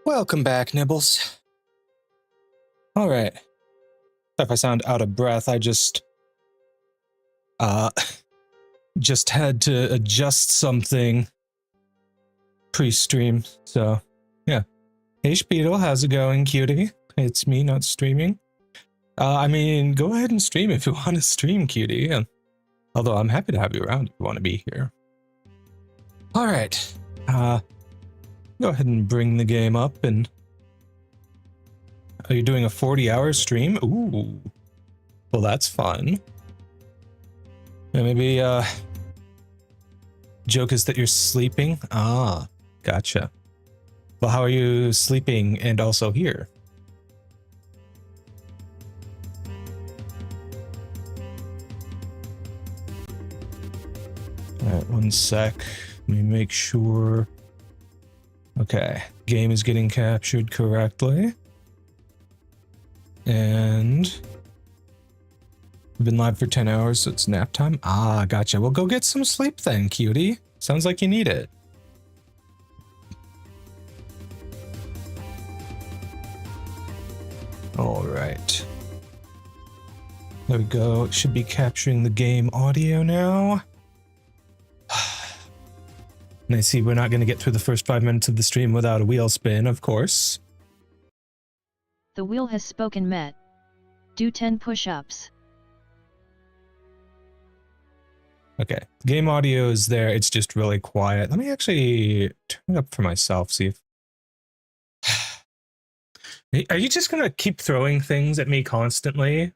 Welcome back, Nibbles. All right. If I sound out of breath, I just had to adjust something pre-stream. So, yeah. Hey, Speedle, how's it going, cutie? It's me, not streaming. I mean, go ahead and stream if you want to stream, cutie. Although I'm happy to have you around if you want to be here. All right. Go ahead and bring the game up. And are you doing a 40-hour stream? Ooh. Well, that's fun. Yeah, maybe joke is that you're sleeping. Ah, gotcha. Well, how are you sleeping and also here? All right, one sec. Let me make sure. Okay, game is getting captured correctly. And we've been live for 10 hours, so it's nap time. Ah, gotcha. Well, go get some sleep then, cutie. Sounds like you need it. All right. There we go. It should be capturing the game audio now. And I see we're not going to get through the first 5 minutes of the stream without a wheel spin, of course. The wheel has spoken, Met. Do 10 push-ups. Okay, game audio is there. It's just really quiet. Let me actually turn it up for myself, see if... Are you just going to keep throwing things at me constantly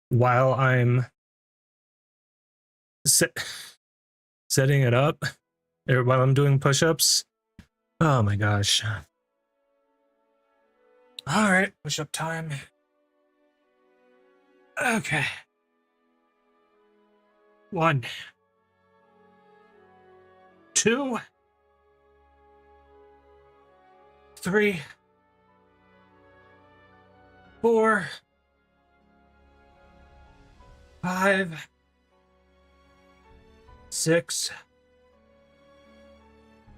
while I'm setting it up? Or while I'm doing push-ups? Oh my gosh. All right, push-up time. Okay. 1, 2, 3, 4, 5, 6,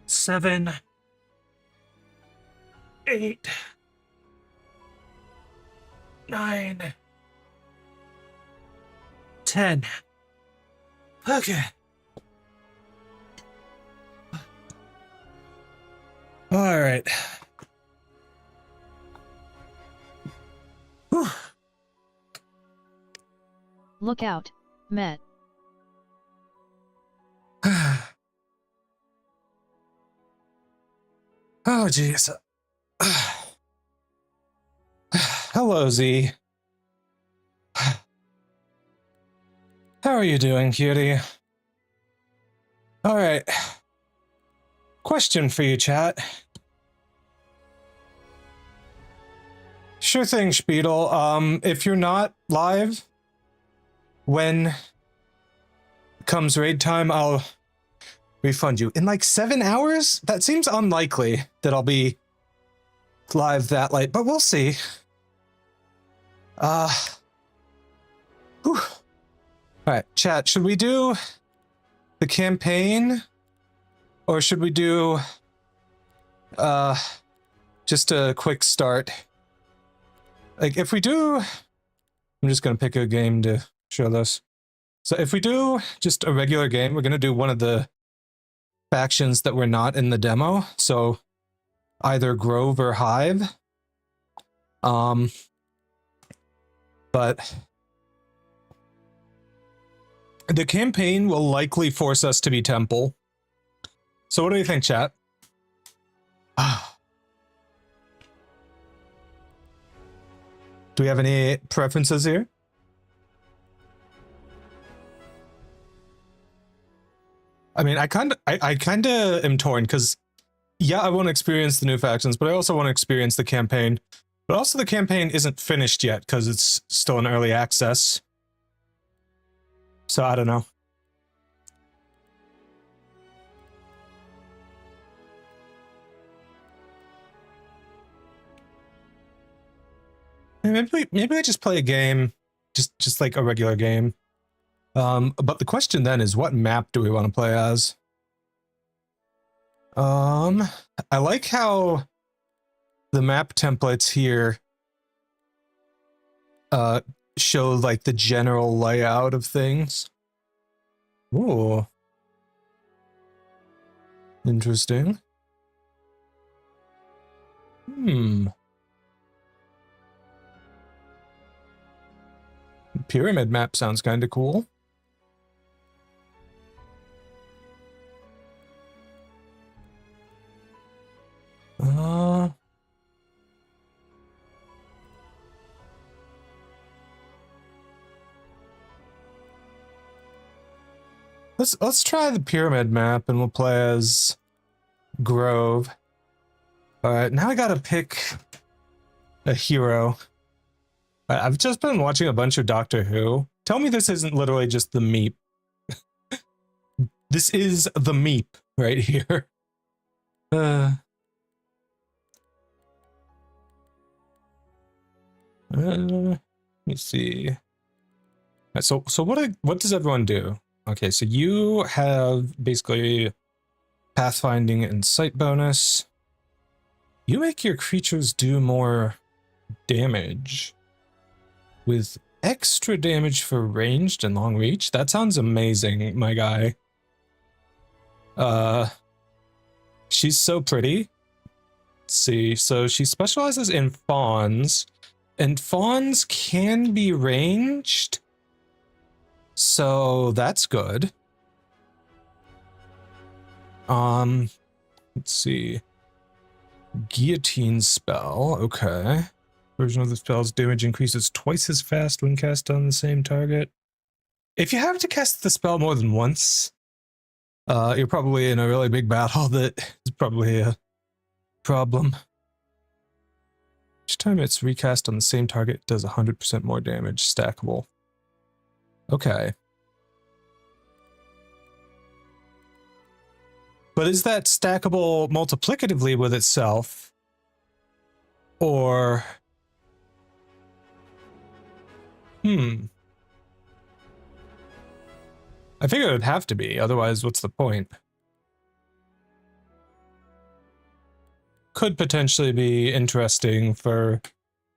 7, 8, 9, 10. Okay. All right. Whew. Look out, Met. Oh, jeez. Hello, Z. How are you doing, cutie? All right. Question for you, chat. Sure thing, Speedle. If you're not live, when comes raid time, I'll refund you. In like 7 hours? That seems unlikely that I'll be live that late, but we'll see. Whew. All right, chat, should we do the campaign or should we do just a quick start? Like if we do, I'm just gonna pick a game to show this. So if we do just a regular game, we're gonna do one of the factions that were not in the demo. So either Grove or Hive. But the campaign will likely force us to be Temple. So what do you think, chat? Do we have any preferences here? I mean, I kind of am torn because, yeah, I want to experience the new factions, but I also want to experience the campaign. But also the campaign isn't finished yet because it's still in early access. So I don't know. Maybe I just play a game, just like a regular game. But the question then is, what map do we want to play as? I like how the map templates here show like the general layout of things. Ooh. Interesting. Pyramid map sounds kind of cool. Let's try the pyramid map and we'll play as Grove. All right, now I gotta pick a hero. I've just been watching a bunch of Doctor Who. Tell me this isn't literally just the meep. This is the meep right here. Let me see. So what does everyone do? Okay, so you have basically pathfinding and sight bonus. You make your creatures do more damage with extra damage for ranged and long reach. That sounds amazing, my guy. She's so pretty. Let's see. So she specializes in fawns, and fawns can be ranged. So that's good. Let's see. Guillotine spell. Okay. Version of the spell's damage increases twice as fast when cast on the same target. If you have to cast the spell more than once, you're probably in a really big battle that is probably a problem. Each time it's recast on the same target, it does 100% more damage, stackable. Okay. But is that stackable multiplicatively with itself? Or... I figure it would have to be, otherwise what's the point? Could potentially be interesting for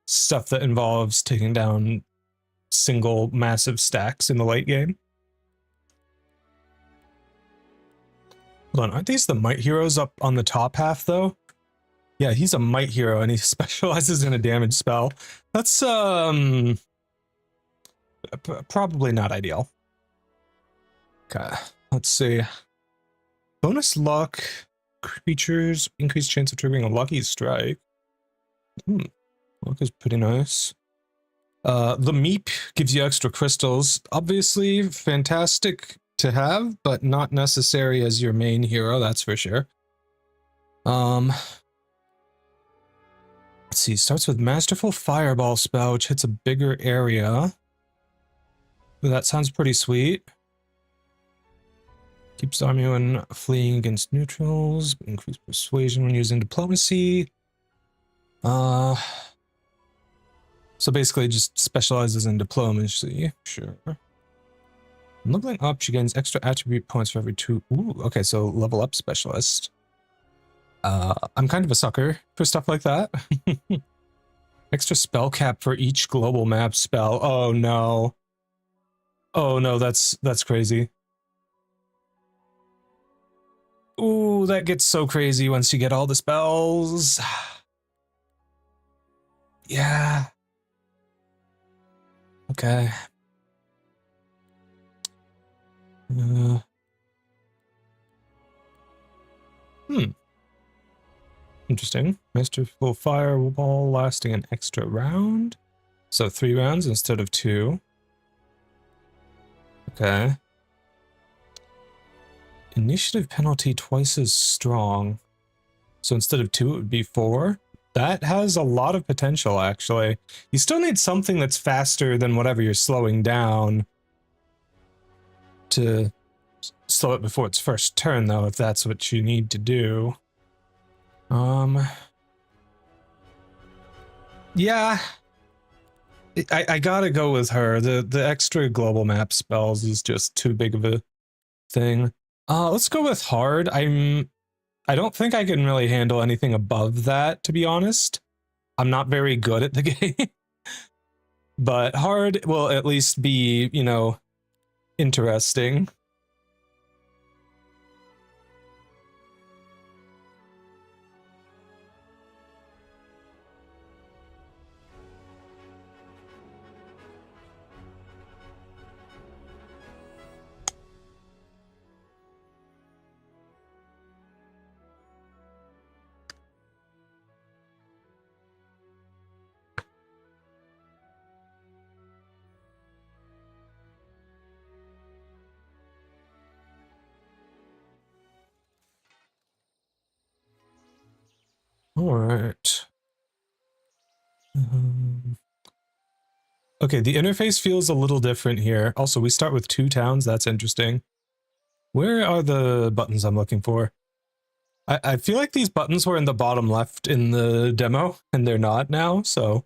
stuff that involves taking down single massive stacks in the late game. Hold on, aren't these the might heroes up on the top half though? Yeah, he's a might hero and he specializes in a damage spell. That's probably not ideal. Okay, let's see. Bonus luck, creatures, increased chance of triggering a lucky strike. Luck is pretty nice. The meep gives you extra crystals. Obviously, fantastic to have, but not necessary as your main hero, that's for sure. Let's see, starts with Masterful Fireball spell, which hits a bigger area. Ooh, that sounds pretty sweet. Keeps the army when fleeing against neutrals. Increased persuasion when using diplomacy. So basically just specializes in diplomacy. Sure. Leveling up, she gains extra attribute points for every 2. Ooh, okay, so level up specialist. I'm kind of a sucker for stuff like that. Extra spell cap for each global map spell. Oh no. Oh no, that's crazy. Ooh, that gets so crazy once you get all the spells. Yeah. Okay. Interesting. Masterful Fireball lasting an extra round. So 3 rounds instead of 2. Okay. Initiative penalty twice as strong. So instead of 2, it would be 4. That has a lot of potential, actually. You still need something that's faster than whatever you're slowing down to slow it before its first turn, though, if that's what you need to do. Yeah. I gotta go with her. The extra global map spells is just too big of a thing. Let's go with hard. I don't think I can really handle anything above that, to be honest. I'm not very good at the game. But hard will at least be, you know, interesting. All right. Okay, the interface feels a little different here. Also, we start with 2 towns. That's interesting. Where are the buttons I'm looking for? I feel like these buttons were in the bottom left in the demo, and they're not now, so...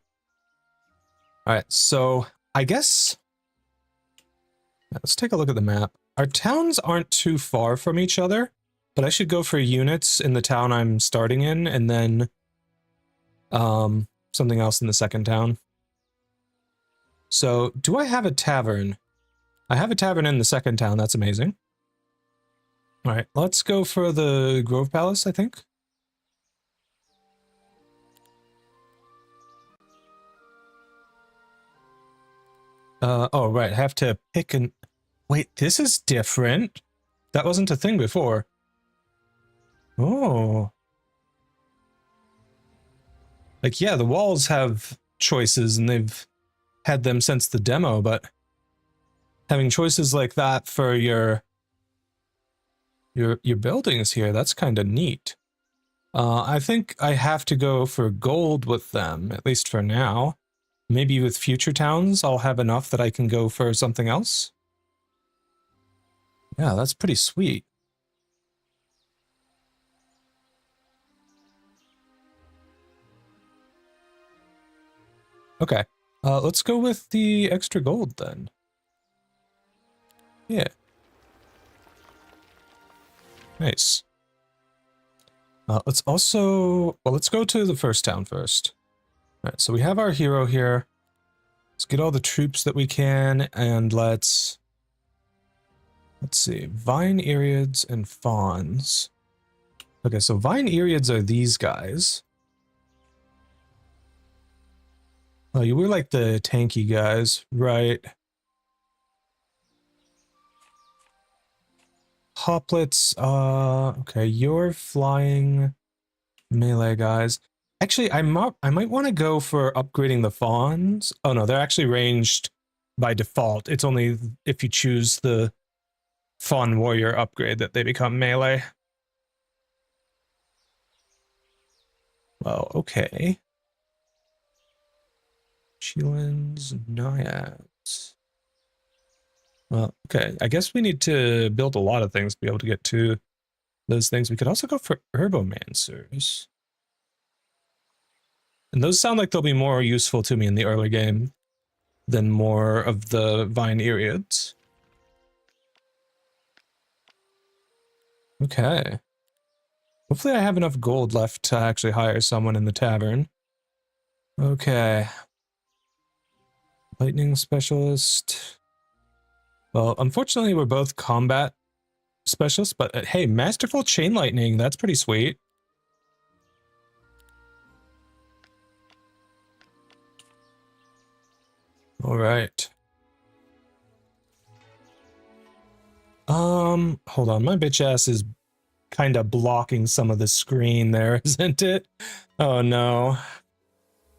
Alright, so I guess... Let's take a look at the map. Our towns aren't too far from each other, but I should go for units in the town I'm starting in, and then something else in the second town. So, do I have a tavern? I have a tavern in the second town, that's amazing. Alright, let's go for the Grove Palace, I think. Oh, right, I have to pick an... Wait, this is different. That wasn't a thing before. Oh. Like, yeah, the walls have choices, and they've had them since the demo, but having choices like that for your buildings here, that's kind of neat. I think I have to go for gold with them, at least for now. Maybe with future towns, I'll have enough that I can go for something else. Yeah, that's pretty sweet. Okay, let's go with the extra gold then. Yeah. Nice. Let's also... Well, let's go to the first town first. Alright, so we have our hero here. Let's get all the troops that we can, and let's see. Vine Eriads and Fawns. Okay, so Vine Eriads are these guys. Oh, you were like the tanky guys, right? Hoplets, okay, you're flying melee guys. Actually, I might want to go for upgrading the Fawns. Oh no, they're actually ranged by default. It's only if you choose the Fawn Warrior upgrade that they become melee. Well, okay. Cheelans, Naiads. Well, okay. I guess we need to build a lot of things to be able to get to those things. We could also go for Herbomancers. And those sound like they'll be more useful to me in the early game than more of the Vine Eriads. Okay. Hopefully I have enough gold left to actually hire someone in the tavern. Okay. Lightning specialist. Well, unfortunately, we're both combat specialists, but hey, masterful chain lightning. That's pretty sweet. All right. Hold on. My bitch ass is kind of blocking some of the screen there, isn't it? Oh no.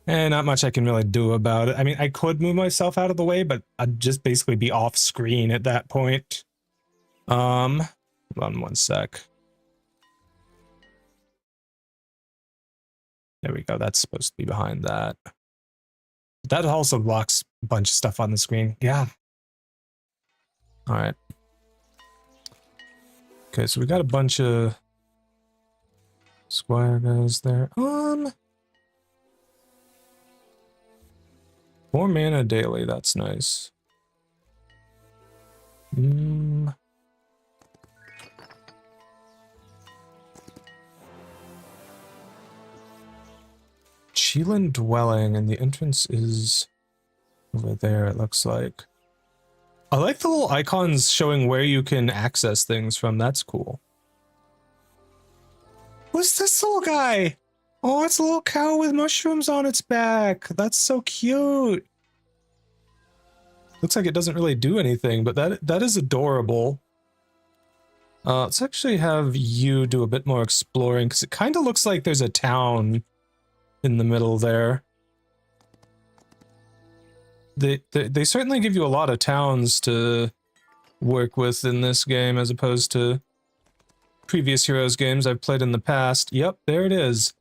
Not much I can really do about it. I mean, I could move myself out of the way, but I'd just basically be off screen at that point. Hold on one sec. There we go. That's supposed to be behind that. That also blocks a bunch of stuff on the screen. Yeah. All right. Okay, so we got a bunch of squire guys there. 4 mana daily. That's nice. Cheelan dwelling, and the entrance is over there, it looks like. I like the little icons showing where you can access things from. That's cool. What's this little guy? Oh, it's a little cow with mushrooms on its back. That's so cute. Looks like it doesn't really do anything, but that is adorable. Let's actually have you do a bit more exploring, because it kind of looks like there's a town in the middle there. They certainly give you a lot of towns to work with in this game as opposed to previous Heroes games I've played in the past. Yep, there it is.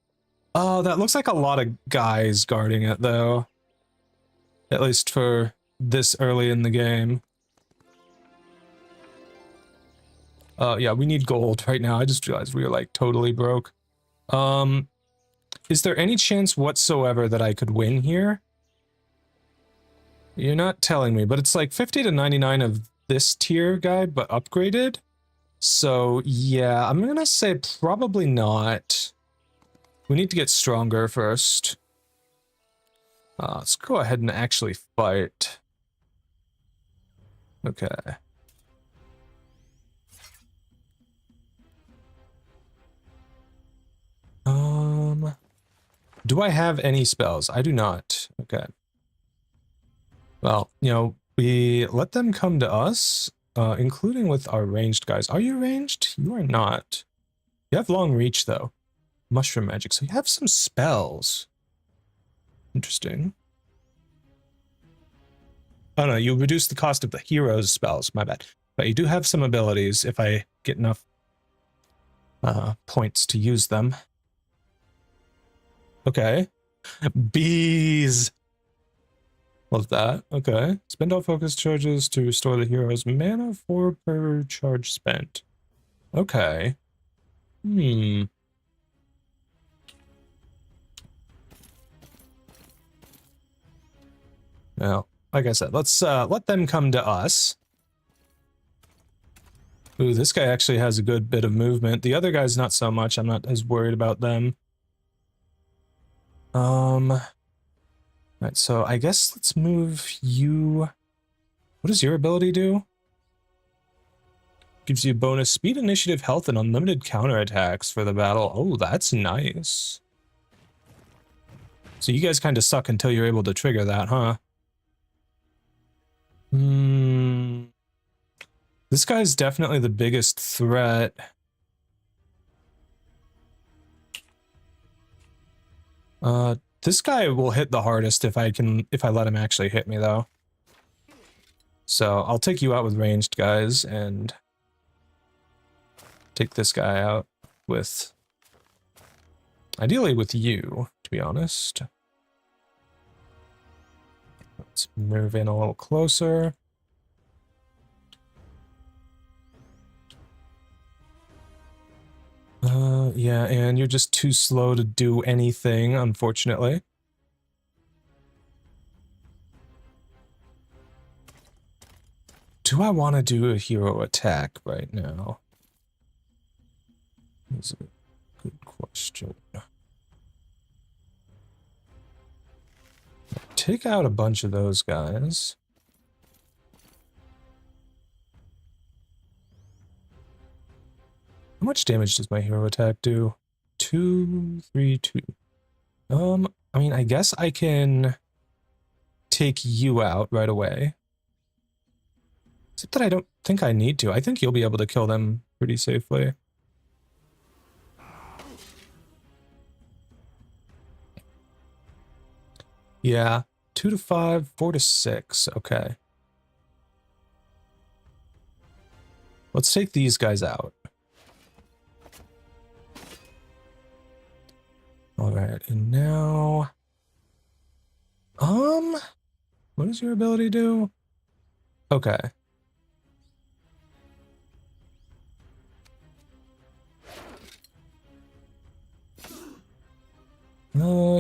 Oh, that looks like a lot of guys guarding it, though. At least for this early in the game. Yeah, we need gold right now. I just realized we are, like, totally broke. Is there any chance whatsoever that I could win here? You're not telling me, but it's like 50 to 99 of this tier guy, but upgraded. So, yeah, I'm gonna say probably not. We need to get stronger first. Let's go ahead and actually fight. Okay. Do I have any spells? I do not. Okay. Well, you know, we let them come to us, including with our ranged guys. Are you ranged? You are not. You have long reach, though. Mushroom magic. So you have some spells. Interesting. Oh no, you reduce the cost of the hero's spells. My bad. But you do have some abilities if I get enough points to use them. Okay. Bees! Love that. Okay. Spend all focus charges to restore the hero's mana 4 per charge spent. Okay. Well, like I said, let's let them come to us. Ooh, this guy actually has a good bit of movement. The other guy's not so much. I'm not as worried about them. Right, so I guess let's move you. What does your ability do? Gives you bonus speed, initiative, health, and unlimited counterattacks for the battle. Oh, that's nice. So you guys kind of suck until you're able to trigger that, huh? This guy's definitely the biggest threat. This guy will hit the hardest if I let him actually hit me, though. So I'll take you out with ranged guys and take this guy out with, ideally with you, to be honest. Let's move in a little closer. Yeah, and you're just too slow to do anything, unfortunately. Do I want to do a hero attack right now? That's a good question. Take out a bunch of those guys. How much damage does my hero attack do? 2, 3, 2. I mean, I guess I can take you out right away. Except that I don't think I need to. I think you'll be able to kill them pretty safely. Yeah, 2 to 5, 4 to 6. Okay. Let's take these guys out. Alright, and now... what does your ability do? Okay.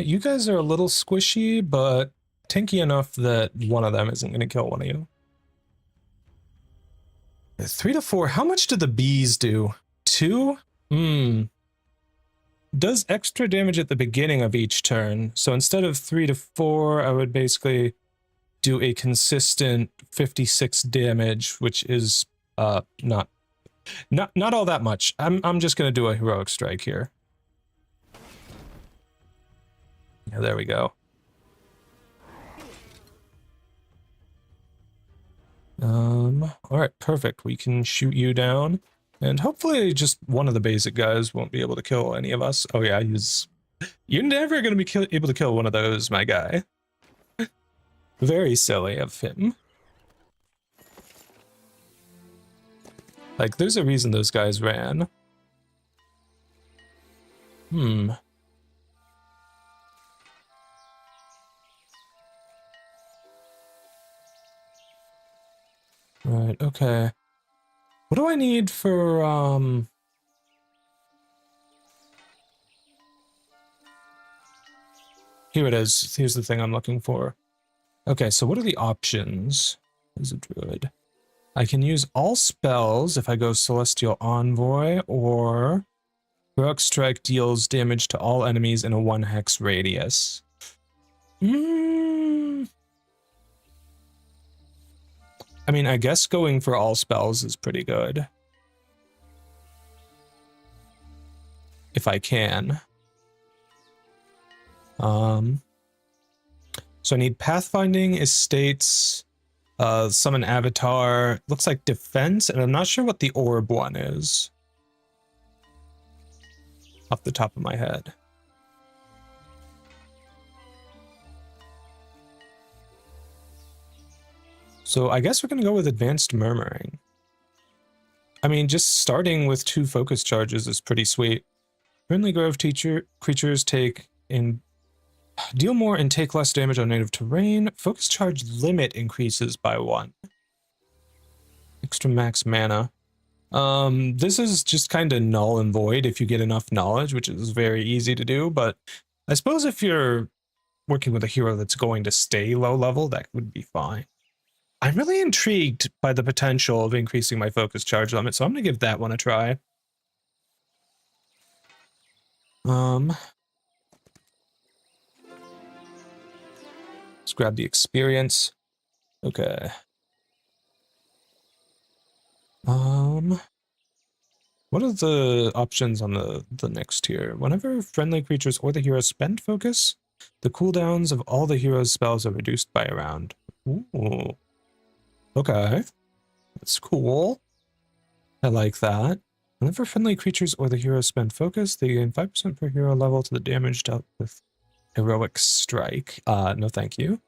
You guys are a little squishy, but tanky enough that one of them isn't going to kill one of you. 3 to 4. How much do the bees do? 2? Does extra damage at the beginning of each turn. So instead of 3 to 4, I would basically do a consistent 56 damage, which is not all that much. I'm just going to do a heroic strike here. Yeah, there we go. All right, perfect. We can shoot you down. And hopefully just one of the basic guys won't be able to kill any of us. Oh yeah, you're never going to be able to kill one of those, my guy. Very silly of him. Like, there's a reason those guys ran. Right, okay. What do I need for, Here it is. Here's the thing I'm looking for. Okay, so what are the options as a druid? I can use all spells if I go Celestial Envoy, or Heroic Strike deals damage to all enemies in a 1 hex radius. I mean, I guess going for all spells is pretty good. If I can. So I need Pathfinding, Estates, Summon Avatar, looks like Defense, and I'm not sure what the Orb one is. Off the top of my head. So I guess we're going to go with Advanced Murmuring. I mean, just starting with 2 focus charges is pretty sweet. Friendly grove creatures deal more and take less damage on native terrain. Focus charge limit increases by 1. Extra max mana. This is just kind of null and void if you get enough knowledge, which is very easy to do, but I suppose if you're working with a hero that's going to stay low level, that would be fine. I'm really intrigued by the potential of increasing my focus charge limit, so I'm going to give that one a try. Let's grab the experience. Okay. What are the options on the next tier? Whenever friendly creatures or the hero spend focus, the cooldowns of all the hero's spells are reduced by a round. Ooh. Okay. That's cool. I like that. Whenever friendly creatures or the hero spend focus, they gain 5% per hero level to the damage dealt with heroic strike. No thank you.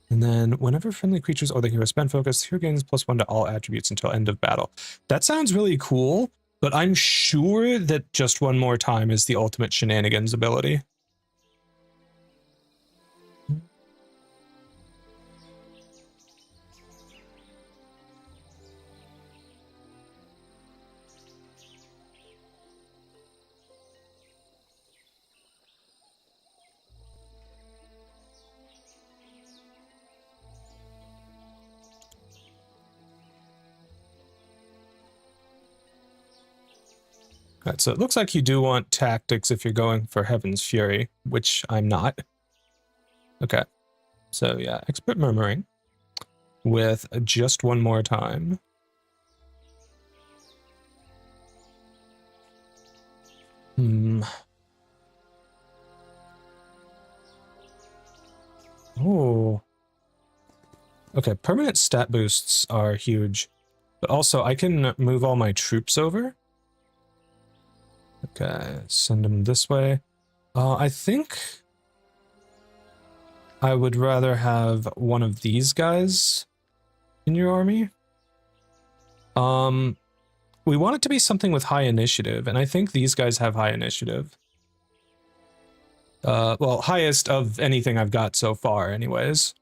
And then whenever friendly creatures or the hero spend focus, the hero gains +1 to all attributes until end of battle. That sounds really cool, but I'm sure that just one more time is the ultimate shenanigans ability. Alright, so it looks like you do want tactics if you're going for Heaven's Fury, which I'm not. Okay. So yeah, expert murmuring with just one more time. Oh. Okay, permanent stat boosts are huge. But also, I can move all my troops over. Okay, send them this way. I think I would rather have one of these guys in your army. We want it to be something with high initiative, and I think these guys have high initiative. Well, highest of anything I've got so far, anyways.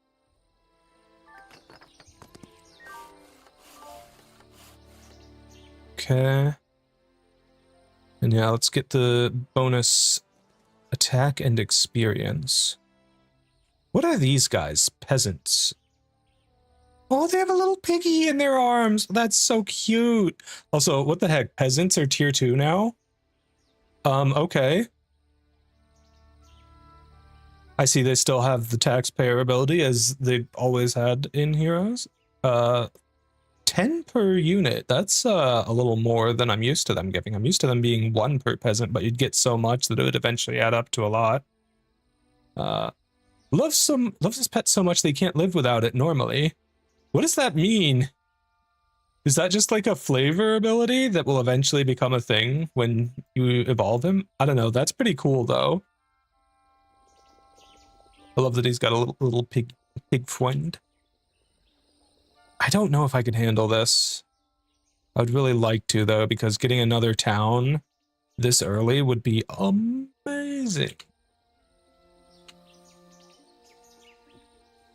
Okay. And yeah, let's get the bonus attack and experience. What are these guys? Peasants. Oh, they have a little piggy in their arms. That's so cute. Also, what the heck? Peasants are tier 2 now? Okay. I see they still have the taxpayer ability as they've always had in Heroes. 10 per unit. That's a little more than I'm used to them giving. I'm used to them being 1 per peasant, but you'd get so much that it would eventually add up to a lot. Loves this pet so much they can't live without it normally. What does that mean? Is that just like a flavor ability that will eventually become a thing when you evolve him? I don't know. That's pretty cool though. I love that he's got a little pig friend. I don't know if I could handle this. I would really like to though, because getting another town this early would be amazing.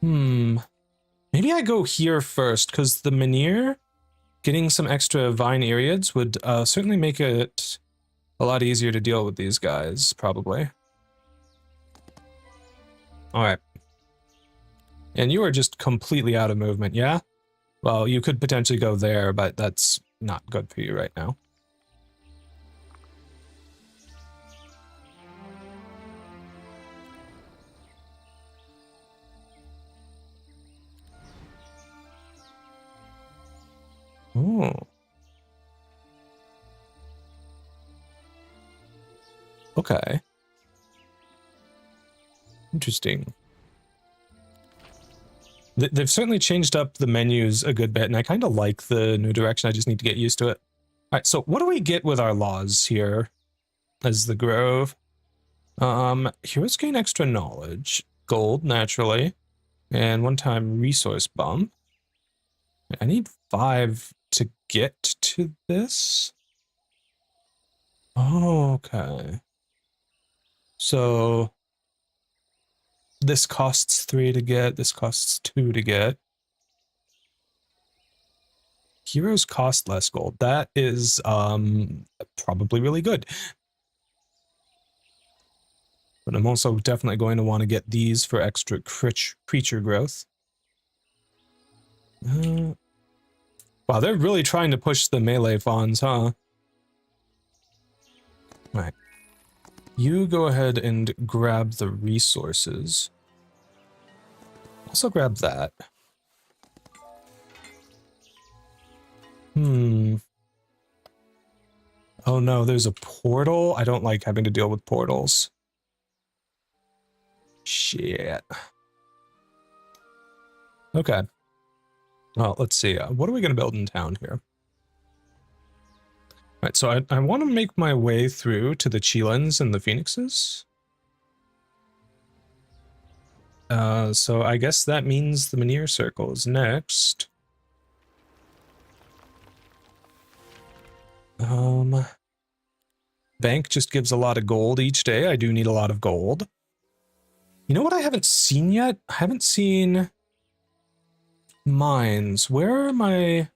Maybe I go here first, because the Menhir, getting some extra Vine Eriads would certainly make it a lot easier to deal with these guys, probably. Alright. And you are just completely out of movement, yeah? Well, you could potentially go there, but that's not good for you right now. Oh. Okay. Interesting. They've certainly changed up the menus a good bit, and I kind of like the new direction. I just need to get used to it. All right, so what do we get with our laws here as the Grove? Heroes gain extra knowledge, gold, naturally, and one-time resource bump. I need 5 to get to this. Oh, okay. So this costs 3 to get, this costs 2 to get. Heroes cost less gold. That is probably really good. But I'm also definitely going to want to get these for extra creature growth. Wow, they're really trying to push the melee fawns, huh? Alright. You go ahead and grab the resources. Also grab that. Oh no, there's a portal? I don't like having to deal with portals. Shit. Okay. Well, let's see. What are we going to build in town here? Alright, so I want to make my way through to the Chilans and the Phoenixes. So I guess that means the Menhir Circle is next. Bank just gives a lot of gold each day. I do need a lot of gold. You know what I haven't seen yet? I haven't seen mines. Where are my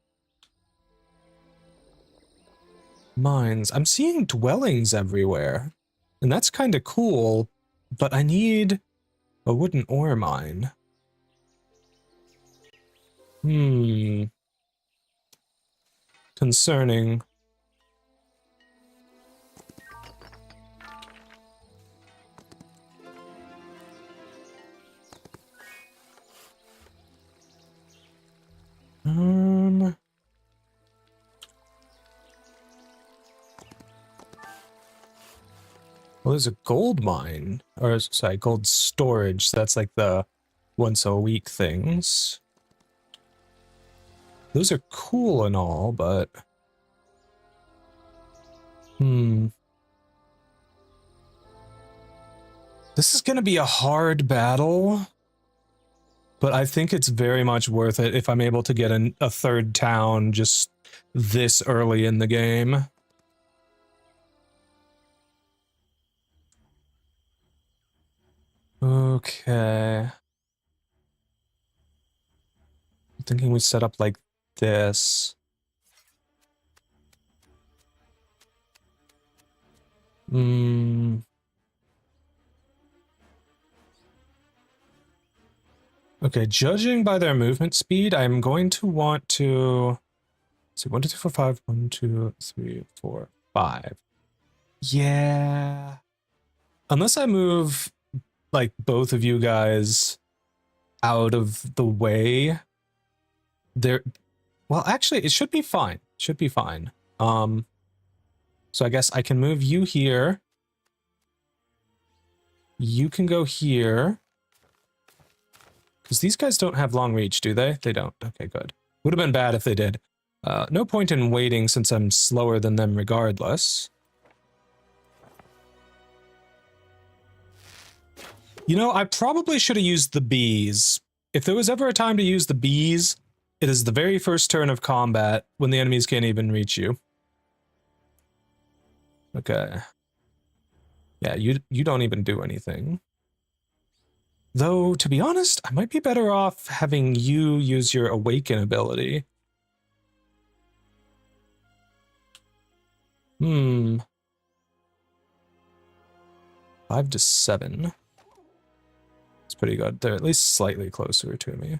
mines? I'm seeing dwellings everywhere, and that's kind of cool, but I need a wooden ore mine. Concerning. Well, there's a gold mine, or sorry, gold storage. That's like the once a week things. Those are cool and all, but this is gonna be a hard battle, but I think it's very much worth it if I'm able to get a third town just this early in the game. Okay. I'm thinking we set up like this. Okay, judging by their movement speed, I'm going to want to... So 1, 2, 3, 4, 5. 1, 2, 3, 4, 5. Yeah. Unless I move, like, both of you guys out of the way, there... Well, actually, it should be fine. Should be fine. So I guess I can move you here. You can go here. Because these guys don't have long reach, do they? They don't. Okay, good. Would have been bad if they did. No point in waiting since I'm slower than them regardless. You know, I probably should have used the bees. If there was ever a time to use the bees, it is the very first turn of combat when the enemies can't even reach you. Okay. Yeah, you don't even do anything. Though, to be honest, I might be better off having you use your awaken ability. 5 to 7. It's pretty good. They're at least slightly closer to me.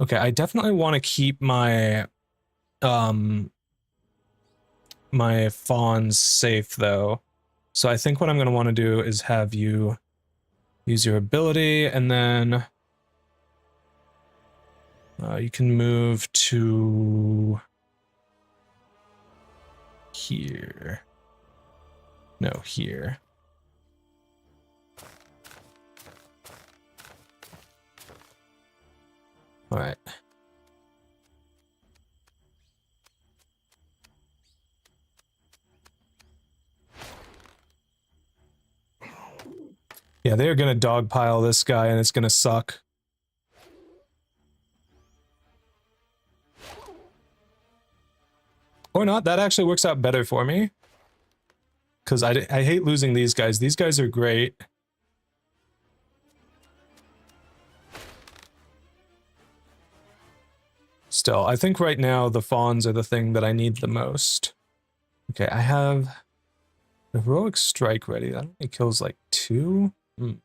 Okay, I definitely want to keep my my fawns safe though. So I think what I'm going to want to do is have you use your ability, and then you can move to here. No, here. All right. Yeah, they're gonna dogpile this guy, and it's gonna suck. Or not, that actually works out better for me. Because I hate losing these guys. These guys are great. Still, I think right now the fawns are the thing that I need the most. Okay, I have the heroic strike ready. That only kills like 2. The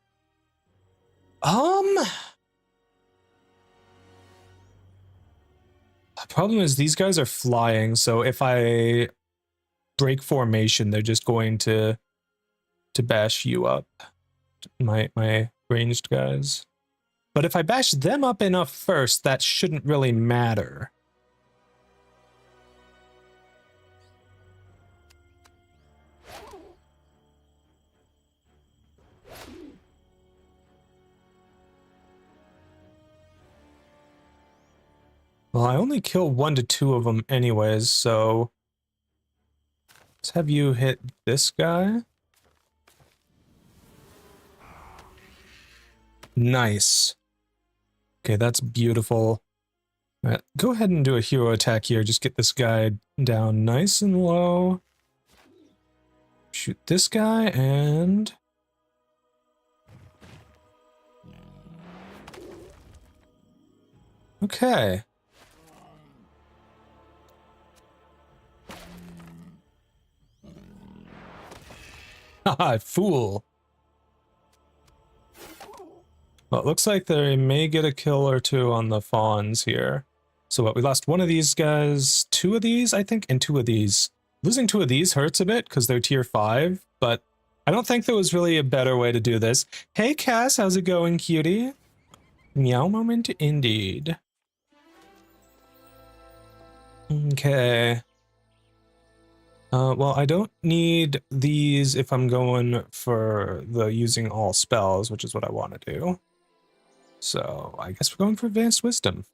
problem is these guys are flying, so if I break formation, they're just going to bash you up, my ranged guys. But if I bash them up enough first, that shouldn't really matter. Well, I only kill 1 to 2 of them anyways, so let's have you hit this guy. Nice. Okay, that's beautiful. All right, go ahead and do a hero attack here. Just get this guy down nice and low. Shoot this guy and... Okay. Haha, fool. Well, it looks like they may get a kill or 2 on the fawns here. So what, we lost 1 of these guys, 2 of these, I think, and 2 of these. Losing 2 of these hurts a bit because they're tier 5, but I don't think there was really a better way to do this. Hey Cass, how's it going, cutie? Meow moment indeed. Okay. Well, I don't need these if I'm going for the using all spells, which is what I want to do. So I guess we're going for Advanced Wisdom.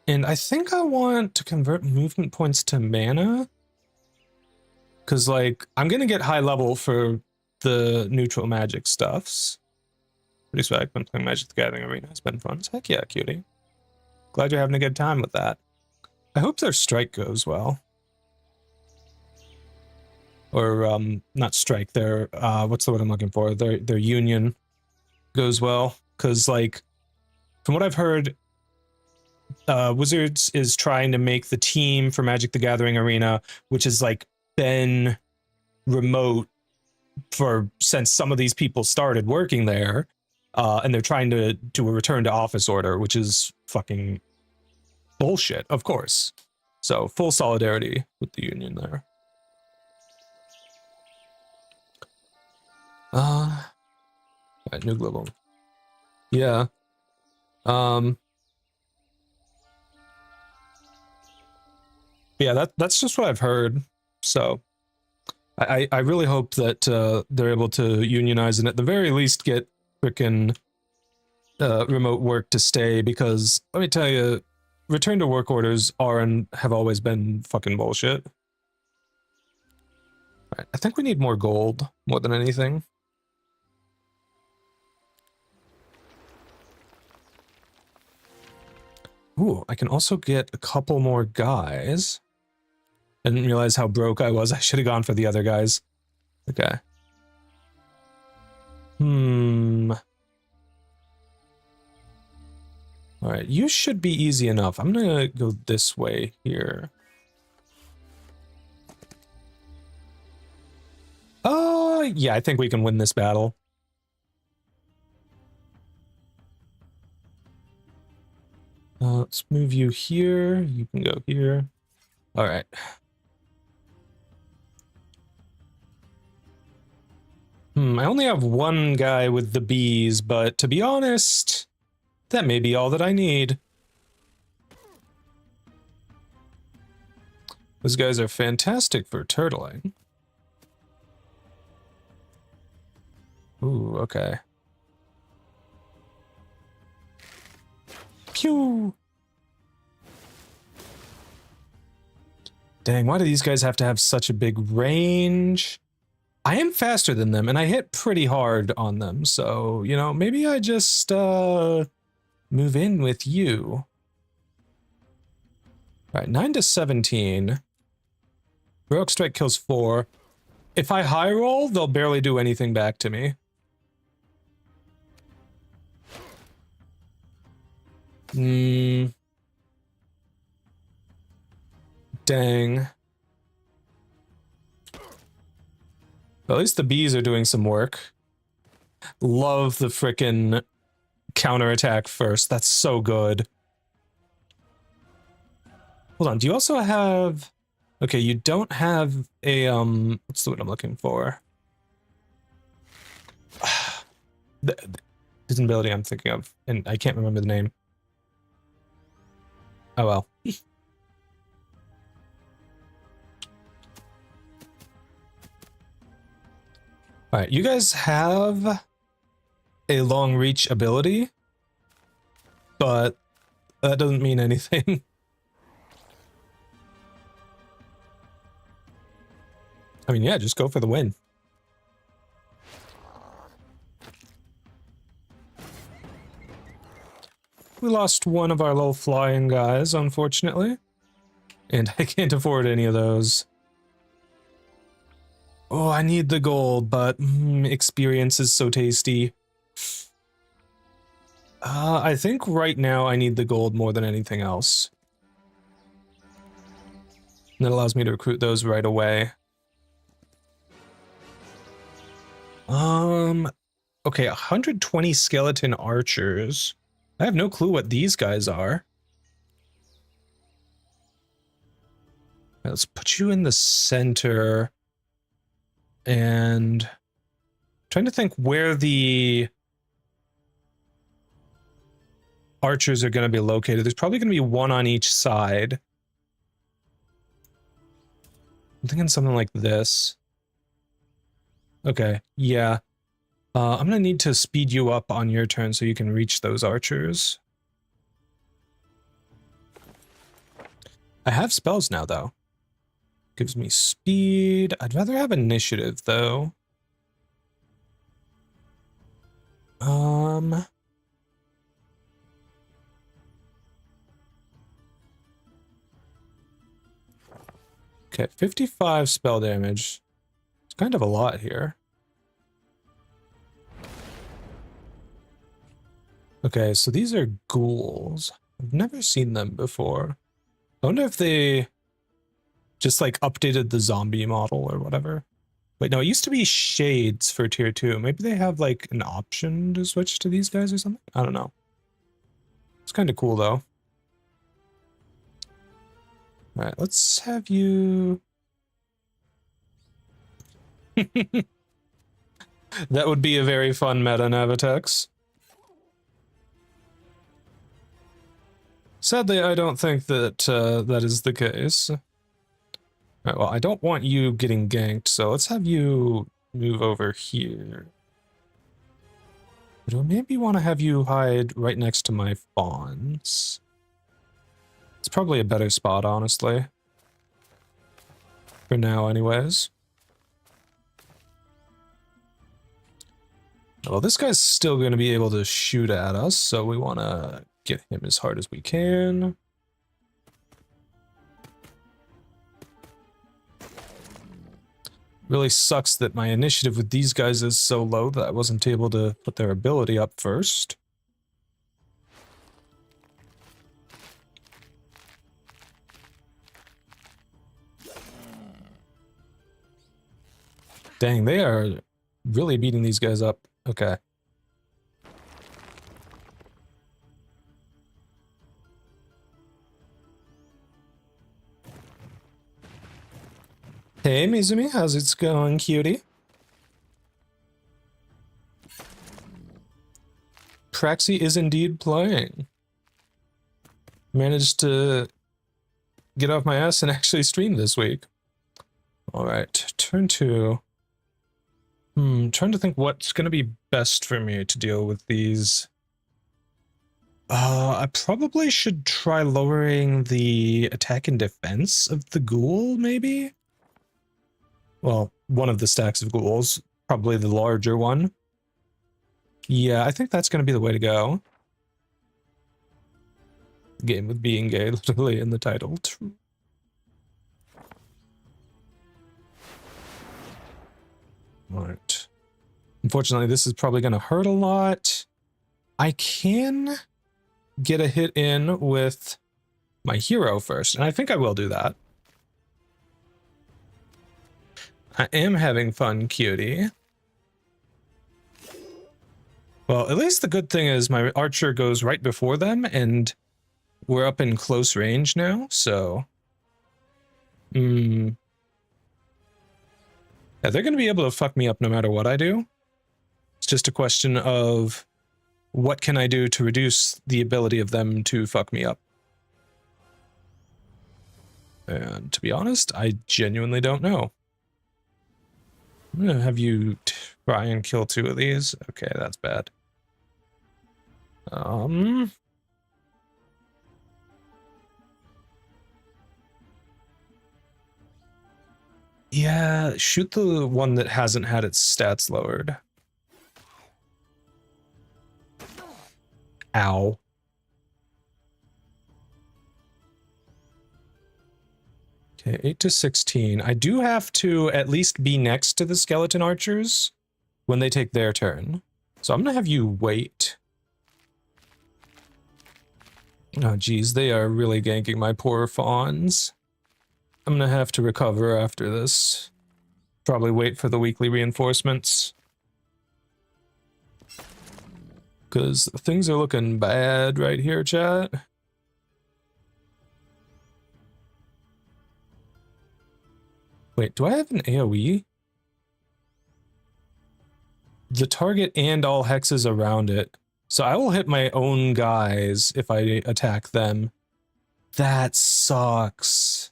And I think I want to convert movement points to mana. Because, like, I'm going to get high level for the neutral magic stuffs. Respect when playing Magic the Gathering Arena has been fun. Heck yeah, cutie. Glad you're having a good time with that. I hope their strike goes well. Or, not strike, their, what's the word I'm looking for? Their union goes well. Because, like, from what I've heard, Wizards is trying to make the team for Magic the Gathering Arena, which has, like, been remote since some of these people started working there. And they're trying to do a return to office order, which is fucking bullshit, of course. So full solidarity with the union there. Right, new global. Yeah. Yeah, that's just what I've heard. So I really hope that they're able to unionize and at the very least get frickin' remote work to stay, because let me tell you, return to work orders are and have always been fucking bullshit. Right, I think we need more gold more than anything. Ooh, I can also get a couple more guys. I didn't realize how broke I was. I should have gone for the other guys. Okay. Alright, you should be easy enough. I'm gonna go this way here. Yeah, I think we can win this battle. Let's move you here. You can go here. Alright. I only have one guy with the bees, but to be honest, that may be all that I need. Those guys are fantastic for turtling. Ooh, okay. Pew! Dang, why do these guys have to have such a big range? I am faster than them, and I hit pretty hard on them, so, you know, maybe I just, move in with you. Alright, 9 to 17. Heroic Strike kills 4. If I high roll, they'll barely do anything back to me. Dang. Well, at least the bees are doing some work. Love the frickin' counterattack first. That's so good. Hold on, do you also have... Okay, you don't have a, what's the word I'm looking for? His ability I'm thinking of, and I can't remember the name. Oh well. Alright, you guys have a long reach ability, but that doesn't mean anything. I mean, yeah, just go for the win. We lost one of our low flying guys, unfortunately. And I can't afford any of those. Oh, I need the gold, but experience is so tasty. I think right now I need the gold more than anything else. And that allows me to recruit those right away. Okay, 120 skeleton archers. I have no clue what these guys are. Let's put you in the center. And trying to think where the archers are going to be located. There's probably going to be one on each side. I'm thinking something like this. Okay, yeah. I'm gonna need to speed you up on your turn so you can reach those archers. I have spells now, though. Gives me speed. I'd rather have initiative, though. Okay, 55 spell damage. It's kind of a lot here. Okay, so these are ghouls. I've never seen them before. I wonder if they just like updated the zombie model or whatever. Wait, no, it used to be shades for tier 2. Maybe they have like an option to switch to these guys or something? I don't know. It's kind of cool though. Alright, let's have you... That would be a very fun meta, Navitex. Sadly, I don't think that that is the case. Alright, well, I don't want you getting ganked, so let's have you move over here. But I maybe want to have you hide right next to my fawns. It's probably a better spot, honestly. For now, anyways. Well, this guy's still going to be able to shoot at us, so we want to get him as hard as we can. Really sucks that my initiative with these guys is so low that I wasn't able to put their ability up first. Dang, they are really beating these guys up. Okay. Hey, Mizumi, how's it going, cutie? Praxi is indeed playing. Managed to get off my ass and actually stream this week. Alright, turn 2. Trying to think what's going to be best for me to deal with these. I probably should try lowering the attack and defense of the ghoul, maybe? Well, one of the stacks of ghouls, probably the larger one. Yeah, I think that's going to be the way to go. Game with being gay, literally in the title. Alright. Unfortunately, this is probably going to hurt a lot. I can get a hit in with my hero first, and I think I will do that. I am having fun, cutie. Well, at least the good thing is my archer goes right before them, and we're up in close range now, so... Yeah, they're going to be able to fuck me up no matter what I do. It's just a question of what can I do to reduce the ability of them to fuck me up. And to be honest, I genuinely don't know. I'm going to have you try and kill 2 of these. Okay, that's bad. Yeah, shoot the one that hasn't had its stats lowered. Ow. Okay, 8 to 16. I do have to at least be next to the skeleton archers when they take their turn. So I'm gonna have you wait. Oh geez, they are really ganking my poor fawns. I'm gonna have to recover after this. Probably wait for the weekly reinforcements. Because things are looking bad right here, chat. Wait, do I have an AoE? The target and all hexes around it. So I will hit my own guys if I attack them. That sucks.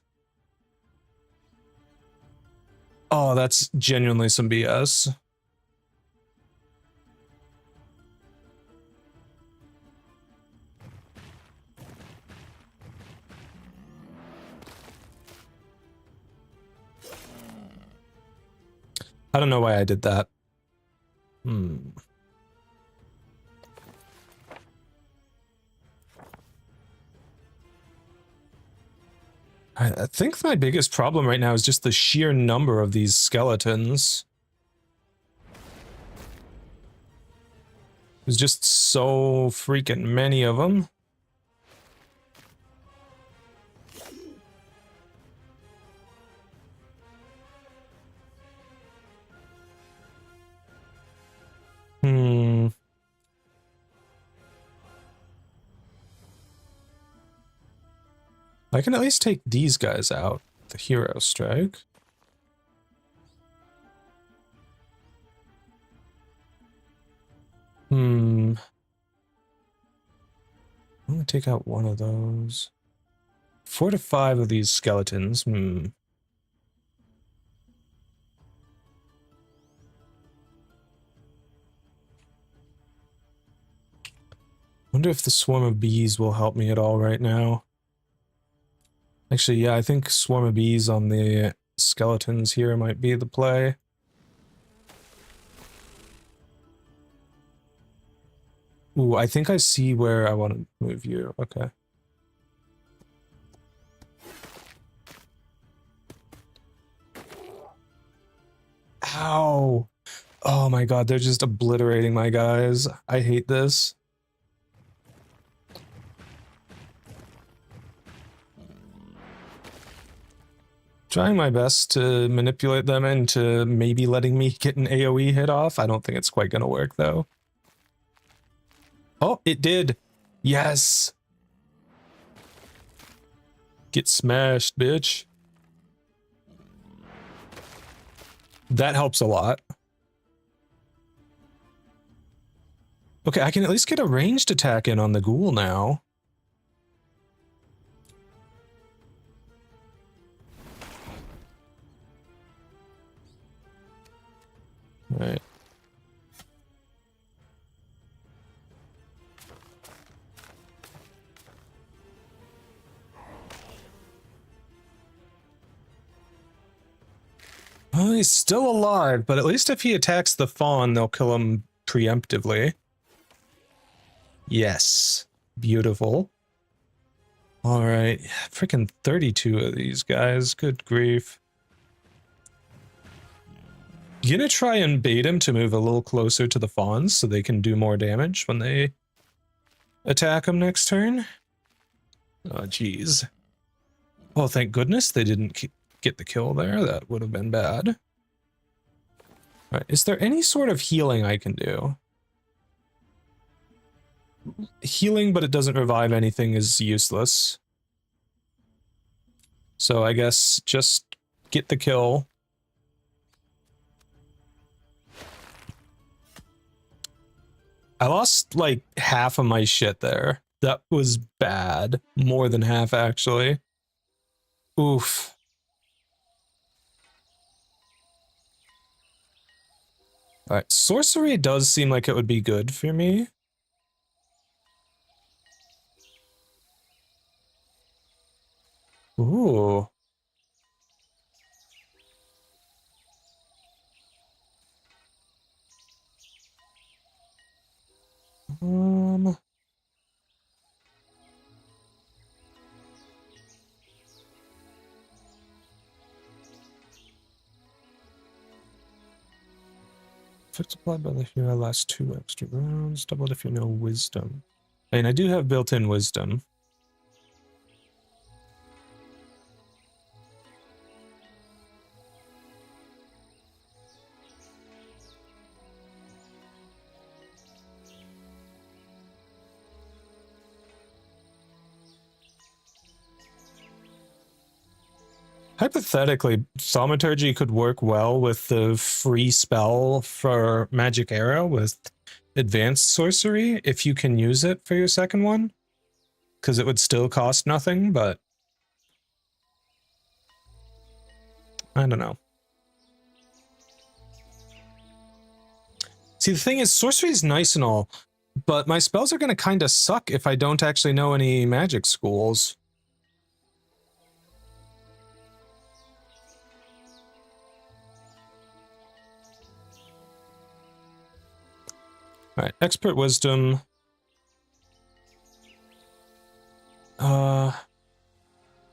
Oh, that's genuinely some BS. I don't know why I did that. I think my biggest problem right now is just the sheer number of these skeletons. There's just so freaking many of them. I can at least take these guys out. The hero strike. I'm gonna take out one of those. 4 to 5 of these skeletons. Wonder if the swarm of bees will help me at all right now. Actually, yeah, I think swarm of bees on the skeletons here might be the play. Ooh, I think I see where I want to move you. Okay. Ow! Oh my god, they're just obliterating my guys. I hate this. Trying my best to manipulate them into maybe letting me get an AoE hit off. I don't think it's quite gonna work, though. Oh, it did! Yes! Get smashed, bitch. That helps a lot. Okay, I can at least get a ranged attack in on the ghoul now. Right. Oh, he's still alive, but at least if he attacks the fawn, they'll kill him preemptively. Yes. Beautiful. Alright. Freaking 32 of these guys. Good grief. You gonna try and bait him to move a little closer to the fawns so they can do more damage when they attack him next turn? Oh, jeez. Oh, thank goodness they didn't get the kill there. That would have been bad. Alright, is there any sort of healing I can do? Healing, but it doesn't revive anything, is useless. So I guess just get the kill. I lost like half of my shit there. That was bad. More than half, actually. Oof. Alright, sorcery does seem like it would be good for me. Ooh. Effects applied by the hero lasts 2 extra rounds. Doubled if you know wisdom. I mean, I do have built-in wisdom. Hypothetically, Thaumaturgy could work well with the free spell for Magic Arrow with Advanced Sorcery, if you can use it for your second one. Because it would still cost nothing, but... I don't know. See, the thing is, sorcery is nice and all, but my spells are going to kind of suck if I don't actually know any magic schools. Alright, expert wisdom.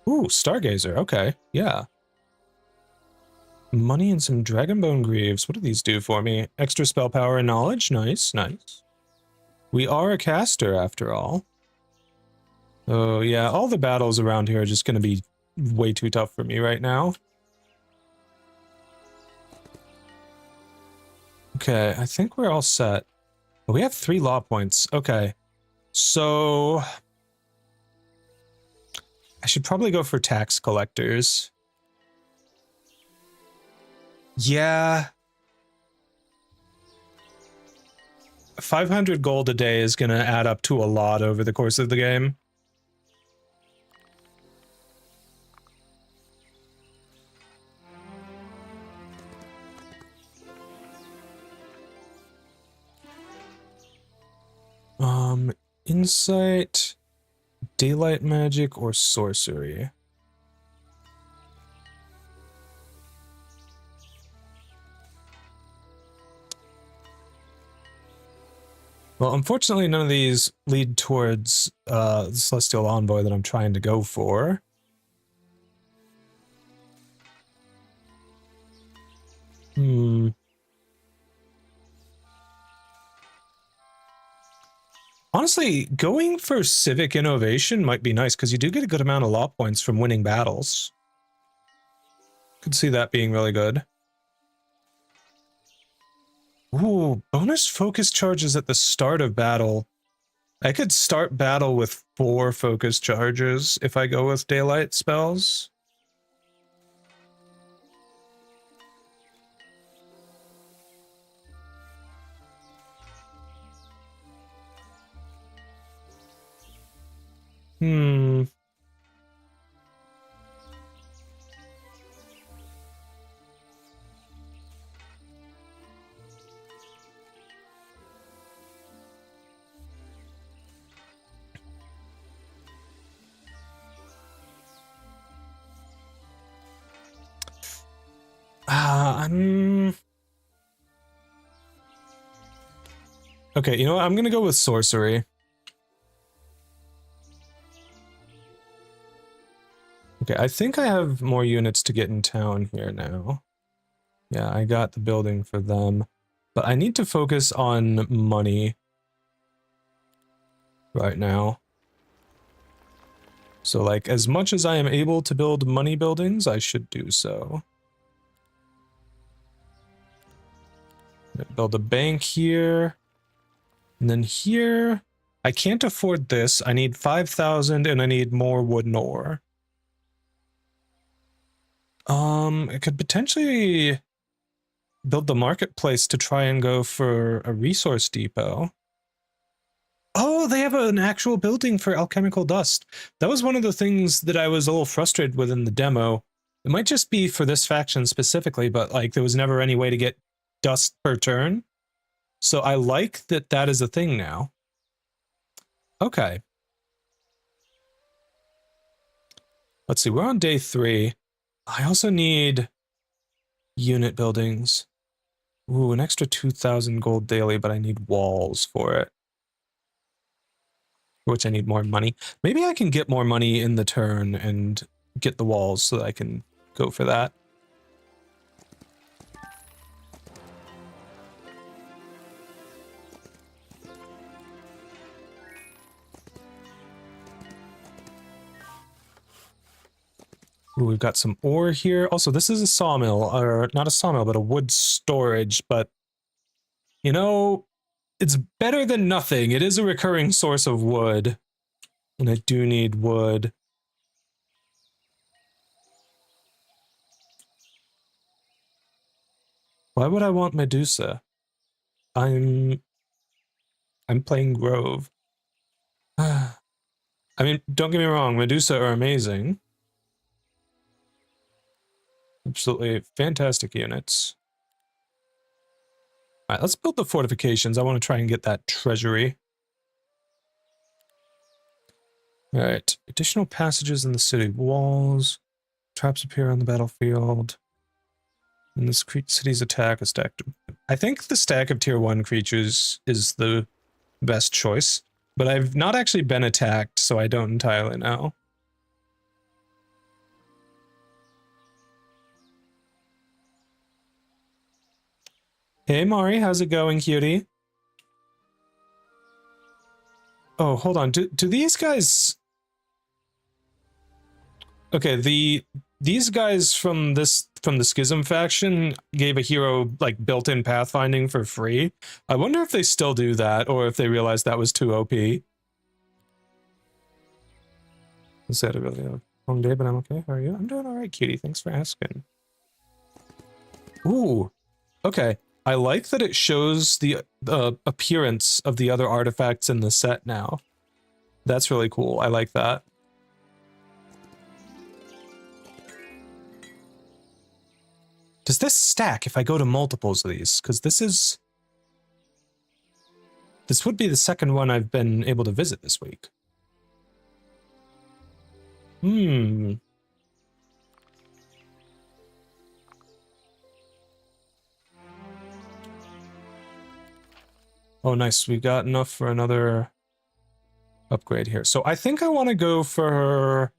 Ooh, Stargazer, okay, yeah. Money and some Dragonbone Greaves. What do these do for me? Extra spell power and knowledge? Nice, nice. We are a caster, after all. Oh, yeah, all the battles around here are just gonna be way too tough for me right now. Okay, I think we're all set. We have 3 law points. Okay, so I should probably go for tax collectors. Yeah. 500 gold a day is going to add up to a lot over the course of the game. Insight, daylight magic, or sorcery? Well, unfortunately, none of these lead towards the Celestial Envoy that I'm trying to go for. Honestly, going for civic innovation might be nice, because you do get a good amount of law points from winning battles. Could see that being really good. Ooh, bonus focus charges at the start of battle. I could start battle with 4 focus charges if I go with daylight spells. Okay, you know what? I'm gonna go with sorcery. Okay, I think I have more units to get in town here now. Yeah, I got the building for them. But I need to focus on money right now. So, like, as much as I am able to build money buildings, I should do so. Build a bank here. And then here, I can't afford this. I need 5,000 and I need more wood and ore. I could potentially build the marketplace to try and go for a resource depot. Oh, they have an actual building for alchemical dust. That was one of the things that I was a little frustrated with in the demo. It might just be for this faction specifically, but like there was never any way to get dust per turn. So I like that that is a thing now. Okay. Let's see, we're on day 3. I also need unit buildings. Ooh, an extra 2,000 gold daily, but I need walls for it. For which I need more money. Maybe I can get more money in the turn and get the walls so that I can go for that. Ooh, we've got some ore here. Also, this is a sawmill, or not a sawmill, but a wood storage, but you know, it's better than nothing. It is a recurring source of wood, and I do need wood. Why would I want Medusa? I'm playing Grove. I mean, don't get me wrong, Medusa are amazing. Absolutely fantastic units. Alright, let's build the fortifications. I want to try and get that treasury. Alright, additional passages in the city walls. Traps appear on the battlefield. And this city's attack is stacked. I think the stack of tier 1 creatures is the best choice. But I've not actually been attacked, so I don't entirely know. Hey Mari, how's it going, cutie? Oh, hold on. Do these guys... Okay, these guys from the Schism faction gave a hero like built-in pathfinding for free. I wonder if they still do that, or if they realized that was too OP. Is that a really long day? But I'm okay. How are you? I'm doing all right, cutie. Thanks for asking. Ooh, okay. I like that it shows the appearance of the other artifacts in the set now. That's really cool. I like that. Does this stack if I go to multiples of these? Because this would be the second one I've been able to visit this week. Oh, nice. We got enough for another upgrade here. So I think I want to go for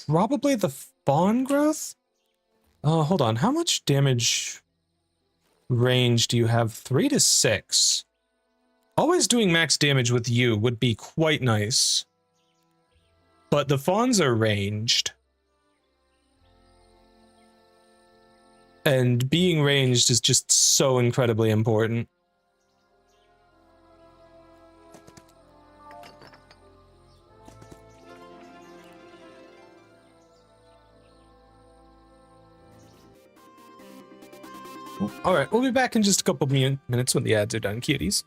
probably the Fawn Growth. Hold on. How much damage range do you have? 3 to 6. Always doing max damage with you would be quite nice. But the Fawns are ranged. And being ranged is just so incredibly important. Alright, we'll be back in just a couple minutes when the ads are done, cuties.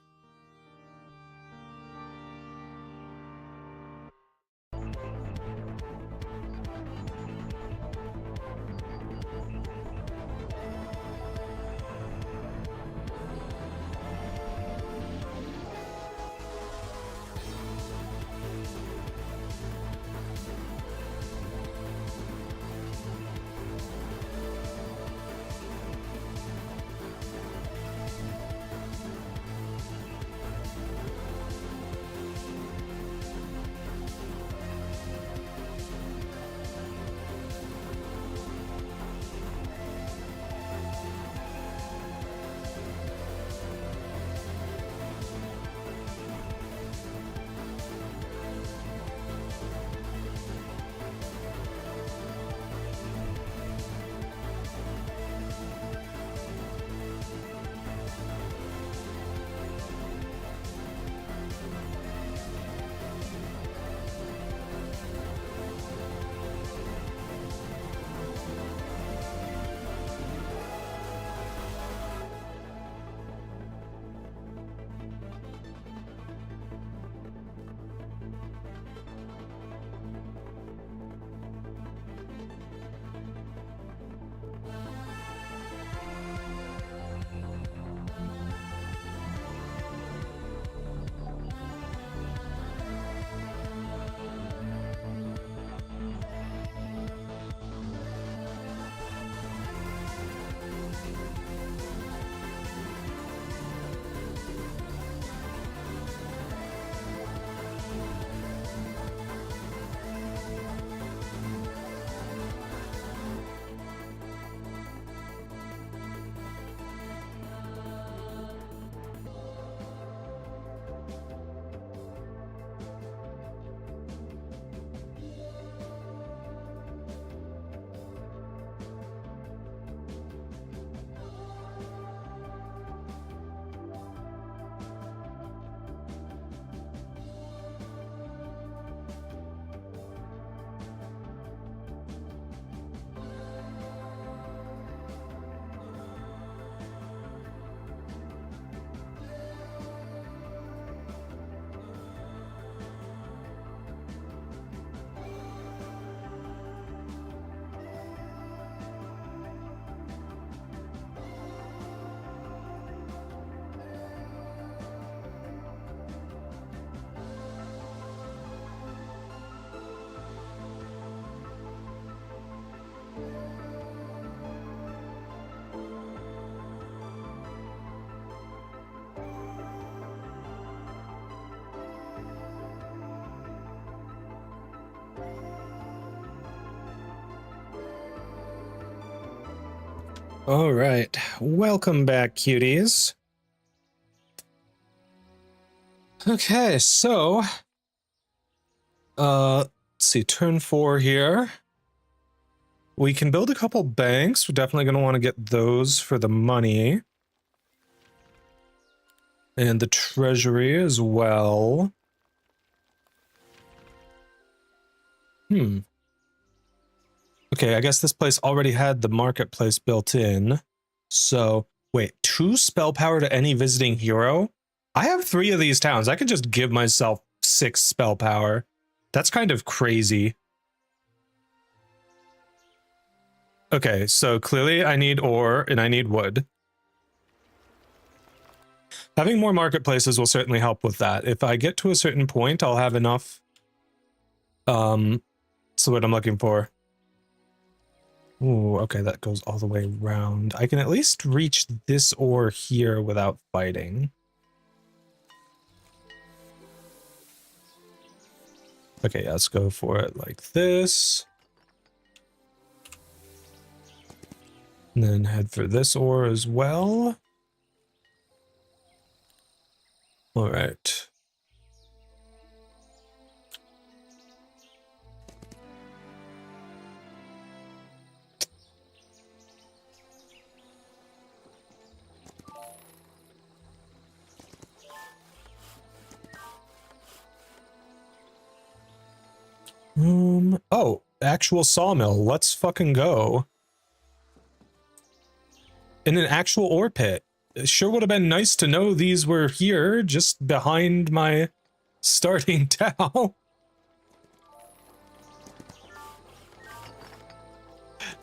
All right, welcome back, cuties. Okay, so, let's see, turn 4 here. We can build a couple banks. We're definitely going to want to get those for the money. And the treasury as well. Okay, I guess this place already had the marketplace built in. So, wait, 2 spell power to any visiting hero? I have 3 of these towns. I could just give myself 6 spell power. That's kind of crazy. Okay, so clearly I need ore and I need wood. Having more marketplaces will certainly help with that. If I get to a certain point, I'll have enough. So what I'm looking for. Ooh, okay, that goes all the way around. I can at least reach this ore here without fighting. Okay, yeah, let's go for it like this. And then head for this ore as well. All right. Oh, actual sawmill. Let's fucking go. In an actual ore pit. It sure would have been nice to know these were here, just behind my starting town.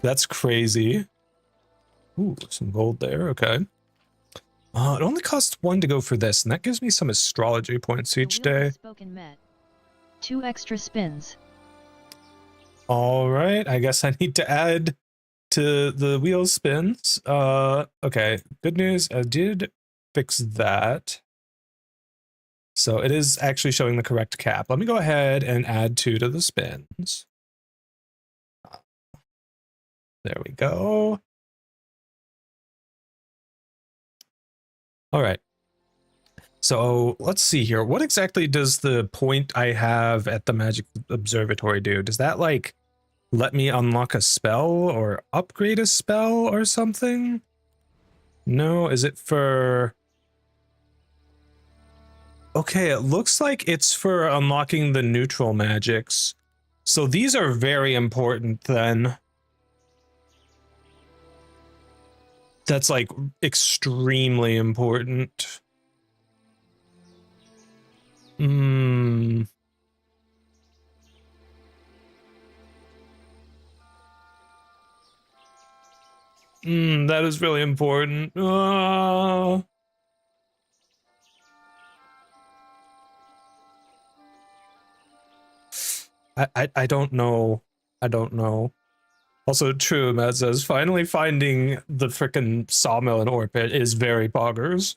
That's crazy. Ooh, some gold there, okay. It only costs 1 to go for this, and that gives me some astrology points each day. Spoken met. 2 extra spins. All right, I guess I need to add to the wheel spins. Okay, good news, I did fix that. So it is actually showing the correct cap. Let me go ahead and add 2 to the spins. There we go. All right. So let's see here. What exactly does the point I have at the Magic Observatory do? Does that like let me unlock a spell or upgrade a spell or something? No, is it for... Okay, it looks like it's for unlocking the neutral magics. So these are very important then. That's like extremely important. That is really important. I don't know. I don't know. Also true, Matt says, finally finding the frickin' sawmill in Orbit is very poggers.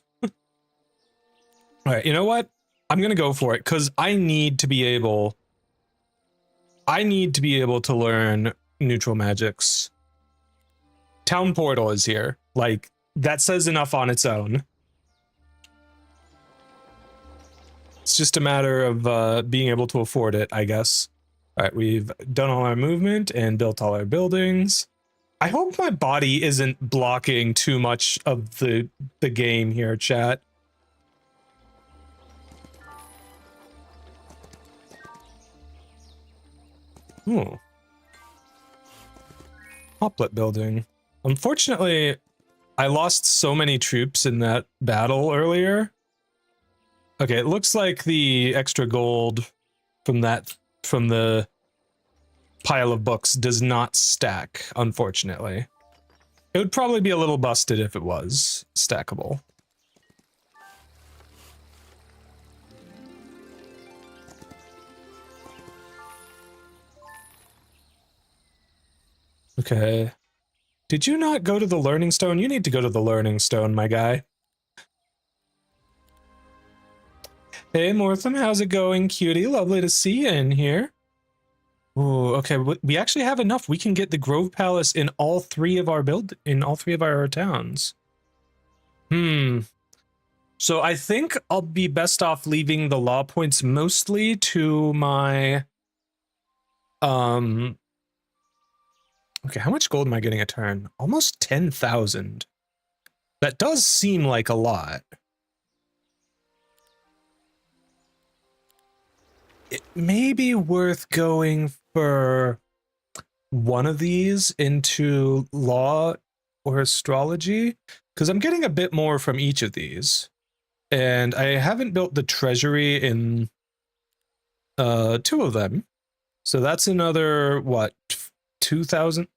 Alright, you know what? I'm gonna go for it, because I need to be able to learn neutral magics. Town Portal is here. Like, that says enough on its own. It's just a matter of being able to afford it, I guess. Alright, we've done all our movement and built all our buildings. I hope my body isn't blocking too much of the game here, chat. Ooh. Hoplet building. Unfortunately, I lost so many troops in that battle earlier. Okay, it looks like the extra gold from the pile of books does not stack, unfortunately. It would probably be a little busted if it was stackable. Okay. Did you not go to the Learning Stone? You need to go to the Learning Stone, my guy. Hey, Mortham, how's it going, cutie? Lovely to see you in here. Ooh, okay. We actually have enough. We can get the Grove Palace in all three of our towns. So I think I'll be best off leaving the law points mostly to my okay, how much gold am I getting a turn? Almost 10,000. That does seem like a lot. It may be worth going for one of these into law or astrology, because I'm getting a bit more from each of these. And I haven't built the treasury in two of them. So that's another, what, 2,000,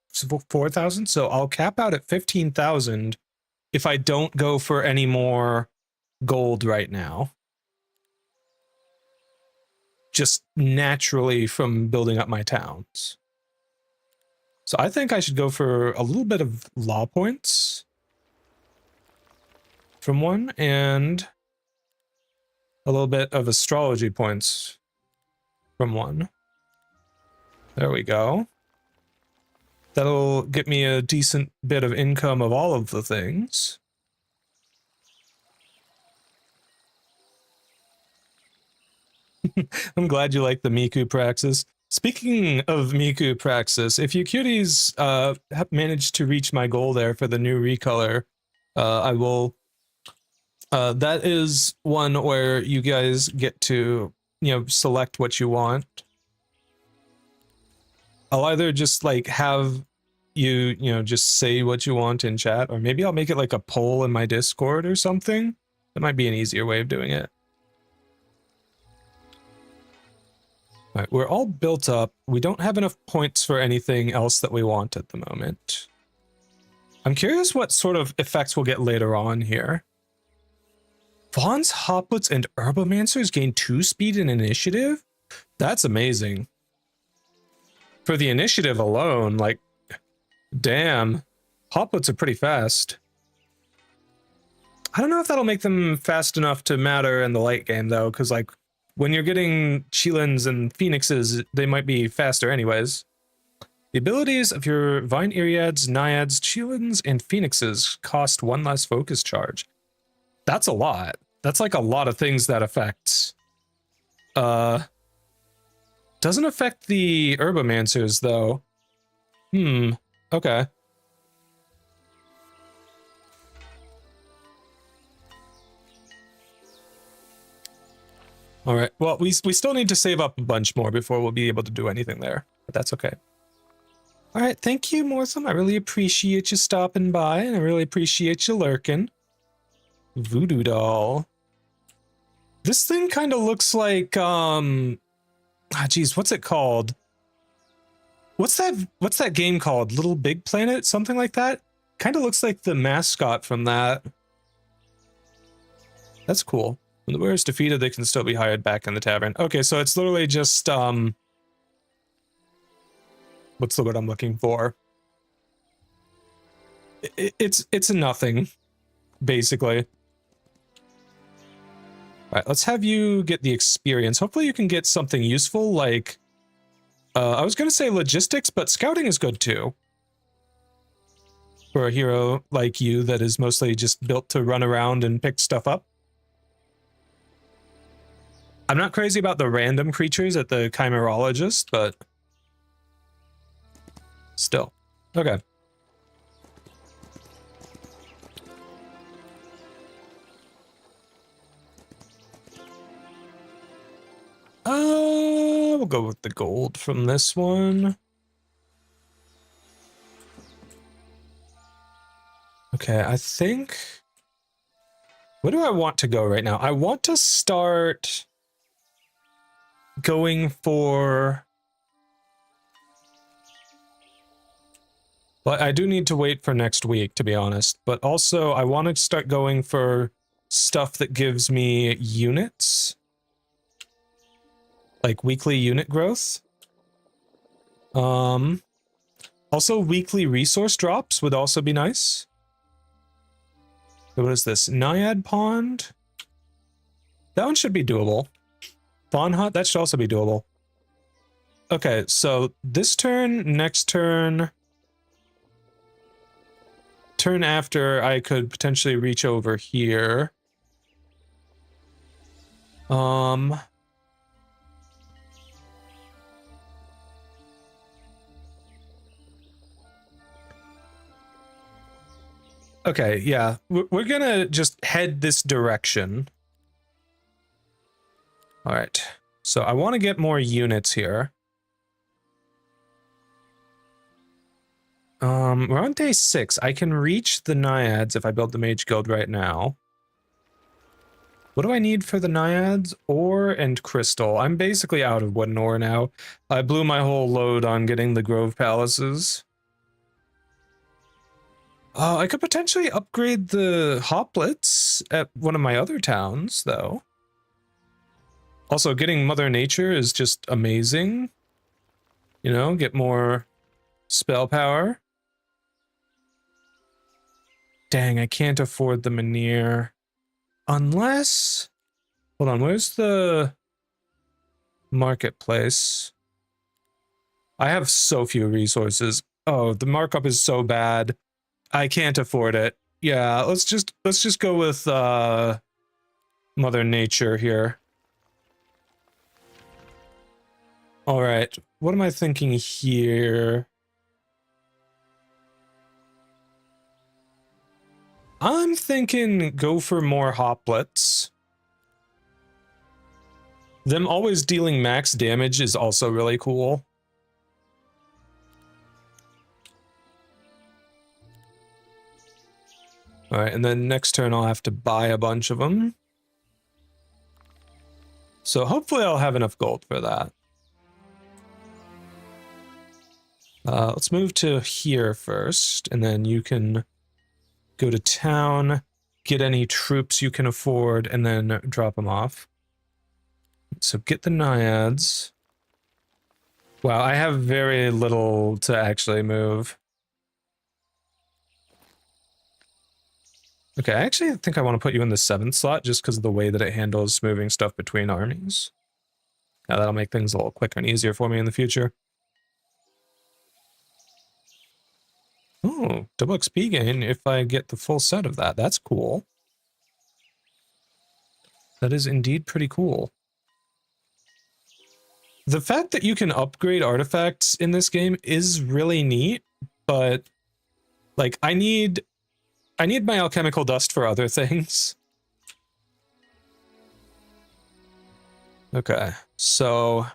4,000? So I'll cap out at 15,000 if I don't go for any more gold right now. Just naturally from building up my towns. So I think I should go for a little bit of law points from one and a little bit of astrology points from one. There we go. That'll get me a decent bit of income of all of the things. I'm glad you like the Miku praxis. Speaking of Miku praxis, if you cuties have managed to reach my goal there for the new recolor, I will. That is one where you guys get to, select what you want. I'll either just like have you, just say what you want in chat, or maybe I'll make it like a poll in my Discord or something. That might be an easier way of doing it. All right, we're all built up. We don't have enough points for anything else that we want at the moment. I'm curious what sort of effects we'll get later on here. Fawns, Hoplets, and Herbomancers gain 2 speed and initiative? That's amazing. For the initiative alone, like, damn. Hoplets are pretty fast. I don't know if that'll make them fast enough to matter in the late game, though, because, like, when you're getting Cheelans and Phoenixes, they might be faster anyways. The abilities of your Vine Eriads, Naiads, Cheelans, and Phoenixes cost 1 less focus charge. That's a lot. That's like a lot of things that affects. Doesn't affect the Herbomancers, though. Okay. All right. Well, we still need to save up a bunch more before we'll be able to do anything there, but that's okay. All right. Thank you, Mortham. I really appreciate you stopping by, and I really appreciate you lurking. Voodoo doll. This thing kind of looks like, geez, what's it called? What's that game called? Little Big Planet? Something like that? Kind of looks like the mascot from that. That's cool. When the wearer is defeated, they can still be hired back in the tavern. Okay, so it's literally just, what's the word I'm looking for? It's a nothing, basically. All right, let's have you get the experience. Hopefully you can get something useful, like, I was going to say logistics, but scouting is good too. For a hero like you that is mostly just built to run around and pick stuff up. I'm not crazy about the random creatures at the Chimerologist, but still. Okay. We'll go with the gold from this one. Okay, I think... Where do I want to go right now? I want to start going for... But I do need to wait for next week, to be honest. But also, I want to start going for stuff that gives me units. Like weekly unit growth. Also, weekly resource drops would also be nice. So what is this? Naiad Pond? That one should be doable. Fawn Hut, that should also be doable. Okay, so this turn, next turn, turn after, I could potentially reach over here. Okay, yeah, we're gonna just head this direction. All right, so I want to get more units here. We're on day 6. I can reach the Naiads if I build the Mage Guild right now. What do I need for the Naiads? Ore and crystal. I'm basically out of wood and ore now. I blew my whole load on getting the Grove Palaces. I could potentially upgrade the hoplets at one of my other towns, though. Also, getting Mother Nature is just amazing. You know, get more spell power. Dang, I can't afford the Menhir. Unless... Hold on, where's the marketplace? I have so few resources. Oh, the markup is so bad. I can't afford it. Yeah, let's just go with Mother Nature here. All right, what am I thinking here? I'm thinking go for more hoplets. Them always dealing max damage is also really cool. All right, and then next turn I'll have to buy a bunch of them. So hopefully I'll have enough gold for that. Let's move to here first, and then you can go to town, get any troops you can afford, and then drop them off. So get the Naiads. Wow, I have very little to actually move. Okay, I actually think I want to put you in the 7th slot just because of the way that it handles moving stuff between armies. Now that'll make things a little quicker and easier for me in the future. Oh, double XP gain if I get the full set of that. That's cool. That is indeed pretty cool. The fact that you can upgrade artifacts in this game is really neat, but like I need my alchemical dust for other things. Okay, so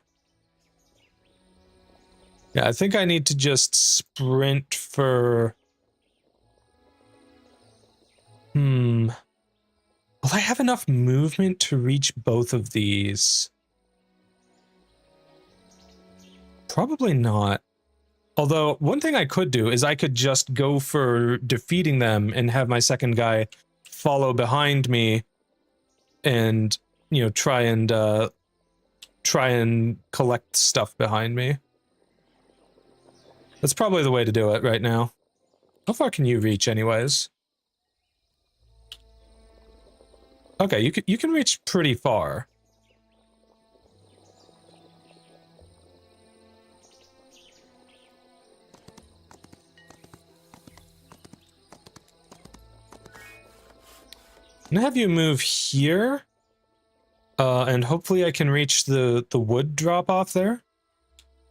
yeah, I think I need to just sprint for... Will I have enough movement to reach both of these? Probably not. Although, one thing I could do is I could just go for defeating them and have my second guy follow behind me and, you know, try and collect stuff behind me. That's probably the way to do it right now. How far can you reach anyways? Okay, you can reach pretty far. I'm gonna have you move here. And hopefully I can reach the wood drop off there.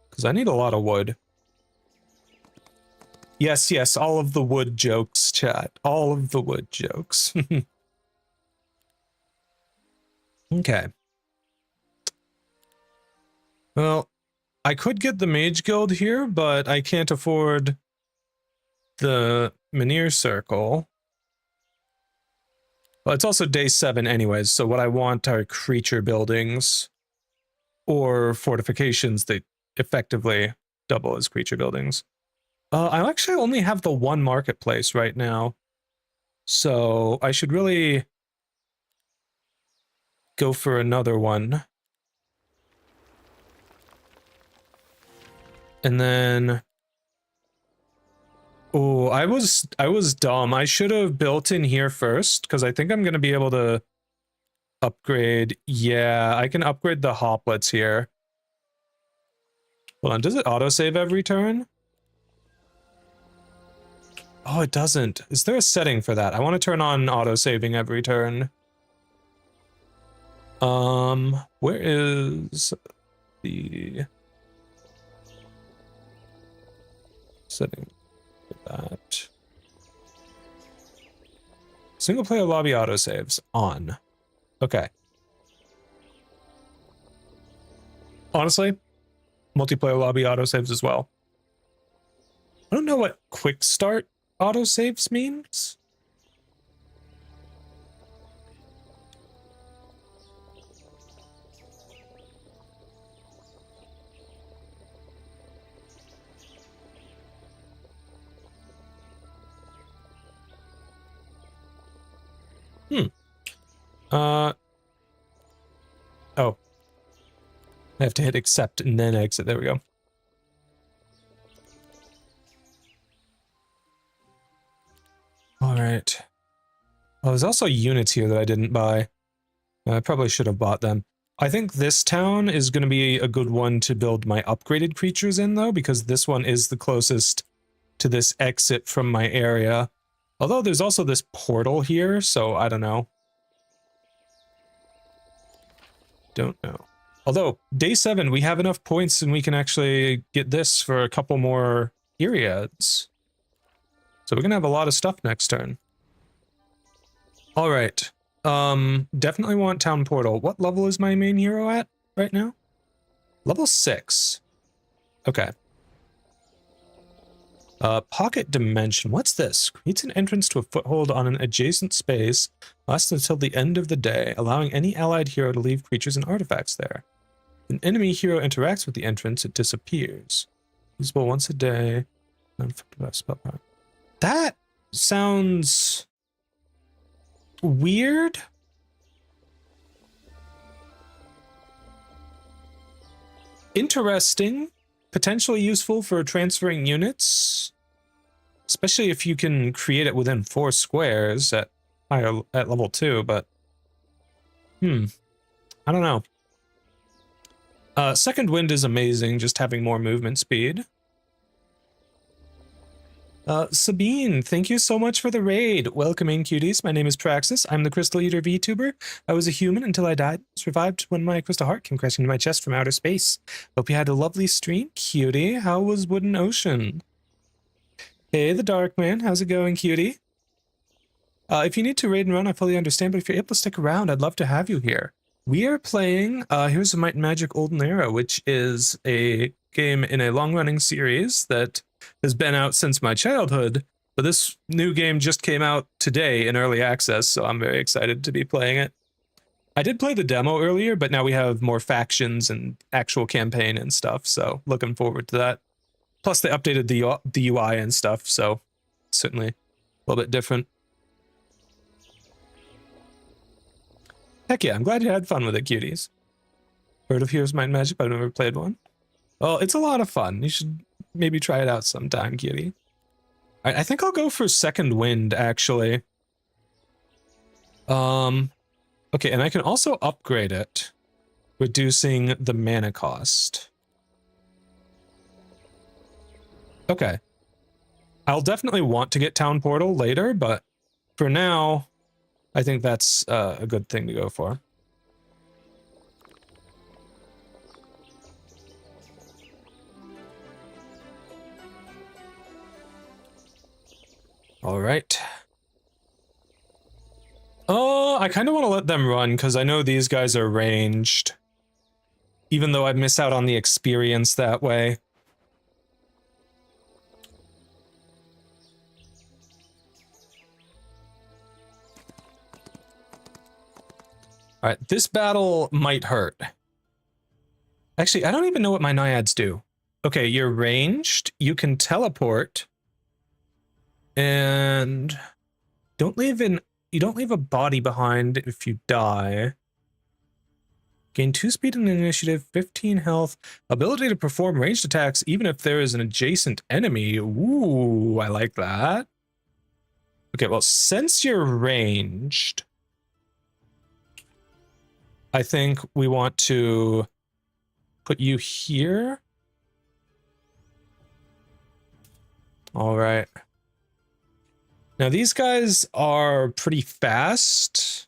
Because I need a lot of wood. Yes, yes, all of the wood jokes, chat. All of the wood jokes. Okay. Well, I could get the Mage Guild here, but I can't afford the Menhir Circle. Well, it's also day 7 anyways, so what I want are creature buildings or fortifications that effectively double as creature buildings. I actually only have the one marketplace right now, so I should really go for another one. And then... Oh, I was dumb. I should have built in here first, because I think I'm going to be able to upgrade. Yeah, I can upgrade the hoplets here. Hold on, does it autosave every turn? Oh, it doesn't. Is there a setting for that? I want to turn on autosaving every turn. Where is the setting for that? Single player lobby autosaves on. Okay. Honestly, multiplayer lobby autosaves as well. I don't know what quick start autosaves means. Oh. I have to hit accept and then exit. There we go. All right. Oh, there's also units here that I didn't buy. I probably should have bought them. I think this town is going to be a good one to build my upgraded creatures in, though, because this one is the closest to this exit from my area. Although there's also this portal here, so I don't know. Don't know. Although, day 7, we have enough points and we can actually get this for a couple more periods. So we're going to have a lot of stuff next turn. All right. Definitely want Town Portal. What level is my main hero at right now? Level 6. Okay. Pocket Dimension. What's this? Creates an entrance to a foothold on an adjacent space. Lasts until the end of the day, allowing any allied hero to leave creatures and artifacts there. An enemy hero interacts with the entrance, it disappears. Usable once a day. That sounds weird. Interesting. Potentially useful for transferring units. Especially if you can create it within 4 squares at level 2, but I don't know. Second Wind is amazing, just having more movement speed. Sabine, thank you so much for the raid. Welcome in, cuties. My name is Praxis. I'm the Crystal Eater VTuber. I was a human until I died. Survived when my crystal heart came crashing into my chest from outer space. Hope you had a lovely stream, cutie. How was Wooden Ocean? Hey, the Dark Man. How's it going, cutie? If you need to raid and run, I fully understand, but if you're able to stick around, I'd love to have you here. We are playing Heroes of Might and Magic Olden Era, which is a game in a long-running series that has been out since my childhood, but this new game just came out today in early access, so I'm very excited to be playing it. I did play the demo earlier, but now we have more factions and actual campaign and stuff, so looking forward to that. Plus, they updated the UI and stuff, so certainly a little bit different. Heck yeah, I'm glad you had fun with it, cuties. Heard of Heroes of Might and Magic, but I've never played one. Well, it's a lot of fun. You should maybe try it out sometime, cutie. I think I'll go for Second Wind, actually. Okay, and I can also upgrade it, reducing the mana cost. Okay. I'll definitely want to get Town Portal later, but for now, I think that's a good thing to go for. All right. Oh, I kind of want to let them run because I know these guys are ranged. Even though I miss out on the experience that way. All right, this battle might hurt. Actually, I don't even know what my naiads do. Okay, you're ranged, you can teleport, and you don't leave a body behind if you die. Gain 2 speed and initiative, 15 health, ability to perform ranged attacks even if there is an adjacent enemy. Ooh, I like that. Okay, well, since you're ranged, I think we want to put you here. All right. Now these guys are pretty fast.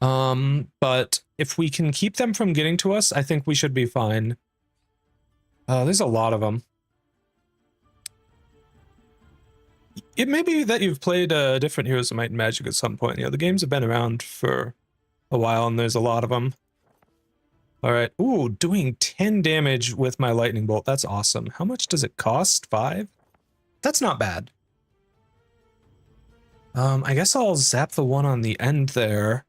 But if we can keep them from getting to us, I think we should be fine. There's a lot of them. It may be that you've played different Heroes of Might and Magic at some point. You know, the games have been around for a while, and there's a lot of them. All right. Ooh, doing 10 damage with my lightning bolt. That's awesome. How much does it cost? 5? That's not bad. I guess I'll zap the one on the end there.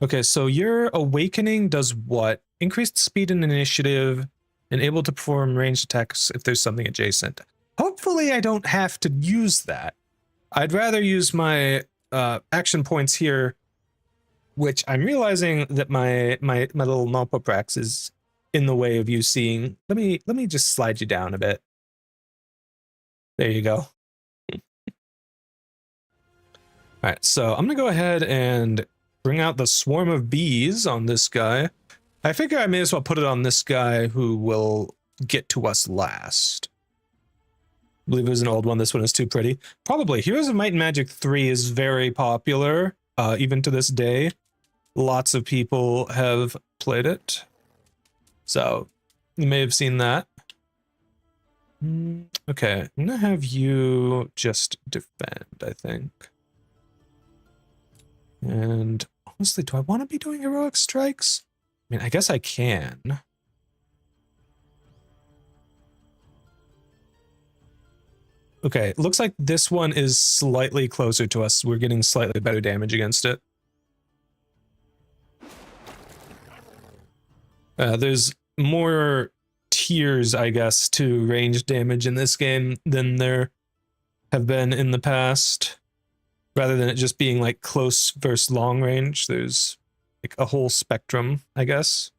Okay, so your awakening does what? Increased speed and initiative, and able to perform ranged attacks if there's something adjacent. Hopefully I don't have to use that. I'd rather use my action points here, which I'm realizing that my little Malpoprax is in the way of you seeing. Let me just slide you down a bit. There you go. All right, so I'm gonna go ahead and bring out the swarm of bees on this guy. I figure I may as well put it on this guy who will get to us last. I believe it was an old one. This one is too pretty. Probably. Heroes of Might and Magic 3 is very popular, even to this day. Lots of people have played it. So, you may have seen that. Okay, I'm gonna have you just defend, I think. And honestly, do I want to be doing heroic strikes? I mean, I guess I can. Okay, it looks like this one is slightly closer to us. We're getting slightly better damage against it. There's more tiers, I guess, to range damage in this game than there have been in the past. Rather than it just being like close versus long range, there's like a whole spectrum, I guess.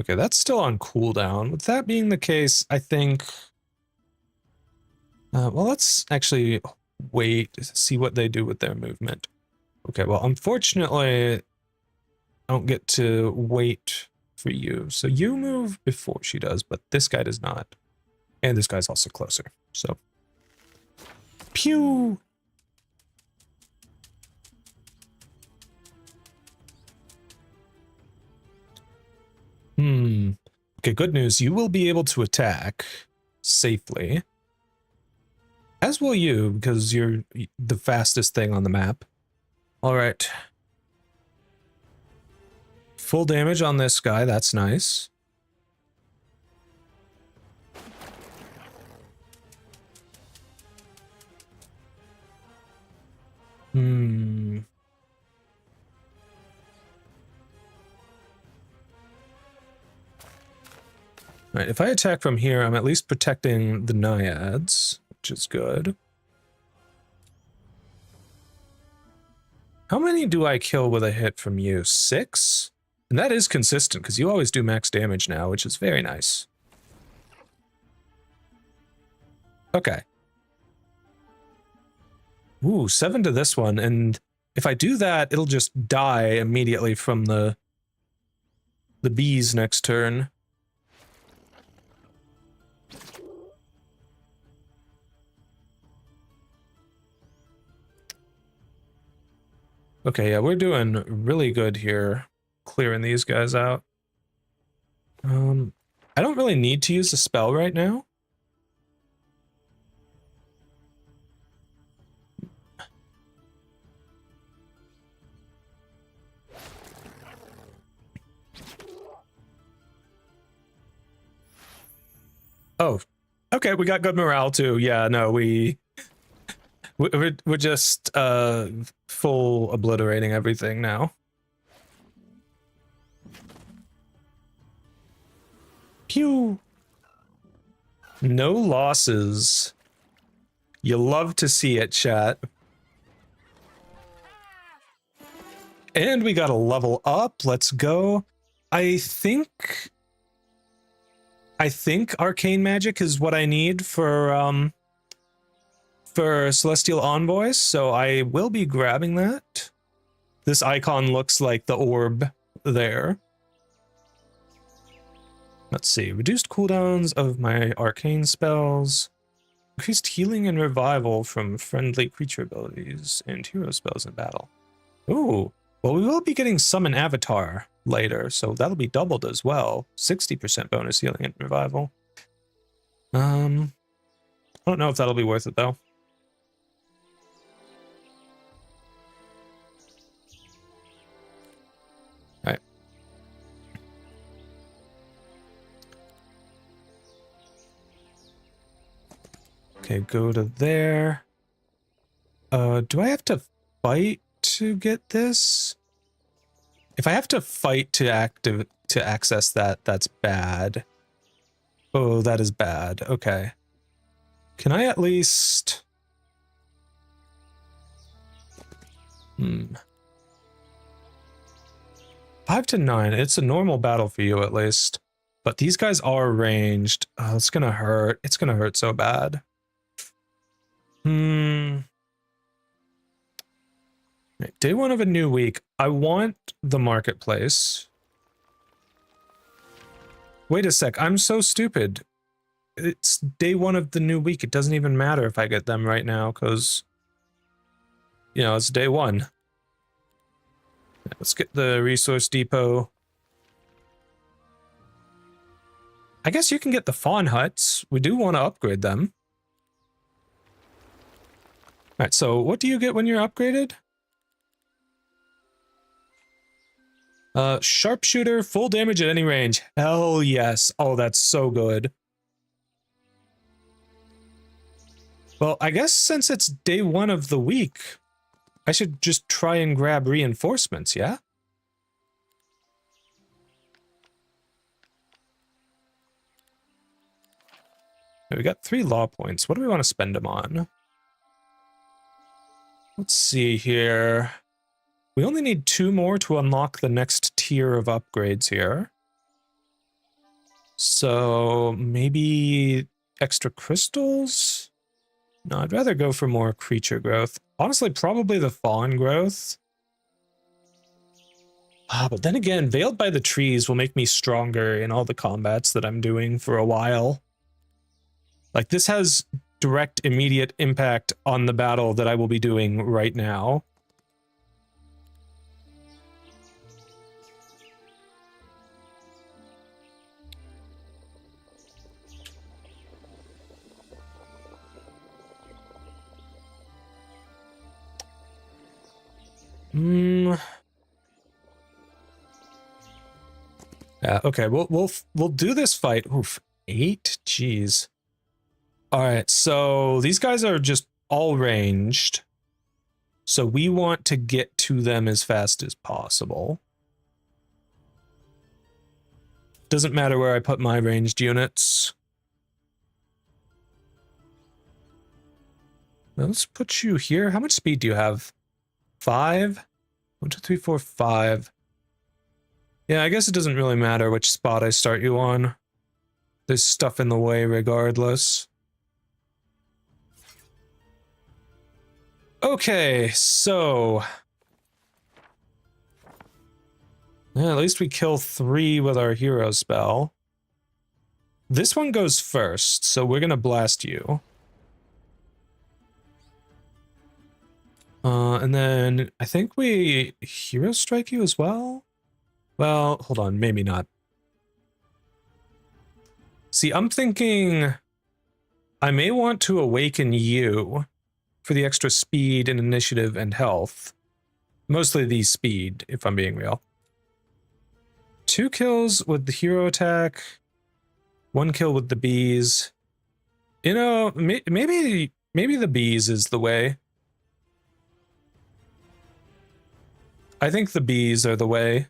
Okay, that's still on cooldown. With that being the case, I think... well, let's actually wait to see what they do with their movement. Okay, well, unfortunately, I don't get to wait for you. So you move before she does, but this guy does not. And this guy's also closer, so... Pew! Okay, good news. You will be able to attack safely. As will you, because you're the fastest thing on the map. Alright. Full damage on this guy, that's nice. Right, if I attack from here, I'm at least protecting the naiads, which is good. How many do I kill with a hit from you? 6? And that is consistent, because you always do max damage now, which is very nice. Okay. Ooh, 7 to this one, and if I do that, it'll just die immediately from the bees next turn. Okay, yeah, we're doing really good here, clearing these guys out. I don't really need to use the spell right now. Oh, okay, we got good morale too. Yeah, no, we're just full obliterating everything now. Pew. No losses. You love to see it, chat. And we got a level up. Let's go. I think arcane magic is what I need for Celestial Envoys, so I will be grabbing that. This icon looks like the orb there. Let's see. Reduced cooldowns of my arcane spells. Increased healing and revival from friendly creature abilities and hero spells in battle. Ooh. Well, we will be getting Summon Avatar later, so that'll be doubled as well. 60% bonus healing and revival. I don't know if that'll be worth it, though. Alright. Okay, go to there. Do I have to fight to get this? If I have to fight to access that, that's bad. Oh, that is bad. Okay. Can I at least... 5 to 9. It's a normal battle for you, at least. But these guys are ranged. Oh, it's gonna hurt. It's gonna hurt so bad. Day 1 of a new week. I want the marketplace. Wait a sec. I'm so stupid. It's day 1 of the new week. It doesn't even matter if I get them right now, because... You know, it's day 1. Let's get the resource depot. I guess you can get the fawn huts. We do want to upgrade them. Alright, so what do you get when you're upgraded? Sharpshooter, full damage at any range. Hell yes. Oh, that's so good. Well, I guess since it's day 1 of the week, I should just try and grab reinforcements, yeah? We got 3 law points. What do we want to spend them on? Let's see here. We only need 2 more to unlock the next tier of upgrades here. So maybe extra crystals? No, I'd rather go for more creature growth. Honestly, probably the fawn growth. But then again, Veiled by the Trees will make me stronger in all the combats that I'm doing for a while. Like, this has direct, immediate impact on the battle that I will be doing right now. Yeah, okay, we'll do this fight. Oof, 8? Jeez. Alright, so these guys are just all ranged. So we want to get to them as fast as possible. Doesn't matter where I put my ranged units. Let's put you here. How much speed do you have? 5? 1, 2, 3, 4, 5. Yeah, I guess it doesn't really matter which spot I start you on. There's stuff in the way regardless. Okay, so... Yeah, at least we kill 3 with our hero spell. This one goes first, so we're gonna blast you. And then I think we hero strike you as well? Well, hold on, maybe not. See, I'm thinking I may want to awaken you for the extra speed and initiative and health. Mostly the speed, if I'm being real. 2 kills with the hero attack. 1 kill with the bees. You know, maybe the bees is the way. I think the bees are the way.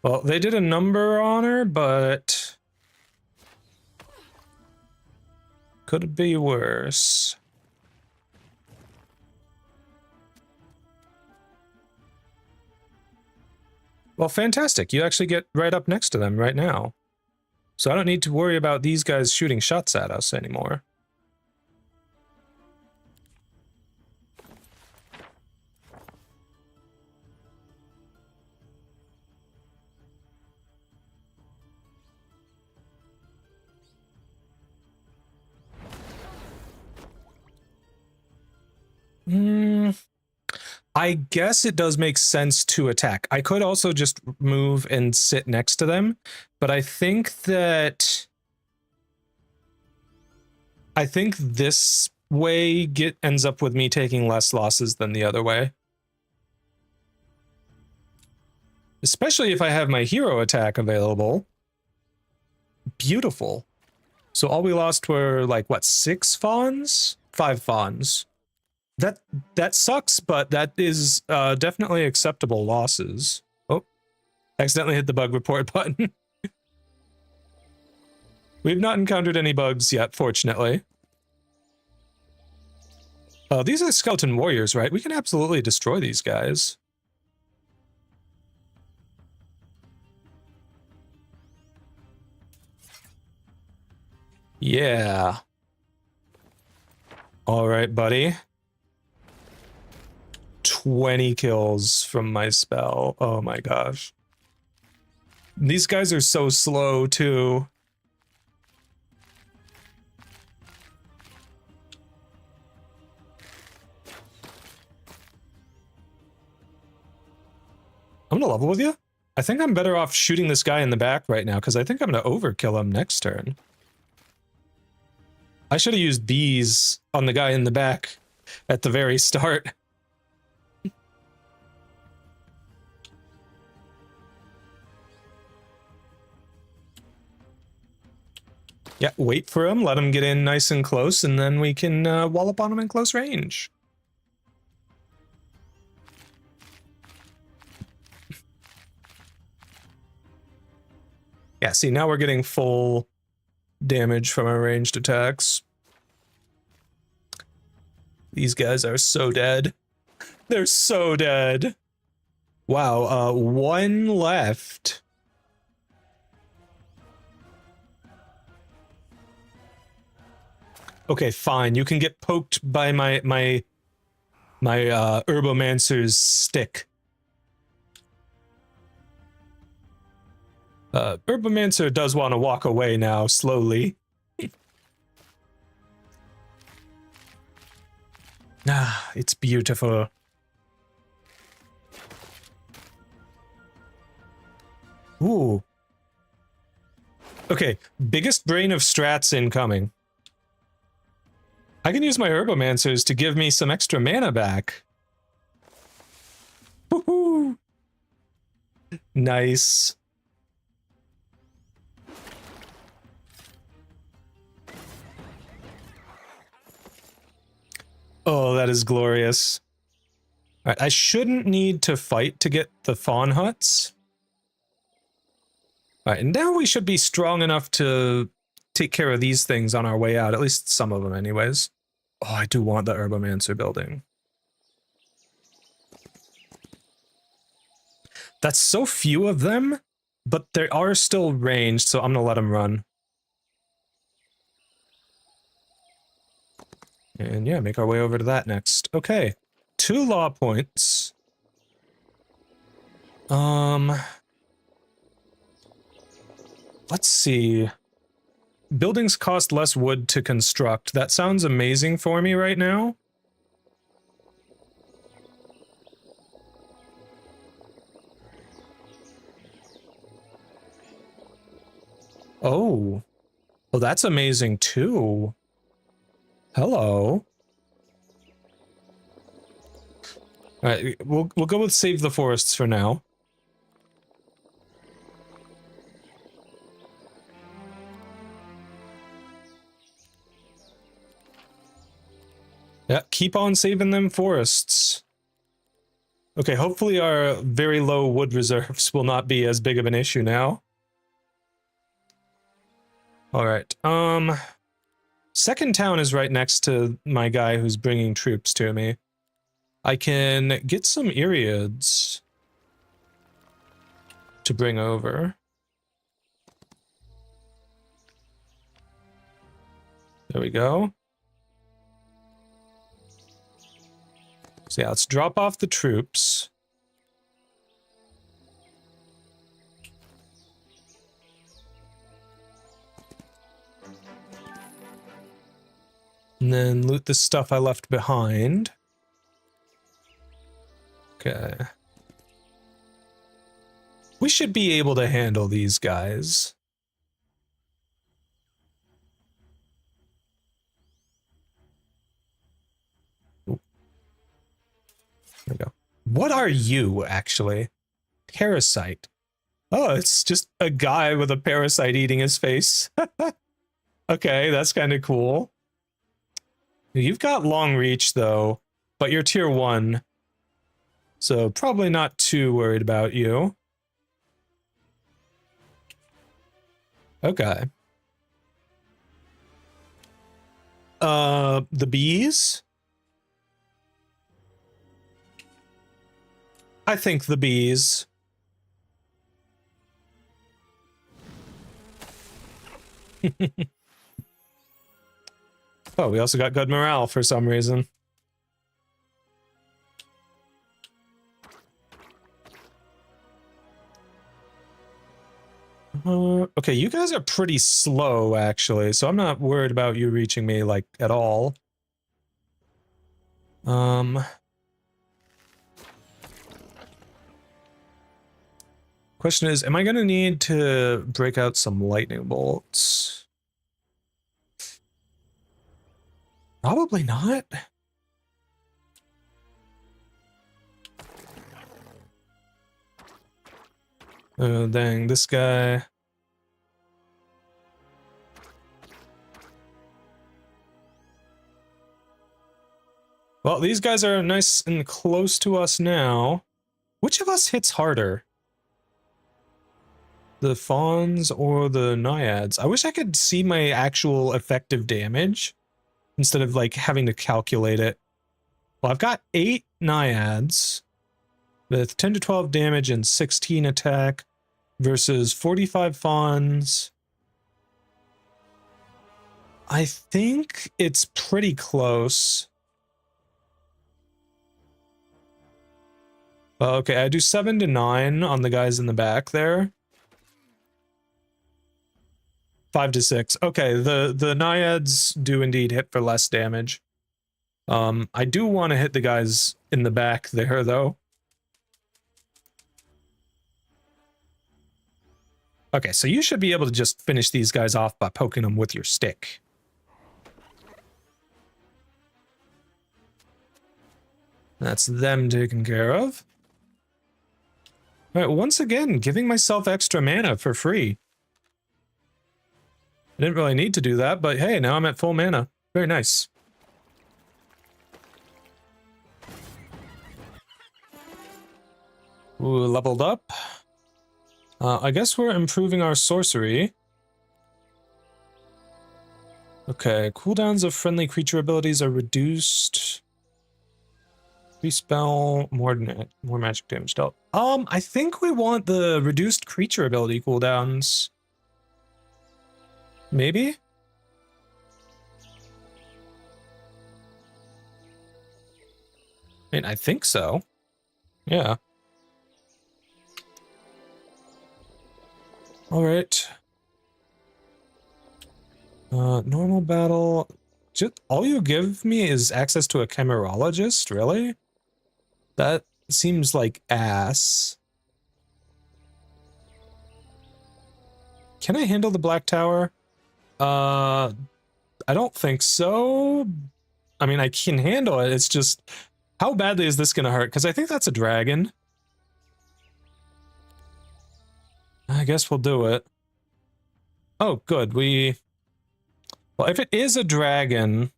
Well, they did a number on her, but could be worse. Well, fantastic. You actually get right up next to them right now. So I don't need to worry about these guys shooting shots at us anymore. I guess it does make sense to attack. I could also just move and sit next to them, but I think this way ends up with me taking less losses than the other way. Especially if I have my hero attack available. Beautiful. So all we lost were, like, what, 6 fawns? 5 fawns. That sucks, but that is definitely acceptable losses. Oh, accidentally hit the bug report button. We've not encountered any bugs yet, fortunately. These are skeleton warriors, right? We can absolutely destroy these guys. Yeah. All right, buddy. 20 kills from my spell. Oh my gosh. These guys are so slow, too. I'm gonna level with you. I think I'm better off shooting this guy in the back right now, because I think I'm gonna overkill him next turn. I should have used bees on the guy in the back at the very start. Yeah, wait for him, let him get in nice and close, and then we can wallop on him in close range. Yeah, see, now we're getting full damage from our ranged attacks. These guys are so dead. They're so dead. Wow, 1 left. Okay, fine. You can get poked by my Herbomancer's stick. Herbomancer does want to walk away now, slowly. Ah, it's beautiful. Ooh. Okay, biggest brain of strats incoming. I can use my Herbomancers to give me some extra mana back. Woohoo! Nice. Oh, that is glorious. All right, I shouldn't need to fight to get the fawn huts. All right, and now we should be strong enough to take care of these things on our way out, at least some of them anyways. Oh, I do want the Herbomancer building. That's so few of them, but they are still ranged, so I'm gonna let them run. And yeah, make our way over to that next. Okay, 2 law points. Let's see. Buildings cost less wood to construct. That sounds amazing for me right now. Oh. Well, that's amazing too. Hello. All right, we'll go with save the forests for now. Yeah, keep on saving them forests. Okay, hopefully our very low wood reserves will not be as big of an issue now. All right, second town is right next to my guy who's bringing troops to me. I can get some Eriads. to bring over. There we go. So yeah, let's drop off the troops. And then loot the stuff I left behind. Okay. We should be able to handle these guys. Ooh. There we go. What are you, actually? Parasite. Oh, it's just a guy with a parasite eating his face. Okay, that's kind of cool. You've got long reach, though, but you're tier 1. So probably not too worried about you. Okay. The bees? I think the bees. Oh, we also got good morale for some reason. Okay, you guys are pretty slow, actually, so I'm not worried about you reaching me, like, at all. Question is, am I gonna need to break out some lightning bolts? Probably not. Oh, dang, this guy. Well, these guys are nice and close to us now. Which of us hits harder? The fawns or the naiads? I wish I could see my actual effective damage instead of like having to calculate it. Well, I've got 8 naiads with 10 to 12 damage and 16 attack versus 45 fawns. I think it's pretty close. Okay, I do 7 to 9 on the guys in the back there. 5 to 6. Okay, the naiads do indeed hit for less damage. I do want to hit the guys in the back there, though. Okay, so you should be able to just finish these guys off by poking them with your stick. That's them taken care of. All right, once again, giving myself extra mana for free. I didn't really need to do that, but hey, now I'm at full mana. Very nice. Ooh, leveled up. I guess we're improving our sorcery. Okay, cooldowns of friendly creature abilities are reduced. Respell, more magic damage dealt. I think we want the reduced creature ability cooldowns. Maybe? I mean, I think so. Yeah. All right. Normal battle. Just all you give me is access to a chimerologist, really? That seems like ass. Can I handle the Black Tower? I don't think so. I mean, I can handle it. It's just, how badly is this gonna hurt? Because I think that's a dragon. I guess we'll do it. Oh, good. Well, if it is a dragon,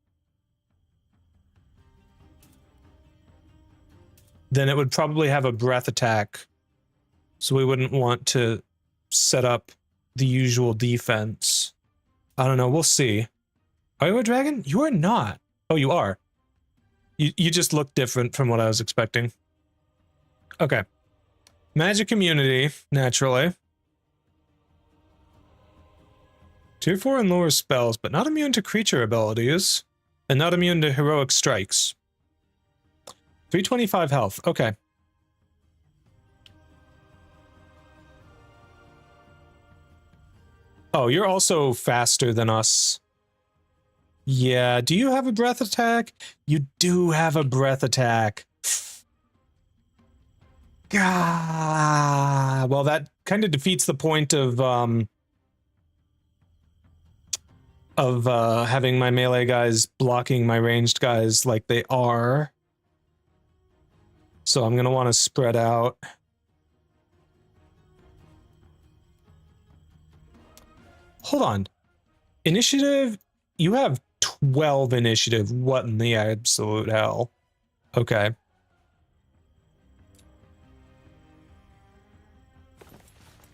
then it would probably have a breath attack. So we wouldn't want to set up the usual defense. I don't know. We'll see. Are you a dragon? You are not. Oh, you are. You just look different from what I was expecting. Okay. Magic immunity, naturally. Tier 4 and lower spells, but not immune to creature abilities. And not immune to heroic strikes. 325 health, okay. Oh, you're also faster than us. Yeah, do you have a breath attack? You do have a breath attack. Gah. Well, that kind of defeats the point of having my melee guys blocking my ranged guys like they are. So I'm gonna want to spread out. Hold on. Initiative? You have 12 initiative. What in the absolute hell? Okay.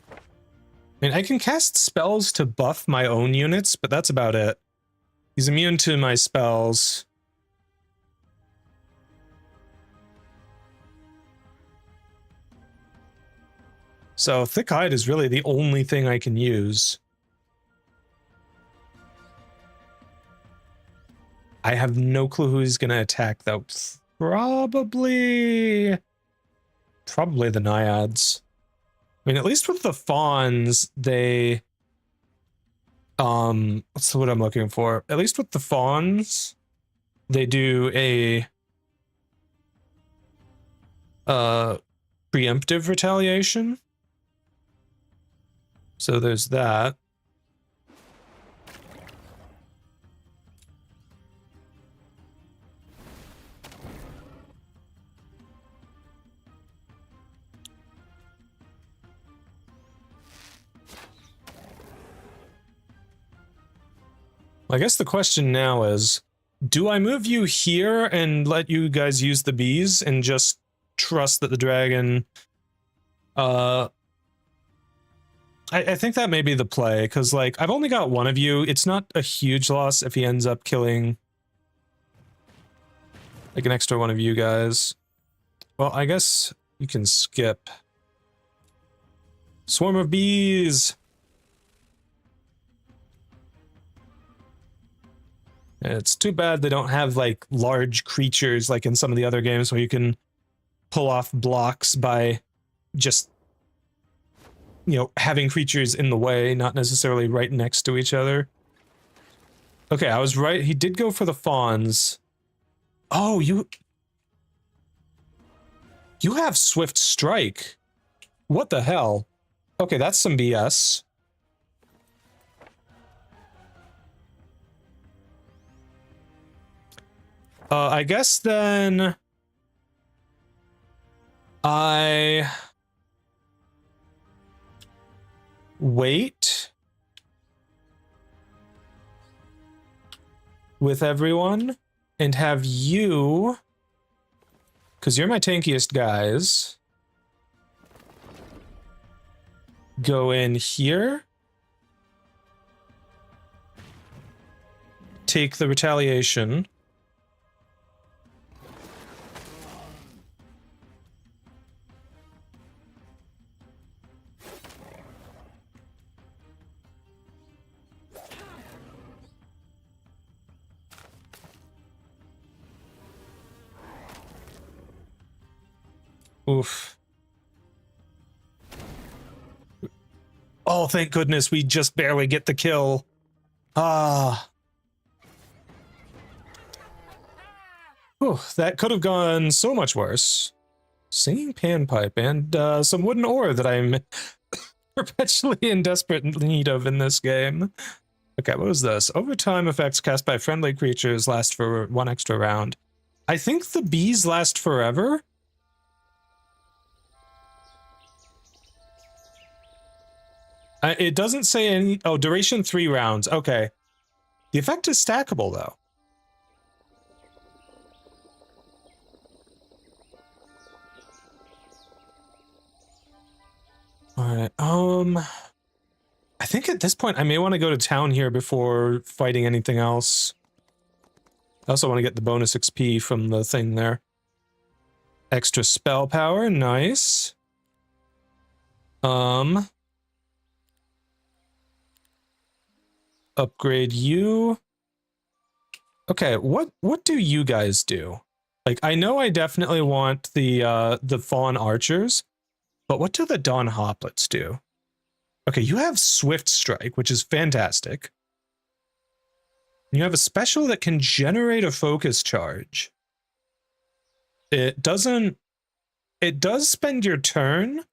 I mean, I can cast spells to buff my own units, but that's about it. He's immune to my spells. So Thick Hide is really the only thing I can use. I have no clue who he's going to attack, though. Probably the Naiads. I mean, at least with the Fawns, they... what's the word I'm looking for? At least with the Fawns, they do a... preemptive retaliation. So there's that. I guess the question now is, do I move you here and let you guys use the bees and just trust that the dragon... I think that may be the play, because, like, I've only got one of you. It's not a huge loss if he ends up killing, like, an extra one of you guys. Well, I guess you can skip. Swarm of bees! It's too bad they don't have, like, large creatures like in some of the other games where you can pull off blocks by just, you know, having creatures in the way, not necessarily right next to each other. Okay, I was right. He did go for the Fawns. Oh, you have Swift Strike. What the hell? Okay, that's some BS. I guess then I wait with everyone and have you, because you're my tankiest guys, go in here, take the retaliation. Oof. Oh, thank goodness, we just barely get the kill. Ah. Whew, that could have gone so much worse. Singing panpipe and some wooden ore that I'm perpetually in desperate need of in this game. Okay, what was this? Overtime effects cast by friendly creatures last for 1 extra round. I think the bees last forever. It doesn't say any... Oh, duration 3 rounds. Okay. The effect is stackable, though. Alright, I think at this point I may want to go to town here before fighting anything else. I also want to get the bonus XP from the thing there. Extra spell power, nice. Upgrade you. Okay, what do you guys do? Like, I know I definitely want the Fawn Archers, but what do the Dawn Hoplets do? Okay, you have Swift Strike, which is fantastic. You have a special that can generate a focus charge. It does spend your turn,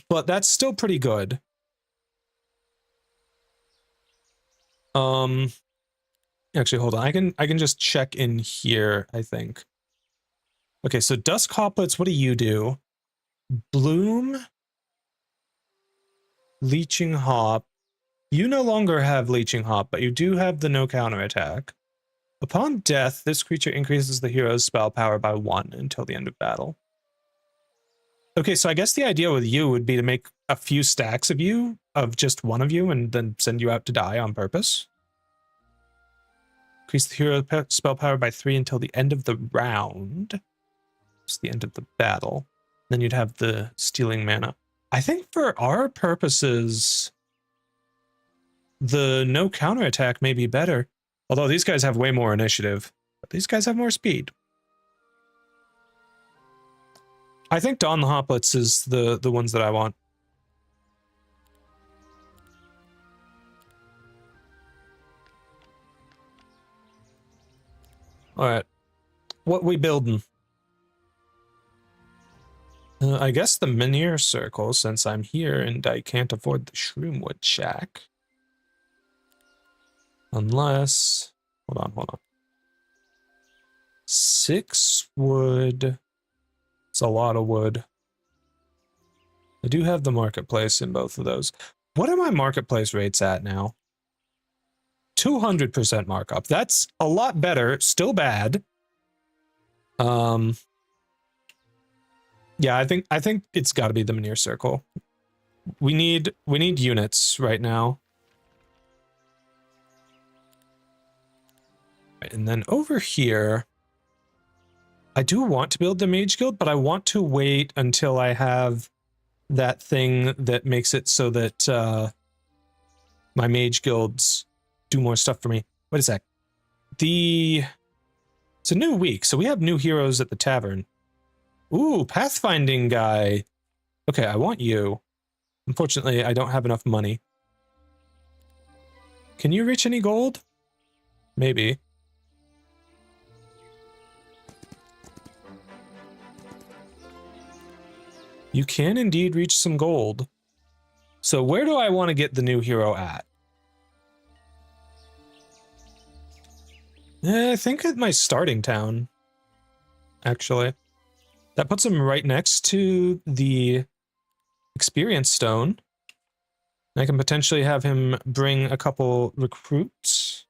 but that's still pretty good. Actually, hold on. I can just check in here, I think. Okay, so Dusk Hoplets, what do you do? Bloom, Leeching Hop. You no longer have Leeching Hop, but you do have the no counterattack. Upon death, this creature increases the hero's spell power by 1 until the end of battle. Okay, so I guess the idea with you would be to make a few stacks of you, of just one of you, and then send you out to die on purpose. Increase the hero spell power by 3 until the end of the round. It's the end of the battle. Then you'd have the stealing mana. I think for our purposes, the no counterattack may be better. Although these guys have way more initiative. But these guys have more speed. I think Dawn the Hoplets is the ones that I want. Alright. What we building? I guess the Menhir Circle, since I'm here and I can't afford the Shroomwood Shack. Unless... Hold on. 6 wood. It's a lot of wood. I do have the marketplace in both of those. What are my marketplace rates at now? 200% markup. That's a lot better. Still bad. Yeah, I think it's got to be the Menhir Circle. We need units right now. And then over here, I do want to build the Mage Guild, but I want to wait until I have that thing that makes it so that my Mage Guilds do more stuff for me. Wait a sec. It's a new week, so we have new heroes at the tavern. Ooh, pathfinding guy. Okay, I want you. Unfortunately, I don't have enough money. Can you reach any gold? Maybe. You can indeed reach some gold. So where do I want to get the new hero at? I think at my starting town, actually. That puts him right next to the experience stone. I can potentially have him bring a couple recruits.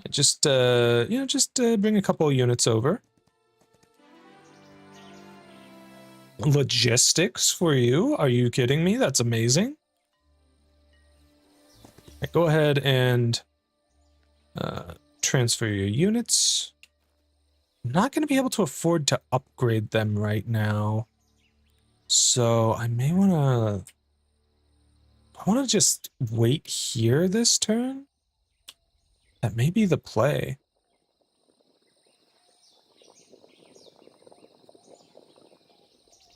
Just, bring a couple units over. Logistics for you? Are you kidding me? That's amazing. Right, go ahead and transfer your units. I'm not going to be able to afford to upgrade them right now. So I may want to... I want to just wait here this turn? That may be the play.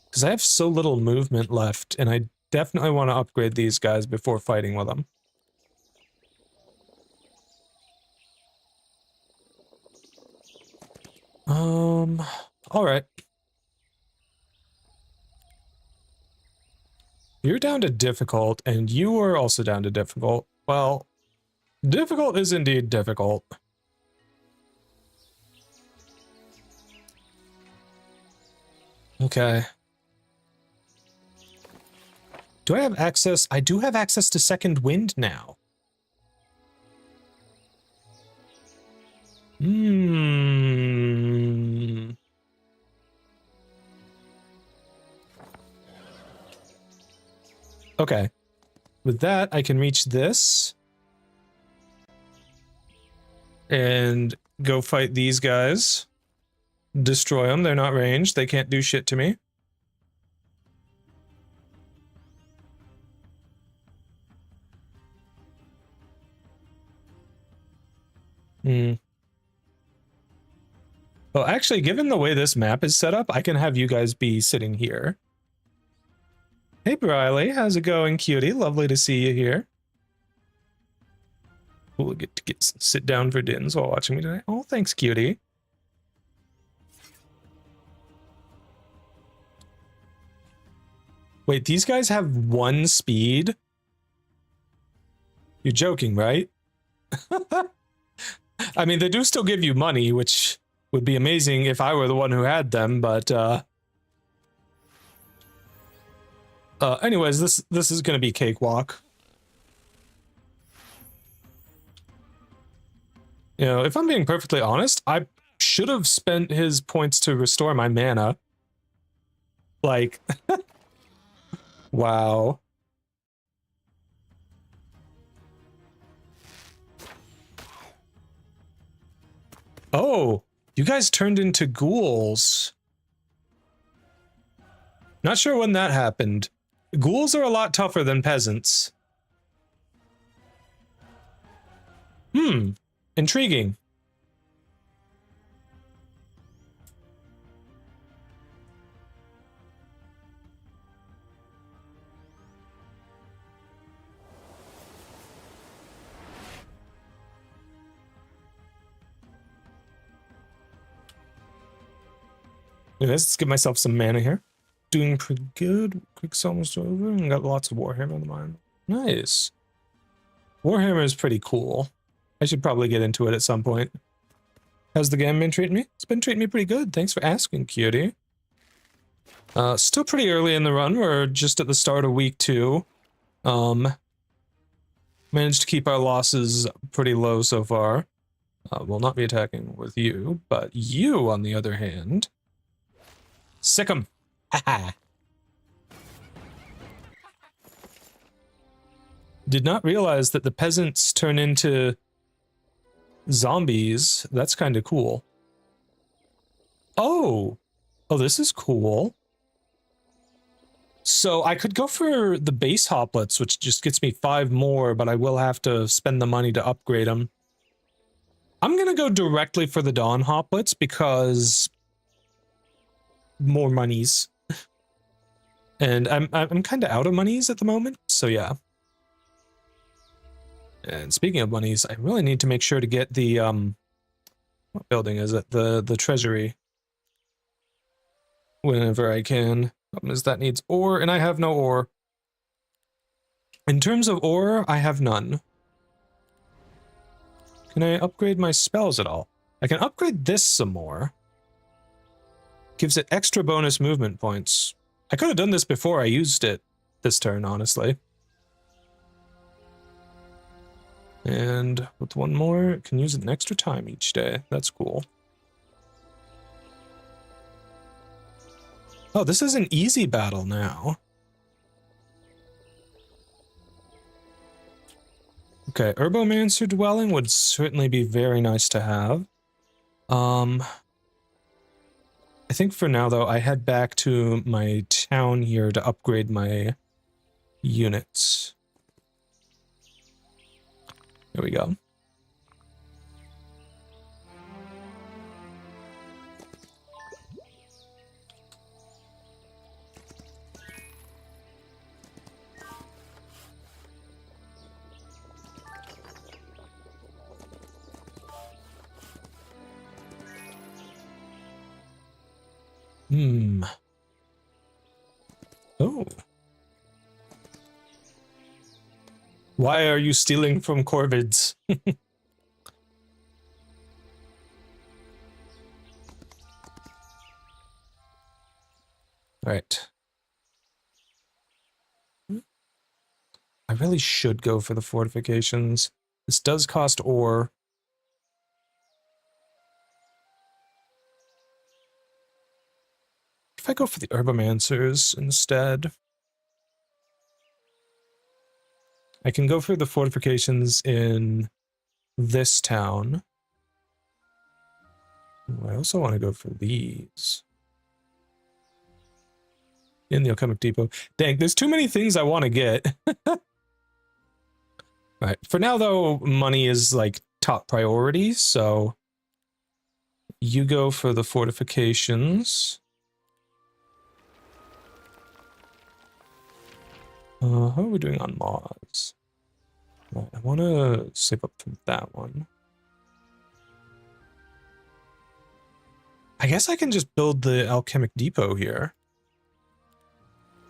Because I have so little movement left, and I definitely want to upgrade these guys before fighting with them. Alright. You're down to difficult, and you are also down to difficult. Well, difficult is indeed difficult. Okay. Do I have access? I do have access to Second Wind now. Okay. With that, I can reach this. And go fight these guys. destroy them. They're not ranged. They can't do shit to me. Hmm. Well, actually, given the way this map is set up, I can have you guys be sitting here. Hey, Briley, how's it going, cutie? Lovely to see you here. We'll get to sit down for dins while watching me tonight. Oh, thanks, cutie. Wait, these guys have 1 speed? You're joking, right? I mean, they do still give you money, which would be amazing if I were the one who had them, but anyways, this is gonna be cakewalk. You know, if I'm being perfectly honest, I should have spent his points to restore my mana. Like, wow. Oh, you guys turned into ghouls. Not sure when that happened. Ghouls are a lot tougher than peasants. Intriguing. Let's give myself some mana here. Doing pretty good. Quick's almost over and got lots of Warhammer in the mind. Nice. Warhammer is pretty cool. I should probably get into it at some point. How's the game been treating me? It's been treating me pretty good. Thanks for asking, cutie. Still pretty early in the run. We're just at the start of week 2. Managed to keep our losses pretty low so far. We'll not be attacking with you, but you, on the other hand... Sick 'em. Haha. Did not realize that the peasants turn into zombies. That's kind of cool. Oh, this is cool. So I could go for the base hoplets, which just gets me 5 more, but I will have to spend the money to upgrade them. I'm gonna go directly for the Dawn hoplets because more monies. And I'm kind of out of monies at the moment, so yeah. And speaking of monies, I really need to make sure to get the what building is it? The treasury. Whenever I can. Problem is that needs ore, and I have no ore. In terms of ore, I have none. Can I upgrade my spells at all? I can upgrade this some more. Gives it extra bonus movement points. I could have done this before I used it this turn, honestly. And with 1 more, can use it an extra time each day. That's cool. Oh, this is an easy battle now. Okay, Herbomancer Dwelling would certainly be very nice to have. I think for now, though, I head back to my town here to upgrade my units. There we go. Oh. Why are you stealing from Corvids? Alright. I really should go for the fortifications. This does cost ore. If I go for the Herbomancers instead, I can go for the fortifications in this town. I also want to go for these. In the alchemic depot. Dang, there's too many things I want to get. Alright, for now though, money is like top priority, so you go for the fortifications. How are we doing on mods? Right, I want to save up for that one. I guess I can just build the alchemic depot here.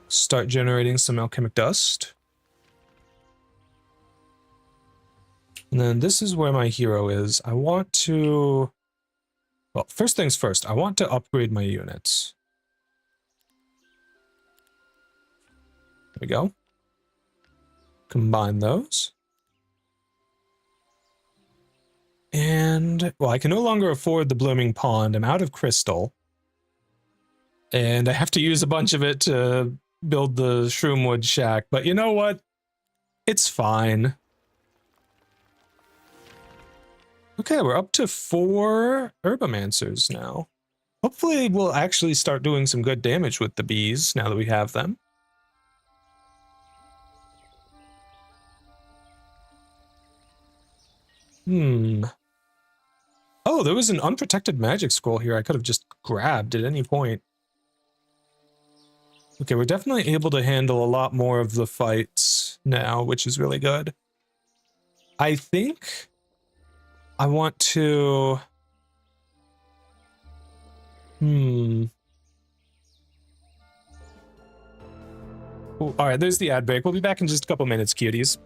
Start generating some alchemic dust. And then this is where my hero is. I want to... Well, first things first, I want to upgrade my units. There we go. Combine those. And, well, I can no longer afford the blooming pond. I'm out of crystal. And I have to use a bunch of it to build the shroomwood shack. But you know what? It's fine. Okay, we're up to 4 herbomancers now. Hopefully we'll actually start doing some good damage with the bees now that we have them. Oh, there was an unprotected magic scroll here I could have just grabbed at any point. Okay, we're definitely able to handle a lot more of the fights now, which is really good. I think I want to... Ooh, all right, there's the ad break. We'll be back in just a couple minutes, cuties.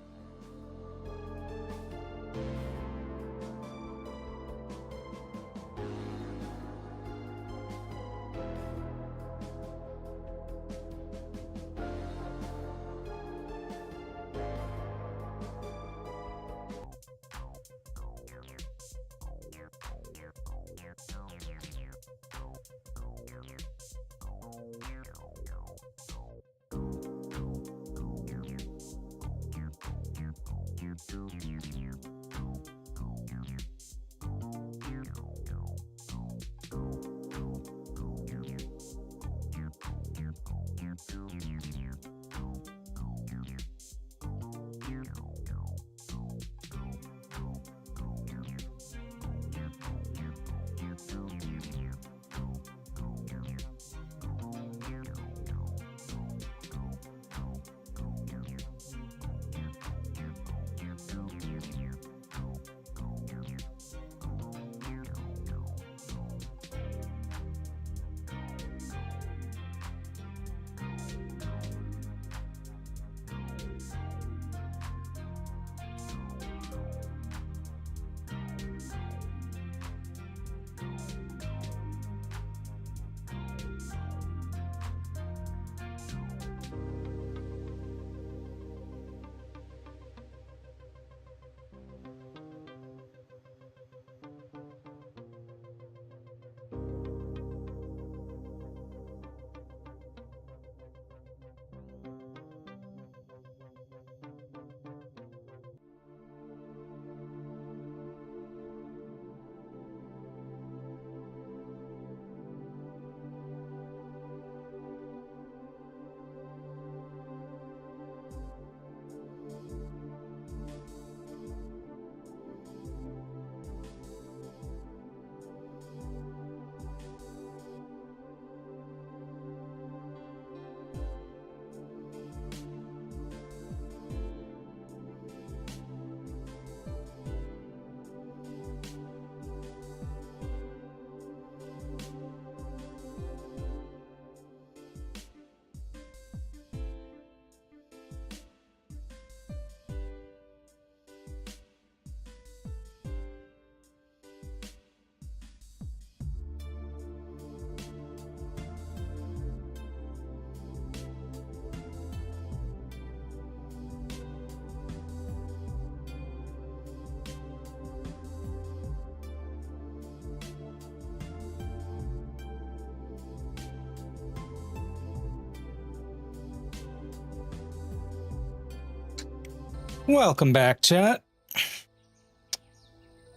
Welcome back, chat.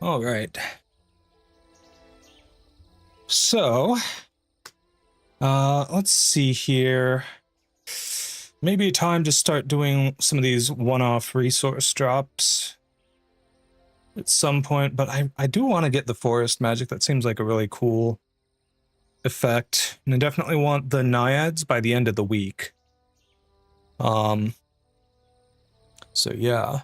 All right. So, let's see here. Maybe time to start doing some of these one-off resource drops at some point, but I do want to get the forest magic. That seems like a really cool effect. And I definitely want the naiads by the end of the week. So yeah.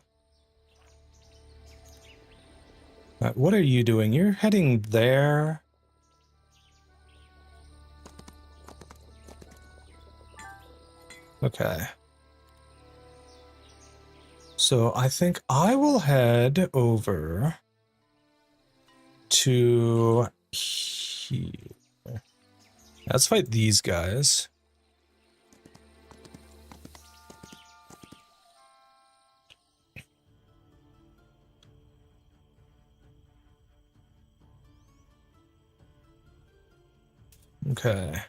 What are you doing? You're heading there. Okay. So I think I will head over to here. Let's fight these guys. Okay.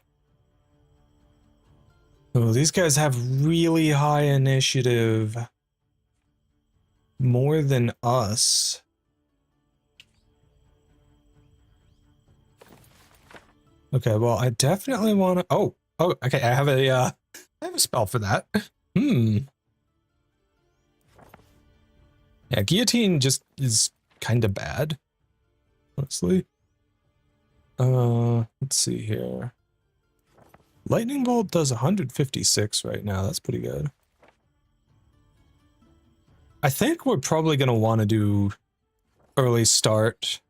Oh, these guys have really high initiative. More than us. Okay, well, I definitely want to... Oh, okay, I have a spell for that. Yeah, guillotine just is kind of bad, honestly. Let's see here. Lightning bolt does 156 right now. That's pretty good. I think we're probably going to want to do early start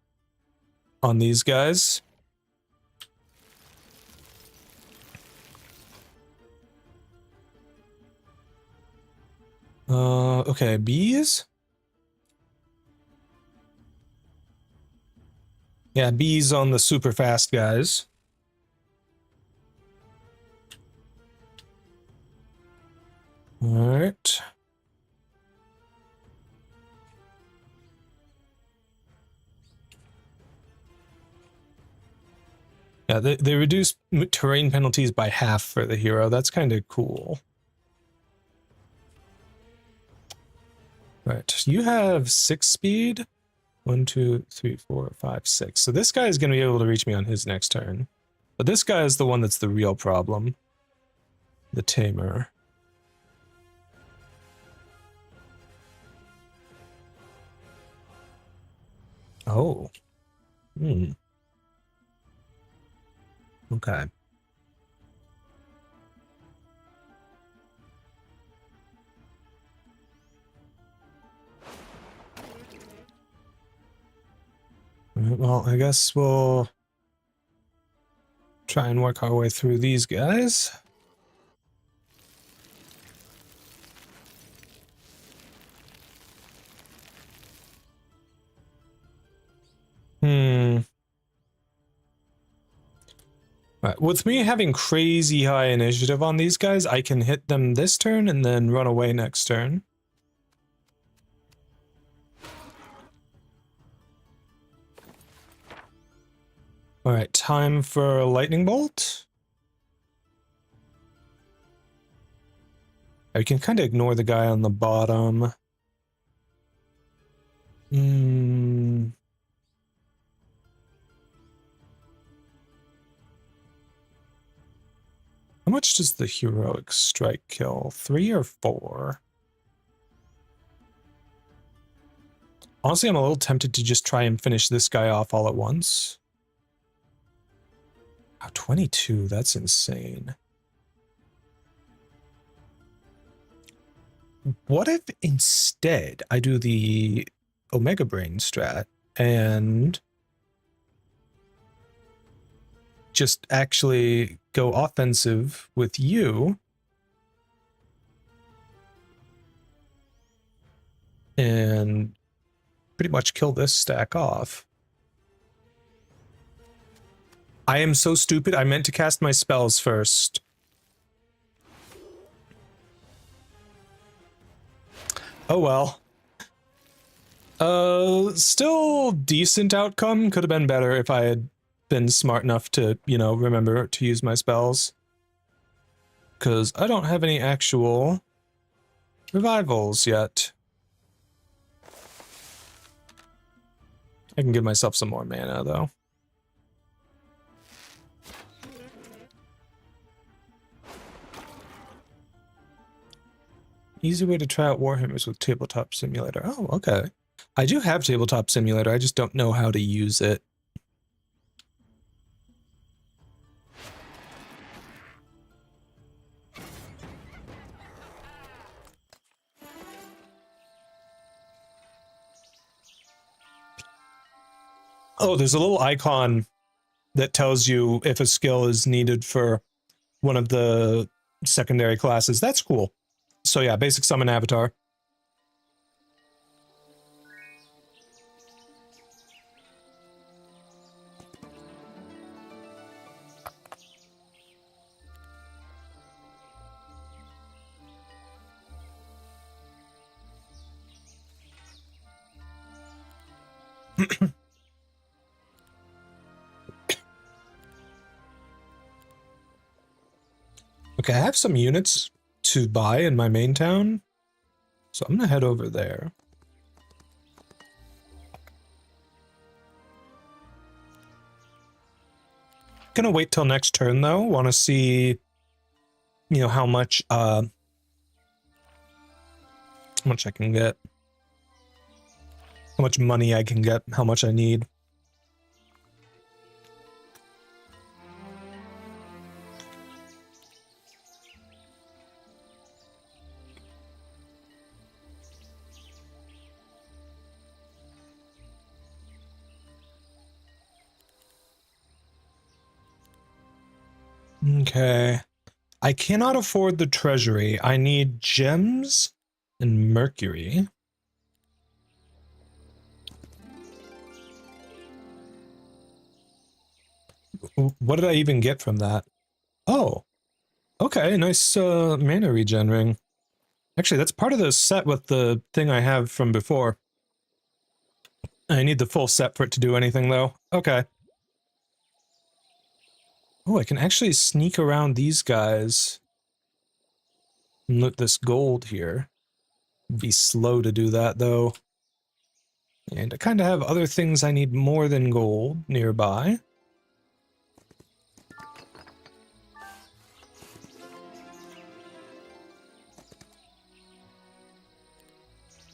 on these guys. Okay, bees. Yeah, bees on the super fast guys. All right. Yeah, they reduce terrain penalties by half for the hero. That's kind of cool. Right, you have 6 speed. 1, 2, 3, 4, 5, 6. So this guy is going to be able to reach me on his next turn. But this guy is the one that's the real problem. The tamer. Oh. Okay. Well, I guess we'll try and work our way through these guys. Right. With me having crazy high initiative on these guys, I can hit them this turn and then run away next turn. Alright, time for lightning bolt. I can kind of ignore the guy on the bottom. How much does the heroic strike kill? 3 or 4? Honestly, I'm a little tempted to just try and finish this guy off all at once. Wow, 22, that's insane. What if instead I do the Omega Brain strat and just actually go offensive with you and pretty much kill this stack off? I am so stupid. I meant to cast my spells first. Oh well. Still decent outcome. Could have been better if I had been smart enough to, you know, remember to use my spells. Because I don't have any actual revivals yet. I can give myself some more mana, though. Easy way to try out Warhammers with Tabletop Simulator. Oh, okay. I do have Tabletop Simulator, I just don't know how to use it. Oh, there's a little icon that tells you if a skill is needed for one of the secondary classes. That's cool. So yeah, basic summon avatar. Okay, I have some units to buy in my main town, so I'm gonna head over there. Gonna wait till next turn though. Want to see, you know, how much I can get, how much money I can get, how much I need. Okay. I cannot afford the treasury. I need gems and mercury. What did I even get from that? Oh, okay, nice mana regen ring. Actually, that's part of the set with the thing I have from before. I need the full set for it to do anything, though. Okay. Oh, I can actually sneak around these guys and loot this gold here. Be slow to do that, though. And I kind of have other things I need more than gold nearby.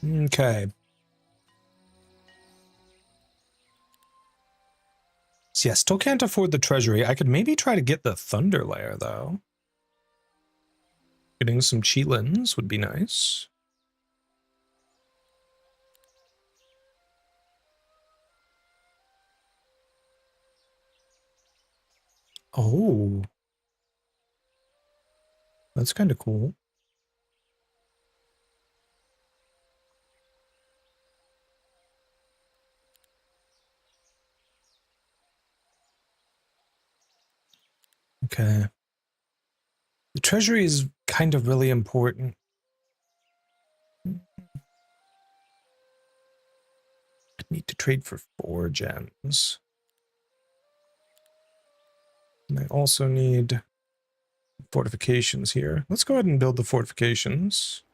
Okay. So yeah, still can't afford the treasury. I could maybe try to get the Thunder Lair, though. Getting some cheatlins would be nice. Oh. That's kind of cool. Okay. The treasury is kind of really important. I need to trade for 4 gems. And I also need fortifications here. Let's go ahead and build the fortifications.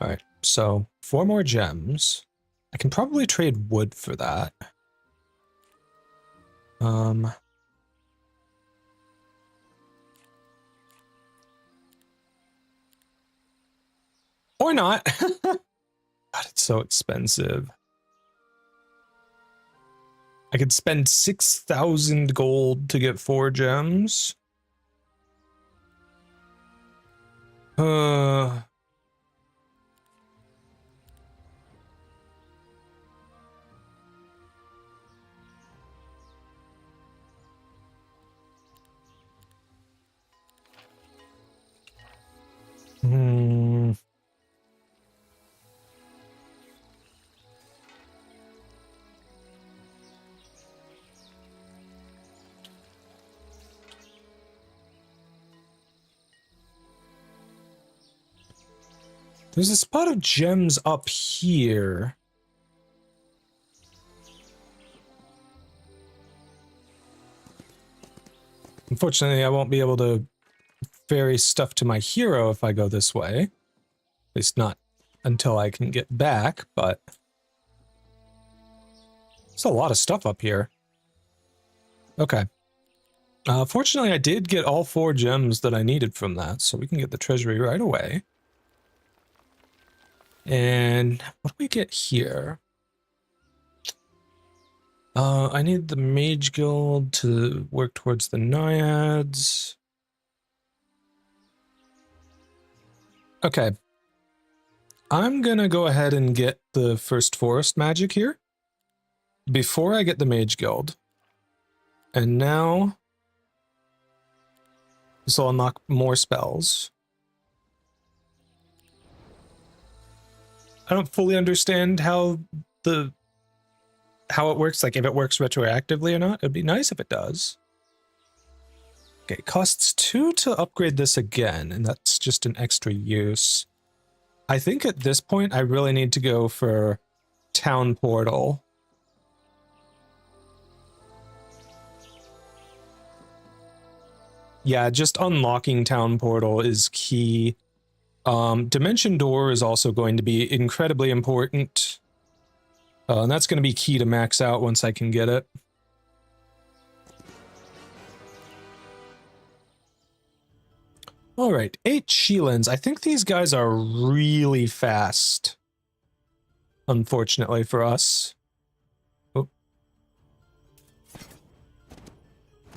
Alright, so 4 more gems. I can probably trade wood for that. Or not. God, it's so expensive. I could spend 6,000 gold to get 4 gems. There's a spot of gems up here. Unfortunately, I won't be able to ferry stuff to my hero if I go this way. At least not until I can get back, but there's a lot of stuff up here. Okay. Fortunately, I did get all 4 gems that I needed from that, so we can get the treasury right away. And what do we get here? I need the Mage Guild to work towards the Naiads. Okay. I'm gonna go ahead and get the first forest magic here before I get the Mage Guild. And now this will unlock more spells. I don't fully understand how it works, like if it works retroactively or not. It'd be nice if it does. Okay, it costs 2 to upgrade this again, and that's just an extra use. I think at this point I really need to go for Town Portal. Yeah, just unlocking Town Portal is key. Dimension Door is also going to be incredibly important. And that's going to be key to max out once I can get it. Alright, 8 Sheelans. I think these guys are really fast. Unfortunately for us. Oh.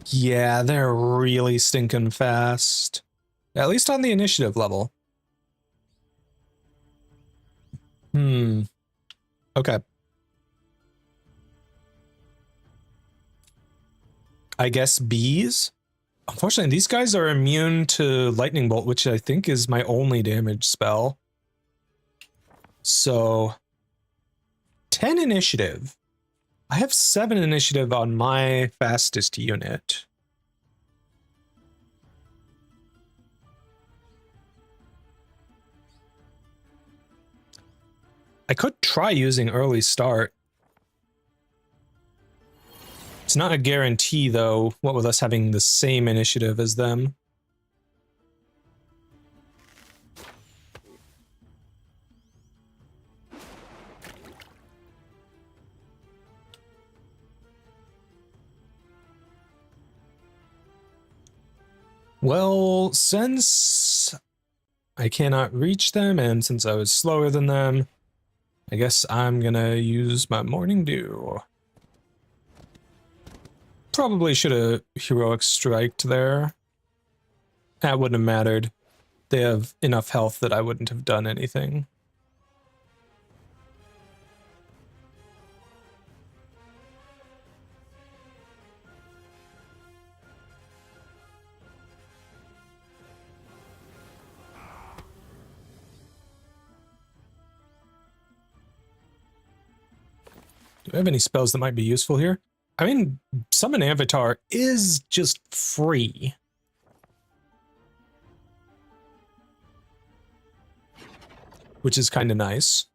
Yeah, they're really stinking fast. At least on the initiative level. Okay. I guess bees? Unfortunately, these guys are immune to Lightning Bolt, which I think is my only damage spell. So, 10 initiative. I have 7 initiative on my fastest unit. I could try using early start. It's not a guarantee, though, what with us having the same initiative as them. Well, since I cannot reach them, and since I was slower than them, I guess I'm gonna use my Morning Dew. Probably should have heroic striked there. That wouldn't have mattered. They have enough health that I wouldn't have done anything. Do I have any spells that might be useful here? I mean, Summon Avatar is just free. Which is kind of nice.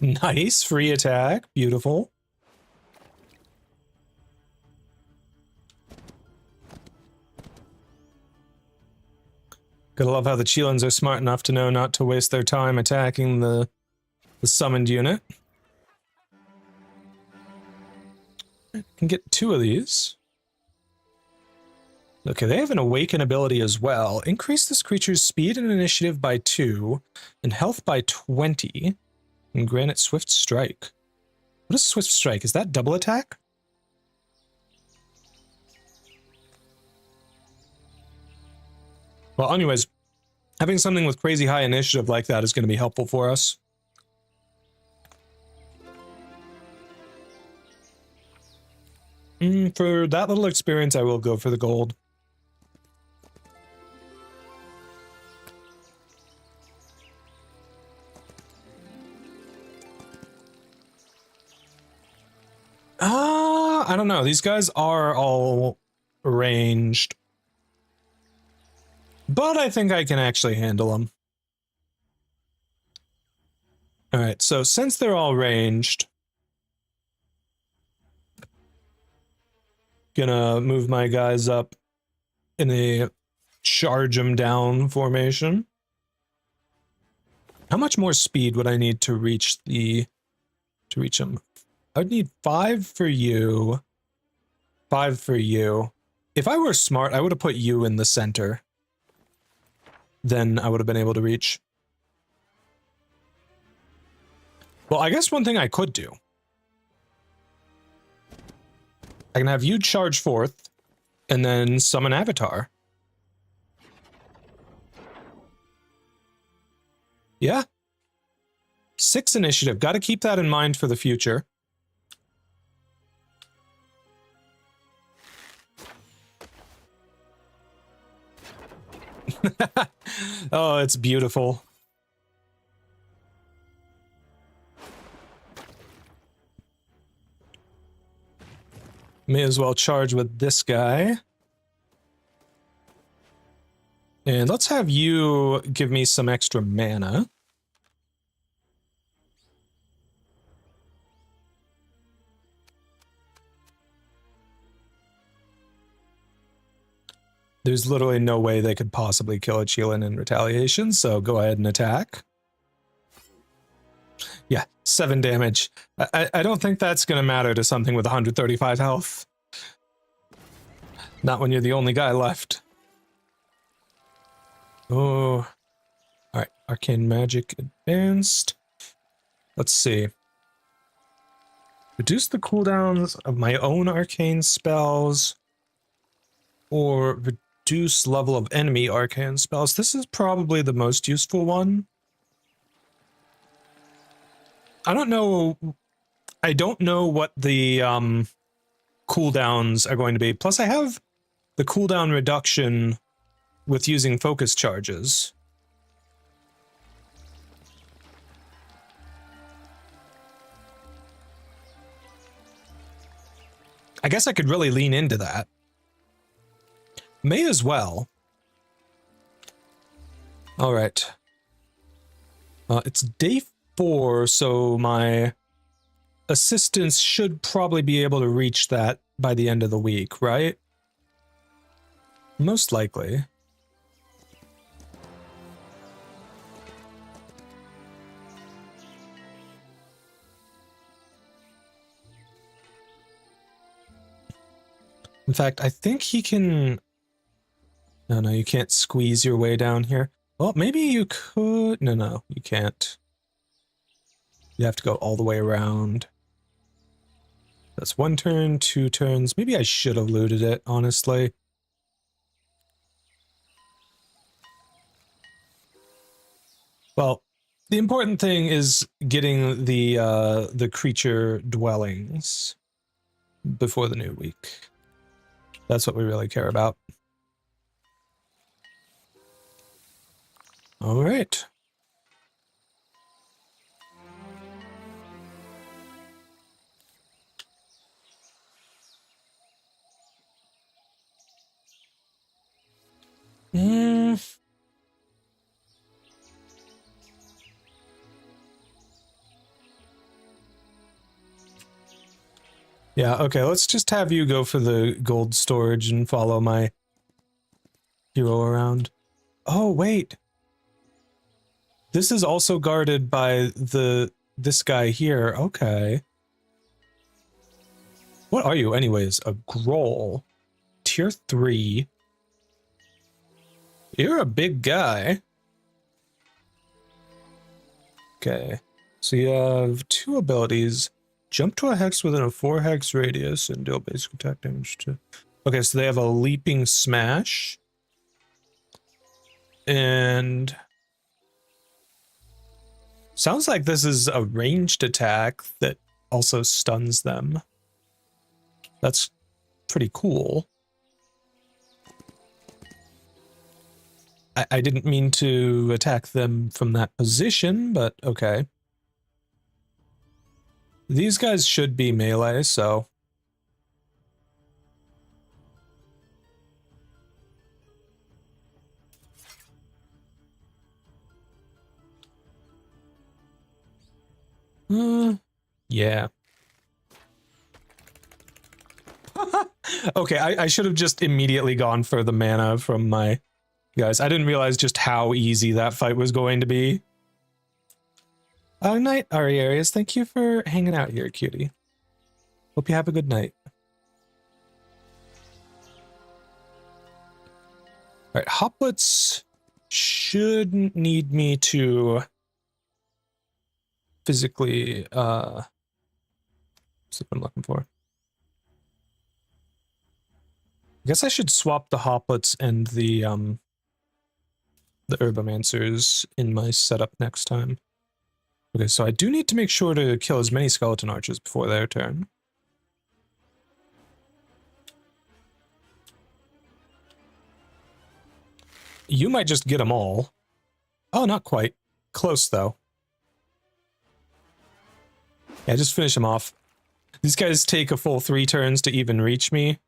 Nice, free attack, beautiful. Gotta love how the Cheelans are smart enough to know not to waste their time attacking the summoned unit. I can get 2 of these. Okay, they have an Awaken ability as well. Increase this creature's speed and initiative by 2, and health by 20, and grant it Swift Strike. What is Swift Strike? Is that double attack? Well, anyways, having something with crazy high initiative like that is going to be helpful for us. For that little experience, I will go for the gold. I don't know. These guys are all ranged. But I think I can actually handle them. Alright, so since they're all ranged, gonna move my guys up in a charge them down formation. How much more speed would I need to reach them? I'd need 5 for you. 5 for you. If I were smart, I would have put you in the center. Then I would have been able to reach. Well, I guess one thing I could do. I can have you charge forth, and then summon Avatar. Yeah. 6 initiative. Got to keep that in mind for the future. Oh, it's beautiful. May as well charge with this guy. And let's have you give me some extra mana. There's literally no way they could possibly kill a Chelan in retaliation, so go ahead and attack. Yeah, 7 damage. I don't think that's going to matter to something with 135 health. Not when you're the only guy left. Oh. Alright, Arcane Magic Advanced. Let's see. Reduce the cooldowns of my own arcane spells. Or reduce level of enemy arcane spells. This is probably the most useful one. I don't know what the cooldowns are going to be. Plus I have the cooldown reduction with using focus charges. I guess I could really lean into that. May as well. All right. It's day 4, so my assistants should probably be able to reach that by the end of the week, right? Most likely. In fact, I think he can... No, you can't squeeze your way down here. Well, maybe you could... No, you can't. You have to go all the way around. That's 1 turn, 2 turns. Maybe I should have looted it, honestly. Well, the important thing is getting the creature dwellings before the new week. That's what we really care about. All right. Yeah, okay, let's just have you go for the gold storage and follow my hero around. Oh, wait. This is also guarded by this guy here. Okay. What are you anyways? A Groll. Tier 3. You're a big guy. Okay. So you have 2 abilities. Jump to a hex within a 4 hex radius and deal basic attack damage to... Okay, so they have a leaping smash. And... sounds like this is a ranged attack that also stuns them. That's pretty cool. I didn't mean to attack them from that position, but okay. These guys should be melee, so... yeah. Okay, I should have just immediately gone for the mana from my guys. I didn't realize just how easy that fight was going to be. Night, Ariarius. Thank you for hanging out here, cutie. Hope you have a good night. Alright, hoplets shouldn't need me to physically, what's what I'm looking for? I guess I should swap the hoplets and the herbomancers in my setup next time. Okay, so I do need to make sure to kill as many skeleton archers before their turn. You might just get them all. Oh, not quite. Close, though. Yeah, just finish them off. These guys take a full 3 turns to even reach me.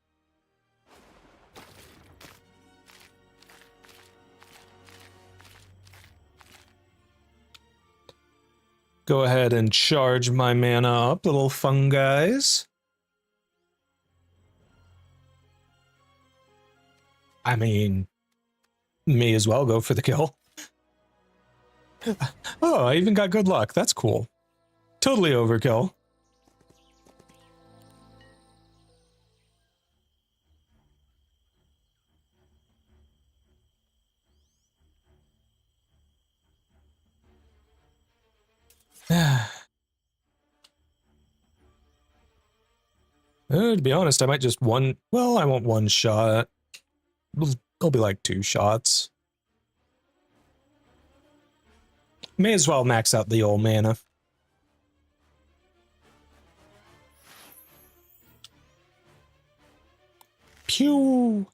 Go ahead and charge my mana up, little fungis. I mean, may as well go for the kill. Oh, I even got good luck. That's cool. Totally overkill. To be honest, I might just well, I won't one shot. It'll be like 2 shots. May as well max out the old mana. Pew!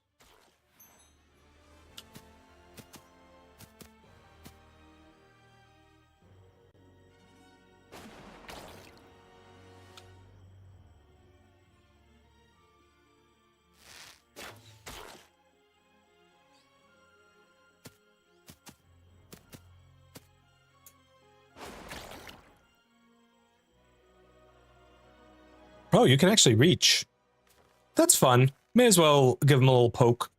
Oh, you can actually reach. That's fun. May as well give him a little poke.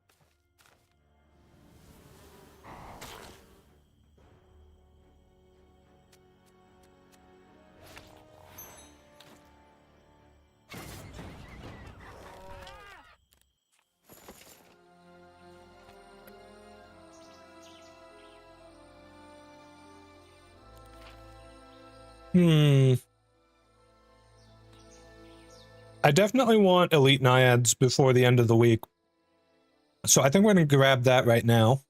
I definitely want elite naiads before the end of the week. So I think we're going to grab that right now.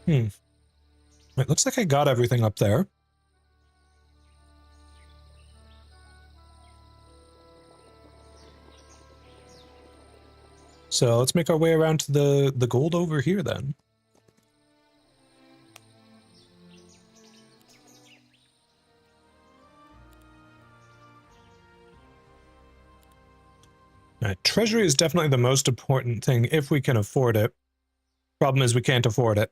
It looks like I got everything up there. So let's make our way around to the gold over here then. Treasury is definitely the most important thing if we can afford it. Problem is we can't afford it.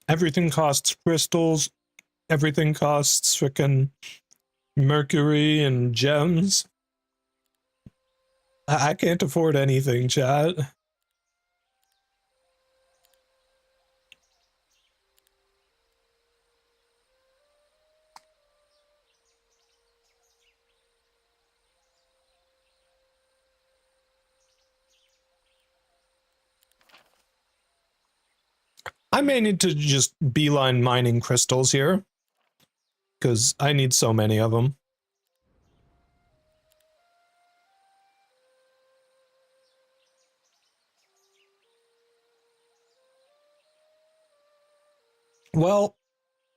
Everything costs crystals. Everything costs frickin' mercury and gems. I can't afford anything, chat. I may need to just beeline mining crystals here, because I need so many of them. Well,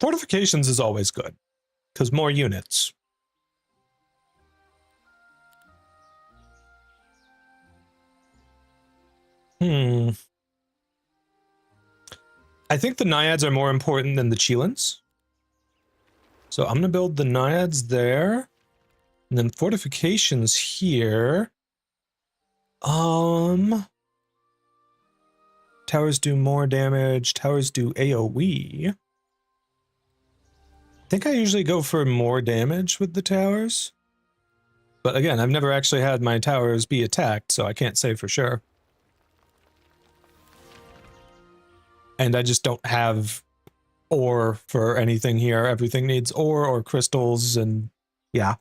fortifications is always good, because more units. I think the naiads are more important than the Chilans. So I'm going to build the naiads there. And then fortifications here. Towers do more damage. Towers do AoE. I think I usually go for more damage with the towers. But again, I've never actually had my towers be attacked, so I can't say for sure. And I just don't have ore for anything here. Everything needs ore or crystals, and yeah.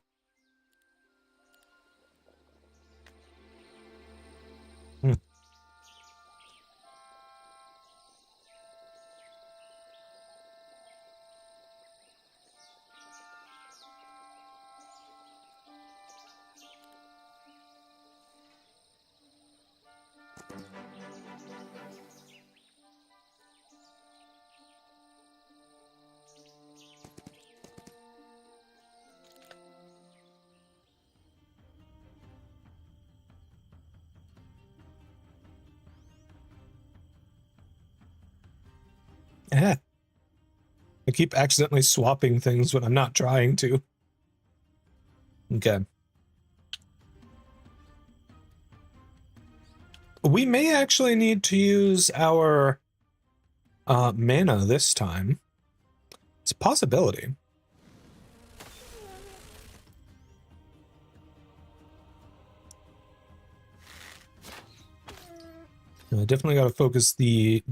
Eh. I keep accidentally swapping things when I'm not trying to. Okay. We may actually need to use our mana this time. It's a possibility. I definitely got to focus the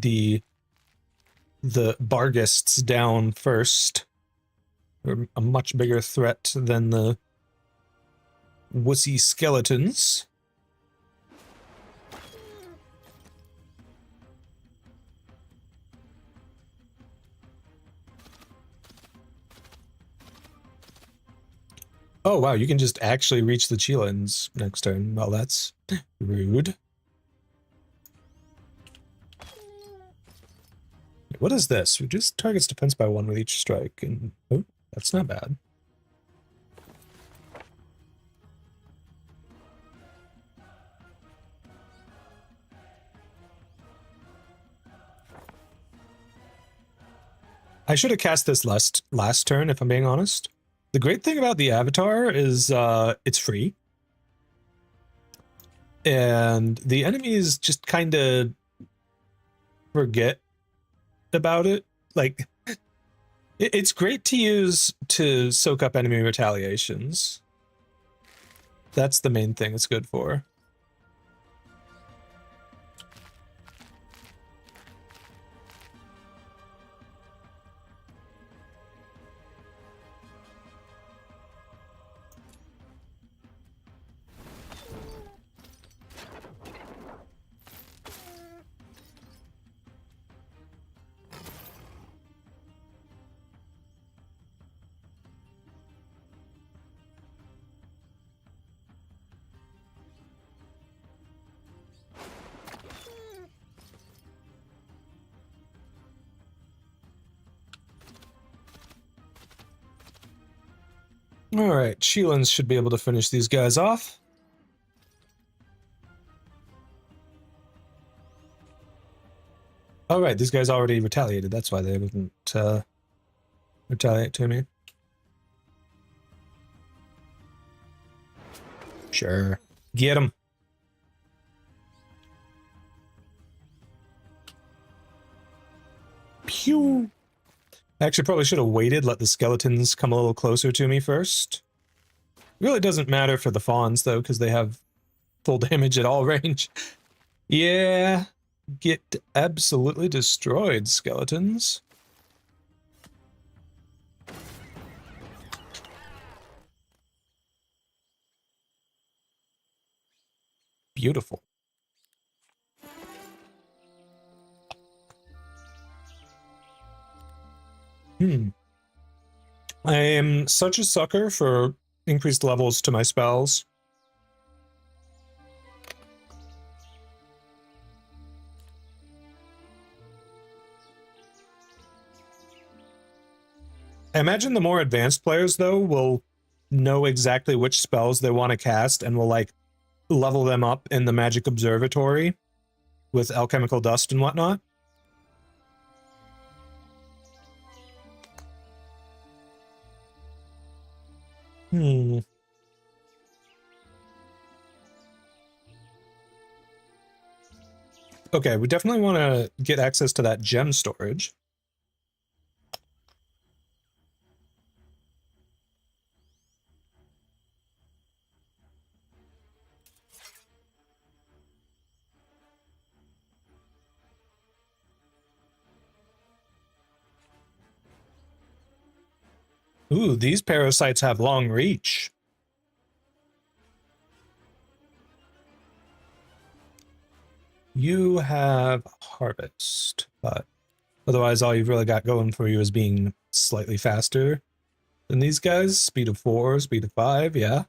Bargists down first. They're a much bigger threat than the wussy skeletons. Oh wow, you can just actually reach the Chilans next turn. Well, that's rude. What is this? Reduce target's defense by 1 with each strike, and oh, that's not bad. I should have cast this last turn, if I'm being honest. The great thing about the avatar is it's free. And the enemies just kind of forget about it. Like, it's great to use to soak up enemy retaliations. That's the main thing it's good for. Alright, Chilans should be able to finish these guys off. Alright, these guys already retaliated, that's why they didn't retaliate to me. Sure. Get him. Pew! I actually probably should have waited, let the skeletons come a little closer to me first. Really doesn't matter for the fawns, though, because they have full damage at all range. Yeah, get absolutely destroyed, skeletons. Beautiful. I am such a sucker for increased levels to my spells. I imagine the more advanced players, though, will know exactly which spells they want to cast and will, like, level them up in the Magic Observatory with alchemical dust and whatnot. Okay, we definitely want to get access to that gem storage. Ooh, these parasites have long reach. You have harvest, but otherwise all you've really got going for you is being slightly faster than these guys. Speed of 4, speed of 5, yeah.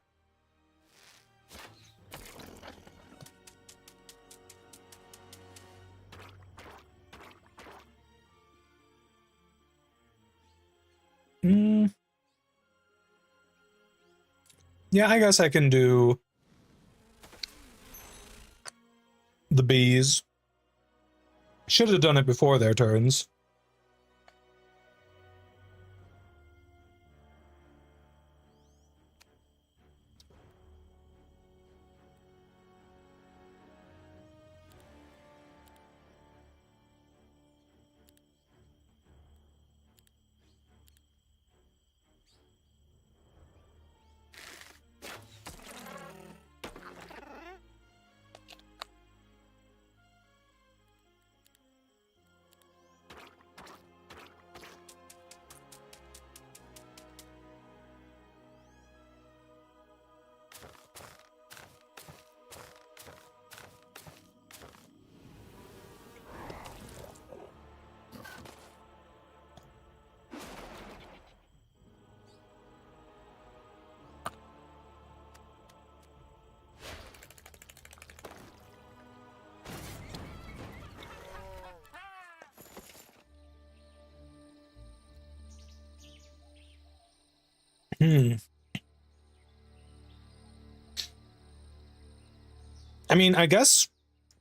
Yeah, I guess I can do the bees. Should have done it before their turns. I mean, I guess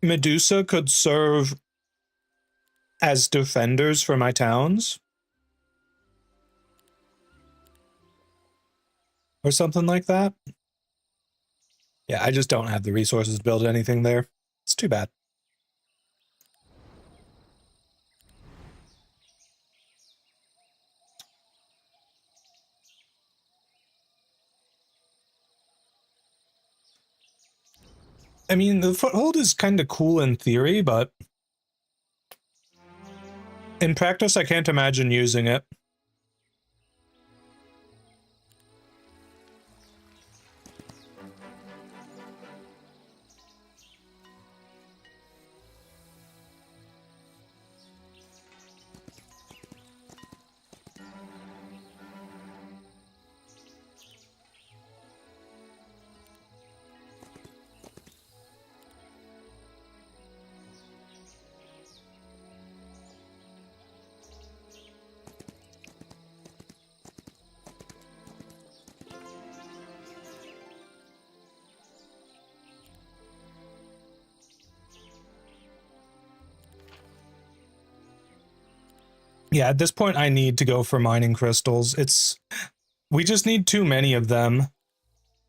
Medusa could serve as defenders for my towns. Or something like that. Yeah, I just don't have the resources to build anything there. It's too bad. I mean, the foothold is kind of cool in theory, but in practice, I can't imagine using it. Yeah, at this point, I need to go for mining crystals. We just need too many of them.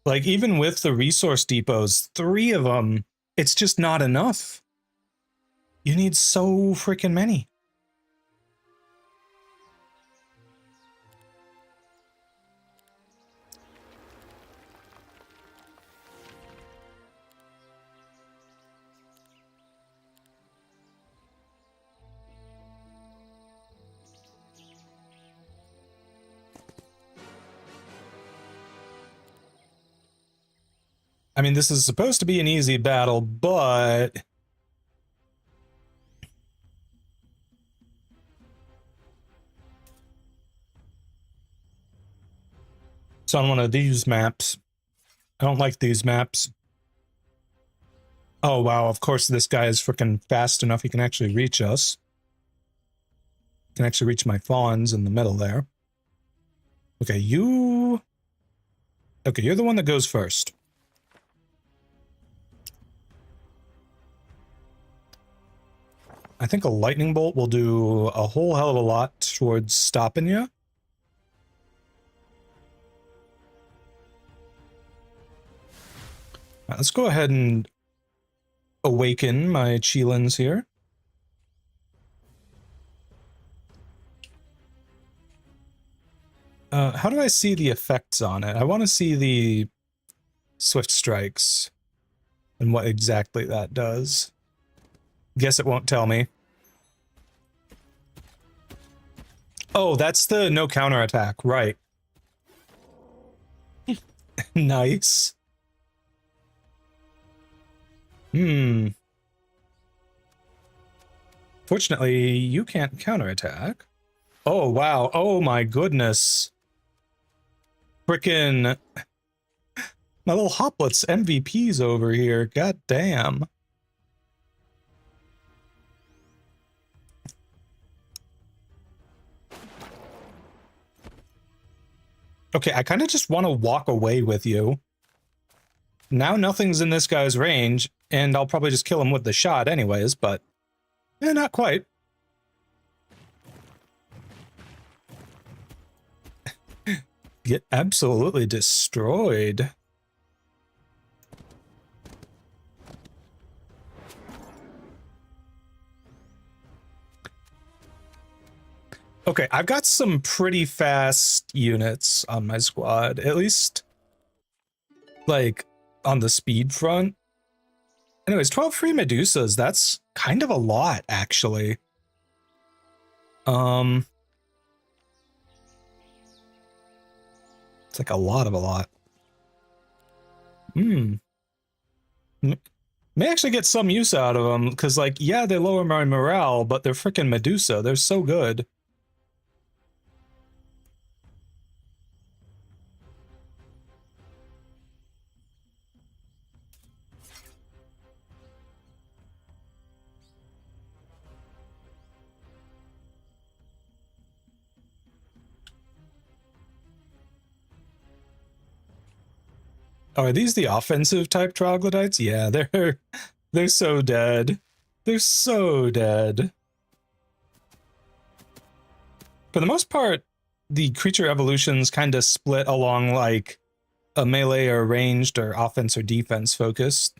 Like, even with the resource depots, 3 of them, it's just not enough. You need so freaking many. I mean, this is supposed to be an easy battle, but it's on one of these maps. I don't like these maps. Oh, wow, of course this guy is freaking fast enough he can actually reach us. Can actually reach my fawns in the middle there. Okay, you... Okay, you're the one that goes first. I think a lightning bolt will do a whole hell of a lot towards stopping you. Right, let's go ahead and awaken my Chilins here. How do I see the effects on it? I want to see the Swift Strikes and what exactly that does. Guess it won't tell me. Oh, that's the no counterattack, right. Nice. Fortunately, you can't counterattack. Oh, wow. Oh, my goodness. Frickin' my little hoplets MVPs over here. God damn. Okay, I kind of just want to walk away with you. Now nothing's in this guy's range, and I'll probably just kill him with the shot anyways, but... not quite. Get absolutely destroyed. Okay, I've got some pretty fast units on my squad, at least, like, on the speed front. Anyways, 12 free Medusas, that's kind of a lot, actually. It's like a lot of a lot. May actually get some use out of them, because, like, yeah, they lower my morale, but they're freaking Medusa. They're so good. Oh, are these the offensive type troglodytes? Yeah, they're so dead. They're so dead. For the most part, the creature evolutions kind of split along like a melee or ranged or offense or defense focus.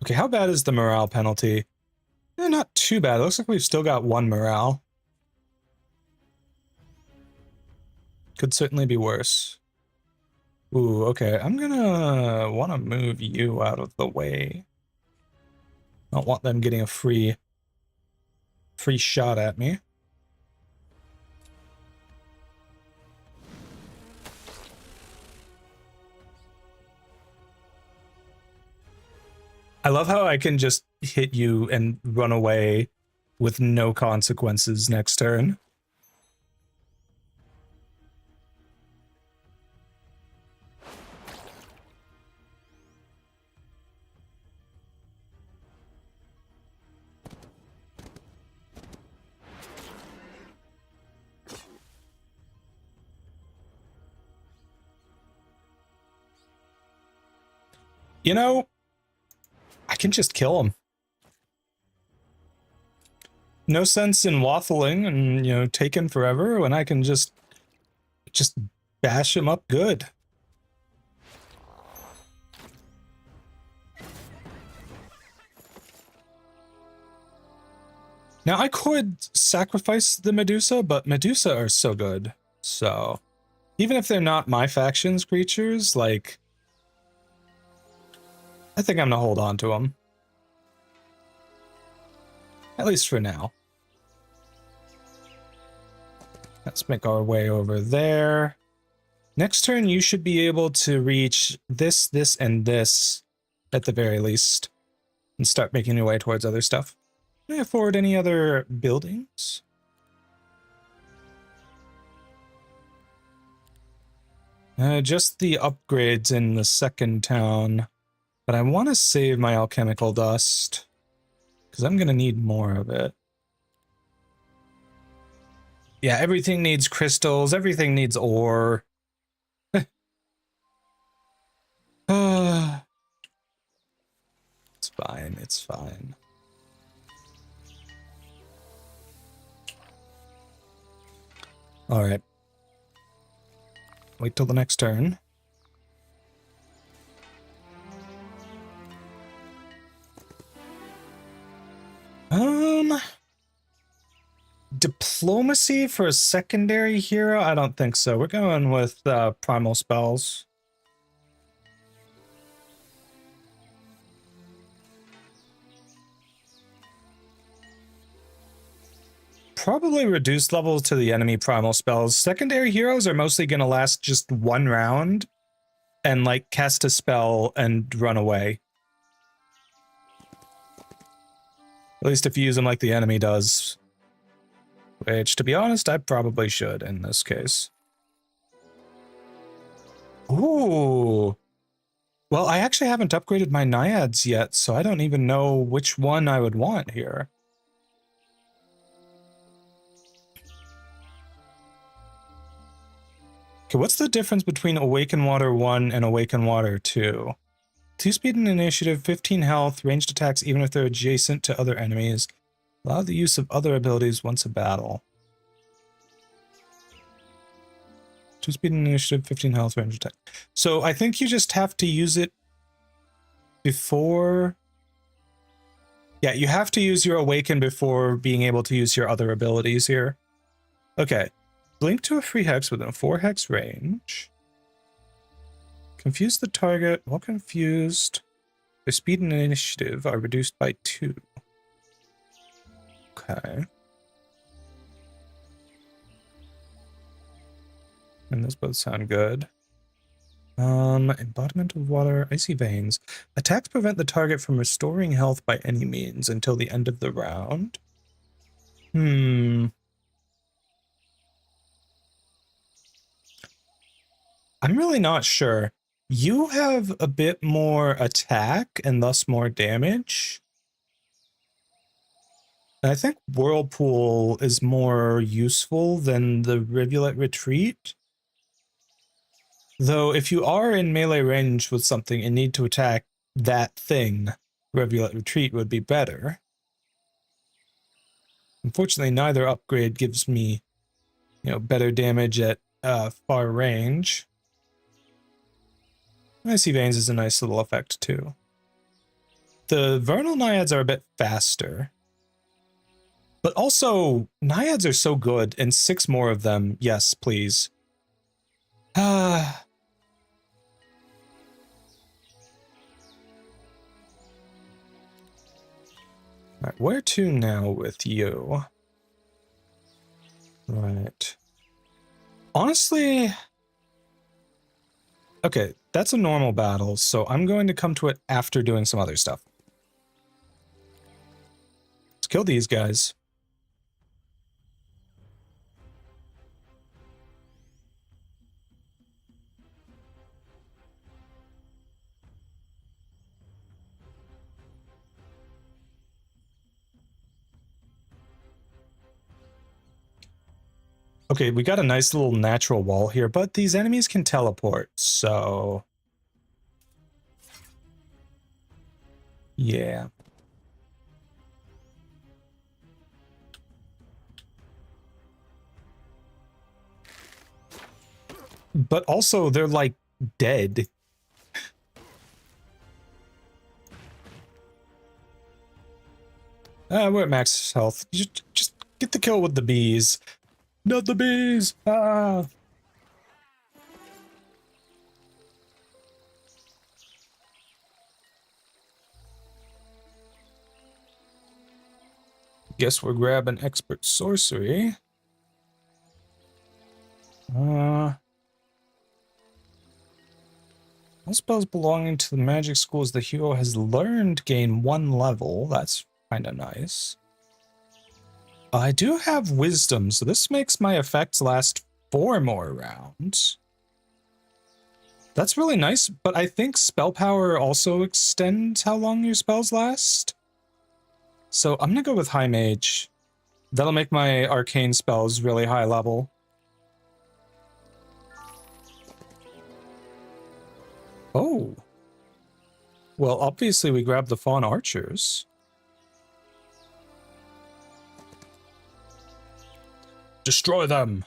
Okay, how bad is the morale penalty? Not too bad. It looks like we've still got 1 morale. Could certainly be worse. Ooh, okay. I'm gonna want to move you out of the way. Don't want them getting a free shot at me. I love how I can just hit you and run away with no consequences next turn. You know, I can just kill him. No sense in waffling and, you know, taking forever when I can just bash him up good. Now, I could sacrifice the Medusa, but Medusa are so good. So, even if they're not my faction's creatures, like, I think I'm gonna hold on to them. At least for now. Let's make our way over there. Next turn, you should be able to reach this, this, and this, at the very least, and start making your way towards other stuff. Can I afford any other buildings? Just the upgrades in the second town. But I want to save my alchemical dust, because I'm going to need more of it. Yeah, everything needs crystals, everything needs ore. That's fine. All right. Wait till the next turn. Diplomacy for a secondary hero? I don't think so. We're going with primal spells. Probably reduce levels to the enemy primal spells. Secondary heroes are mostly going to last just one round and like cast a spell and run away. At least if you use them like the enemy does. Which, to be honest, I probably should in this case. Ooh. Well, I actually haven't upgraded my naiads yet, so I don't even know which one I would want here. Okay, what's the difference between Awaken Water 1 and Awaken Water 2? 2 speed and initiative, 15 health, ranged attacks even if they're adjacent to other enemies. Allow the use of other abilities once a battle. 2 speed and initiative, 15 health, ranged attack. So I think you just have to use it before... Yeah, you have to use your Awaken before being able to use your other abilities here. Okay. Blink to a free hex within a 4 hex range. Confuse the target while confused. Their speed and initiative are reduced by 2. Okay. And those both sound good. Embodiment of water, icy veins. Attacks prevent the target from restoring health by any means until the end of the round. I'm really not sure. You have a bit more attack and thus more damage. And I think Whirlpool is more useful than the Rivulet Retreat. Though if you are in melee range with something and need to attack that thing, Rivulet Retreat would be better. Unfortunately, neither upgrade gives me, better damage at far range. Icy Veins is a nice little effect, too. The Vernal Naiads are a bit faster. But also, Naiads are so good, and 6 more of them. Yes, please. Alright, where to now with you? Right. Honestly... Okay, that's a normal battle, so I'm going to come to it after doing some other stuff. Let's kill these guys. Okay, we got a nice little natural wall here, but these enemies can teleport, so... Yeah. But also, they're, like, dead. We're at max health. Just get the kill with the bees. Not the bees! Ah! Guess we're grabbing expert sorcery. All spells belonging to the magic schools the hero has learned gain 1 level. That's kind of nice. I do have wisdom, so this makes my effects last 4 more rounds. That's really nice, but I think spell power also extends how long your spells last. So I'm gonna go with High Mage. That'll make my arcane spells really high level. Oh. Well, obviously we grabbed the fawn archers. Destroy them!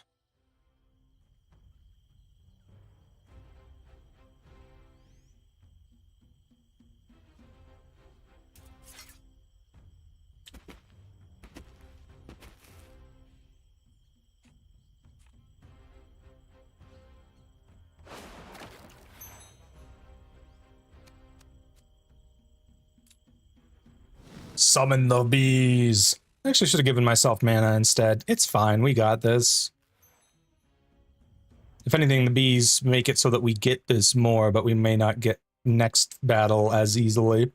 Summon the bees! I actually should have given myself mana instead. It's fine, we got this. If anything, the bees make it so that we get this more, but we may not get next battle as easily.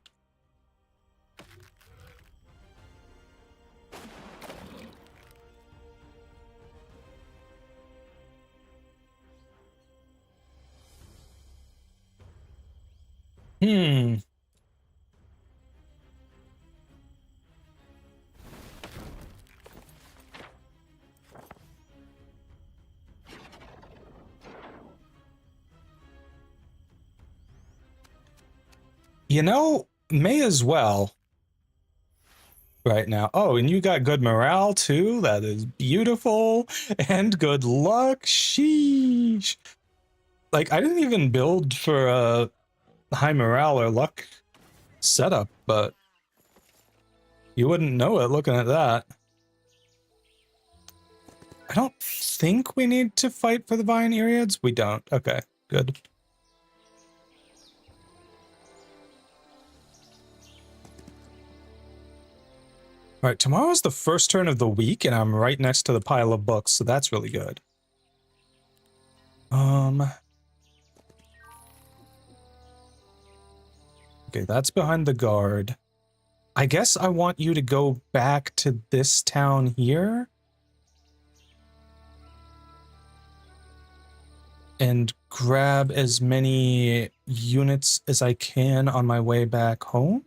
You know, may as well. Right now. Oh, and you got good morale too? That is beautiful. And good luck. Sheesh. Like, I didn't even build for a high morale or luck setup, but you wouldn't know it looking at that. I don't think we need to fight for the Vine Eriads. We don't. Okay, good. All right, tomorrow's the first turn of the week, and I'm right next to the pile of books, so that's really good. Okay, that's behind the guard. I guess I want you to go back to this town here. And grab as many units as I can on my way back home.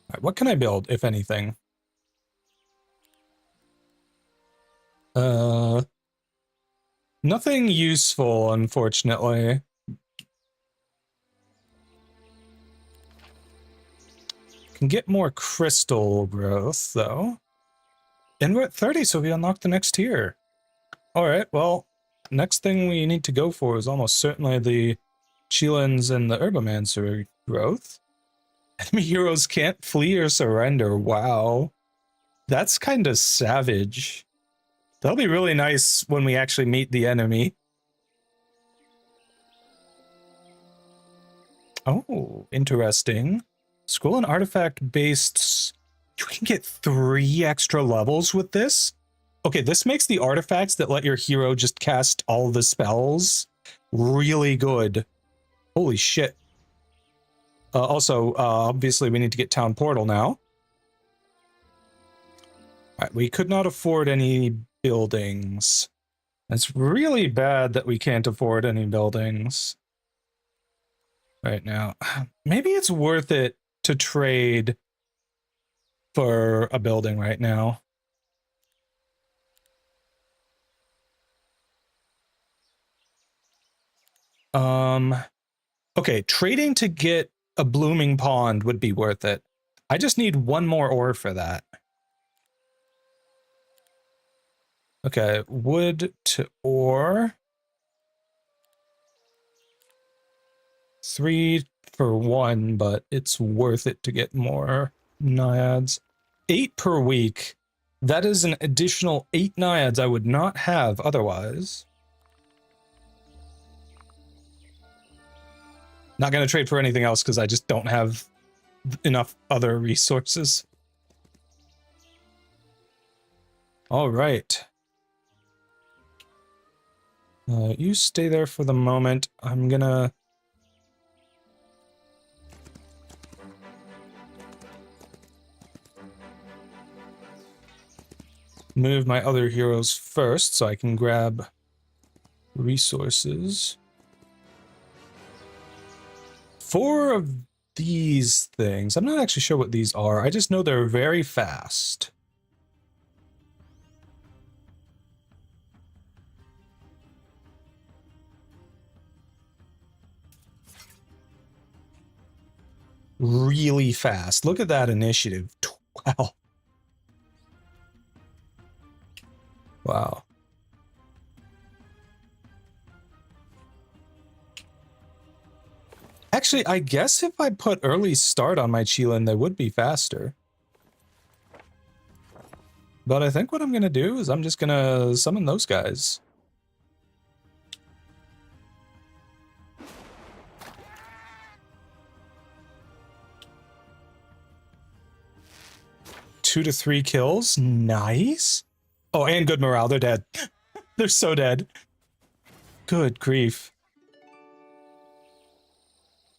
All right, what can I build, if anything? Nothing useful, unfortunately. Can get more crystal growth, though. And we're at 30, so we unlock the next tier. Alright, well, next thing we need to go for is almost certainly the Chilans and the Herbomancer growth. Enemy heroes can't flee or surrender. Wow. That's kind of savage. That'll be really nice when we actually meet the enemy. Oh, interesting. Scroll and artifact based. You can get 3 extra levels with this? Okay, this makes the artifacts that let your hero just cast all the spells really good. Holy shit. Also, obviously we need to get Town Portal now. All right, we could not afford any buildings. It's really bad that we can't afford any buildings right now. Maybe it's worth it to trade for a building right now. Okay, trading to get a blooming pond would be worth it. I just need 1 more ore for that. Okay, wood to ore. 3 for 1, but it's worth it to get more naiads. 8 per week. That is an additional 8 naiads I would not have otherwise. Not going to trade for anything else because I just don't have enough other resources. All right. You stay there for the moment. I'm gonna... move my other heroes first so I can grab resources. 4 of these things. I'm not actually sure what these are. I just know they're very fast. really fast. Look at that initiative. 12. Wow. Actually, I guess if I put early start on my Qilin, they would be faster. But I think what I'm going to do is I'm just going to summon those guys. Two to 3 kills. Nice. Oh, and good morale. They're dead. They're so dead. Good grief.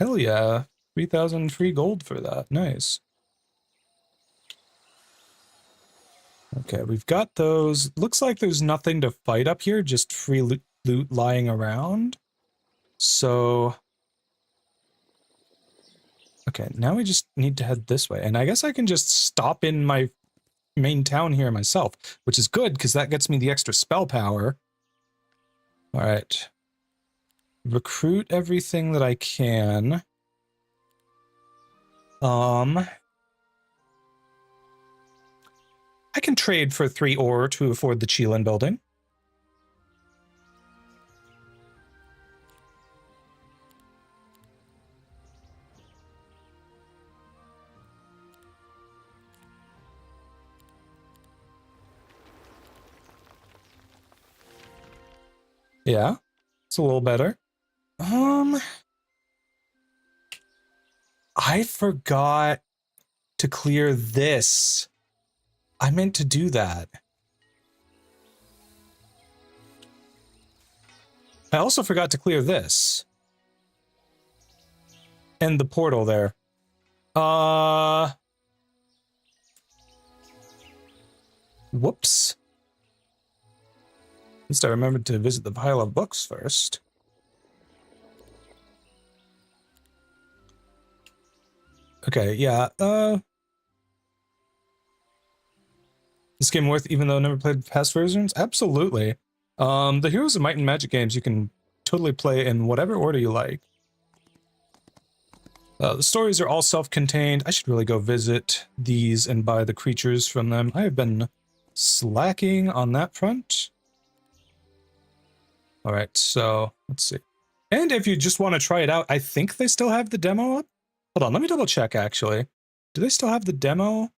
Hell yeah. 3,000 free gold for that. Nice. Okay, we've got those. Looks like there's nothing to fight up here, just free loot lying around. So... okay, now we just need to head this way. And I guess I can just stop in my main town here myself, which is good because that gets me the extra spell power. All right. Recruit everything that I can. I can trade for 3 ore to afford the Qilin building. Yeah, it's a little better. I forgot to clear this. I meant to do that. I also forgot to clear this. And the portal there. Whoops. At least I remembered to visit the pile of books first. Okay, yeah, this game worth even though I never played past versions? Absolutely. The Heroes of Might and Magic games you can totally play in whatever order you like. The stories are all self-contained. I should really go visit these and buy the creatures from them. I have been slacking on that front. All right, so let's see. And if you just want to try it out, I think they still have the demo up. Hold on, let me double check actually. Do they still have the demo?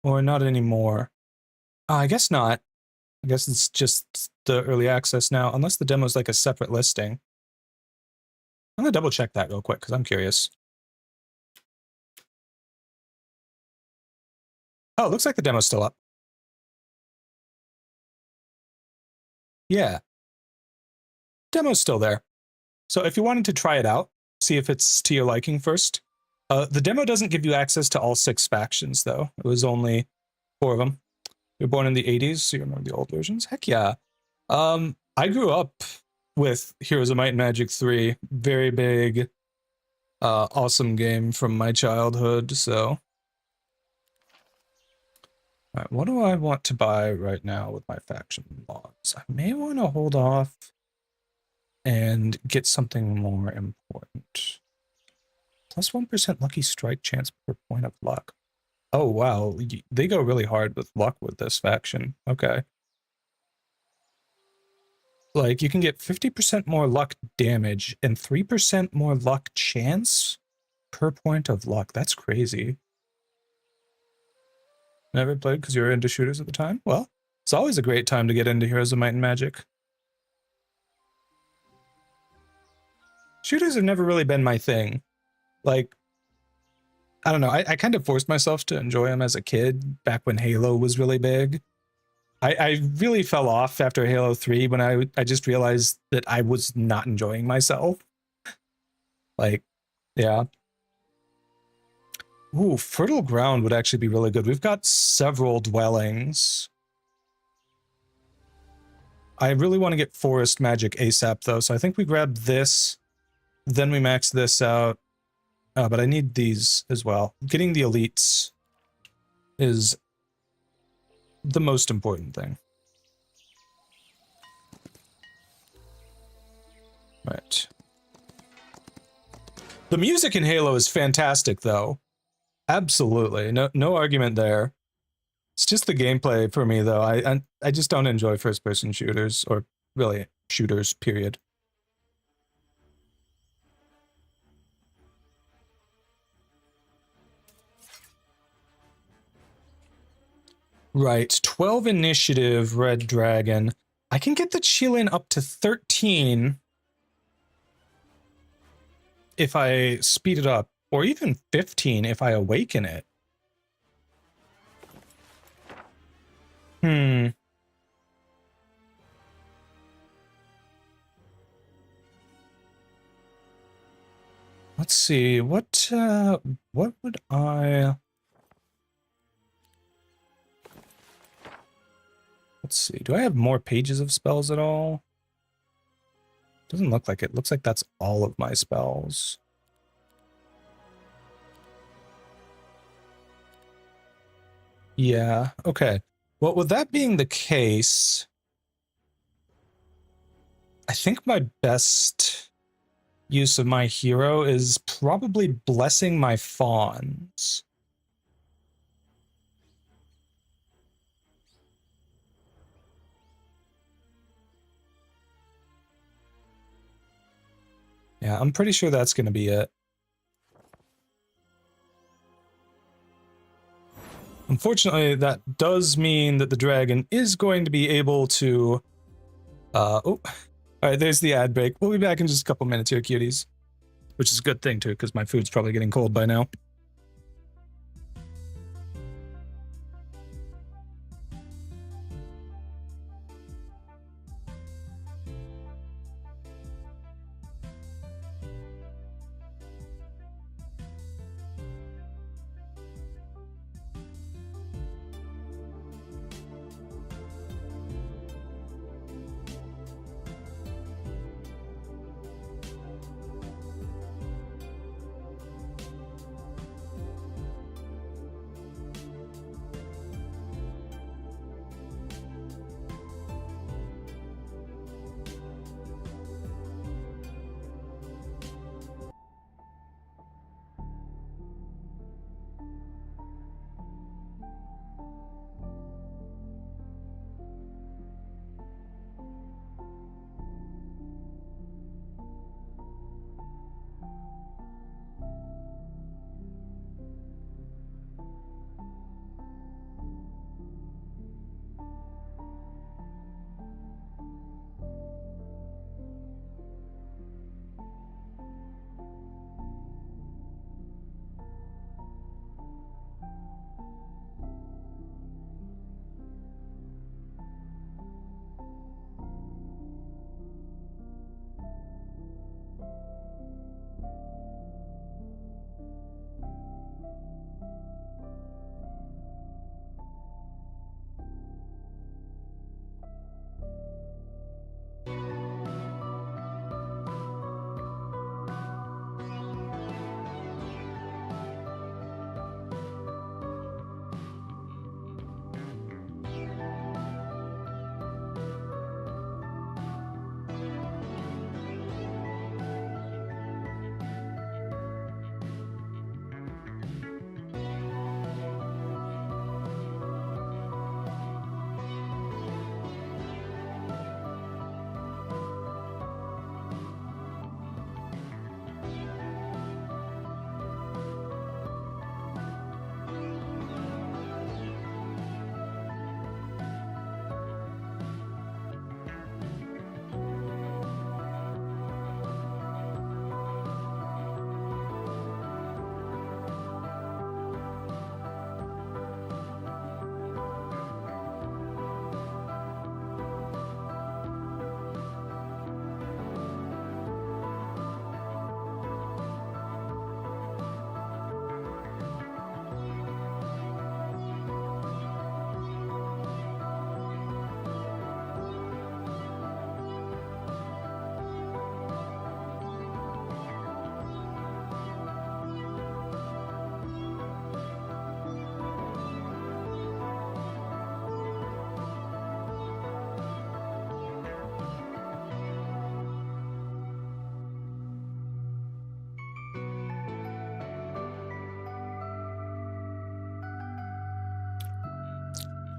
Or not anymore? I guess not. I guess it's just the early access now, unless the demo's like a separate listing. I'm gonna double check that real quick because I'm curious. Oh, it looks like the demo's still up. Yeah. Demo's still there. So if you wanted to try it out, see if it's to your liking first. The demo doesn't give you access to all 6 factions, though. It was only 4 of them. You're born in the 80s, so you remember the old versions? Heck yeah. I grew up with Heroes of Might and Magic 3. Very big, awesome game from my childhood, so... Alright, what do I want to buy right now with my faction logs? I may want to hold off and get something more important. Plus 1% lucky strike chance per point of luck. Oh, wow. They go really hard with luck with this faction. Okay. Like, you can get 50% more luck damage and 3% more luck chance per point of luck. That's crazy. Never played because you were into shooters at the time? Well, it's always a great time to get into Heroes of Might and Magic. Shooters have never really been my thing. Like, I don't know, I kind of forced myself to enjoy them as a kid, back when Halo was really big. I really fell off after Halo 3 when I just realized that I was not enjoying myself. Like, yeah. Ooh, Fertile Ground would actually be really good. We've got several dwellings. I really want to get Forest Magic ASAP, though, so I think we grab this, then we max this out. But I need these as well. Getting the elites is the most important thing. Right. The music in Halo is fantastic, though. Absolutely, no argument there. It's just the gameplay for me, though. I just don't enjoy first-person shooters, or really shooters. Period. Right, 12 initiative, Red Dragon. I can get the Chillin up to 13 if I speed it up, or even 15 if I awaken it. Let's see, what would I... Let's see, do I have more pages of spells at all? Doesn't look like it. Looks like that's all of my spells. Yeah, okay. Well, with that being the case, I think my best use of my hero is probably blessing my fawns. Yeah, I'm pretty sure that's going to be it. Unfortunately, that does mean that the dragon is going to be able to... oh, alright, there's the ad break. We'll be back in just a couple minutes here, cuties. Which is a good thing, too, because my food's probably getting cold by now.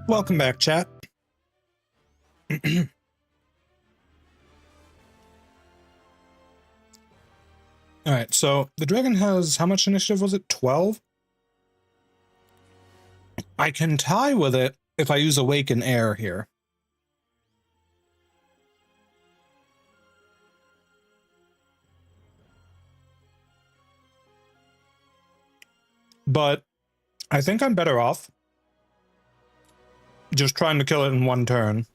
Welcome back, chat. All right, so the dragon has, how much initiative was it? 12? I can tie with it if I use Awaken Air here. But I think I'm better off just trying to kill it in one turn.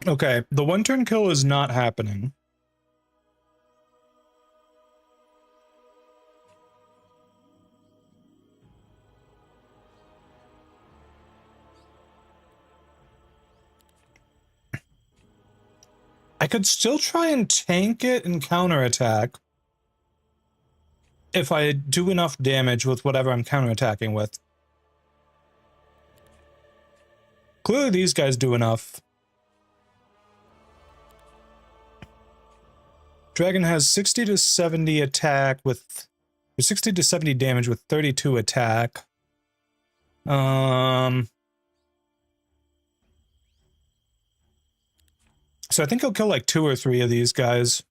Okay, the one turn kill is not happening. I could still try and tank it and counterattack if I do enough damage with whatever I'm counterattacking with. Clearly these guys do enough. Dragon has 60 to 70 attack with... 60 to 70 damage with 32 attack. So I think I'll kill like 2 or 3 of these guys.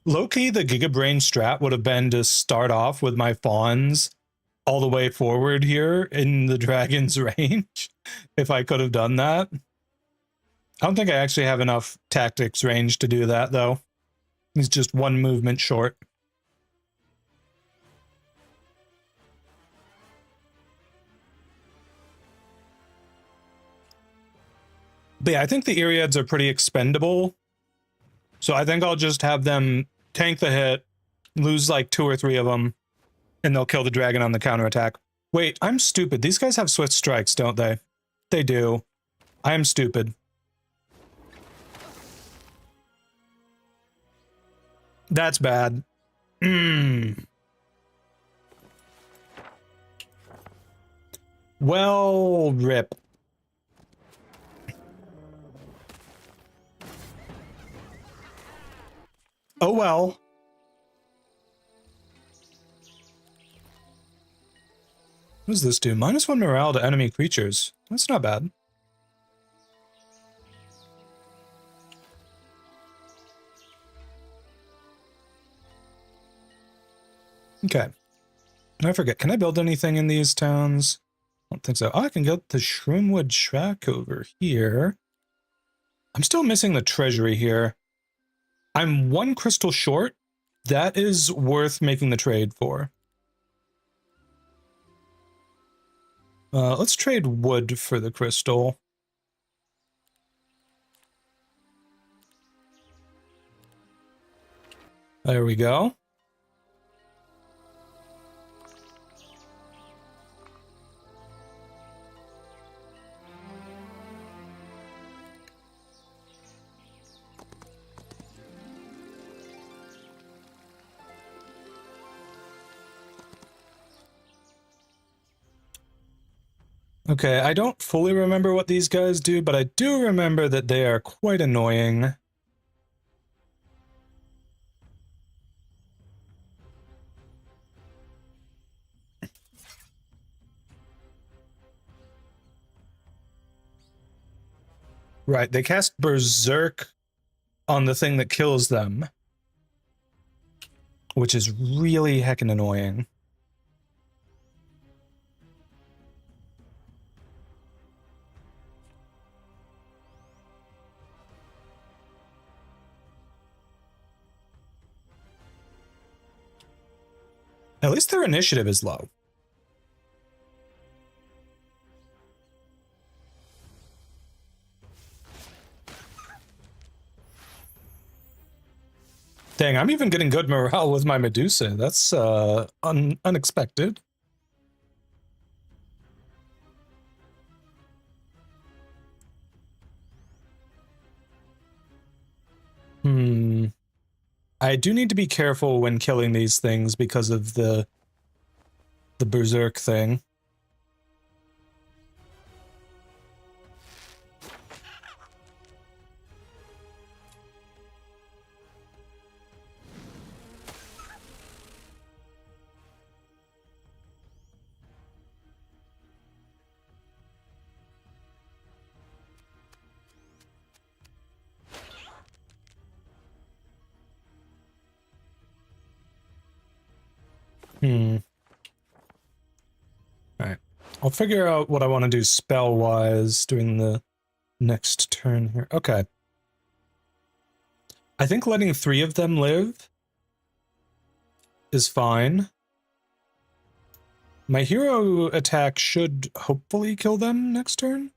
Low-key, the Giga Brain strat would have been to start off with my fawns all the way forward here in the dragon's range, if I could have done that. I don't think I actually have enough tactics range to do that, though. He's just one movement short. But yeah, I think the Eriads are pretty expendable. So I think I'll just have them tank the hit, lose like 2 or 3 of them, and they'll kill the dragon on the counterattack. Wait, I'm stupid. These guys have swift strikes, don't they? They do. I am stupid. That's bad. Well, rip. Oh well. What does this do? -1 morale to enemy creatures. That's not bad. Okay. I forget. Can I build anything in these towns? I don't think so. Oh, I can get the Shroomwood Track over here. I'm still missing the treasury here. I'm 1 crystal short. That is worth making the trade for. Let's trade wood for the crystal. There we go. Okay, I don't fully remember what these guys do, but I do remember that they are quite annoying. Right, they cast Berserk on the thing that kills them, which is really heckin' annoying. At least their initiative is low. Dang, I'm even getting good morale with my Medusa. That's unexpected. I do need to be careful when killing these things because of the berserk thing. Alright. I'll figure out what I want to do spell-wise during the next turn here. Okay. I think letting 3 of them live is fine. My hero attack should hopefully kill them next turn.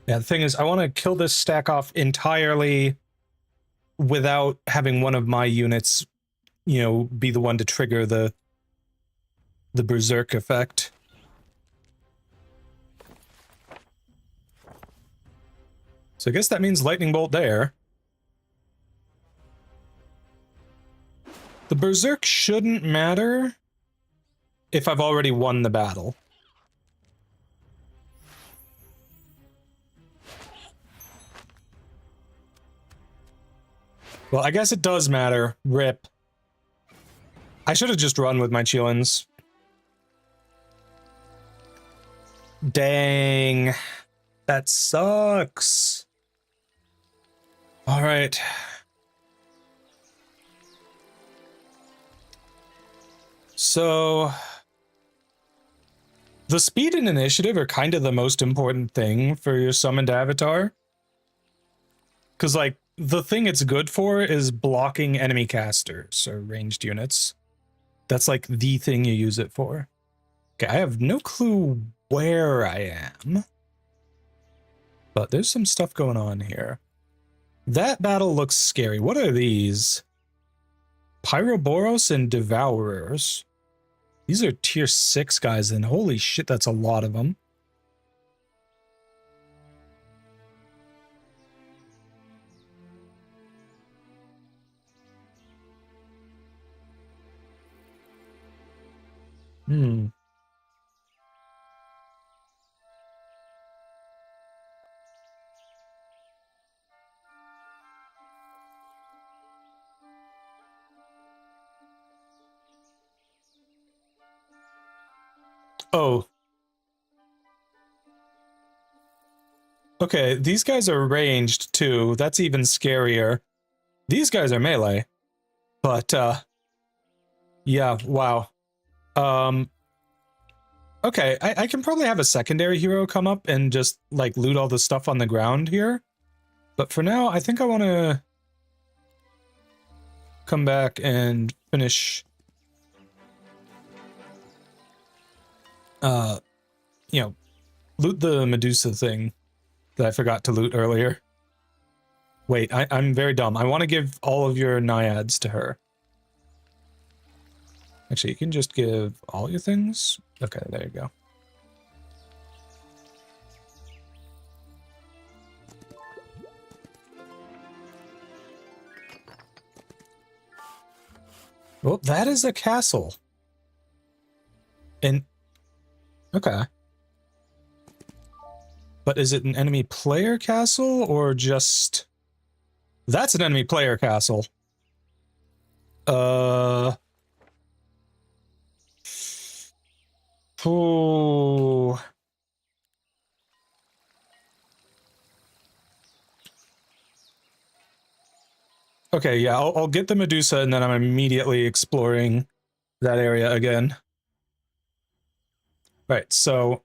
Yeah, the thing is, I want to kill this stack off entirely without having one of my units, you know, be the one to trigger the berserk effect. So I guess that means lightning bolt there. The berserk shouldn't matter if I've already won the battle. Well, I guess it does matter. RIP. I should have just run with my Chillins. Dang. That sucks. Alright. So... the speed and initiative are kind of the most important thing for your summoned avatar. Because, like, the thing it's good for is blocking enemy casters or ranged units. That's, like, the thing you use it for. Okay, I have no clue where I am. But there's some stuff going on here. That battle looks scary. What are these? Pyroboros and Devourers. These are tier 6 guys, and holy shit, that's a lot of them. Oh. Okay, these guys are ranged too. That's even scarier. These guys are melee. But, yeah, wow. Okay, I can probably have a secondary hero come up and just, like, loot all the stuff on the ground here. But for now, I think I want to come back and finish, you know, loot the Medusa thing that I forgot to loot earlier. Wait, I'm very dumb. I want to give all of your naiads to her. Actually, you can just give all your things? Okay, there you go. Well, that is a castle. And... okay. But is it an enemy player castle, or just... that's an enemy player castle. Ooh. Okay, yeah, I'll get the Medusa, and then I'm immediately exploring that area again. Right, so...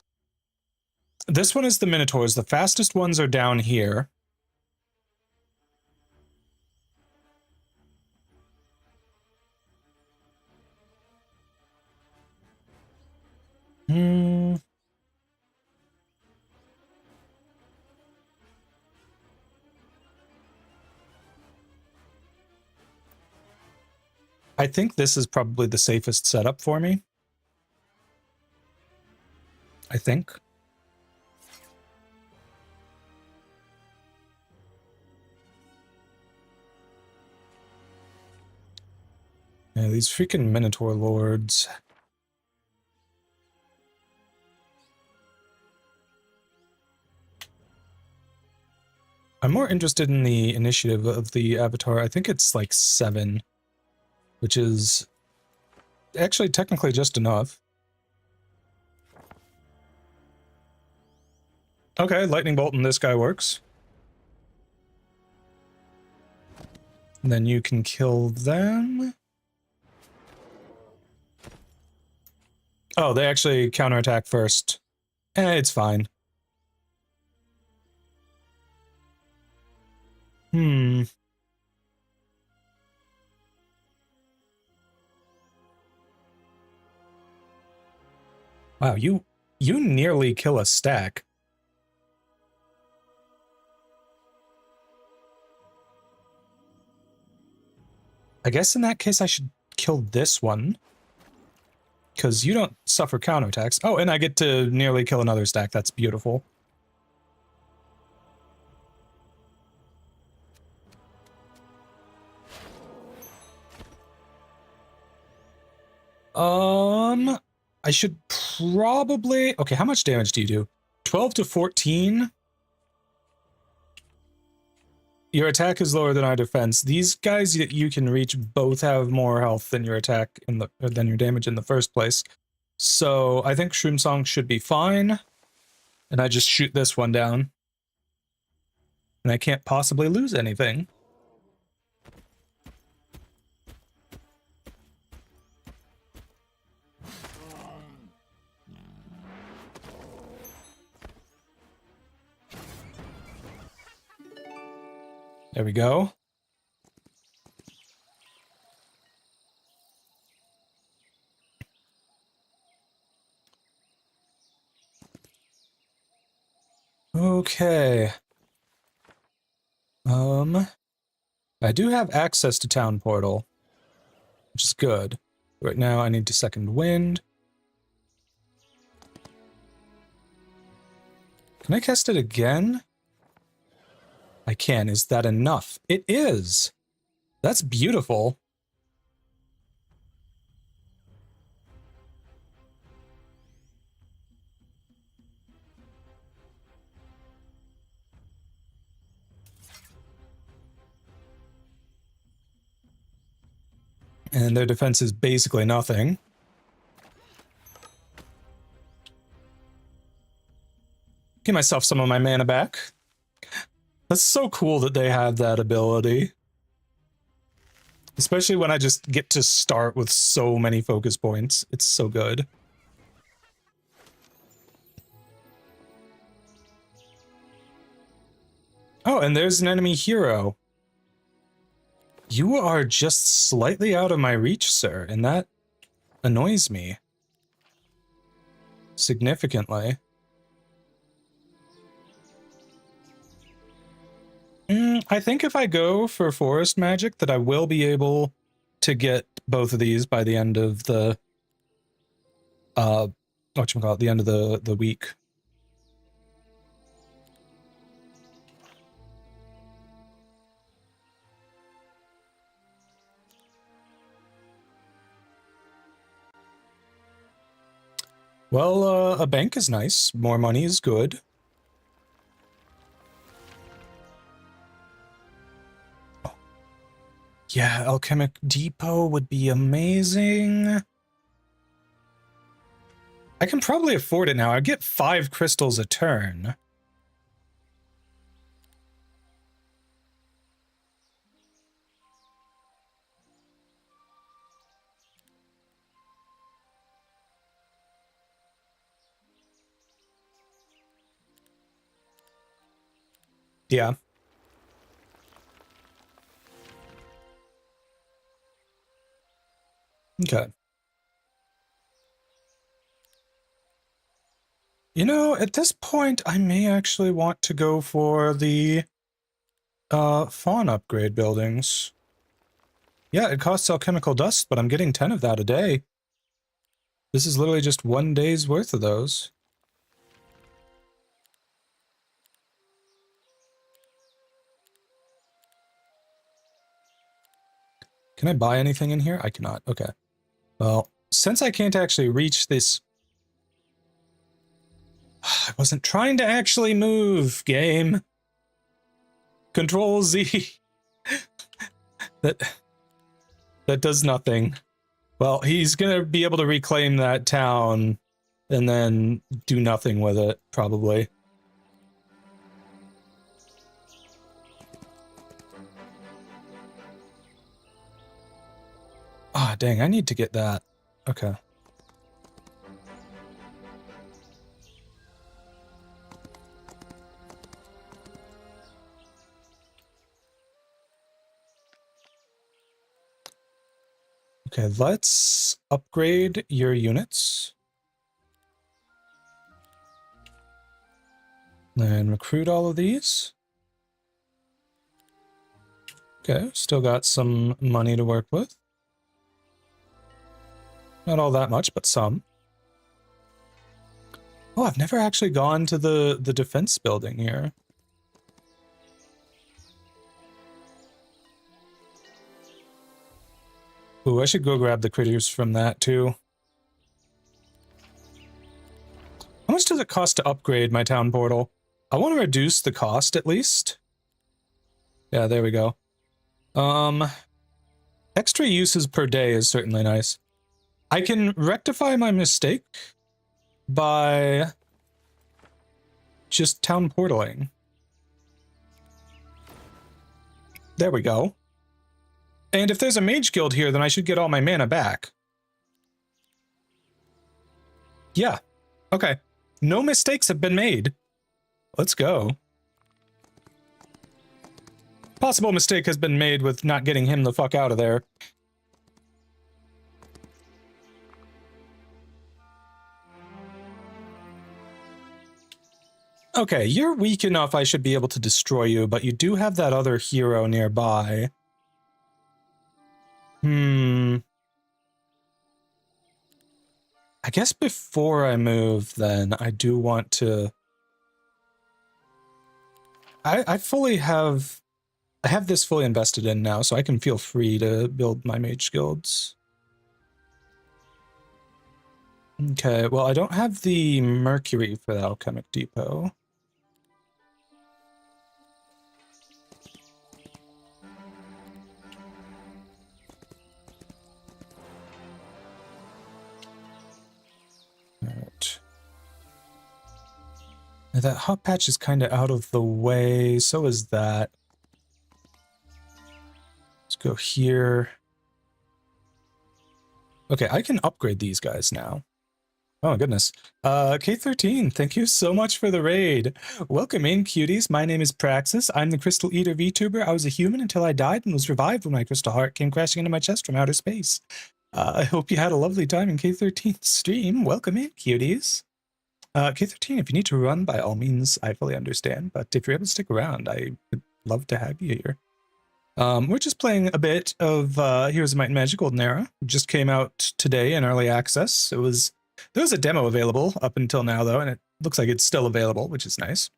This one is the Minotaurs. The fastest ones are down here. I think this is probably the safest setup for me. I think. Yeah, these freaking Minotaur lords. I'm more interested in the initiative of the Avatar. I think it's like 7, which is actually technically just enough. Okay, lightning bolt and this guy works. And then you can kill them. Oh, they actually counterattack first. It's fine. Wow, you nearly kill a stack. I guess in that case I should kill this one. Because you don't suffer counterattacks. Oh, and I get to nearly kill another stack. That's beautiful. I should probably... Okay, how much damage do you do? 12 to 14? Your attack is lower than our defense. These guys that you can reach both have more health than your attack than your damage in the first place. So I think Shroom Song should be fine. And I just shoot this one down. And I can't possibly lose anything. There we go. Okay. I do have access to Town Portal, which is good. Right now I need to second wind. Can I cast it again? I can. Is that enough? It is! That's beautiful. And their defense is basically nothing. Give myself some of my mana back. That's so cool that they have that ability. Especially when I just get to start with so many focus points. It's so good. Oh, and there's an enemy hero. You are just slightly out of my reach, sir, and that annoys me. Significantly. I think if I go for forest magic that I will be able to get both of these by the end of the whatchamacallit, the end of the week. Well, a bank is nice. More money is good. Oh. Yeah, Alchemic Depot would be amazing. I can probably afford it now. I get 5 crystals a turn. Yeah. Okay. You know, at this point, I may actually want to go for the fawn upgrade buildings. Yeah, it costs alchemical dust, but I'm getting 10 of that a day. This is literally just 1 day's worth of those. Can I buy anything in here? I cannot. Okay. Well, since I can't actually reach this... I wasn't trying to actually move, game. Control Z. That does nothing. Well, he's gonna be able to reclaim that town and then do nothing with it, probably. Ah, dang, I need to get that. Okay. Okay, let's upgrade your units. Then recruit all of these. Okay, still got some money to work with. Not all that much, but some. Oh, I've never actually gone to the defense building here. Ooh, I should go grab the critters from that too. How much does it cost to upgrade my town portal? I want to reduce the cost at least. Yeah, there we go. Extra uses per day is certainly nice. I can rectify my mistake by just town portaling. There we go. And if there's a mage guild here, then I should get all my mana back. Yeah. Okay. No mistakes have been made. Let's go. Possible mistake has been made with not getting him the fuck out of there. Okay, you're weak enough I should be able to destroy you, but you do have that other hero nearby. I guess before I move, then, I do want to... I fully have... I have this fully invested in now, so I can feel free to build my mage guilds. Okay, well, I don't have the mercury for the alchemic depot. Alright. Now that hot patch is kind of out of the way, so is that. Let's go here. Okay, I can upgrade these guys now. Oh my goodness. K13, thank you so much for the raid. Welcome in, cuties. My name is Praxis. I'm the Crystal Eater VTuber. I was a human until I died and was revived when my crystal heart came crashing into my chest from outer space. I hope you had a lovely time in K13's stream. Welcome in, cuties. K13, if you need to run, by all means, I fully understand. But if you're able to stick around, I would love to have you here. We're just playing a bit of Heroes of Might and Magic Olden Era. It just came out today in early access. There was a demo available up until now, though, and it looks like it's still available, which is nice.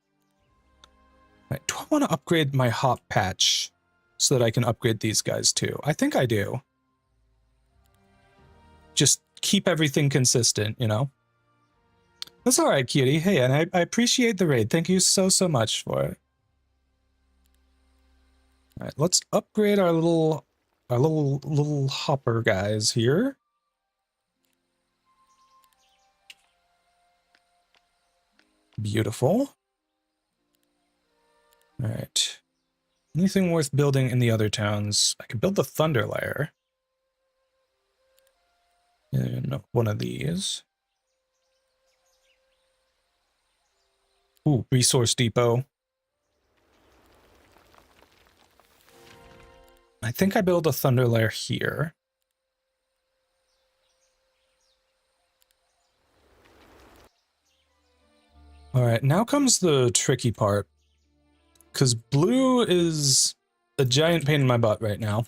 Right, do I want to upgrade my hop patch so that I can upgrade these guys too? I think I do. Just keep everything consistent, you know? That's all right, cutie. Hey, and I appreciate the raid. Thank you so much for it. All right, let's upgrade our little hopper guys here. Beautiful. All right. Anything worth building in the other towns? I could build the Thunder Lair. In one of these. Ooh, Resource Depot. I think I build a thunder lair here. All right, now comes the tricky part. Because blue is a giant pain in my butt right now.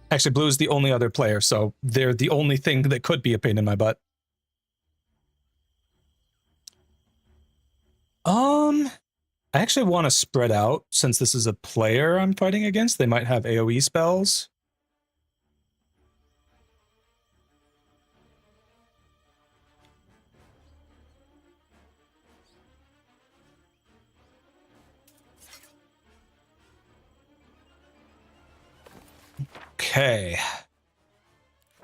Actually, blue is the only other player, so they're the only thing that could be a pain in my butt. I actually want to spread out, since this is a player I'm fighting against. They might have AoE spells. Okay.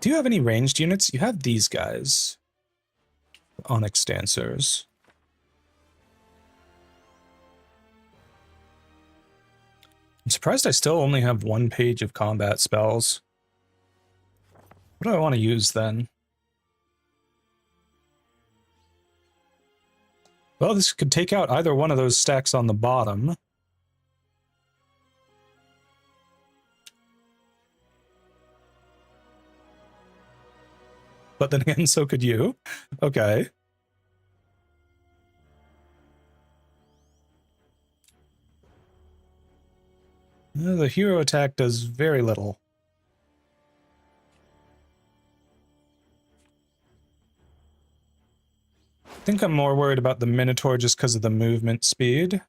Do you have any ranged units? You have these guys. Onyx Dancers. I'm surprised I still only have one page of combat spells. What do I want to use then? Well, this could take out either one of those stacks on the bottom. But then again, so could you. Okay. The hero attack does very little. I think I'm more worried about the Minotaur just because of the movement speed.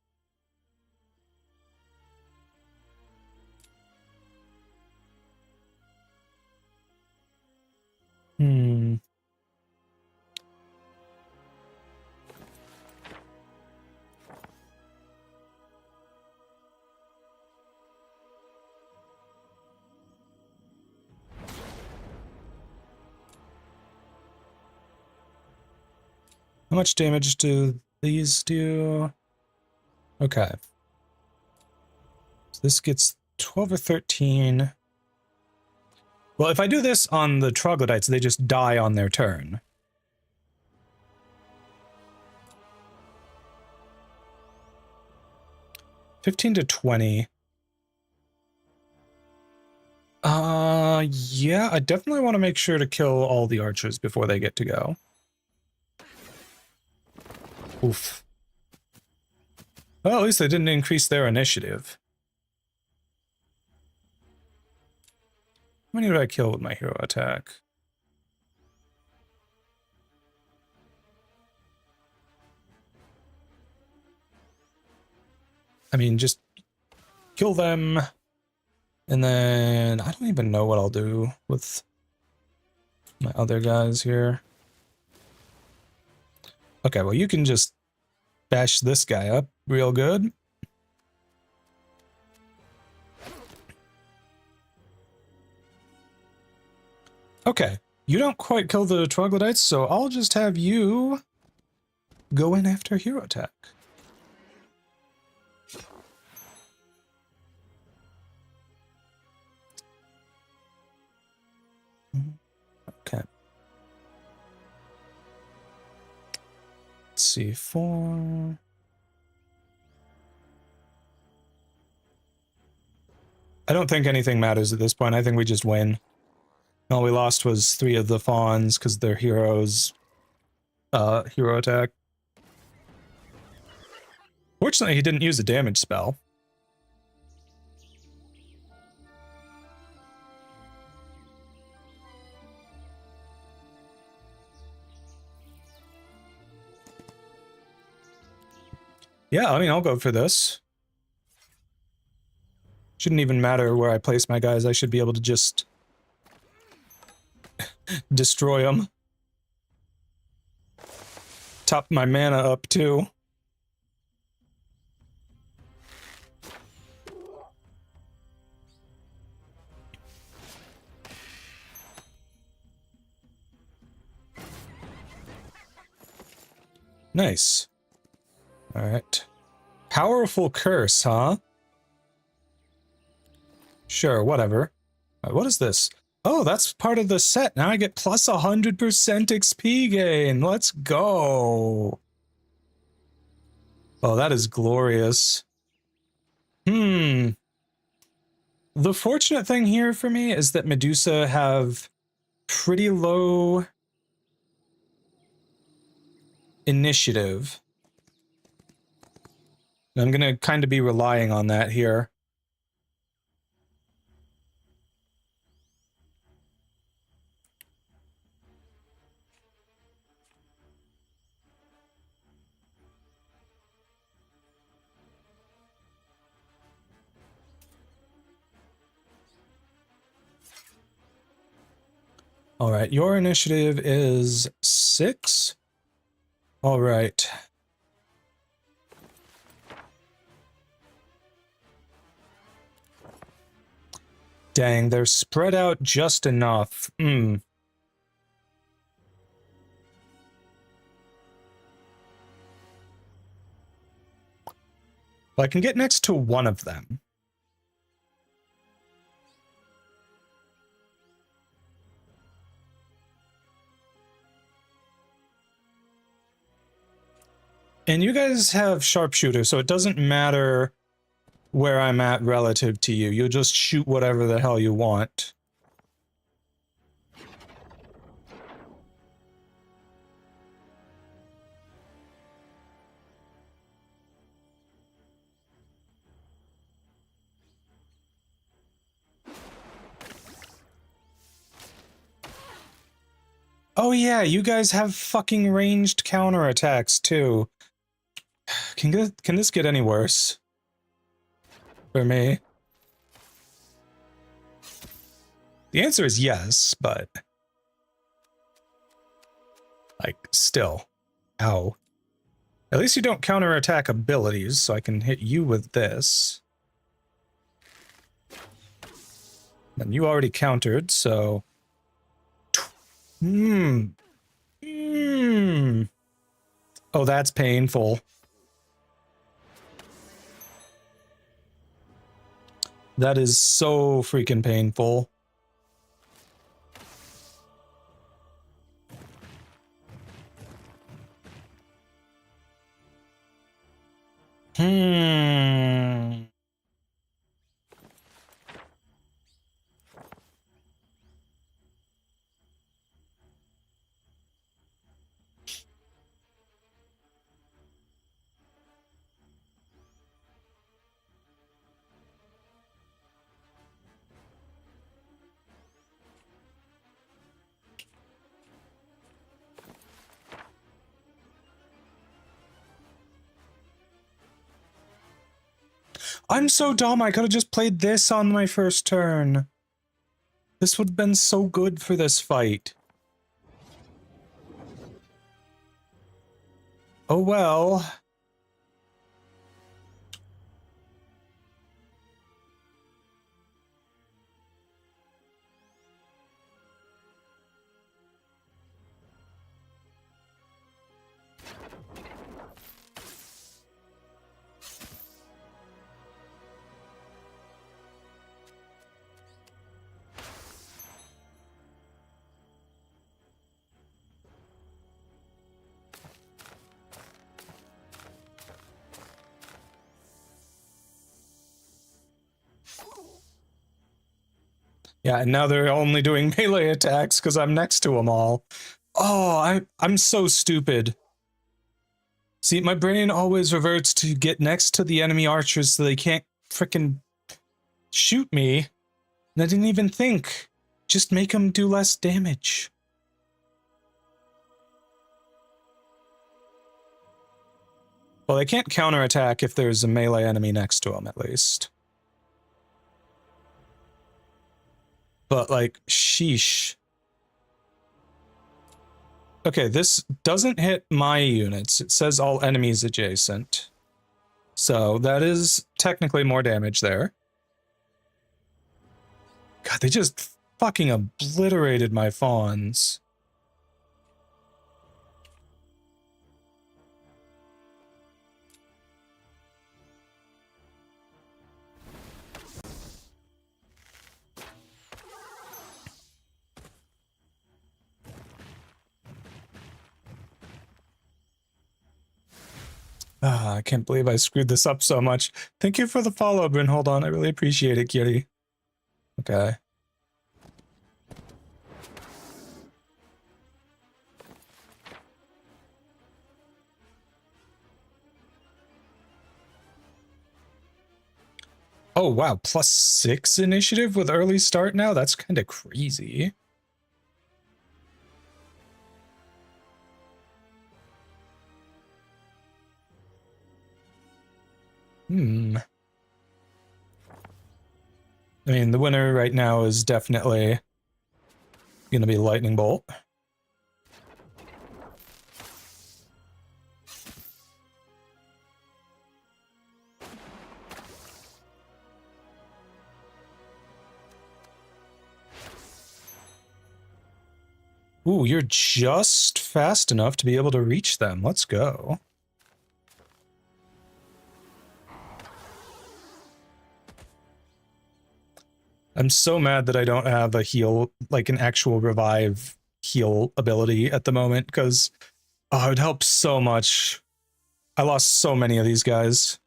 How much damage do these do? Okay. So this gets 12 or 13. Well, if I do this on the troglodytes, they just die on their turn. $15 to 20. Yeah, I definitely want to make sure to kill all the archers before they get to go. Oof. Well, at least they didn't increase their initiative. How many did I kill with my hero attack? I mean, just kill them. And then I don't even know what I'll do with my other guys here. Okay, well, you can just bash this guy up real good. Okay, you don't quite kill the troglodytes, so I'll just have you go in after hero attack. Okay. Let's see, 4. I don't think anything matters at this point. I think we just win. All we lost was 3 of the fawns because they're heroes. Hero attack. Fortunately, he didn't use a damage spell. Yeah, I mean, I'll go for this. Shouldn't even matter where I place my guys. I should be able to just destroy them. Top my mana up, too. Nice. Alright. Powerful curse, huh? Sure, whatever. What is this? Oh, that's part of the set. Now I get plus 100% XP gain. Let's go. Oh, that is glorious. The fortunate thing here for me is that Medusa have pretty low initiative. I'm going to kind of be relying on that here. All right, your initiative is 6. All right. Dang, they're spread out just enough. Well, I can get next to one of them. And you guys have sharpshooter, so it doesn't matter where I'm at relative to you. You'll just shoot whatever the hell you want. Oh yeah, you guys have fucking ranged counterattacks too. Can this get any worse? For me? The answer is yes, but... like, still. Ow. At least you don't counterattack abilities, so I can hit you with this. And you already countered, so... Oh, that's painful. That is so freaking painful. I'm so dumb, I could have just played this on my first turn. This would have been so good for this fight. Oh well. Yeah, and now they're only doing melee attacks because I'm next to them all. Oh, I'm so stupid. See, my brain always reverts to get next to the enemy archers so they can't frickin' shoot me. And I didn't even think. Just make them do less damage. Well, they can't counterattack if there's a melee enemy next to them, at least. But, like, sheesh. Okay, this doesn't hit my units. It says all enemies adjacent. So that is technically more damage there. God, they just fucking obliterated my fawns. I can't believe I screwed this up so much. Thank you for the follow, Bryn. Hold on, I really appreciate it, Kitty. Okay. Oh, wow. +6 initiative with early start now? That's kind of crazy. I mean, the winner right now is definitely going to be Lightning Bolt. Ooh, you're just fast enough to be able to reach them. Let's go. I'm so mad that I don't have a heal, like an actual revive heal ability at the moment, because it would help so much. I lost so many of these guys.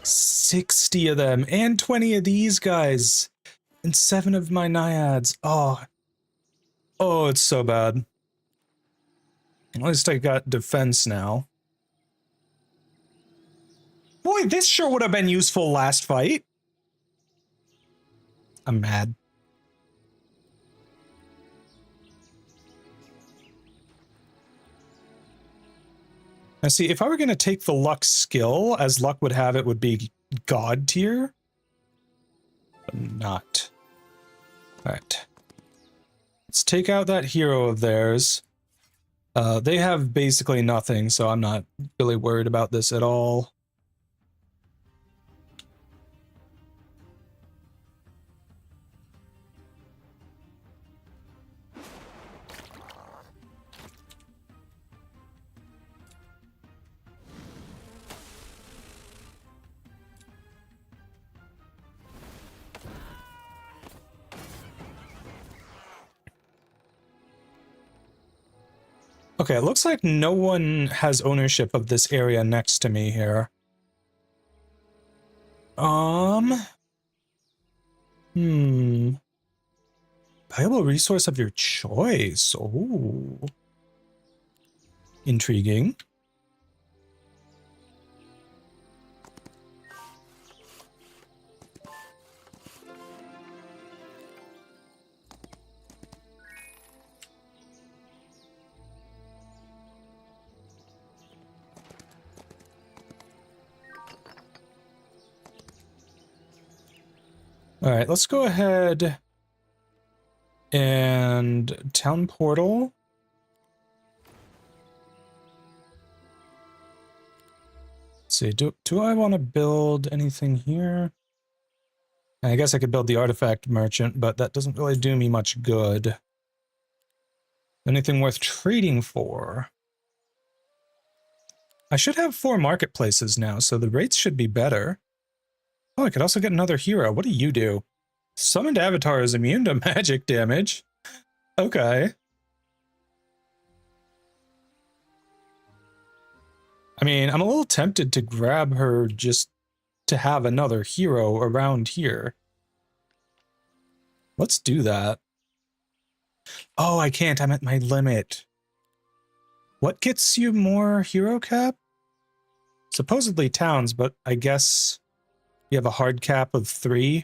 $60 of them, and 20 of these guys, and 7 of my naiads. Oh, it's so bad. At least I got defense now. Boy, this sure would have been useful last fight. I'm mad. Now see, if I were going to take the luck skill, as luck would have it, would be god tier. But not. Alright. Let's take out that hero of theirs. They have basically nothing, so I'm not really worried about this at all. Okay, it looks like no one has ownership of this area next to me here. Valuable resource of your choice. Oh. Intriguing. All right, let's go ahead and town portal. Let's see, do I want to build anything here? I guess I could build the artifact merchant, but that doesn't really do me much good. Anything worth trading for? I should have 4 marketplaces now, so the rates should be better. Oh, I could also get another hero. What do you do? Summoned avatar is immune to magic damage. Okay. I mean, I'm a little tempted to grab her just to have another hero around here. Let's do that. Oh, I can't. I'm at my limit. What gets you more hero cap? Supposedly towns, but I guess you have a hard cap of 3.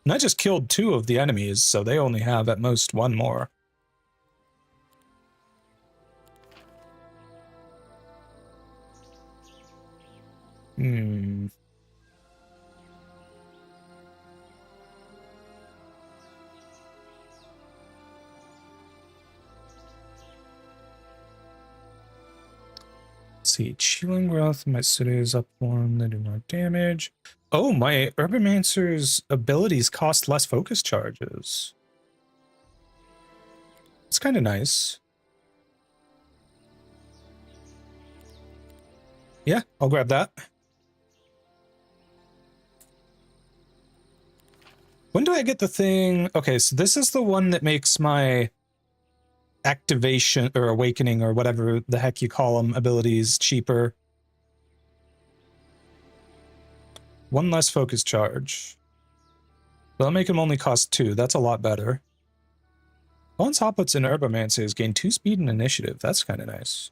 And I just killed 2 of the enemies, so they only have at most 1 more. Let's see, chilling growth, my city is up 1, they do more damage. Oh, my Urbamancer's abilities cost less focus charges. It's kind of nice. Yeah, I'll grab that. When do I get the thing? Okay, so this is the one that makes my activation or awakening or whatever the heck you call them abilities cheaper. One less focus charge. That'll make him only cost 2. That's a lot better. Once Hoplitz and Herbomancers gain 2 speed and initiative. That's kind of nice.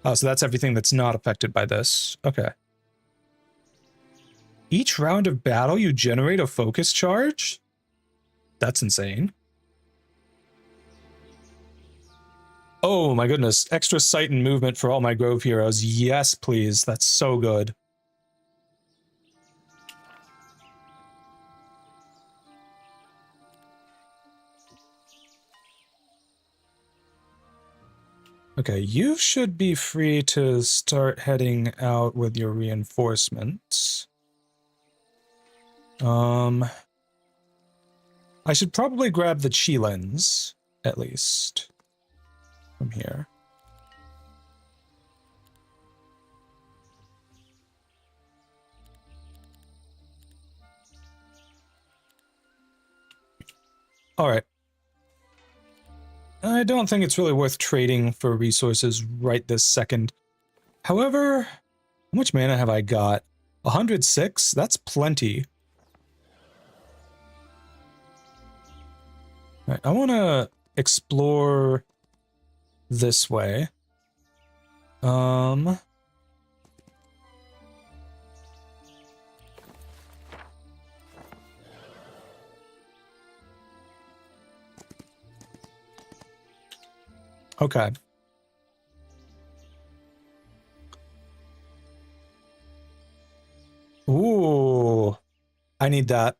Oh, so that's everything that's not affected by this. Okay. Each round of battle, you generate a focus charge? That's insane. Oh my goodness. Extra sight and movement for all my Grove heroes. Yes, please. That's so good. Okay, you should be free to start heading out with your reinforcements. I should probably grab the chi lens, at least, from here. All right. I don't think it's really worth trading for resources right this second. However, how much mana have I got? 106? That's plenty. All right, I want to explore this way. Okay. Ooh, I need that.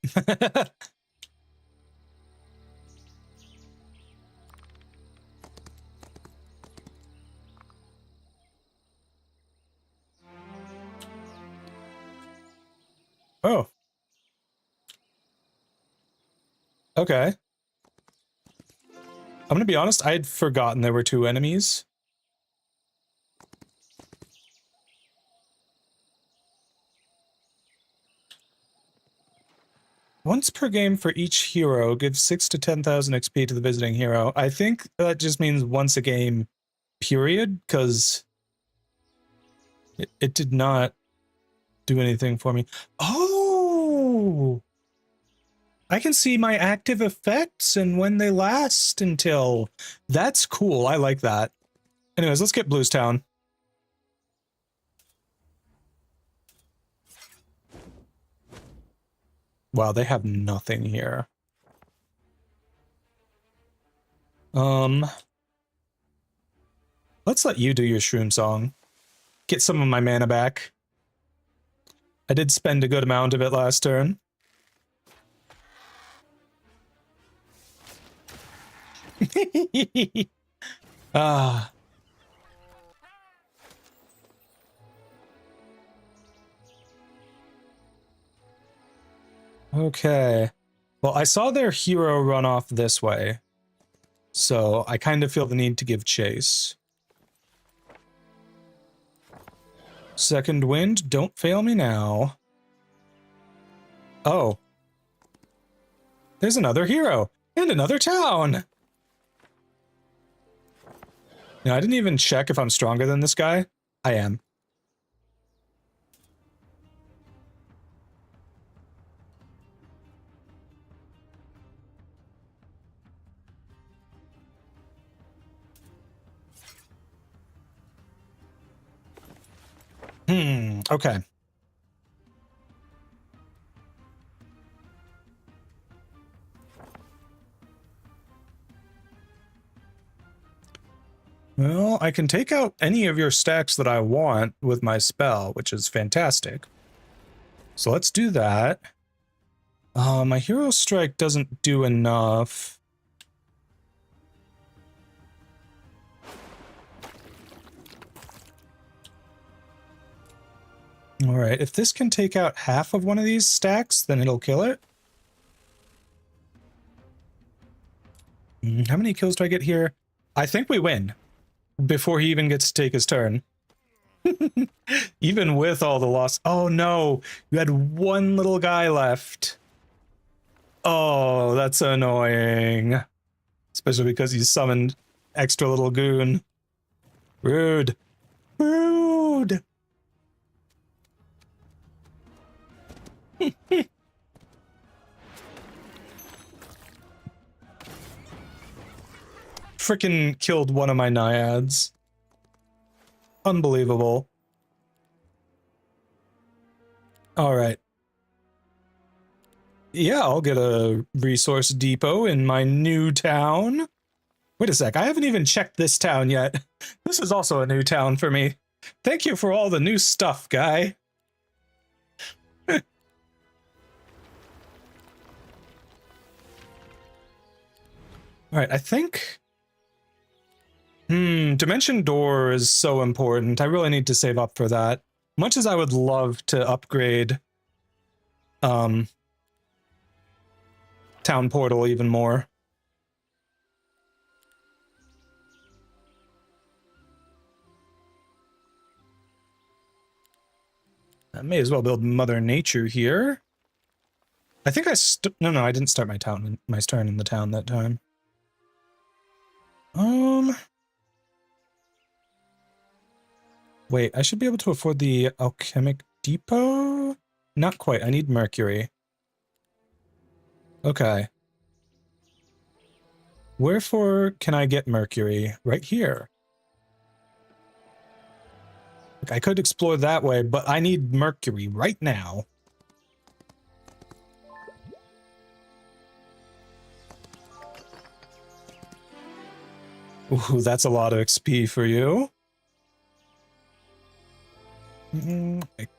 Oh. Okay. I'm gonna be honest, I had forgotten there were 2 enemies. Once per game for each hero, give 6 to 10,000 XP to the visiting hero. I think that just means once a game, period, because it did not do anything for me. Oh! I can see my active effects and when they last until... That's cool, I like that. Anyways, let's get Bluestown. Wow, they have nothing here. Let's let you do your shroom song. Get some of my mana back. I did spend a good amount of it last turn. Ah. Okay. Well, I saw their hero run off this way, so I kind of feel the need to give chase. Second wind, don't fail me now. Oh. There's another hero, and another town! Now, I didn't even check if I'm stronger than this guy. I am. Okay. Well, I can take out any of your stacks that I want with my spell, which is fantastic. So let's do that. My Hero Strike doesn't do enough. Alright, if this can take out half of one of these stacks, then it'll kill it. How many kills do I get here? I think we win. Before he even gets to take his turn. Even with all the loss. Oh no, you had one little guy left. Oh, that's annoying. Especially because you summoned extra little goon. Rude. Rude. Frickin' killed one of my naiads. Unbelievable. Alright. Yeah, I'll get a resource depot in my new town. Wait a sec, I haven't even checked this town yet. This is also a new town for me. Thank you for all the new stuff, guy. Alright, I think... Dimension Door is so important. I really need to save up for that. Much as I would love to upgrade... Town Portal even more. I may as well build Mother Nature here. I think no, I didn't start my turn in the town that time. Wait, I should be able to afford the Alchemic Depot? Not quite, I need Mercury. Okay. Wherefore can I get Mercury? Right here. I could explore that way, but I need Mercury right now. Ooh, that's a lot of XP for you.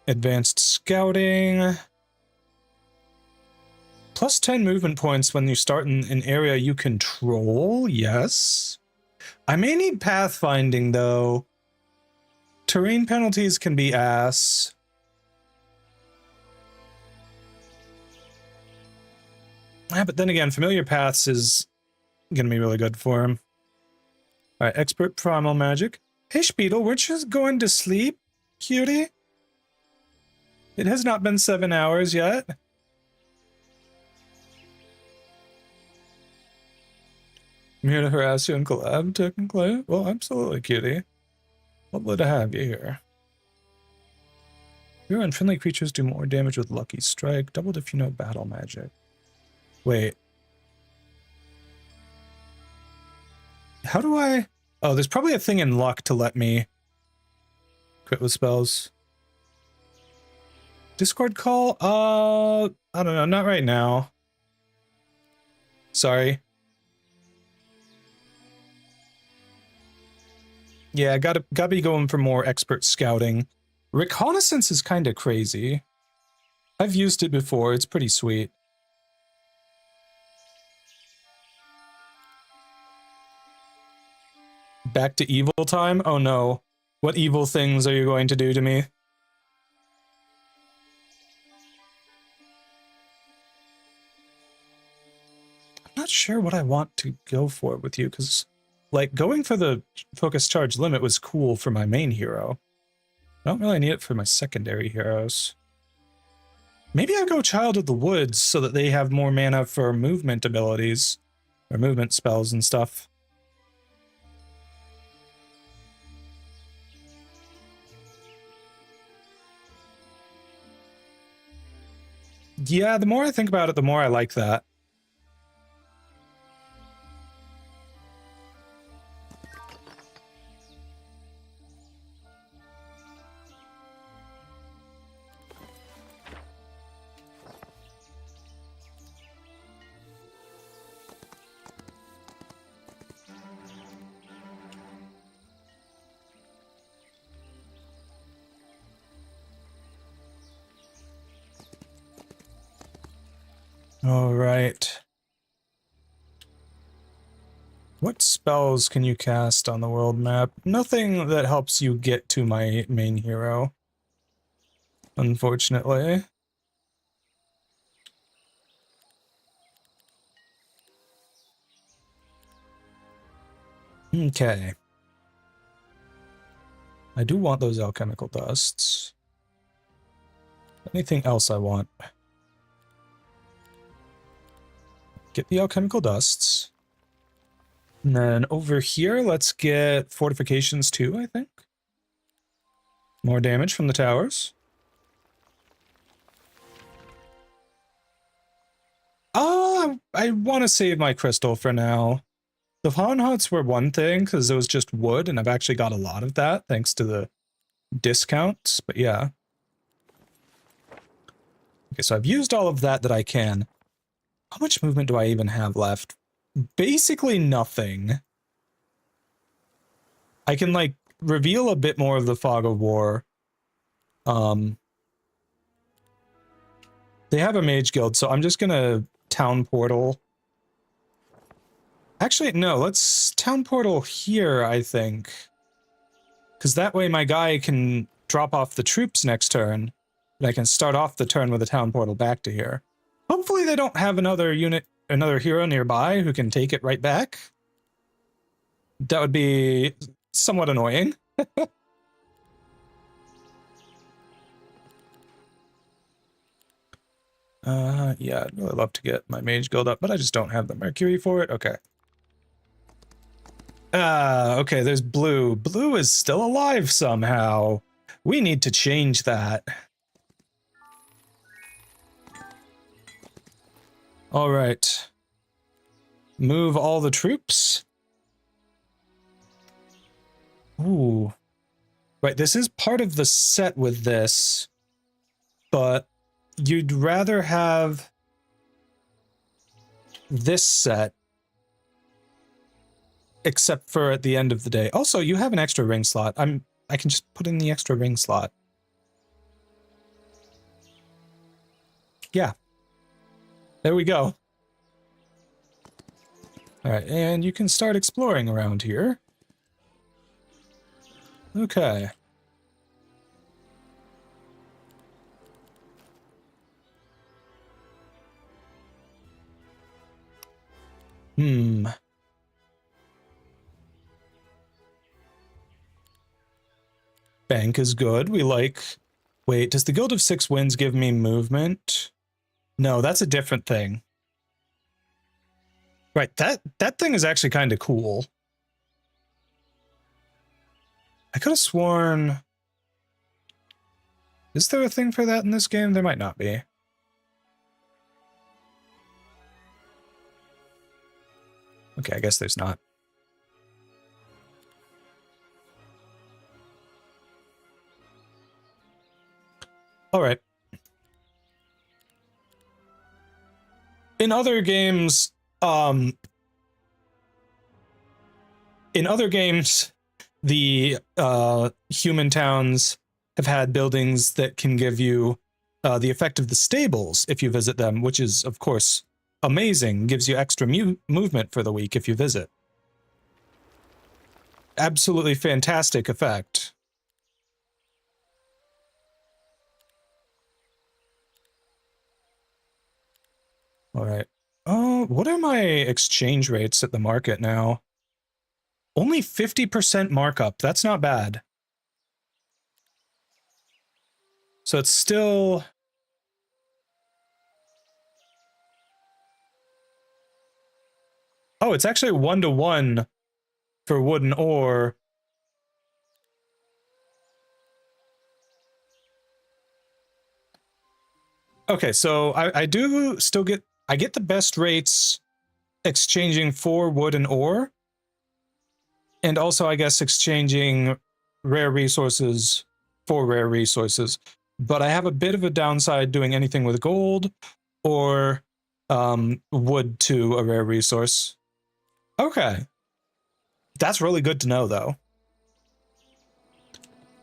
Advanced scouting. Plus 10 movement points when you start in an area you control, yes. I may need pathfinding, though. Terrain penalties can be ass. Yeah, but then again, familiar paths is gonna be really good for him. Alright, expert primal magic. Hey, Speedle, weren't you going to sleep, cutie? It has not been 7 hours yet. I'm here to harass you and collab, technically. Well, absolutely, cutie. Lovely to have you here. Your unfriendly creatures do more damage with Lucky Strike. Doubled if you know battle magic. Wait. How do I... Oh, there's probably a thing in luck to let me crit with spells. Discord call? I don't know, not right now. Sorry. Yeah, gotta be going for more expert scouting. Reconnaissance is kind of crazy. I've used it before, it's pretty sweet. Back to evil time? Oh no. What evil things are you going to do to me? I'm not sure what I want to go for with you, because, like, going for the focus charge limit was cool for my main hero. I don't really need it for my secondary heroes. Maybe I go Child of the Woods so that they have more mana for movement abilities, or movement spells and stuff. Yeah, the more I think about it, the more I like that. All right. What spells can you cast on the world map? Nothing that helps you get to my main hero, unfortunately. Okay. I do want those alchemical dusts. Anything else I want? Get the alchemical dusts. And then over here, let's get fortifications too, I think. More damage from the towers. I want to save my crystal for now. The fawn huts were one thing because it was just wood, and I've actually got a lot of that thanks to the discounts, but yeah. Okay, so I've used all of that I can. How much movement do I even have left? Basically nothing. I can, like, reveal a bit more of the Fog of War. They have a mage guild, so I'm just gonna town portal. Actually, no, let's town portal here, I think. Because that way my guy can drop off the troops next turn, and I can start off the turn with a town portal back to here. Hopefully they don't have another unit, another hero nearby who can take it right back. That would be somewhat annoying. Yeah, I'd really love to get my mage guild up, but I just don't have the Mercury for it. Okay. Okay, there's blue. Blue is still alive somehow. We need to change that. All right. Move all the troops. Ooh. Right, this is part of the set with this, but you'd rather have this set, except for at the end of the day. Also, you have an extra ring slot. I can just put in the extra ring slot. Yeah. There we go. All right, and you can start exploring around here. Okay. Bank is good. We like... Wait, does the Guild of Six Winds give me movement? No, that's a different thing. Right, that thing is actually kind of cool. I could have sworn... Is there a thing for that in this game? There might not be. Okay, I guess there's not. All right. In other games, the human towns have had buildings that can give you the effect of the stables if you visit them, which is, of course, amazing. Gives you extra movement for the week if you visit. Absolutely fantastic effect. All right. Oh, what are my exchange rates at the market now? Only 50% markup. That's not bad. So it's still... Oh, it's actually 1-to-1 for wood and ore. Okay, so I do still get... I get the best rates exchanging for wood and ore. And also, I guess, exchanging rare resources for rare resources. But I have a bit of a downside doing anything with gold or wood to a rare resource. Okay. That's really good to know, though.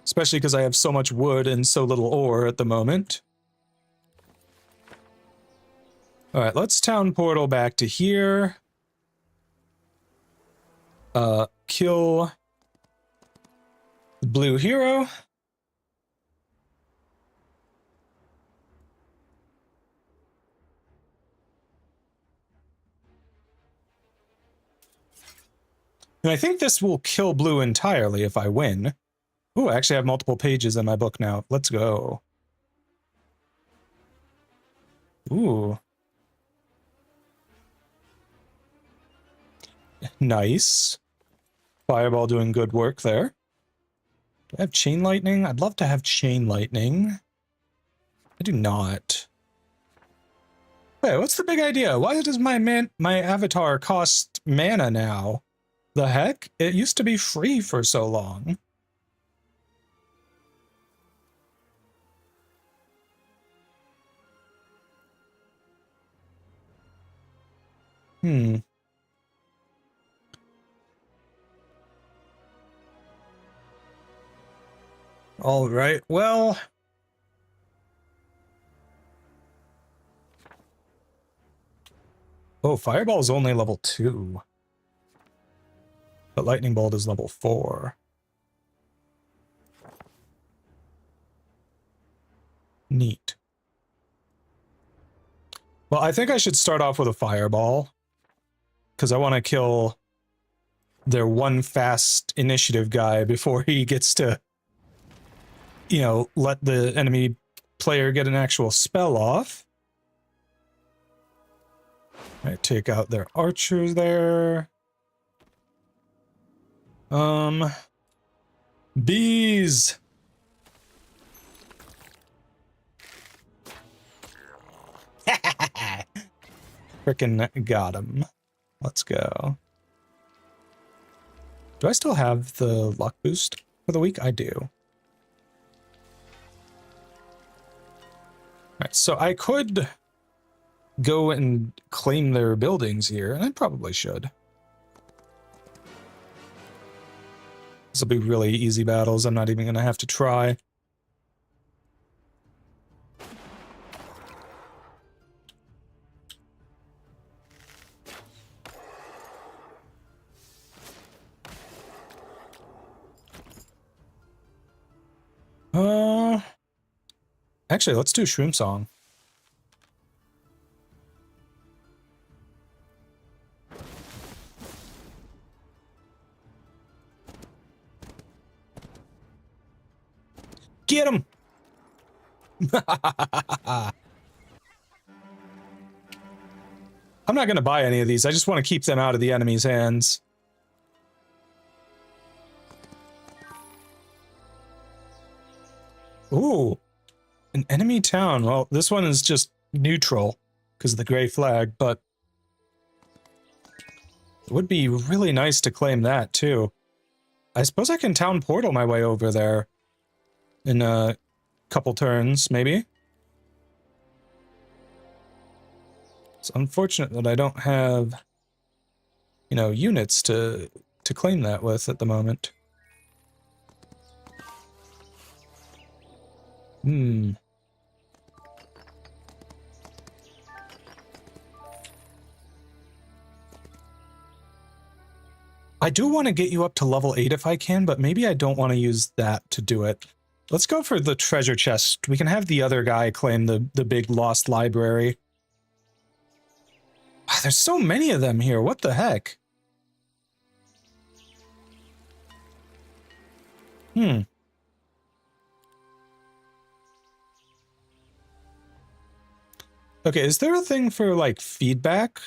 Especially because I have so much wood and so little ore at the moment. All right, let's town portal back to here. Kill the blue hero. And I think this will kill blue entirely if I win. Ooh, I actually have multiple pages in my book now. Let's go. Ooh. Nice. Fireball doing good work there. Do I have chain lightning? I'd love to have chain lightning. I do not. Wait, what's the big idea? Why does my avatar cost mana now? The heck? It used to be free for so long. All right, well. Oh, Fireball's only level 2. But Lightning Bolt is level 4. Neat. Well, I think I should start off with a Fireball. Because I want to kill their one fast initiative guy before he gets to, you know, let the enemy player get an actual spell off. I take out their archers there. Bees! Frickin' got him. Let's go. Do I still have the luck boost for the week? I do. Alright, so I could go and claim their buildings here, and I probably should. This will be really easy battles. I'm not even going to have to try. Actually, let's do Shroom Song. Get him! I'm not going to buy any of these. I just want to keep them out of the enemy's hands. Ooh. An enemy town. Well, this one is just neutral because of the gray flag, but it would be really nice to claim that, too. I suppose I can town portal my way over there in a couple turns, maybe. It's unfortunate that I don't have, you know, units to claim that with at the moment. I do want to get you up to level 8 if I can, but maybe I don't want to use that to do it. Let's go for the treasure chest. We can have the other guy claim the big lost library. There's so many of them here. What the heck? Okay, is there a thing for, like, feedback?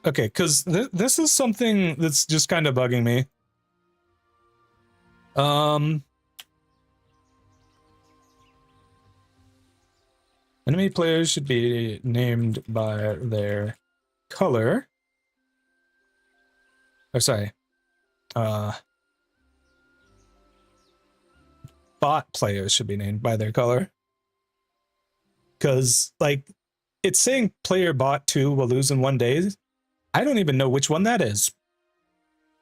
Okay, because this is something that's just kind of bugging me. Enemy players should be named by their color. Oh, sorry. Bot players should be named by their color. Because, like, it's saying player bot 2 will lose in 1 day. I don't even know which one that is.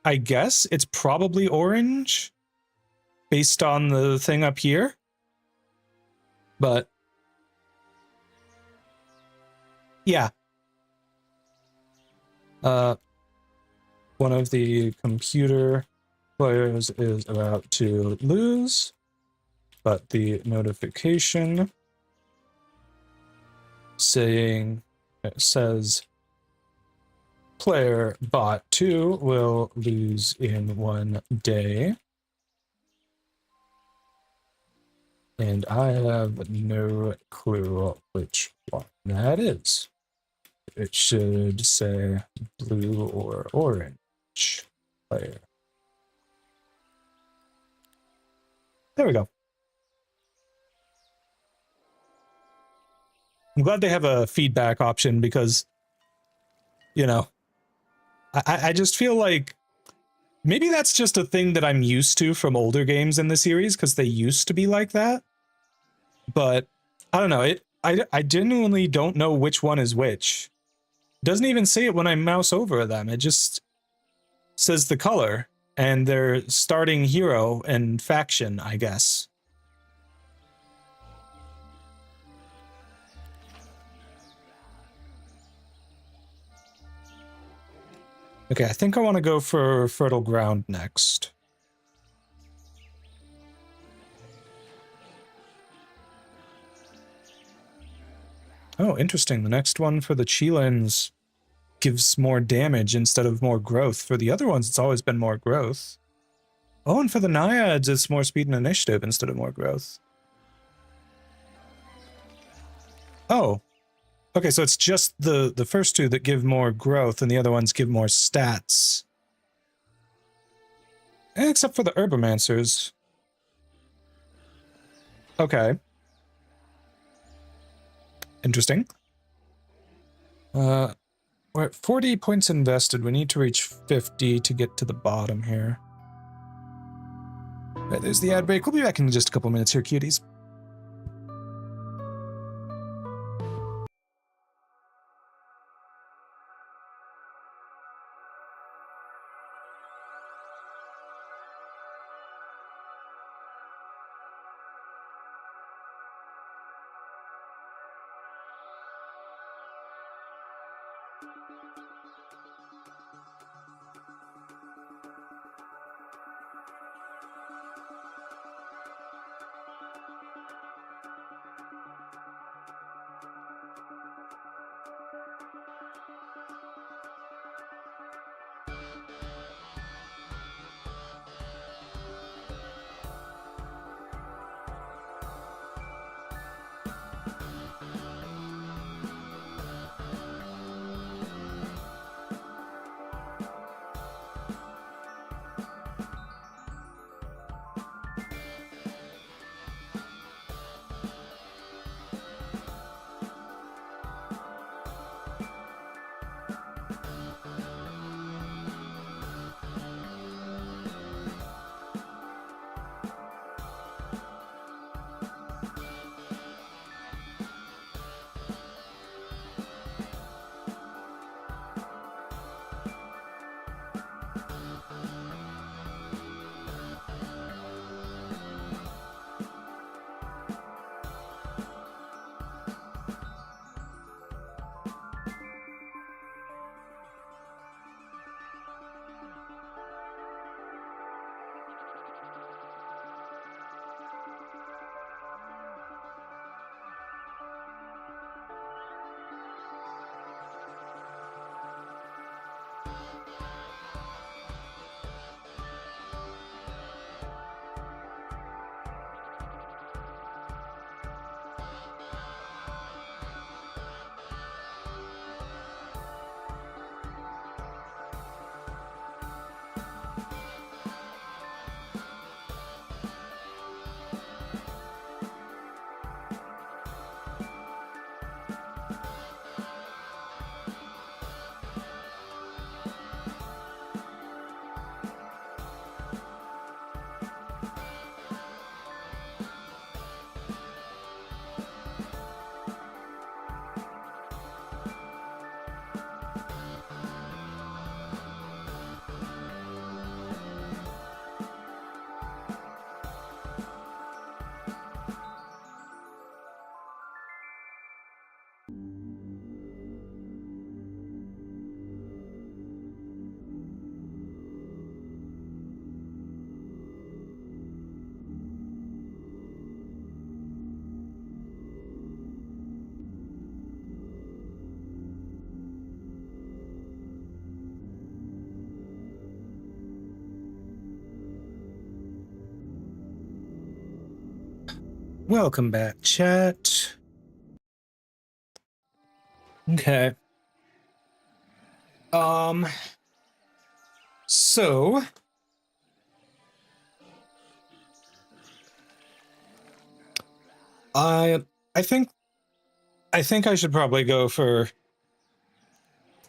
I guess it's probably orange, based on the thing up here. But yeah. One of the computer players is about to lose, but the notification says player bot 2 will lose in 1 day. And I have no clue which one that is. It should say blue or orange player. There we go. I'm glad they have a feedback option because, you know, I just feel like maybe that's just a thing that I'm used to from older games in the series because they used to be like that. But I don't know. I genuinely don't know which one is which. It doesn't even say it when I mouse over them. It just says the color and their starting hero and faction, I guess. Okay, I think I want to go for Fertile Ground next. Oh, interesting. The next one for the Chilans gives more damage instead of more growth. For the other ones, it's always been more growth. Oh, and for the Naiads, it's more speed and initiative instead of more growth. Oh. Okay, so it's just the first two that give more growth and the other ones give more stats. Except for the Herbomancers. Okay. Interesting. We're at 40 points invested. We need to reach 50 to get to the bottom here. Right, there's the ad break. We'll be back in just a couple minutes here, cuties. Welcome back, chat. Okay. So I think I think I should probably go for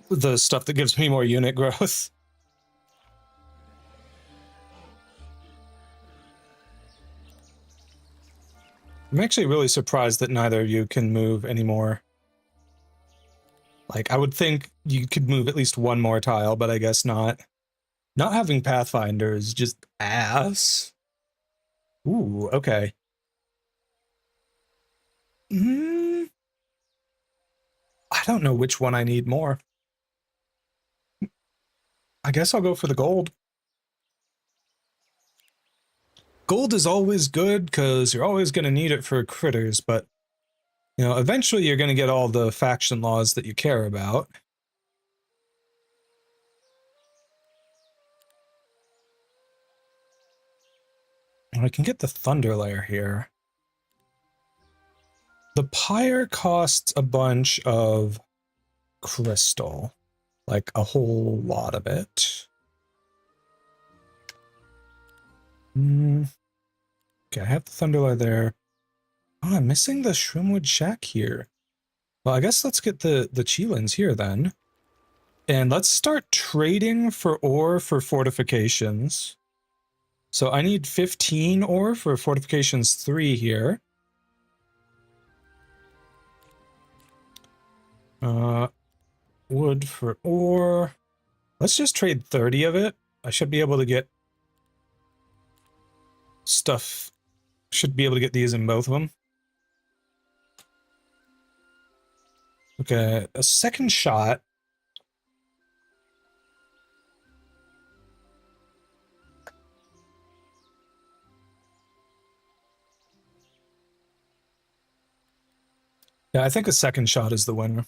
the stuff that gives me more unit growth. I'm actually really surprised that neither of you can move anymore. Like, I would think you could move at least one more tile, but I guess not. Not having Pathfinder is just ass. Ooh, okay. I don't know which one I need more. I guess I'll go for the gold. Gold is always good because you're always going to need it for critters, but you know, eventually you're going to get all the faction laws that you care about. And I can get the Thunder Layer here. The Pyre costs a bunch of crystal, like a whole lot of it. Okay, I have the Thunder Layer there. Oh, I'm missing the Shroomwood Shack here. Well, I guess let's get the Cheelans here then. And let's start trading for ore for fortifications. So I need 15 ore for fortifications 3 here. Wood for ore. Let's just trade 30 of it. I should be able to get stuff. Should be able to get these in both of them. Okay, a second shot. Yeah, I think a second shot is the winner.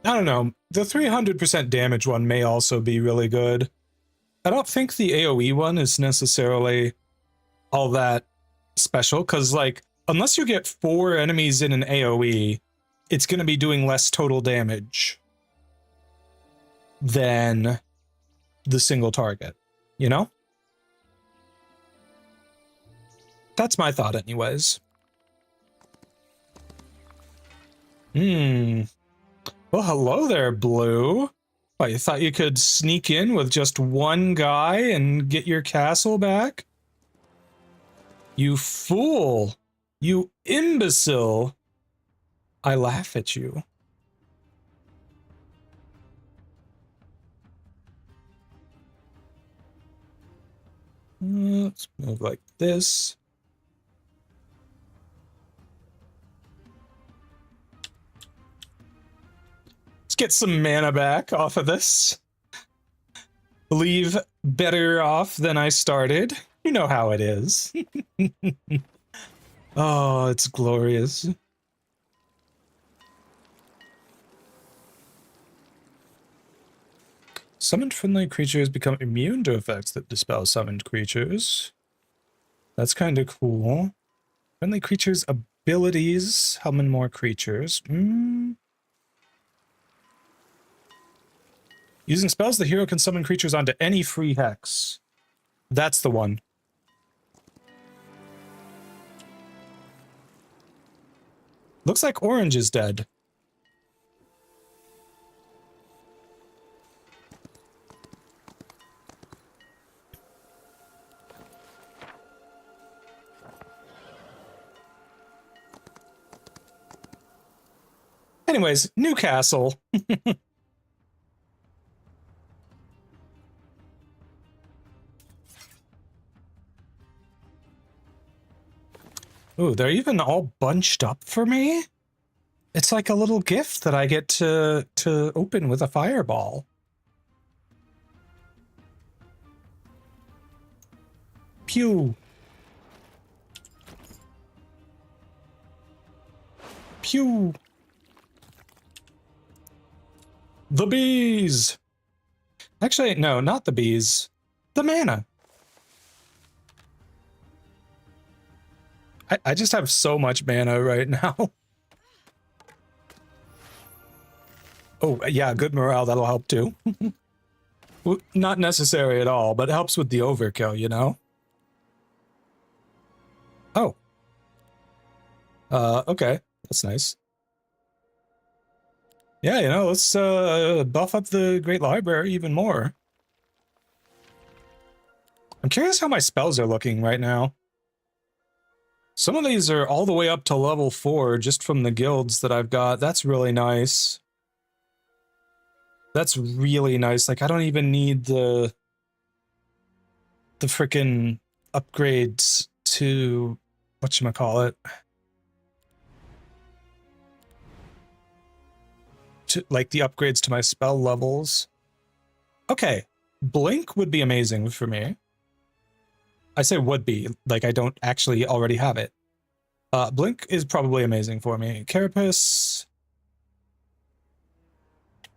I don't know. The 300% damage one may also be really good. I don't think the AoE one is necessarily all that special, because, like, unless you get 4 enemies in an AoE, it's going to be doing less total damage than the single target, you know? That's my thought anyways. Well, hello there, Blue. Oh, you thought you could sneak in with just one guy and get your castle back? You fool! You imbecile! I laugh at you. Let's move like this. Let's get some mana back off of this. Leave better off than I started. You know how it is. Oh, it's glorious. Summoned friendly creatures become immune to effects that dispel summoned creatures. That's kind of cool. Friendly creatures' abilities summon more creatures. Using spells, the hero can summon creatures onto any free hex. That's the one. Looks like orange is dead. Anyways, Newcastle. Ooh, they're even all bunched up for me? It's like a little gift that I get to open with a fireball. Pew. Pew. The bees. Actually, no, not the bees. The mana. I just have so much mana right now. Oh, yeah, good morale, that'll help too. Not necessary at all, but it helps with the overkill, you know? Oh. Okay, that's nice. Yeah, you know, let's buff up the Great Library even more. I'm curious how my spells are looking right now. Some of these are all the way up to level 4 just from the guilds that I've got. That's really nice. That's really nice. Like, I don't even need the frickin' upgrades to whatchamacallit. To, like, the upgrades to my spell levels. Okay, Blink would be amazing for me. I say would be, like I don't actually already have it. Blink is probably amazing for me. Carapace...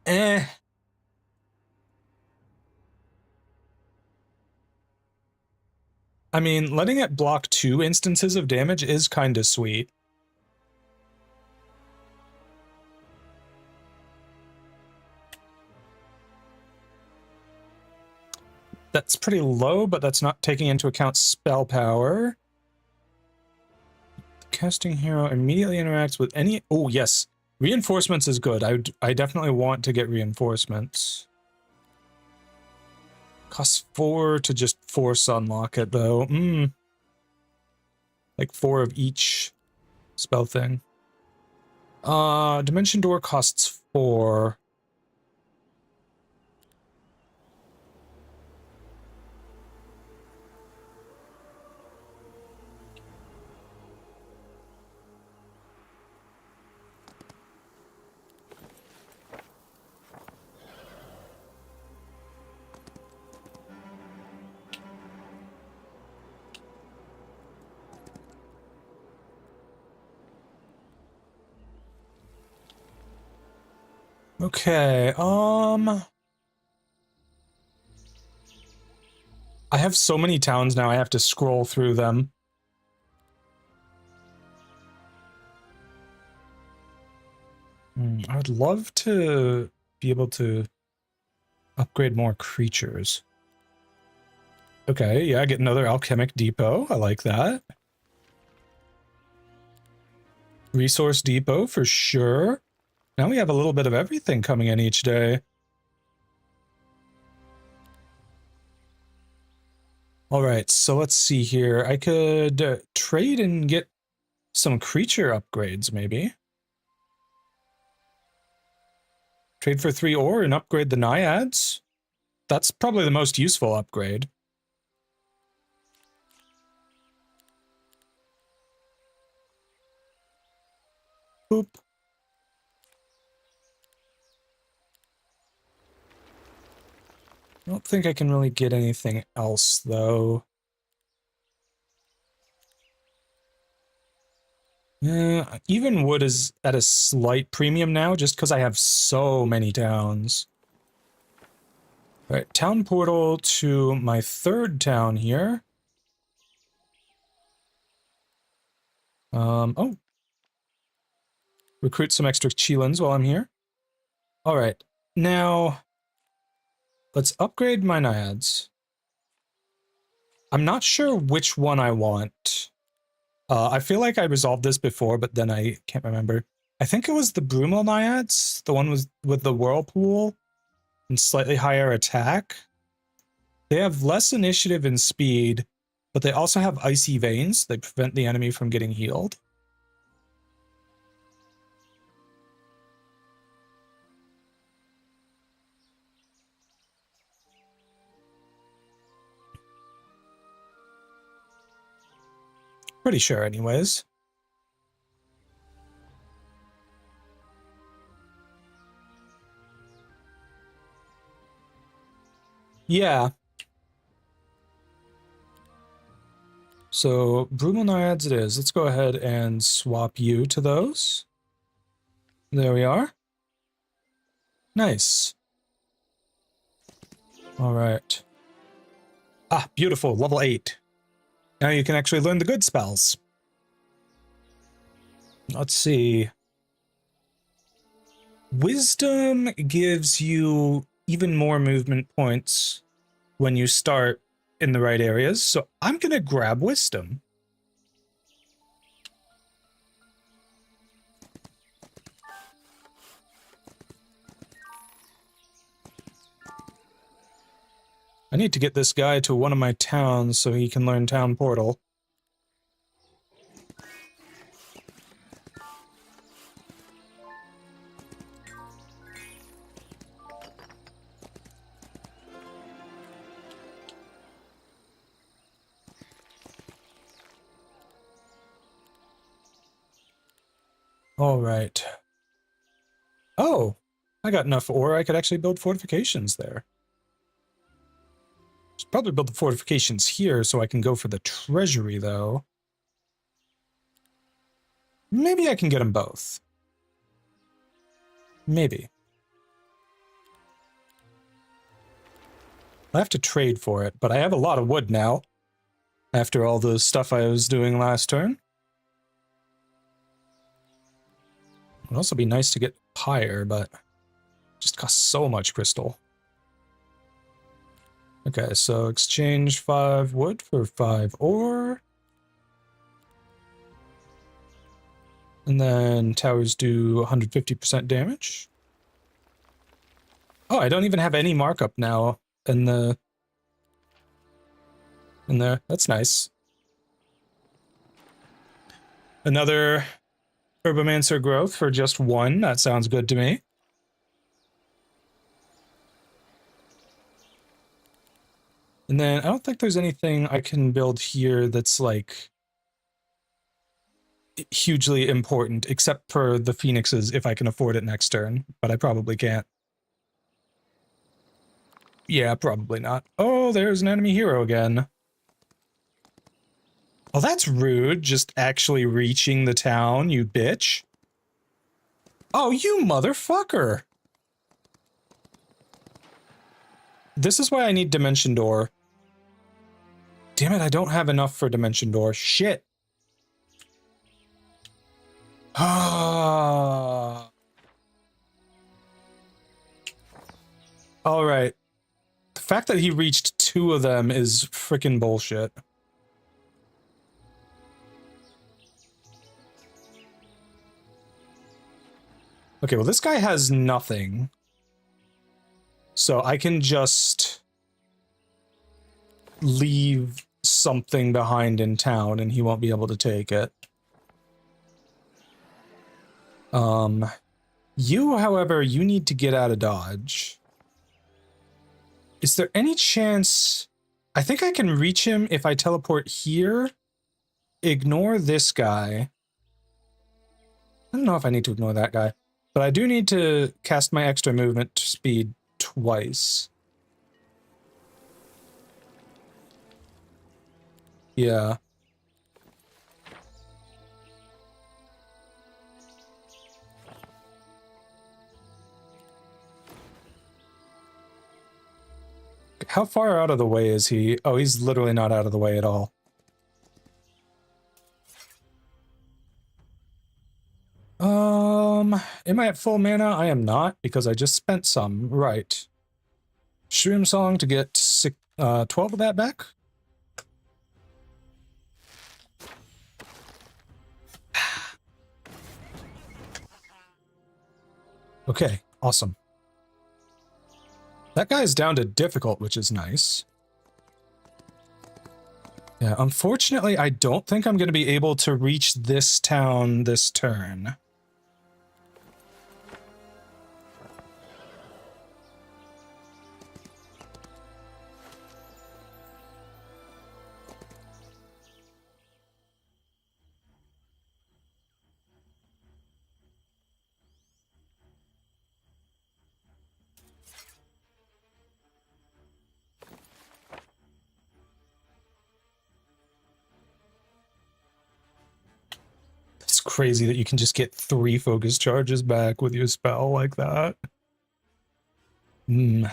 Eh. I mean, letting it block 2 instances of damage is kinda sweet. That's pretty low, but that's not taking into account spell power. Casting hero immediately interacts with any... Oh, yes. Reinforcements is good. I definitely want to get reinforcements. Costs 4 to just force unlock it, though. Like 4 of each spell thing. Dimension Door costs 4. Okay, I have so many towns now, I have to scroll through them. I would love to be able to upgrade more creatures. Okay, yeah, get another alchemic depot. I like that. Resource depot for sure. Now we have a little bit of everything coming in each day. All right, so let's see here. I could trade and get some creature upgrades, maybe. Trade for 3 ore and upgrade the naiads. That's probably the most useful upgrade. Boop. I don't think I can really get anything else, though. Even wood is at a slight premium now, just because I have so many towns. All right, town portal to my 3rd town here. Oh. Recruit some extra Chilans while I'm here. All right, now let's upgrade my naiads. I'm not sure which one I want. I feel like I resolved this before, but then I can't remember. I think it was the Brumal naiads, the one with the whirlpool and slightly higher attack. They have less initiative and speed, but they also have icy veins. They prevent the enemy from getting healed. Pretty sure anyways. Yeah. So, Brumal Naiads it is. Let's go ahead and swap you to those. There we are. Nice. Alright. Ah, beautiful. Level 8. Now you can actually learn the good spells. Let's see. Wisdom gives you even more movement points when you start in the right areas, so I'm gonna grab Wisdom. I need to get this guy to one of my towns so he can learn Town Portal. All right. Oh, I got enough ore. I could actually build fortifications there. Should probably build the fortifications here so I can go for the treasury, though. Maybe I can get them both. Maybe. I have to trade for it, but I have a lot of wood now. After all the stuff I was doing last turn. It would also be nice to get higher, but it just costs so much crystal. Okay, so exchange 5 wood for 5 ore. And then towers do 150% damage. Oh, I don't even have any markup now in there. That's nice. Another Herbomancer growth for just 1. That sounds good to me. And then I don't think there's anything I can build here that's like hugely important, except for the phoenixes if I can afford it next turn, but I probably can't. Yeah, probably not. Oh, there's an enemy hero again. Oh, that's rude, just actually reaching the town, you bitch. Oh, you motherfucker! This is why I need Dimension Door. Damn it, I don't have enough for Dimension Door. Shit. Ah. Alright. The fact that he reached 2 of them is freaking bullshit. Okay, well this guy has nothing. So I can just leave something behind in town and he won't be able to take it. You, however, you need to get out of Dodge. Is there any chance... I think I can reach him if I teleport here. Ignore this guy. I don't know if I need to ignore that guy. But I do need to cast my extra movement speed twice. Yeah. How far out of the way is he? Oh, he's literally not out of the way at all. Am I at full mana? I am not, because I just spent some. Right. Shroom Song to get 12 of that back? Okay, awesome. That guy's down to difficult, which is nice. Yeah, unfortunately, I don't think I'm going to be able to reach this town this turn. It's crazy that you can just get 3 focus charges back with your spell like that. Oh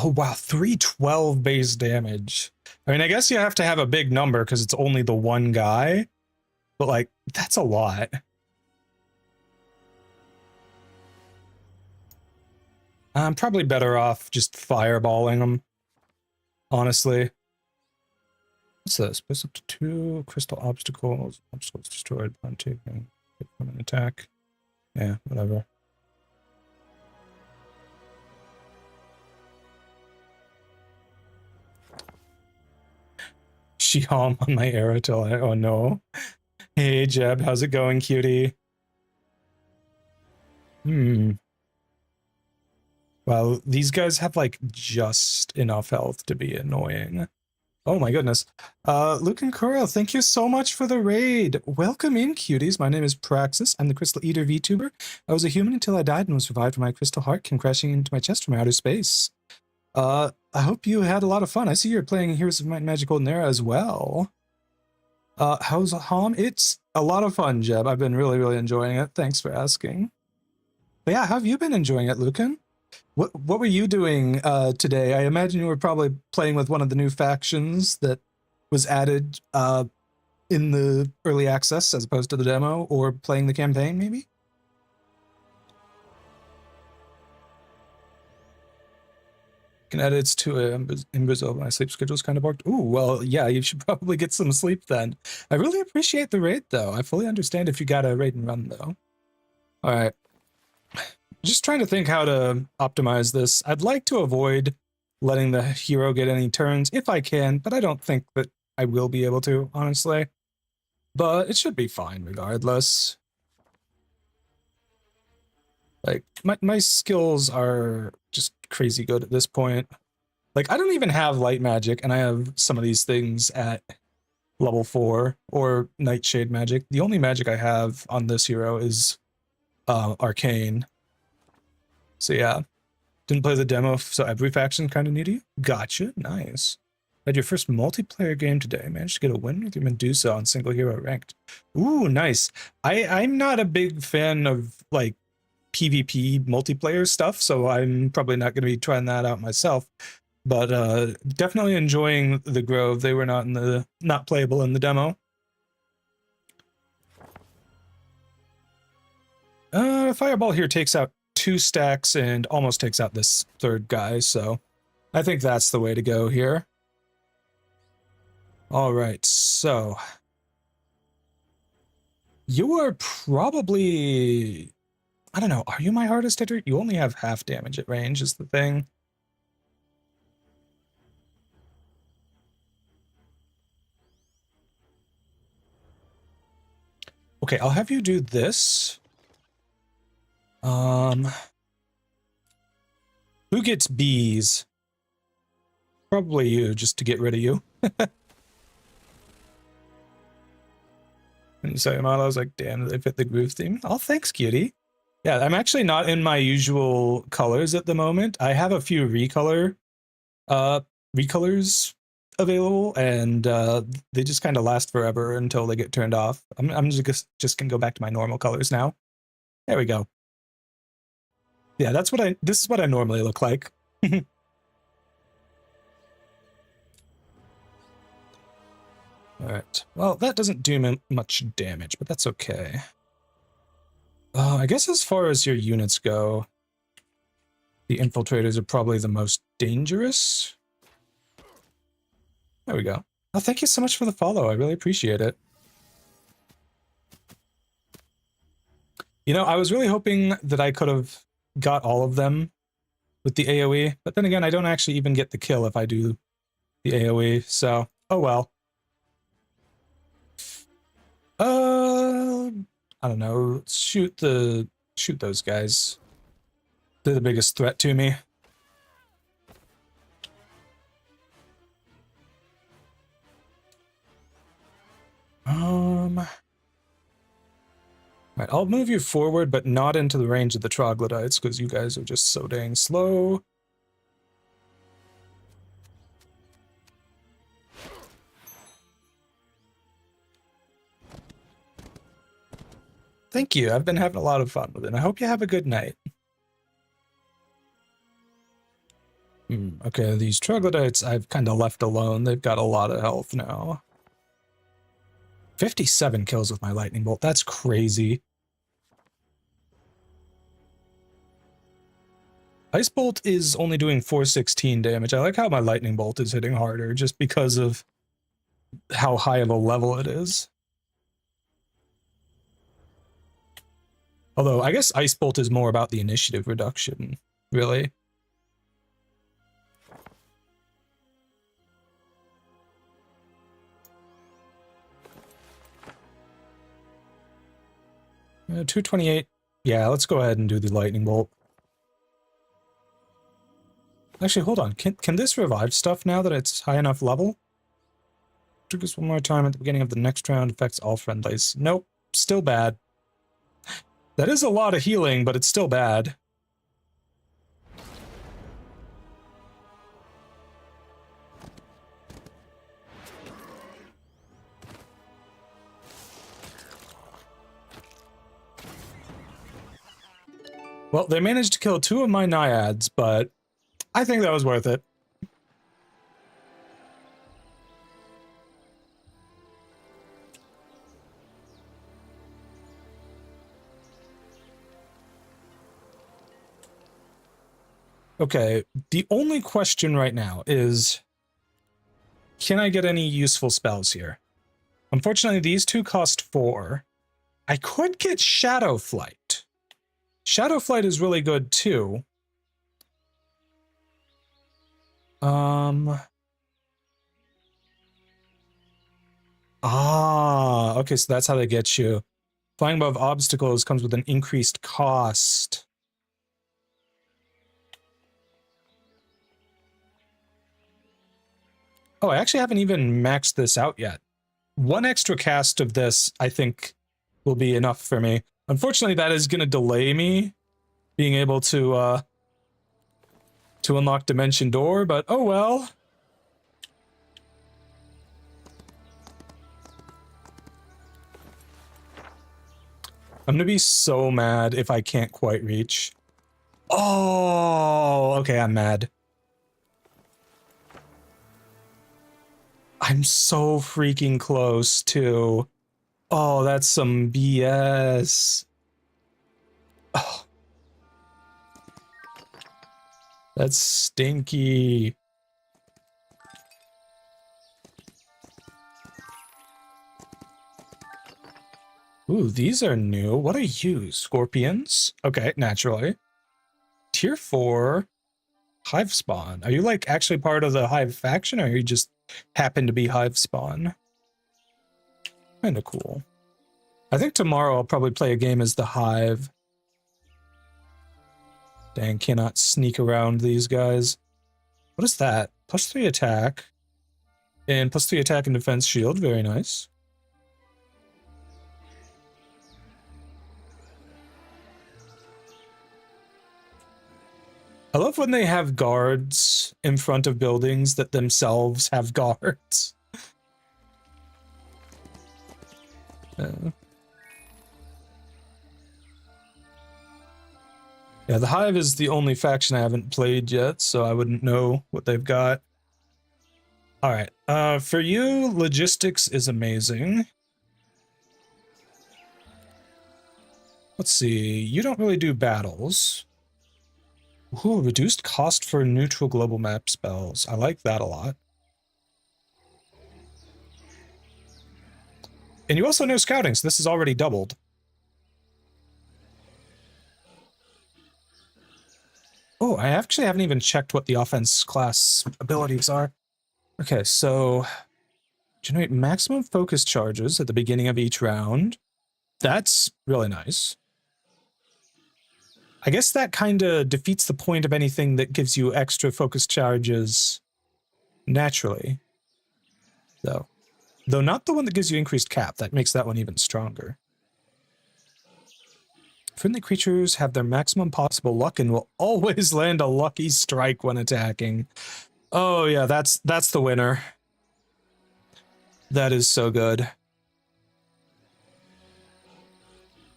wow, 312 base damage. I mean, I guess you have to have a big number because it's only the one guy, but like, that's a lot. I'm probably better off just fireballing them, honestly. What's this? Plus up to 2 crystal obstacles. Obstacles destroyed upon taking hit from an attack. Yeah, whatever. She home on my era till I, oh no. Hey Jeb, how's it going, cutie? Well, these guys have like just enough health to be annoying. Oh my goodness. Luke and Coral, thank you so much for the raid. Welcome in, cuties. My name is Praxis. I'm the Crystal Eater VTuber. I was a human until I died and was revived when my crystal heart came crashing into my chest from outer space. I hope you had a lot of fun. I see you're playing Heroes of Might and Magic Olden Era as well. How's HoMM? It's a lot of fun, Jeb. I've been really enjoying it. Thanks for asking. But yeah, how have you been enjoying it, Lucan? What were you doing today? I imagine you were probably playing with one of the new factions that was added in the early access as opposed to the demo, or playing the campaign, maybe? Can edit it to invisible. My sleep schedule's kind of booked. Ooh, well, yeah, you should probably get some sleep then. I really appreciate the raid, though. I fully understand if you got a raid and run, though. All right. Just trying to think how to optimize this. I'd like to avoid letting the hero get any turns if I can, but I don't think that I will be able to, honestly. But it should be fine regardless. Like, my skills are just crazy good at this point. Like, I don't even have light magic, and I have some of these things at level 4, or nightshade magic. The only magic I have on this hero is arcane. So yeah, didn't play the demo, so every faction kind of new to you? Gotcha, nice. Had your first multiplayer game today. Managed to get a win with your Medusa on single hero ranked. Ooh, nice. I'm not a big fan of, like, PvP multiplayer stuff, so I'm probably not going to be trying that out myself. But definitely enjoying the Grove. They were not playable in the demo. Fireball here takes out 2 stacks and almost takes out this third guy, so I think that's the way to go here. All right, so you are probably, I don't know, are you my hardest hitter? You only have half damage at range is the thing. Okay, I'll have you do this. Who gets bees? Probably you, just to get rid of you. And so I was like, damn, they fit the groove theme. Oh, thanks, cutie. Yeah, I'm actually not in my usual colors at the moment. I have a few recolors available, and they just kind of last forever until they get turned off. I'm just gonna go back to my normal colors now. There we go. Yeah, this is what I normally look like. Alright, well, that doesn't do much damage, but that's okay. I guess as far as your units go, the infiltrators are probably the most dangerous. There we go. Oh, thank you so much for the follow. I really appreciate it. You know, I was really hoping that I could have got all of them with the AoE, but then again, I don't actually even get the kill if I do the AoE, so, oh well. I don't know, shoot those guys. They're the biggest threat to me. Right, I'll move you forward, but not into the range of the troglodytes, because you guys are just so dang slow. Thank you, I've been having a lot of fun with it. I hope you have a good night. Okay, these troglodytes I've kind of left alone. They've got a lot of health now. 57 kills with my lightning bolt. That's crazy. Ice bolt is only doing 416 damage. I like how my lightning bolt is hitting harder just because of how high of a level it is. Although I guess ice bolt is more about the initiative reduction, really. Uh, 228. Yeah, let's go ahead and do the lightning bolt. Actually, hold on. Can this revive stuff now that it's high enough level? Triggers one more time at the beginning of the next round. Affects all friendlies. Nope. Still bad. That is a lot of healing, but it's still bad. Well, they managed to kill 2 of my naiads, but I think that was worth it. Okay, the only question right now is, can I get any useful spells here? Unfortunately, these 2 cost 4. I could get Shadow Flight. Shadow Flight is really good too. Okay, so that's how they get you. Flying above obstacles comes with an increased cost. Oh, I actually haven't even maxed this out yet. 1 extra cast of this, I think, will be enough for me. Unfortunately, that is going to delay me being able to unlock Dimension Door, but oh well. I'm going to be so mad if I can't quite reach. Oh, okay, I'm mad. I'm so freaking close to... Oh, that's some BS. Oh. That's stinky. Ooh, these are new. What are you? Scorpions? Okay, naturally. Tier 4 Hive Spawn. Are you like actually part of the Hive faction, or you just happen to be Hive Spawn? Kinda cool. I think tomorrow I'll probably play a game as the Hive. Dang, cannot sneak around these guys. What is that? +3 attack. And +3 attack and defense shield. Very nice. I love when they have guards in front of buildings that themselves have guards. Yeah, the Hive is the only faction I haven't played yet, so I wouldn't know what they've got. Alright, for you, logistics is amazing. Let's see, you don't really do battles. Ooh, reduced cost for neutral global map spells. I like that a lot. And you also know scouting, so this is already doubled. Oh, I actually haven't even checked what the offense class abilities are. Okay, so generate maximum focus charges at the beginning of each round. That's really nice. I guess that kind of defeats the point of anything that gives you extra focus charges naturally. Though not the one that gives you increased cap. That makes that one even stronger. Friendly creatures have their maximum possible luck and will always land a lucky strike when attacking. Oh yeah, that's the winner. That is so good.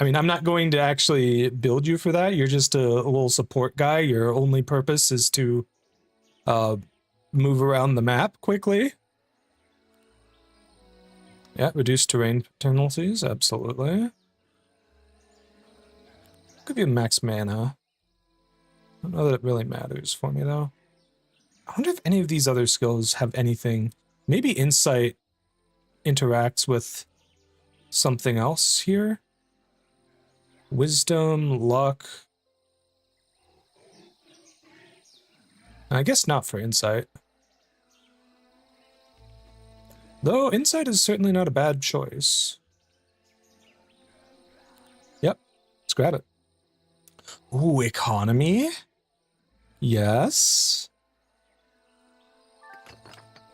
I mean, I'm not going to actually build you for that. You're just a little support guy. Your only purpose is to move around the map quickly. Yeah, reduce terrain penalties, absolutely. Give you max mana. I don't know that it really matters for me, though. I wonder if any of these other skills have anything. Maybe Insight interacts with something else here. Wisdom, luck. I guess not for Insight. Though Insight is certainly not a bad choice. Yep, let's grab it. Ooh, economy? Yes.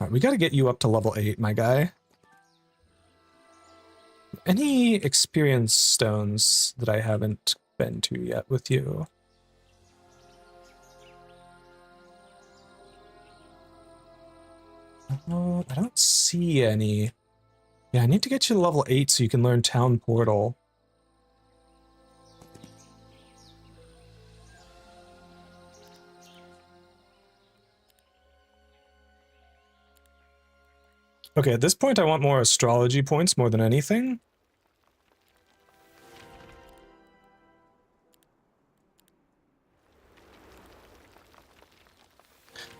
Alright, we gotta get you up to level 8, my guy. Any experience stones that I haven't been to yet with you? I don't see any. Yeah, I need to get you to level 8 so you can learn Town Portal. Okay, at this point I want more astrology points more than anything.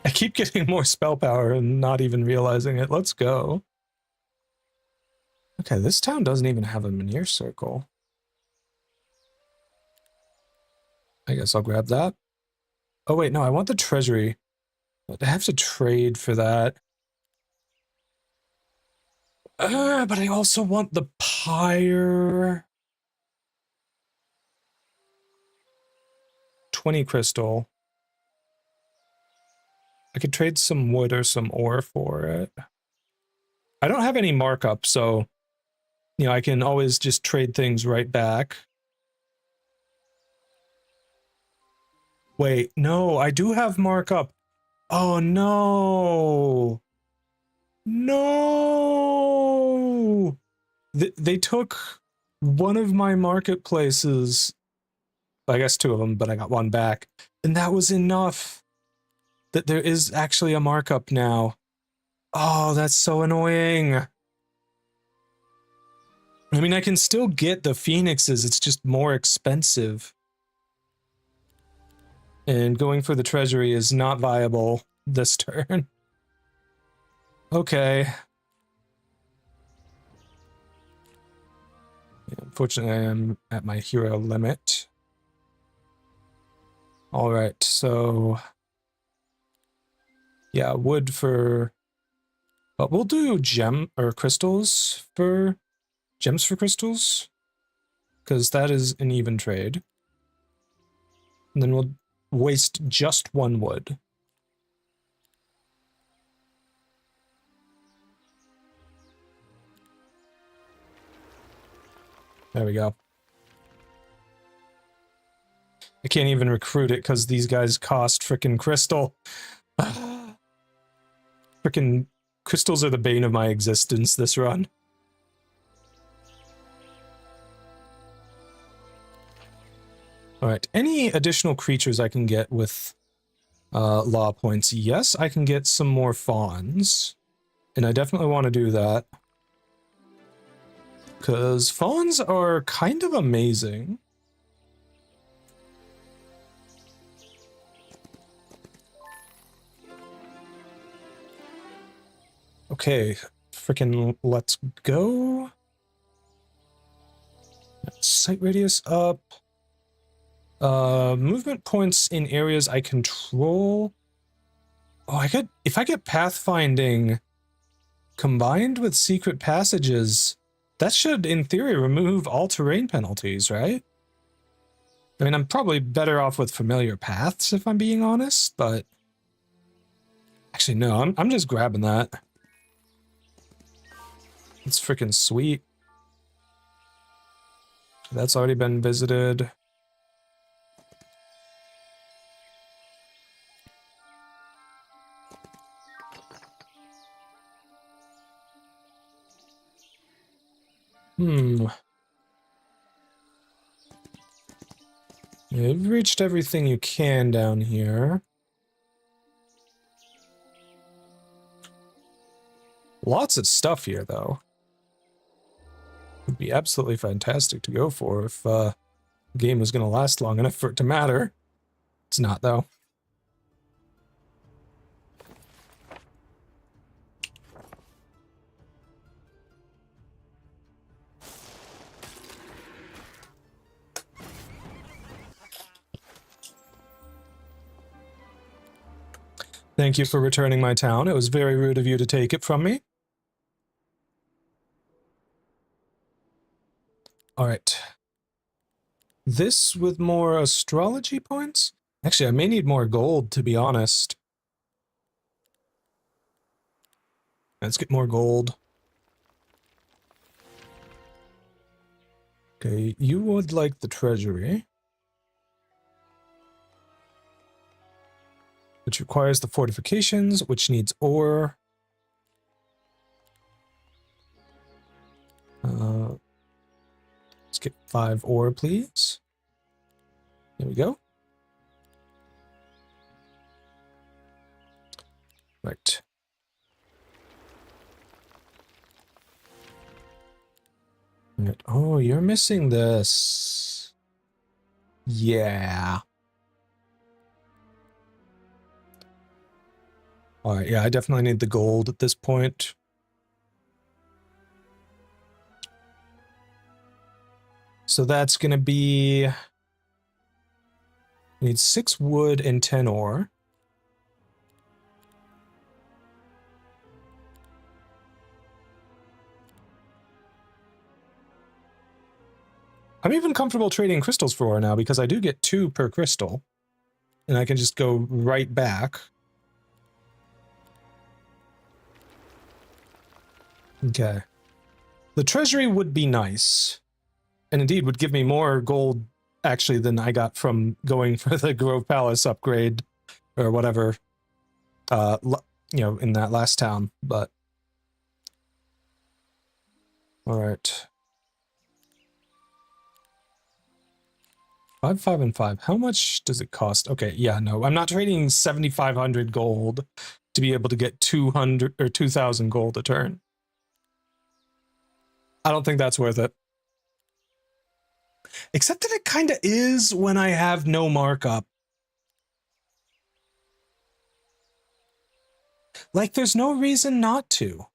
I keep getting more spell power and not even realizing it. Let's go. Okay, this town doesn't even have a Menhir circle. I guess I'll grab that. Oh wait, no, I want the treasury. I have to trade for that. But I also want the pyre. 20 crystal. I could trade some wood or some ore for it. I don't have any markup, so, you know, I can always just trade things right back. Wait, no, I do have markup. Oh, no. No. They took one of my marketplaces. I guess 2 of them, but I got 1 back. And that was enough. That there is actually a markup now. Oh, that's so annoying. I mean, I can still get the phoenixes, it's just more expensive. And going for the treasury is not viable this turn. Okay. Yeah, unfortunately, I am at my hero limit. Alright, so... yeah, wood for... but we'll do gem or crystals for... gems for crystals. Because that is an even trade. And then we'll waste just 1 wood. There we go. I can't even recruit it because these guys cost frickin' crystal. Frickin' crystals are the bane of my existence this run. Alright, any additional creatures I can get with law points? Yes, I can get some more fawns. And I definitely want to do that. Because fawns are kind of amazing. Okay, frickin' let's go. Sight radius up. Movement points in areas I control. Oh, I could, if I get pathfinding combined with secret passages, that should, in theory, remove all terrain penalties, right? I mean, I'm probably better off with familiar paths, if I'm being honest, but... actually, no, I'm just grabbing that. It's freaking sweet. That's already been visited. You've reached everything you can down here. Lots of stuff here, though. Would be absolutely fantastic to go for if the game was going to last long enough for it to matter. It's not, though. Thank you for returning my town. It was very rude of you to take it from me. All right. This with more astrology points? Actually, I may need more gold, to be honest. Let's get more gold. Okay, you would like the treasury, which requires the fortifications, which needs ore. Let's get 5 ore, please. There we go. Right. Right. Oh, you're missing this. Yeah. All right, yeah, I definitely need the gold at this point. So that's going to be... I need 6 wood and 10 ore. I'm even comfortable trading crystals for ore now because I do get 2 per crystal. And I can just go right back. Okay. The treasury would be nice. And indeed would give me more gold, actually, than I got from going for the Grove Palace upgrade. Or whatever. You know, in that last town. But... Alright. 5, 5, and 5. How much does it cost? Okay, yeah, no. I'm not trading 7,500 gold to be able to get 200 or 2,000 gold a turn. I don't think that's worth it. Except that it kind of is when I have no markup. Like, there's no reason not to.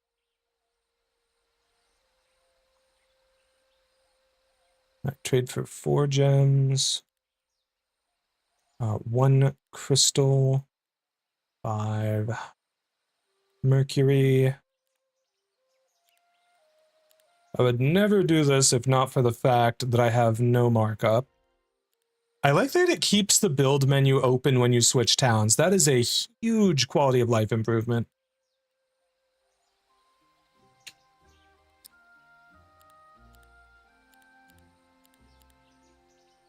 Right, trade for 4 gems. 1 crystal. 5 mercury. I would never do this if not for the fact that I have no markup. I like that it keeps the build menu open when you switch towns. That is a huge quality of life improvement.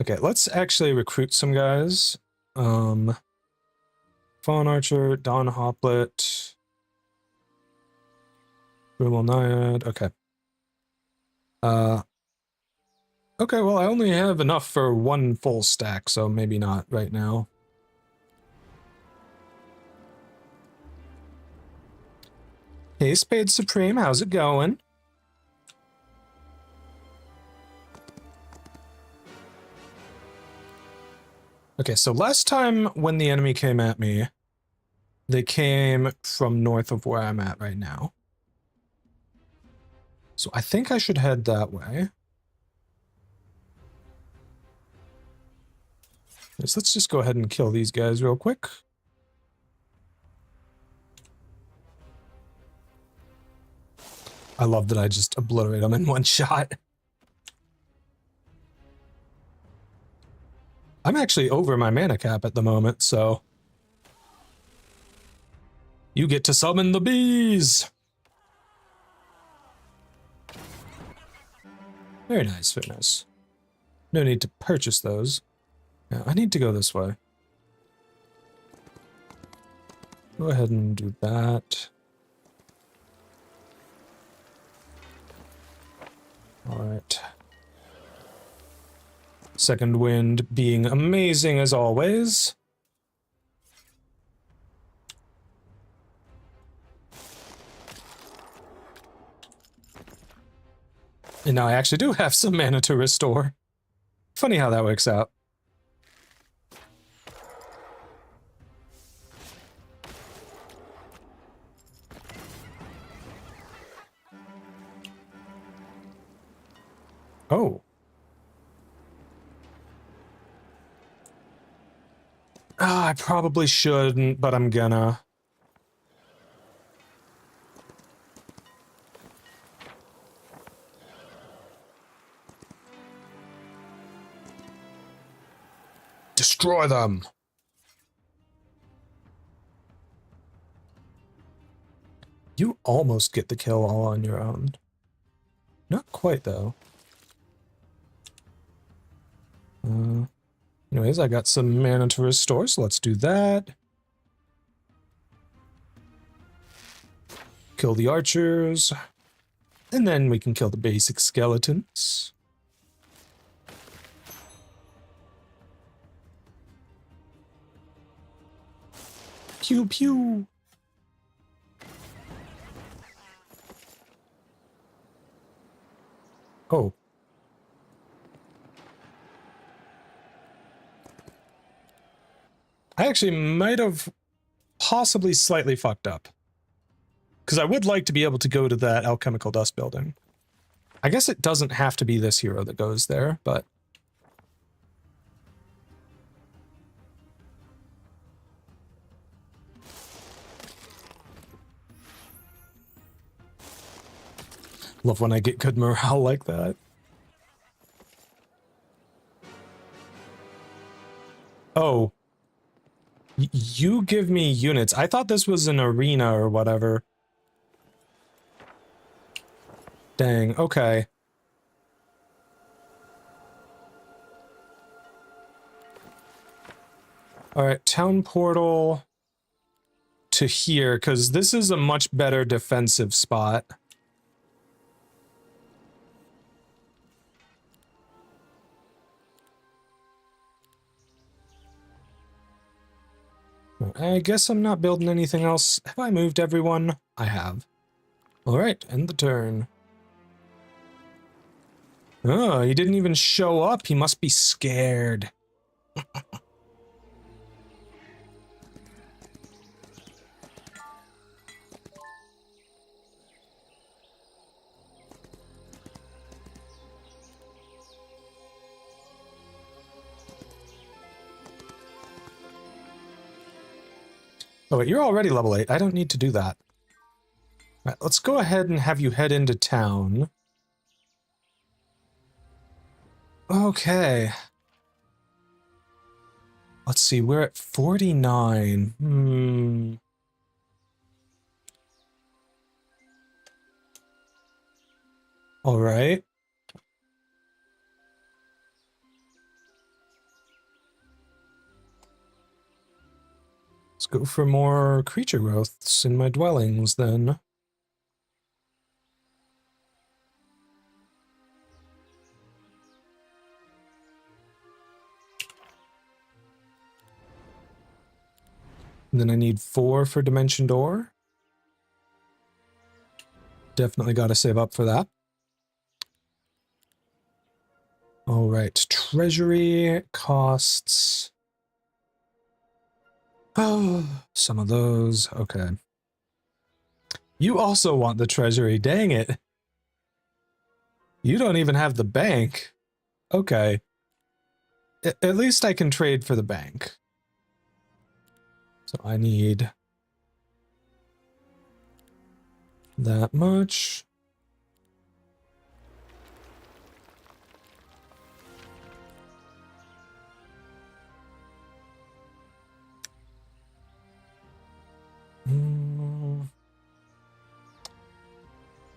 Okay, let's actually recruit some guys. Fawn Archer, Don Hoplet, Rumel Naiad. Okay. Okay, well, I only have enough for 1 full stack, so maybe not right now. Hey, Spade Supreme, how's it going? Okay, so last time when the enemy came at me, they came from north of where I'm at right now. So I think I should head that way. So let's just go ahead and kill these guys real quick. I love that I just obliterate them in 1 shot. I'm actually over my mana cap at the moment, so... You get to summon the bees! Very nice, very nice. No need to purchase those. Yeah, I need to go this way. Go ahead and do that. Alright. Second wind being amazing as always. And now I actually do have some mana to restore. Funny how that works out. Oh. I probably shouldn't, but I'm gonna. Destroy them! You almost get the kill all on your own. Not quite, though. Anyways, I got some mana to restore, so let's do that. Kill the archers. And then we can kill the basic skeletons. Pew pew! Oh. I actually might have possibly slightly fucked up. Because I would like to be able to go to that alchemical dust building. I guess it doesn't have to be this hero that goes there, but... Love when I get good morale like that. Oh. You give me units. I thought this was an arena or whatever. Dang, okay. Alright, town portal to here, because this is a much better defensive spot. I guess I'm not building anything else. Have I moved everyone? I have. Alright, end the turn. Oh, he didn't even show up. He must be scared. Oh, wait, you're already level 8. I don't need to do that. Right, let's go ahead and have you head into town. Okay. Let's see, we're at 49. Alright. Let's go for more creature growths in my dwellings, then. And then I need 4 for Dimension Door. Definitely gotta save up for that. Alright, treasury costs... Oh, some of those. Okay. You also want the treasury, dang it. You don't even have the bank. Okay. At least I can trade for the bank. So I need that much.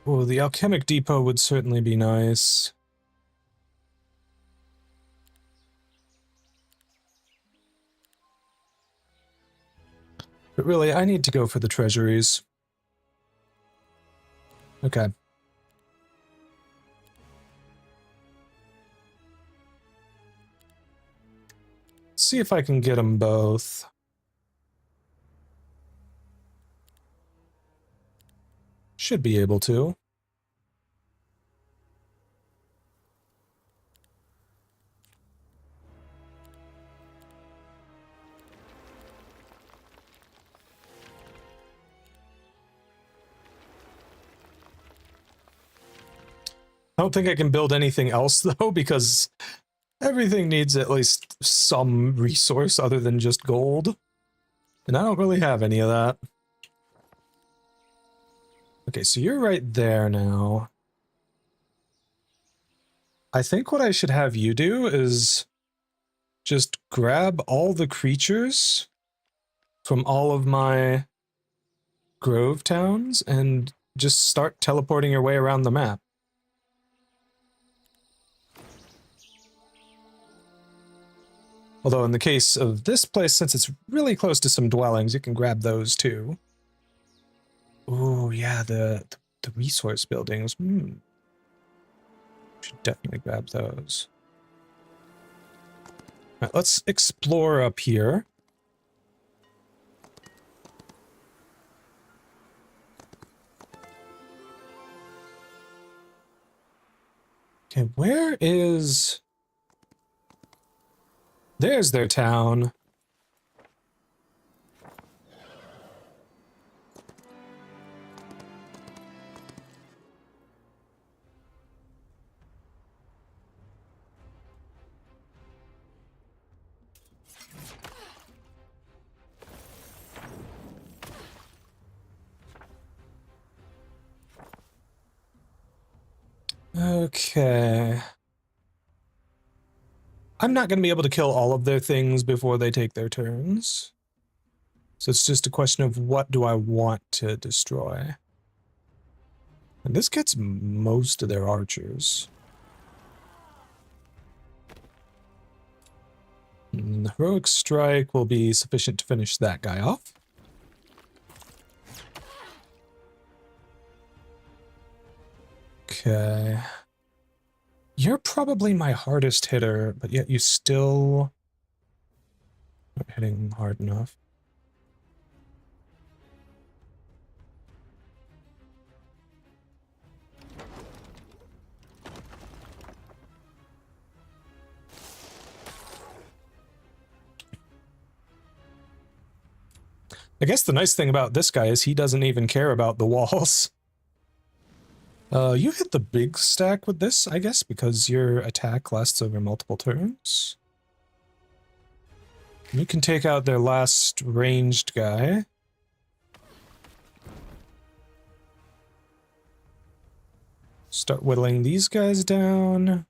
Oh, the alchemic depot would certainly be nice. But really, I need to go for the treasuries. Okay. See if I can get them both. Should be able to. don't think I can build anything else, though, because everything needs at least some resource other than just gold. And I don't really have any of that. Okay, so you're right there now. I think what I should have you do is just grab all the creatures from all of my grove towns and just start teleporting your way around the map. Although in the case of this place, since it's really close to some dwellings, you can grab those too. Oh yeah, the resource buildings. Should definitely grab those. All right, let's explore up here. Okay, where is... There's their town. Okay. I'm not going to be able to kill all of their things before they take their turns. So it's just a question of what do I want to destroy. And this gets most of their archers. And the heroic strike will be sufficient to finish that guy off. Okay. You're probably my hardest hitter, but yet you still aren't hitting hard enough. I guess the nice thing about this guy is he doesn't even care about the walls. You hit the big stack with this, I guess, because your attack lasts over multiple turns. You can take out their last ranged guy. Start whittling these guys down.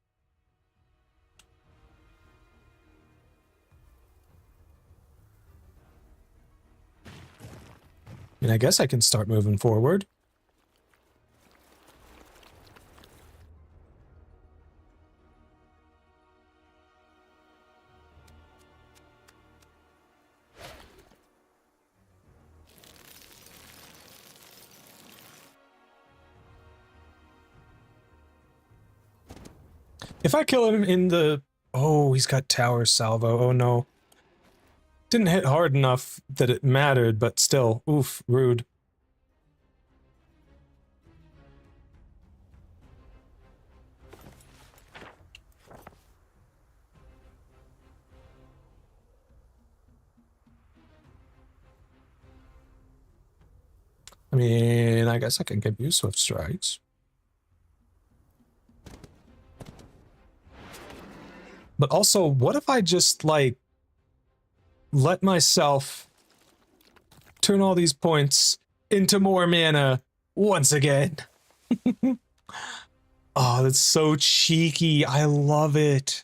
And I guess I can start moving forward. If I kill him in the... Oh, he's got tower salvo. Oh no. Didn't hit hard enough that it mattered, but still. Oof, rude. I mean, I guess I can give you swift strikes. But also, what if I just, like, let myself turn all these points into more mana once again? Oh, that's so cheeky. I love it.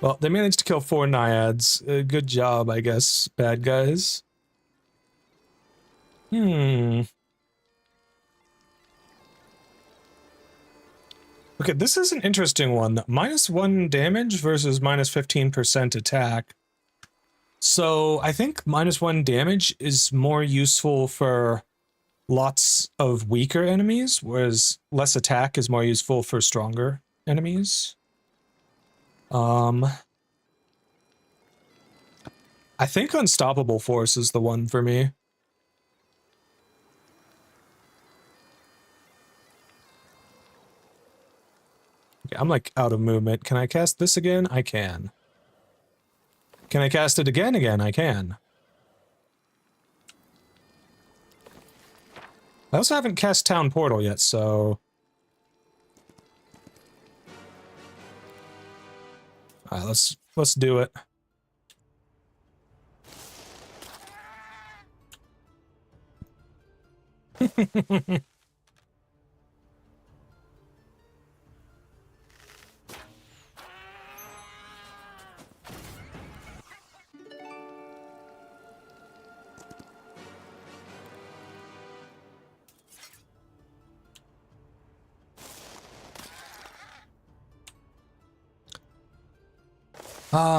Well, they managed to kill 4 naiads. Good job, I guess, bad guys. Okay, this is an interesting one. -1 damage versus -15% attack. So I think -1 damage is more useful for lots of weaker enemies, whereas less attack is more useful for stronger enemies. I think Unstoppable Force is the one for me. Okay, I'm like out of movement. Can I cast this again? I can. Can I cast it again? I can. I also haven't cast Town Portal yet, so... Alright, let's do it.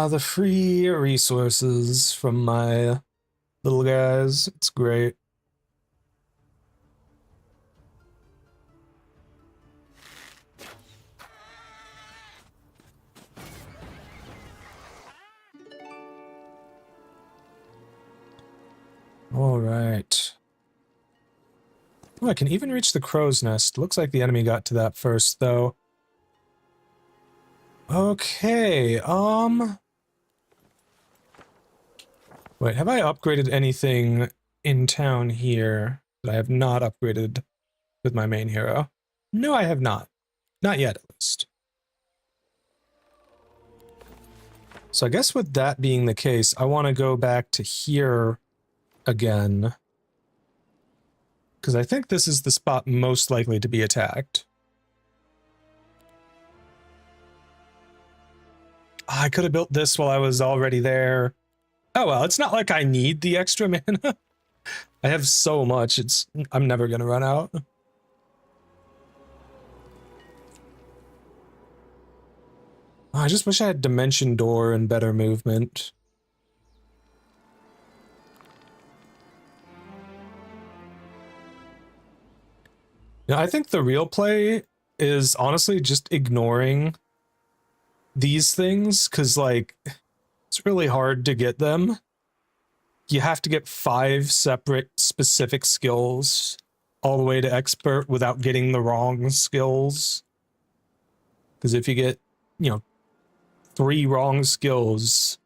The free resources from my little guys. It's great. All right. Oh, I can even reach the crow's nest. Looks like the enemy got to that first, though. Okay, wait, have I upgraded anything in town here that I have not upgraded with my main hero? No, I have not. Not yet, at least. So I guess with that being the case, I want to go back to here again. Because I think this is the spot most likely to be attacked. I could have built this while I was already there. Oh well, it's not like I need the extra mana. I have so much, I'm never gonna run out. I just wish I had Dimension Door and better movement. Yeah, I think the real play is honestly just ignoring these things, because, like, it's really hard to get them. You have to get 5 separate specific skills all the way to expert without getting the wrong skills. Because if you get, 3 wrong skills,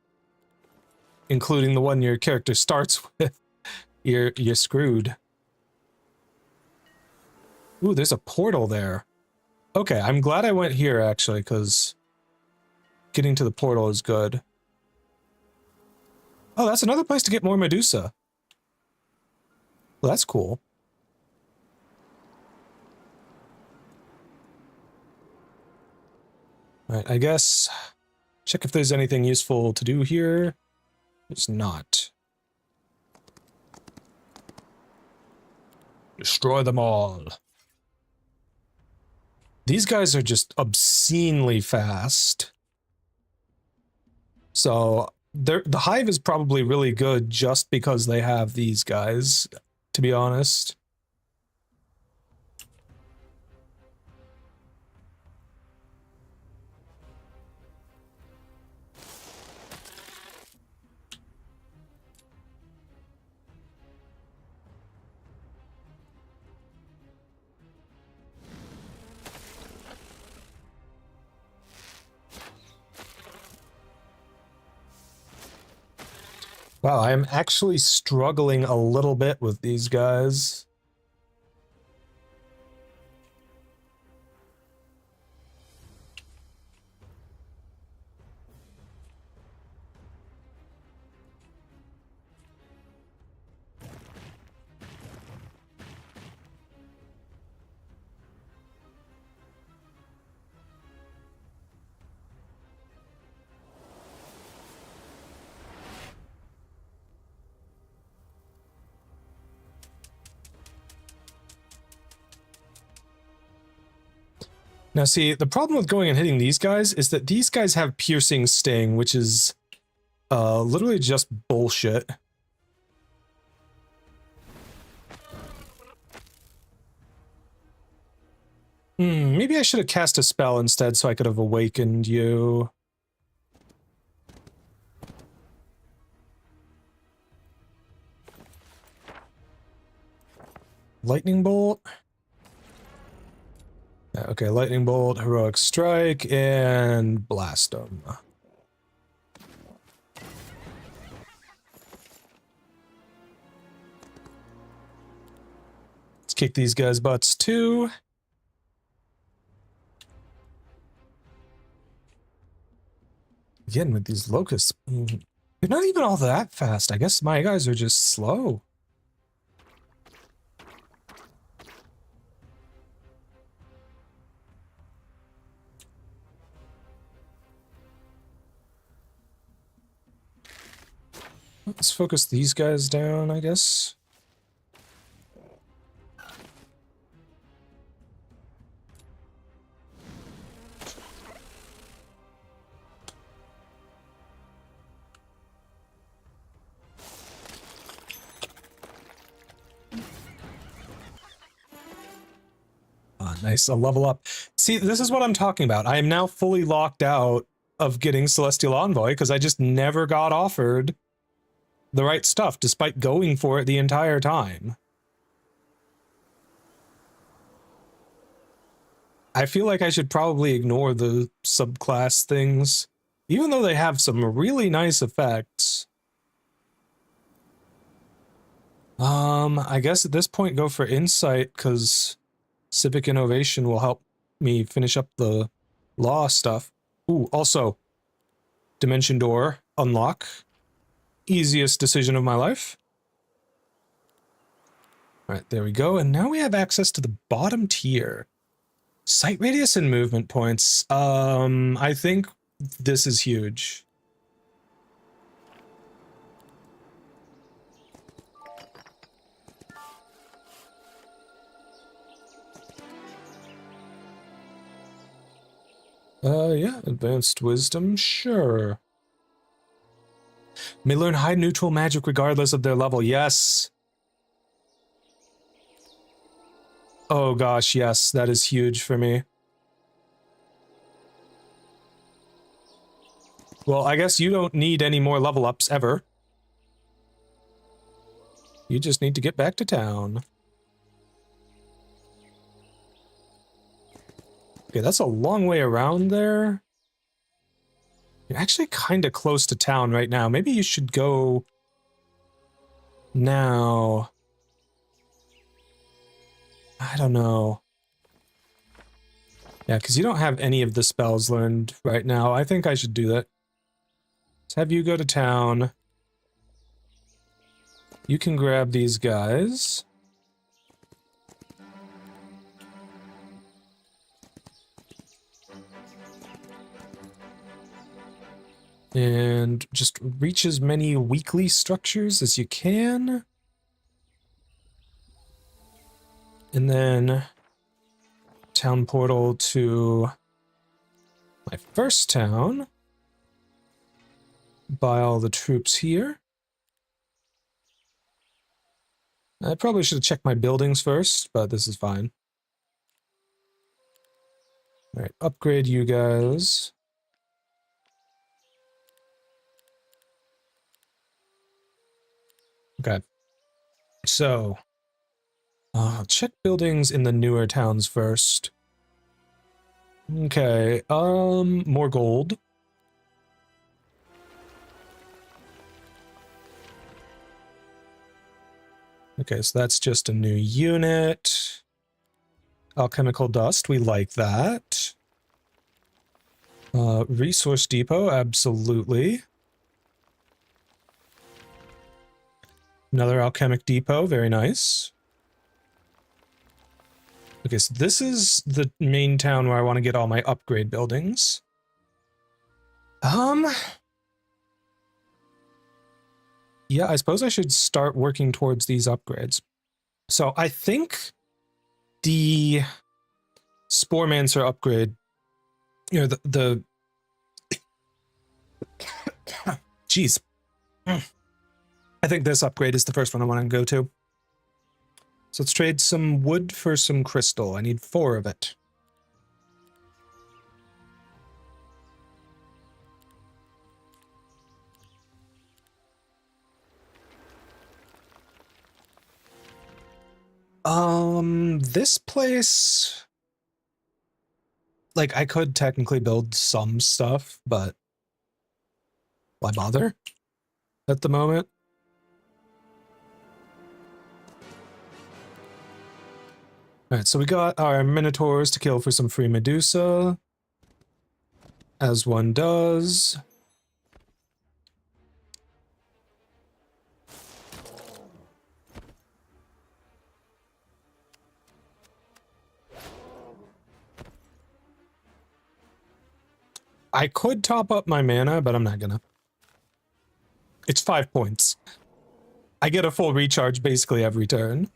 including the one your character starts with, you're screwed. Ooh, there's a portal there. Okay, I'm glad I went here, actually, because getting to the portal is good. Oh, that's another place to get more Medusa. Well, that's cool. Alright, I guess... check if there's anything useful to do here. There's not. Destroy them all. These guys are just obscenely fast. So, the hive is probably really good just because they have these guys, to be honest. Wow, I'm actually struggling a little bit with these guys. Now see, the problem with going and hitting these guys is that these guys have piercing sting, which is literally just bullshit. Maybe I should have cast a spell instead so I could have awakened you. Lightning Bolt? Okay, Lightning Bolt, Heroic Strike, and Blast them. Let's kick these guys' butts too. Again, with these locusts, they're not even all that fast. I guess my guys are just slow. Let's focus these guys down, I guess. Nice, a level up. See, this is what I'm talking about. I am now fully locked out of getting Celestial Envoy because I just never got offered the right stuff despite going for it the entire time. I feel like I should probably ignore the subclass things, even though they have some really nice effects. I guess at this point go for Insight because Civic Innovation will help me finish up the law stuff. Ooh, also, Dimension Door, unlock. Easiest decision of my life. Alright, there we go. And now we have access to the bottom tier. Sight radius and movement points. I think this is huge. Yeah, advanced wisdom, sure. May learn high neutral magic regardless of their level, yes. Oh gosh, yes, that is huge for me. Well, I guess you don't need any more level ups ever. You just need to get back to town. Okay, that's a long way around there. You're actually kind of close to town right now. Maybe you should go now. I don't know. Yeah, because you don't have any of the spells learned right now. I think I should do that. Let's have you go to town. You can grab these guys. And just reach as many weekly structures as you can. And then town portal to my first town. Buy all the troops here. I probably should have checked my buildings first, but this is fine. Alright, upgrade you guys. Okay. So, check buildings in the newer towns first. Okay, more gold. Okay, so that's just a new unit. Alchemical dust, we like that. Resource depot, absolutely. Another alchemic depot, very nice. Okay, so this is the main town where I want to get all my upgrade buildings. Yeah, I suppose I should start working towards these upgrades. So I think the Sporemancer upgrade, you know, the jeez. I think this upgrade is the first one I want to go to. So let's trade some wood for some crystal. I need 4 of it. This place, like, I could technically build some stuff, but why bother at the moment? Alright, so we got our Minotaurs to kill for some free Medusa. As one does. I could top up my mana, but I'm not gonna. It's 5 points. I get a full recharge basically every turn.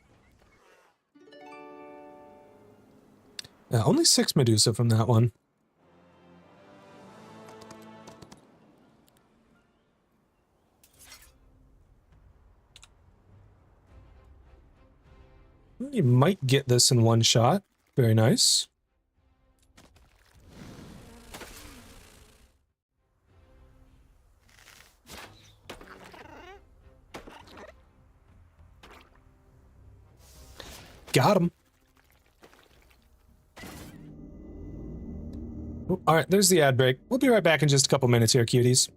Only 6 Medusa from that one. You might get this in one shot. Very nice. Got him. All right, there's the ad break. We'll be right back in just a couple minutes here, cuties.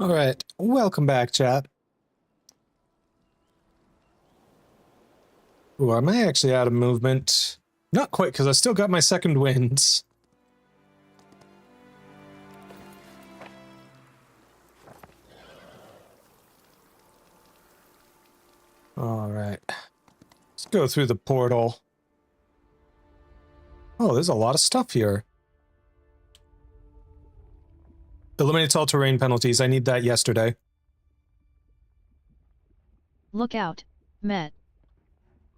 All right, welcome back, chat. Ooh, am I actually out of movement? Not quite, because I still got my second wind. All right, let's go through the portal. Oh, there's a lot of stuff here. Eliminates all terrain penalties. I need that yesterday. Look out, Met.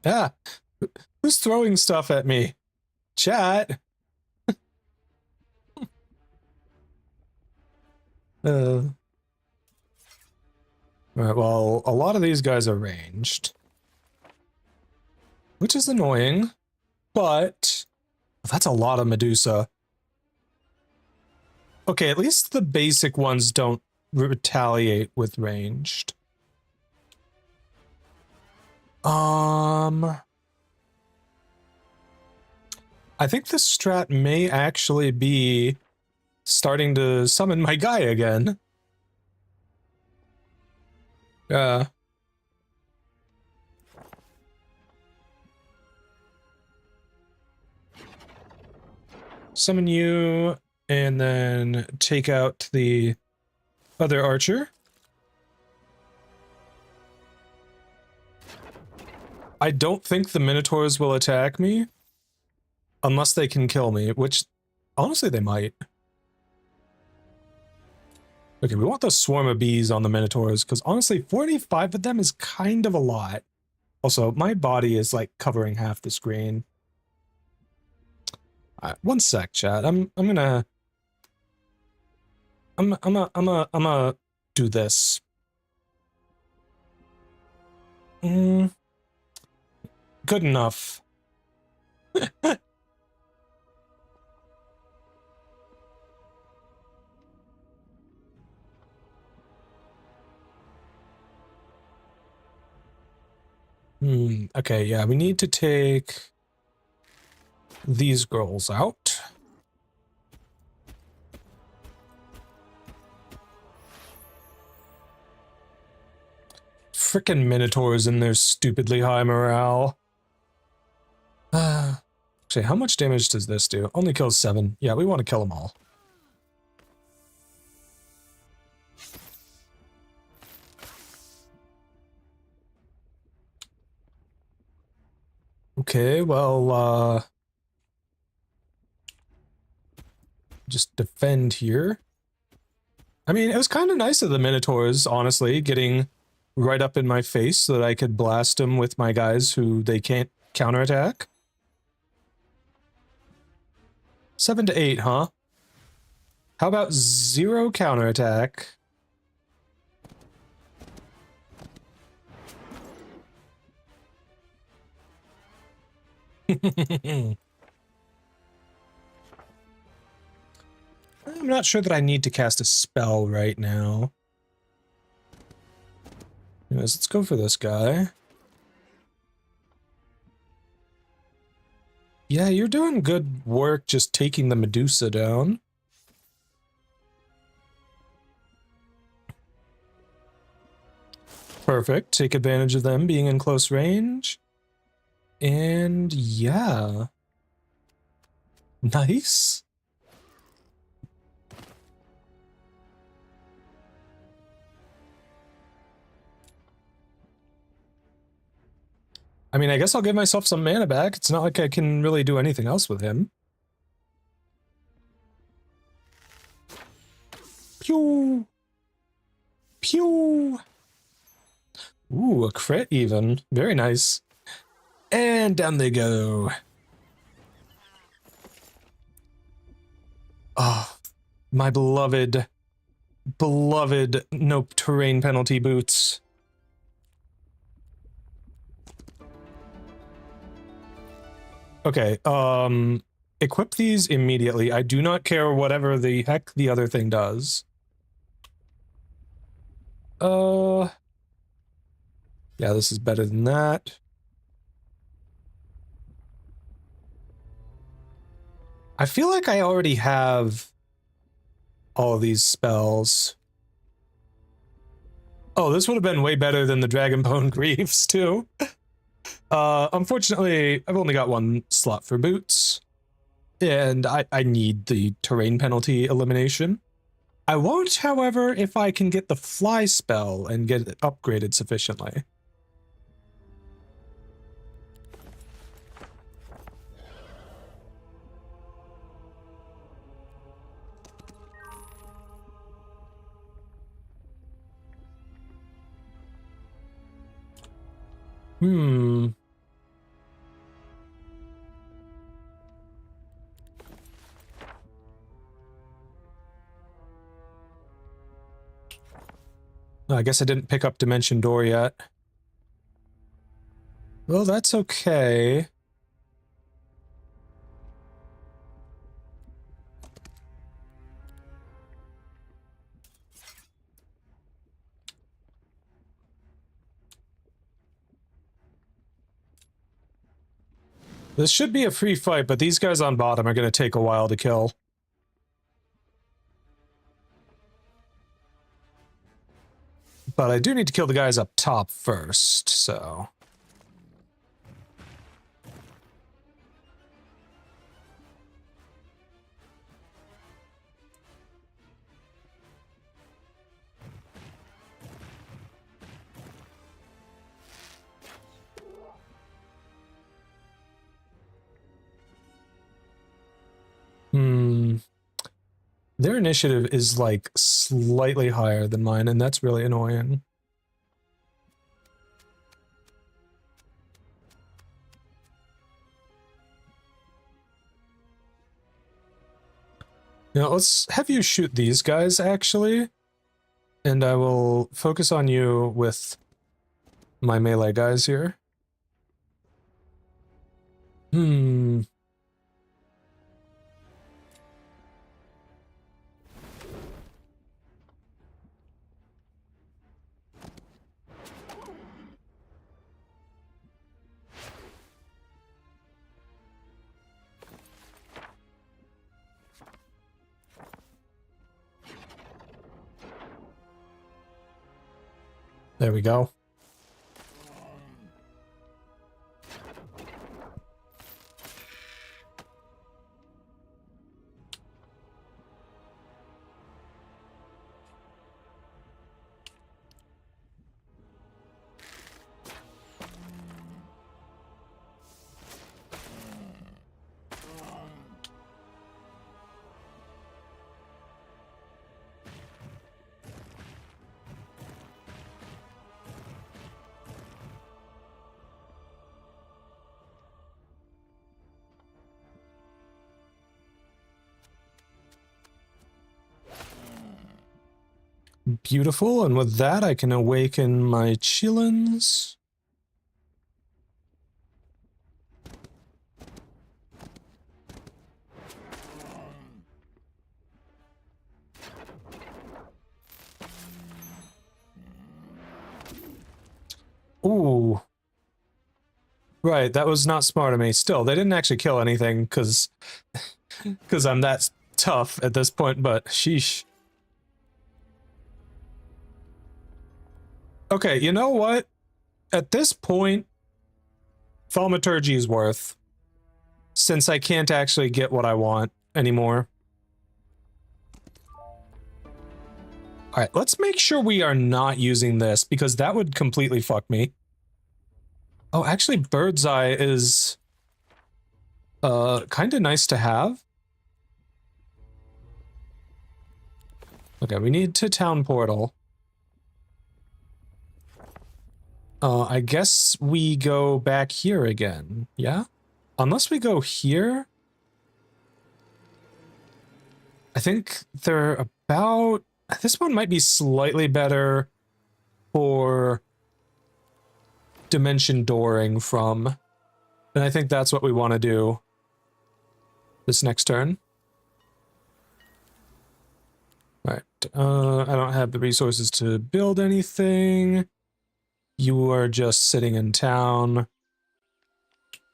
Ah, who's throwing stuff at me? Chat. All right, well, a lot of these guys are ranged, which is annoying, but that's a lot of Medusa. Okay, at least the basic ones don't retaliate with ranged. I think the strat may actually be starting to summon my guy again. Summon you, and then take out the other archer. I don't think the Minotaurs will attack me unless they can kill me, which honestly they might. Okay, we want the swarm of bees on the Minotaurs, because honestly 45 of them is kind of a lot. Also, my body is like covering half the screen. One sec, chat. I'm gonna do this. Good enough. Okay, yeah, we need to take these girls out. Frickin' Minotaurs and their stupidly high morale. Actually, how much damage does this do? Only kills 7. Yeah, we want to kill them all. Okay, well, just defend here. I mean, it was kind of nice of the Minotaurs, honestly, getting right up in my face so that I could blast them with my guys who they can't counterattack. 7 to 8, huh? How about 0 counterattack? I'm not sure that I need to cast a spell right now. Anyways, let's go for this guy. Yeah, you're doing good work just taking the Medusa down. Perfect. Take advantage of them being in close range. And yeah. Nice. I mean, I guess I'll give myself some mana back. It's not like I can really do anything else with him. Pew! Pew! Ooh, a crit even. Very nice. And down they go. Oh, my beloved no terrain penalty boots. Okay, equip these immediately. I do not care whatever the heck the other thing does. Yeah, this is better than that. I feel like I already have all of these spells. Oh, this would have been way better than the Dragonbone Greaves, too. Unfortunately, I've only got 1 slot for boots, and I need the terrain penalty elimination. I won't, however, if I can get the fly spell and get it upgraded sufficiently. I guess I didn't pick up Dimension Door yet. Well, that's okay. This should be a free fight, but these guys on bottom are going to take a while to kill. But I do need to kill the guys up top first, so... Their initiative is like slightly higher than mine, and that's really annoying. Now, let's have you shoot these guys, actually. And I will focus on you with my melee guys here. There we go. Beautiful, and with that I can awaken my chillins. Ooh. Right, that was not smart of me. Still, they didn't actually kill anything, because I'm that tough at this point, but sheesh. Okay, you know what? At this point, thaumaturgy is worth, since I can't actually get what I want anymore. Alright, let's make sure we are not using this, because that would completely fuck me. Oh, actually, Bird's Eye is kind of nice to have. Okay, we need to town portal. I guess we go back here again, yeah? Unless we go here? I think they're about... This one might be slightly better for dimension dooring from. And I think that's what we want to do this next turn. Right. I don't have the resources to build anything. You are just sitting in town.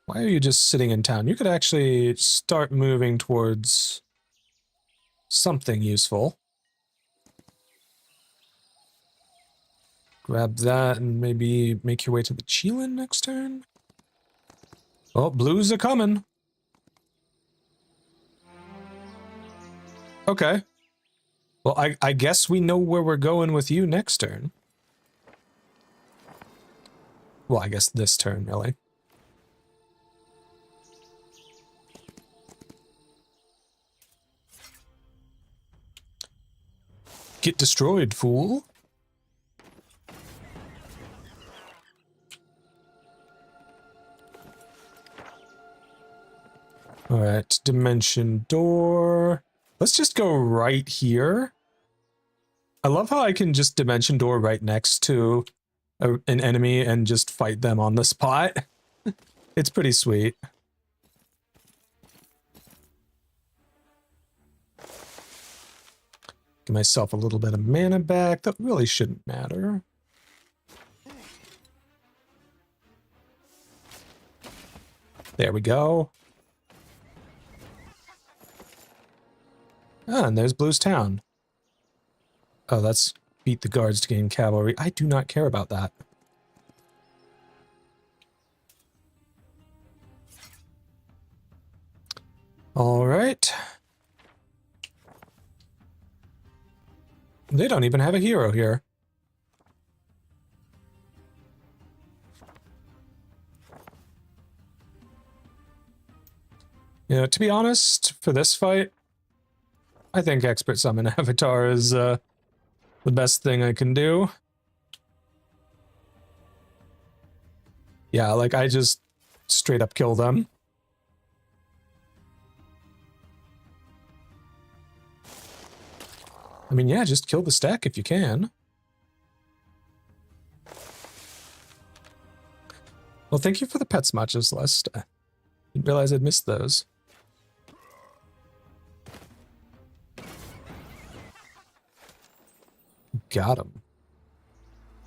Why are you just sitting in town? You could actually start moving towards something useful. Grab that and maybe make your way to the Cheelin next turn. Oh, blues are coming. Okay. Well, I guess we know where we're going with you next turn. Well, I guess this turn, really. Get destroyed, fool. Alright, dimension door. Let's just go right here. I love how I can just dimension door right next to an enemy and just fight them on the spot. It's pretty sweet. Give myself a little bit of mana back. That really shouldn't matter. There we go. Ah, and there's Blue's town. Oh, that's beat the guards to gain cavalry. I do not care about that. All right. They don't even have a hero here. You know, to be honest, for this fight, I think Expert Summon Avatar is the best thing I can do. Yeah, like, I just straight up kill them. I mean, yeah, just kill the stack if you can. Well, thank you for the pet smudges, Celeste. I didn't realize I'd missed those. Got him.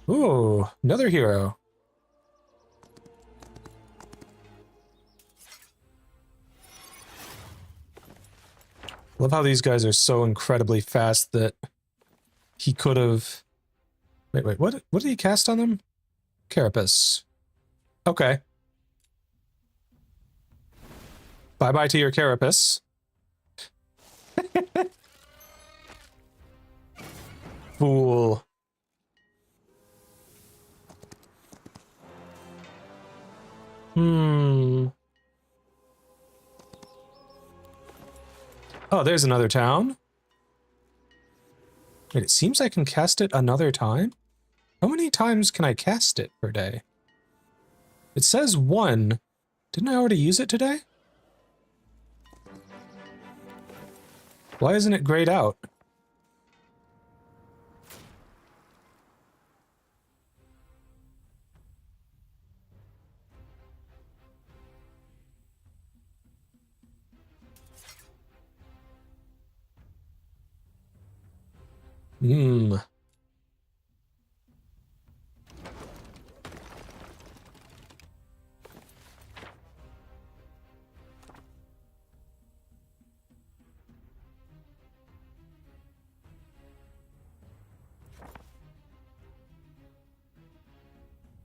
Ooh, another hero. Love how these guys are so incredibly fast that he could have... Wait, what did he cast on them? Carapace. Okay. Bye-bye to your Carapace. Fool. Oh, there's another town. Wait, it seems I can cast it another time? How many times can I cast it per day? It says 1. Didn't I already use it today? Why isn't it grayed out?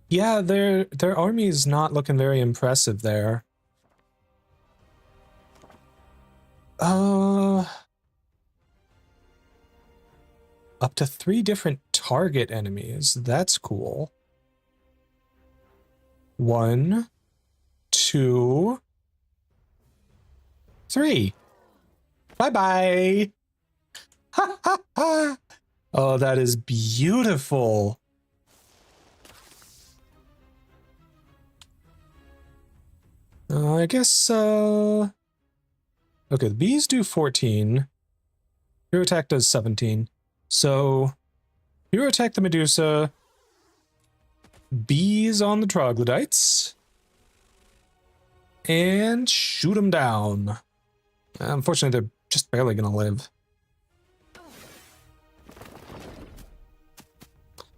Yeah, their army's not looking very impressive there. Up to 3 different target enemies. That's cool. 1, 2, 3. Bye-bye. Ha ha ha. Oh, that is beautiful. I guess, okay, the bees do 14. Hero attack does 17. So, hero attack the Medusa. Bees on the troglodytes. And shoot them down. Unfortunately, they're just barely gonna live.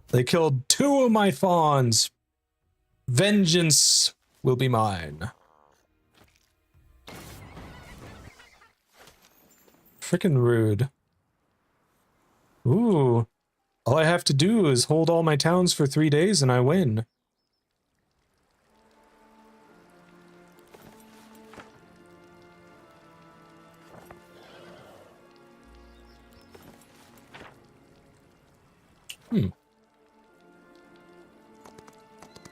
They killed 2 of my fawns. Vengeance will be mine. Frickin' rude. Ooh. All I have to do is hold all my towns for 3 days and I win.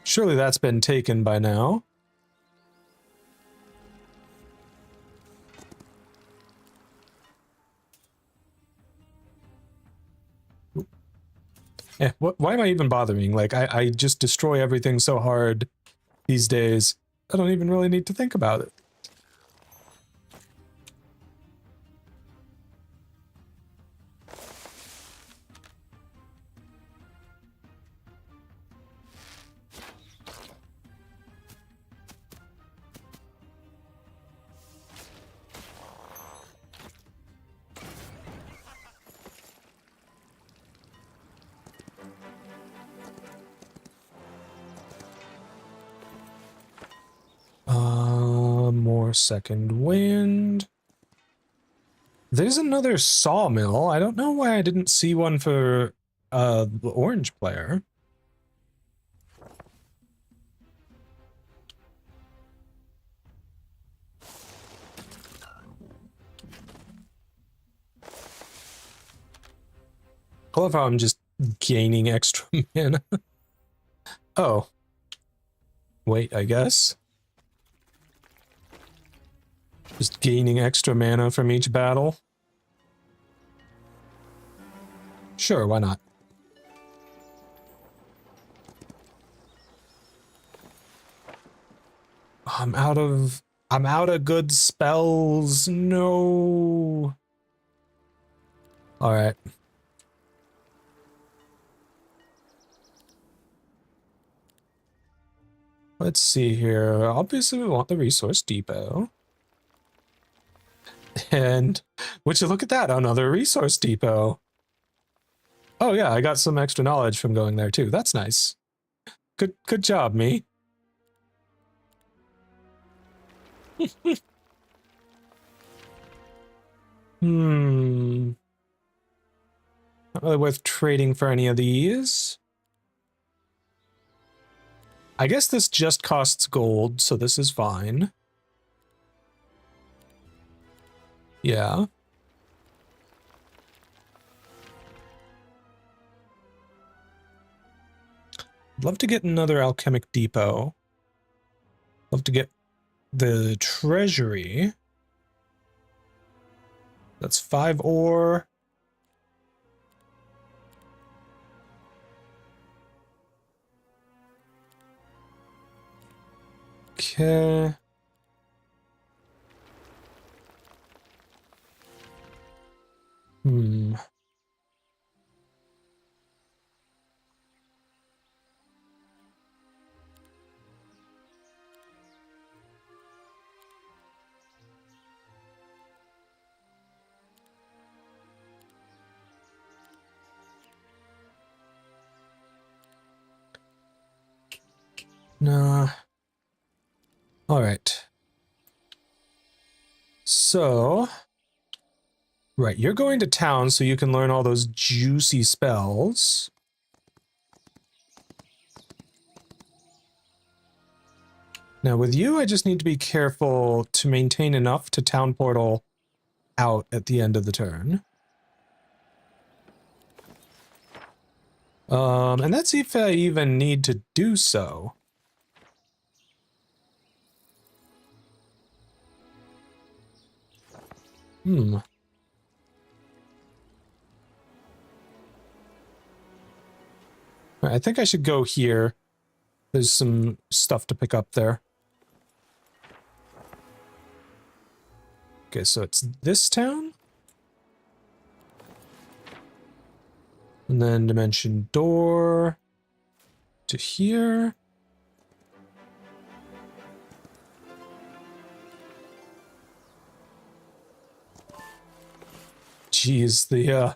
Surely that's been taken by now. Yeah, why am I even bothering? Like, I just destroy everything so hard these days. I don't even really need to think about it. more second wind. There's another sawmill. I don't know why I didn't see one for the orange player. I love how I'm just gaining extra mana. Oh. Wait, I guess. Just gaining extra mana from each battle. Sure, why not? I'm out of good spells. No. All right. Let's see here. Obviously, we want the resource depot. And would you look at that? Another resource depot. Oh yeah, I got some extra knowledge from going there too. That's nice. Good job, me. Not really worth trading for any of these. I guess this just costs gold, so this is fine. Yeah. Love to get another alchemic depot. Love to get the treasury. That's 5 ore. Okay. Nah. All right. So, right, you're going to town so you can learn all those juicy spells. Now with you, I just need to be careful to maintain enough to town portal out at the end of the turn. And that's if I even need to do so. I think I should go here. There's some stuff to pick up there. Okay, so it's this town? And then dimension door to here. Jeez, the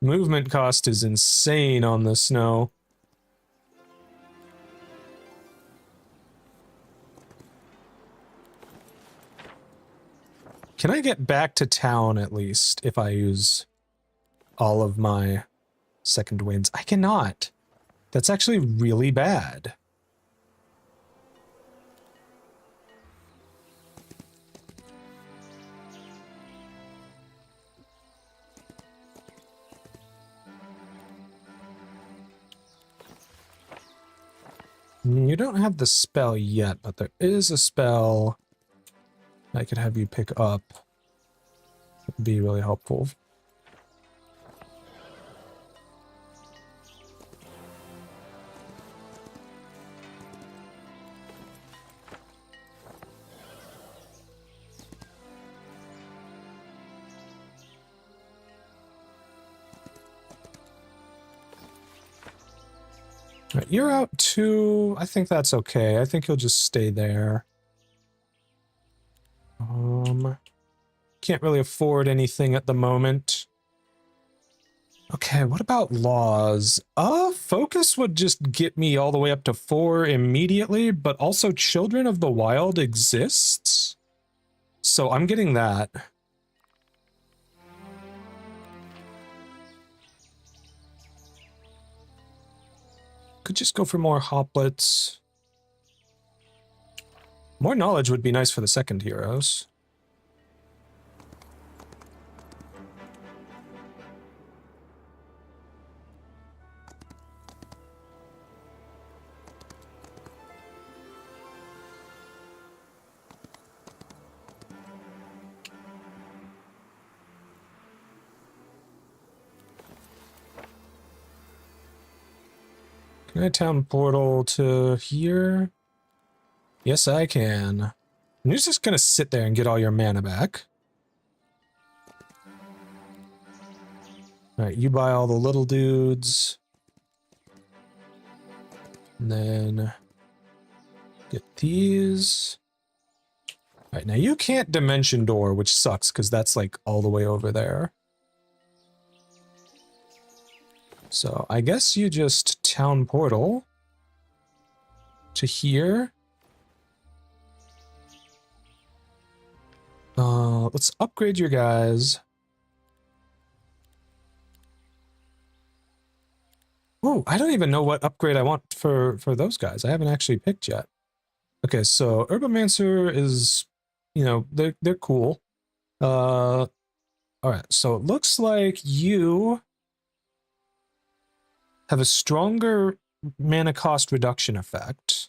movement cost is insane on the snow. Can I get back to town at least if I use all of my second winds? I cannot. That's actually really bad. You don't have the spell yet, but there is a spell I could have you pick up. It'd be really helpful. Right, you're out too. I think that's okay. I think you'll just stay there. Can't really afford anything at the moment. Okay, what about laws? Focus would just get me all the way up to 4 immediately, but also Children of the Wild exists? So I'm getting that. Could just go for more hoplets. More knowledge would be nice for the second heroes. Can I town portal to here? Yes, I can. And you're just gonna sit there and get all your mana back. Alright, you buy all the little dudes. And then get these. Alright, now you can't dimension door, which sucks, because that's like all the way over there. So I guess you just town portal to here. Let's upgrade your guys. Oh, I don't even know what upgrade I want for those guys. I haven't actually picked yet. Okay, so Herbomancer is, you know, they're cool. All right, so it looks like you have a stronger mana cost reduction effect.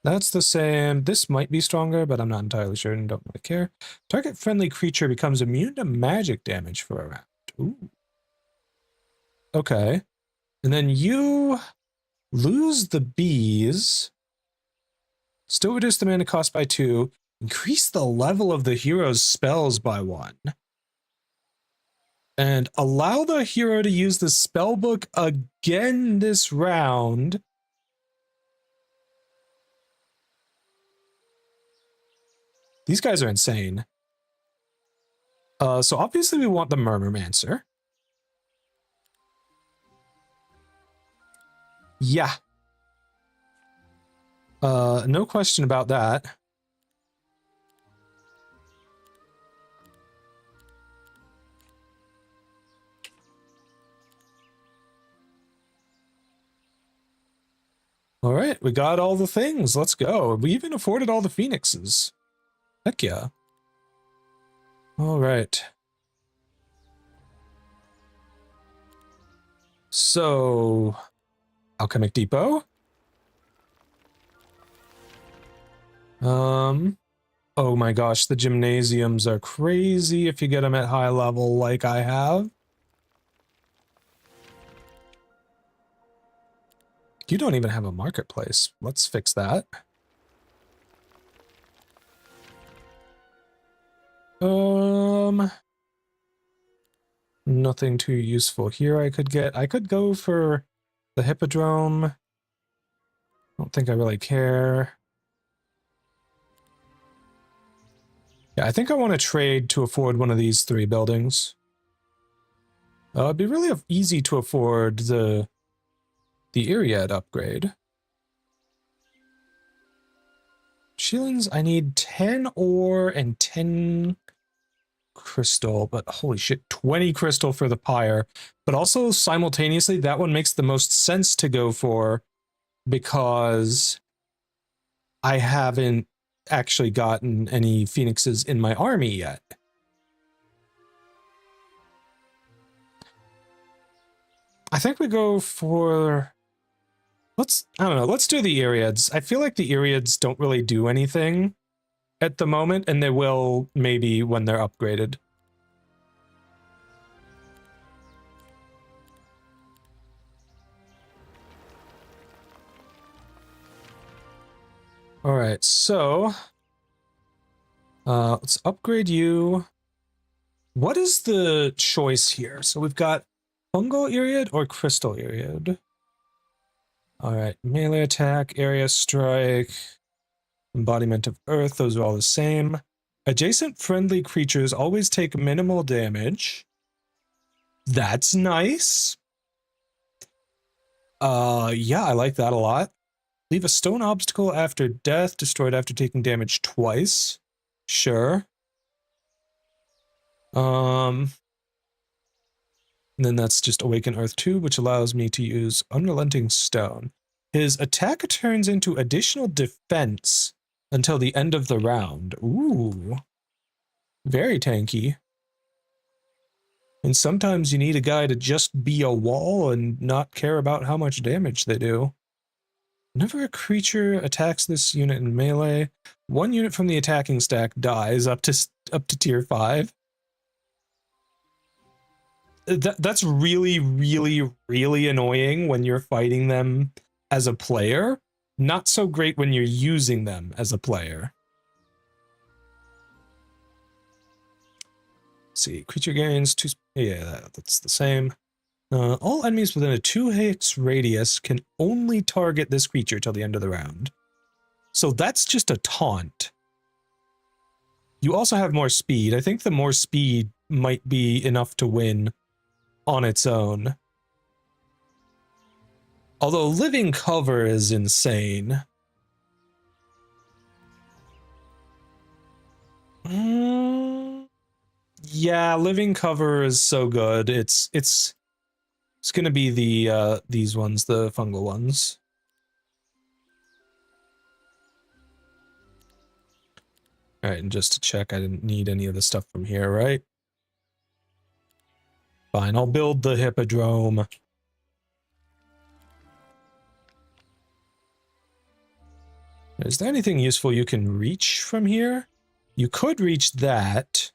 That's the same. This might be stronger, but I'm not entirely sure and don't really care. Target friendly creature becomes immune to magic damage for a round. Ooh. Okay. And then you lose the bees. Still reduce the mana cost by 2. Increase the level of the hero's spells by 1. And allow the hero to use the spellbook again this round. These guys are insane. So obviously we want the Murmurmancer. Yeah. No question about that. All right, we got all the things. Let's go. We even afforded all the phoenixes. Heck yeah. All right. So, Alchemic Depot. Oh my gosh, the gymnasiums are crazy if you get them at high level like I have. You don't even have a marketplace. Let's fix that. Nothing too useful here I could get. I could go for the Hippodrome. I don't think I really care. Yeah, I think I want to trade to afford one of these 3 buildings. It'd be really easy to afford the Iriad upgrade. Shillings, I need 10 ore and 10 crystal, but holy shit, 20 crystal for the pyre. But also simultaneously, that one makes the most sense to go for because I haven't actually gotten any phoenixes in my army yet. I think we go for... I don't know, let's do the Iriads. I feel like the Iriads don't really do anything at the moment, and they will maybe when they're upgraded. Alright, so... let's upgrade you. What is the choice here? So we've got Fungal Iriad or Crystal Iriad? Alright, melee attack, area strike, embodiment of earth, those are all the same. Adjacent friendly creatures always take minimal damage. That's nice. Yeah, I like that a lot. Leave a stone obstacle after death, destroyed after taking damage twice. Sure. And then that's just Awaken Earth 2, which allows me to use Unrelenting Stone. His attack turns into additional defense until the end of the round. Ooh. Very tanky. And sometimes you need a guy to just be a wall and not care about how much damage they do. Whenever a creature attacks this unit in melee, one unit from the attacking stack dies up to tier 5. That's really, really, really annoying when you're fighting them as a player. Not so great when you're using them as a player. Let's see, creature gains 2... Yeah, that's the same. All enemies within a 2-hex radius can only target this creature till the end of the round. So that's just a taunt. You also have more speed. I think the more speed might be enough to win on its own. Although living cover is insane. Yeah, living cover is so good. It's gonna be the these ones, the fungal ones. Alright, and just to check, I didn't need any of the stuff from here, right? Fine, I'll build the hippodrome. Is there anything useful you can reach from here? You could reach that,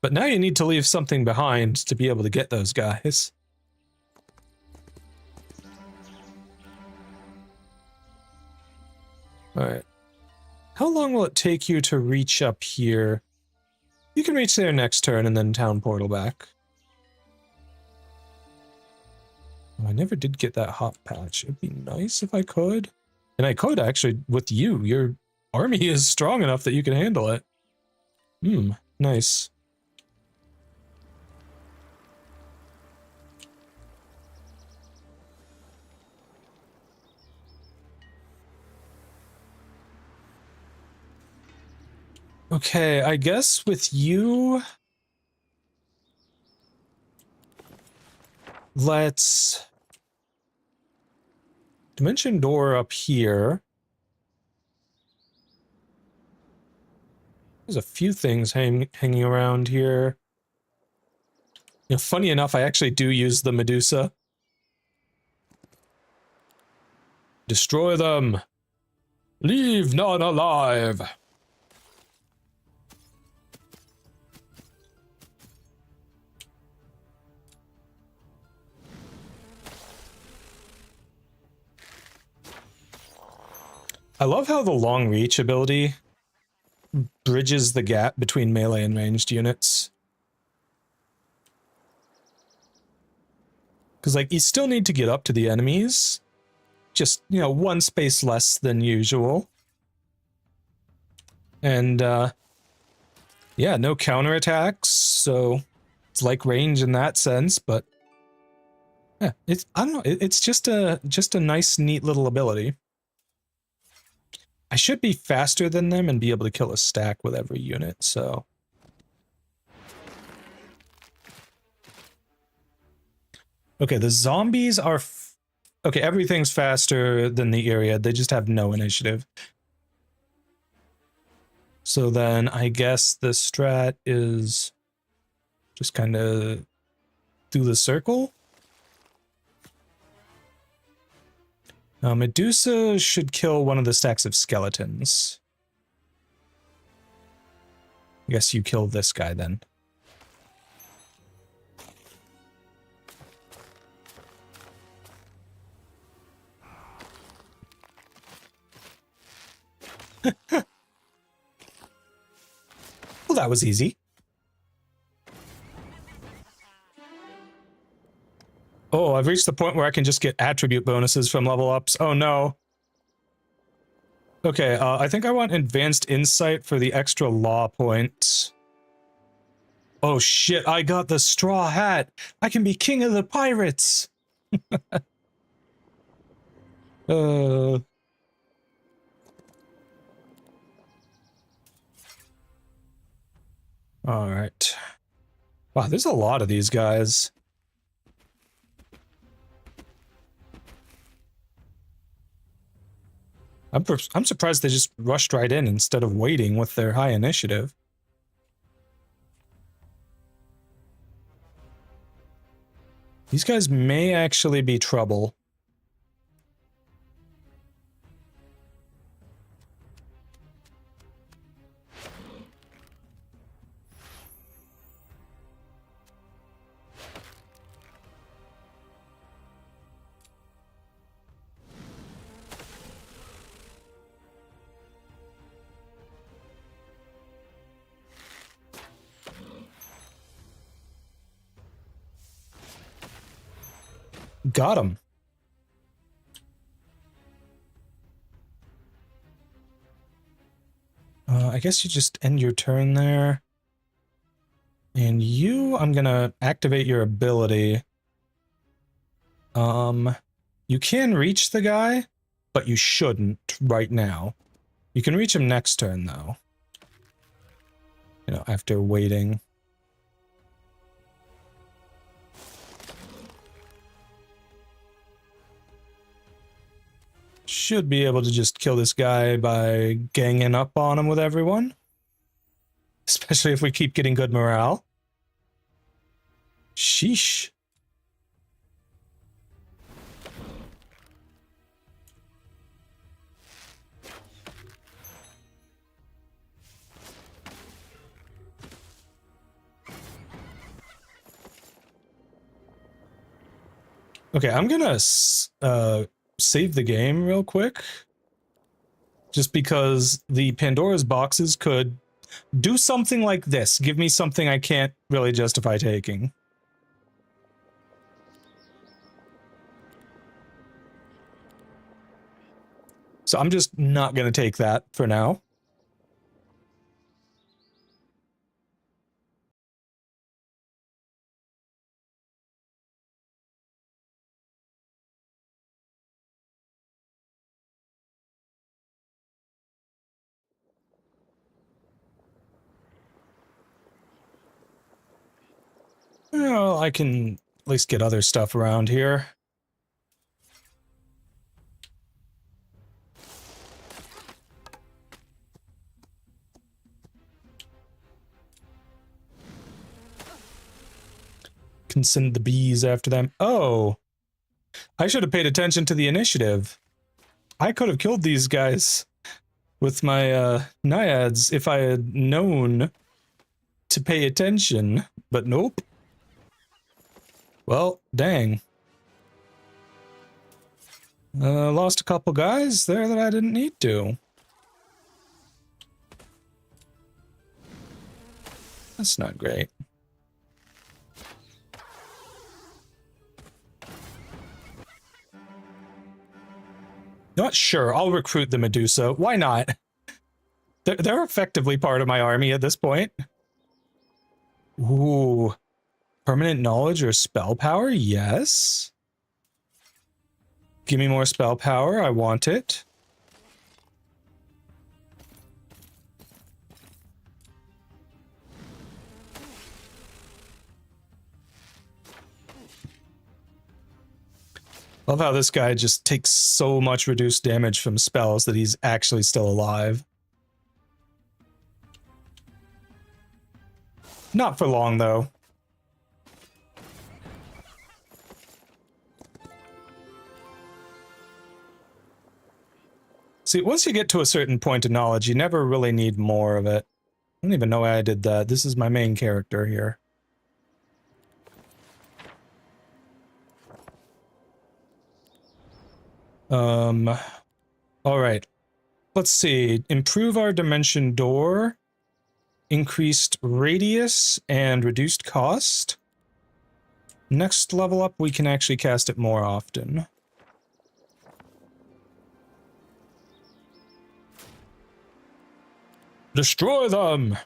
but now you need to leave something behind to be able to get those guys. Alright. How long will it take you to reach up here? You can reach there next turn and then town portal back. Oh, I never did get that hot patch. It'd be nice if I could. And I could actually, with you. Your army is strong enough that you can handle it. Nice. Okay, I guess with you... Let's... Dimension door up here. There's a few things hanging around here. You know, funny enough, I actually do use the Medusa. Destroy them! Leave none alive! I love how the long reach ability bridges the gap between melee and ranged units. Because, like, you still need to get up to the enemies. Just, you know, one space less than usual. And, yeah, no counterattacks, so it's like range in that sense, but... Yeah, it's, I don't know, it's just a nice, neat little ability. I should be faster than them and be able to kill a stack with every unit, so... Okay, the zombies are... Okay, everything's faster than the area, they just have no initiative. So then, I guess the strat is... just kind of... do the circle? Medusa should kill one of the stacks of skeletons. I guess you kill this guy then. Well, that was easy. Oh, I've reached the point where I can just get attribute bonuses from level ups. Oh no. Okay, I think I want advanced insight for the extra law points. Oh shit, I got the straw hat! I can be king of the pirates! Alright. Wow, there's a lot of these guys. I'm surprised they just rushed right in instead of waiting with their high initiative. These guys may actually be trouble. Got him. I guess you just end your turn there. And you, I'm gonna activate your ability. You can reach the guy, but you shouldn't right now. You can reach him next turn, though. You know, after waiting. Should be able to just kill this guy by ganging up on him with everyone. Especially if we keep getting good morale. Sheesh. Okay, I'm gonna save the game real quick. Just because the Pandora's boxes could do something like this. Give me something I can't really justify taking. So I'm just not gonna take that for now. Well, I can at least get other stuff around here. Can send the bees after them. Oh, I should have paid attention to the initiative. I could have killed these guys with my naiads if I had known to pay attention, but nope. Well, dang. Lost a couple guys there that I didn't need to. That's not great. Not sure. I'll recruit the Medusa. Why not? They're effectively part of my army at this point. Ooh. Permanent knowledge or spell power? Yes. Give me more spell power. I want it. Love how this guy just takes so much reduced damage from spells that he's actually still alive. Not for long, though. See, once you get to a certain point of knowledge, you never really need more of it. I don't even know why I did that. This is my main character here. Alright. Let's see. Improve our dimension door. Increased radius and reduced cost. Next level up, we can actually cast it more often. Destroy them!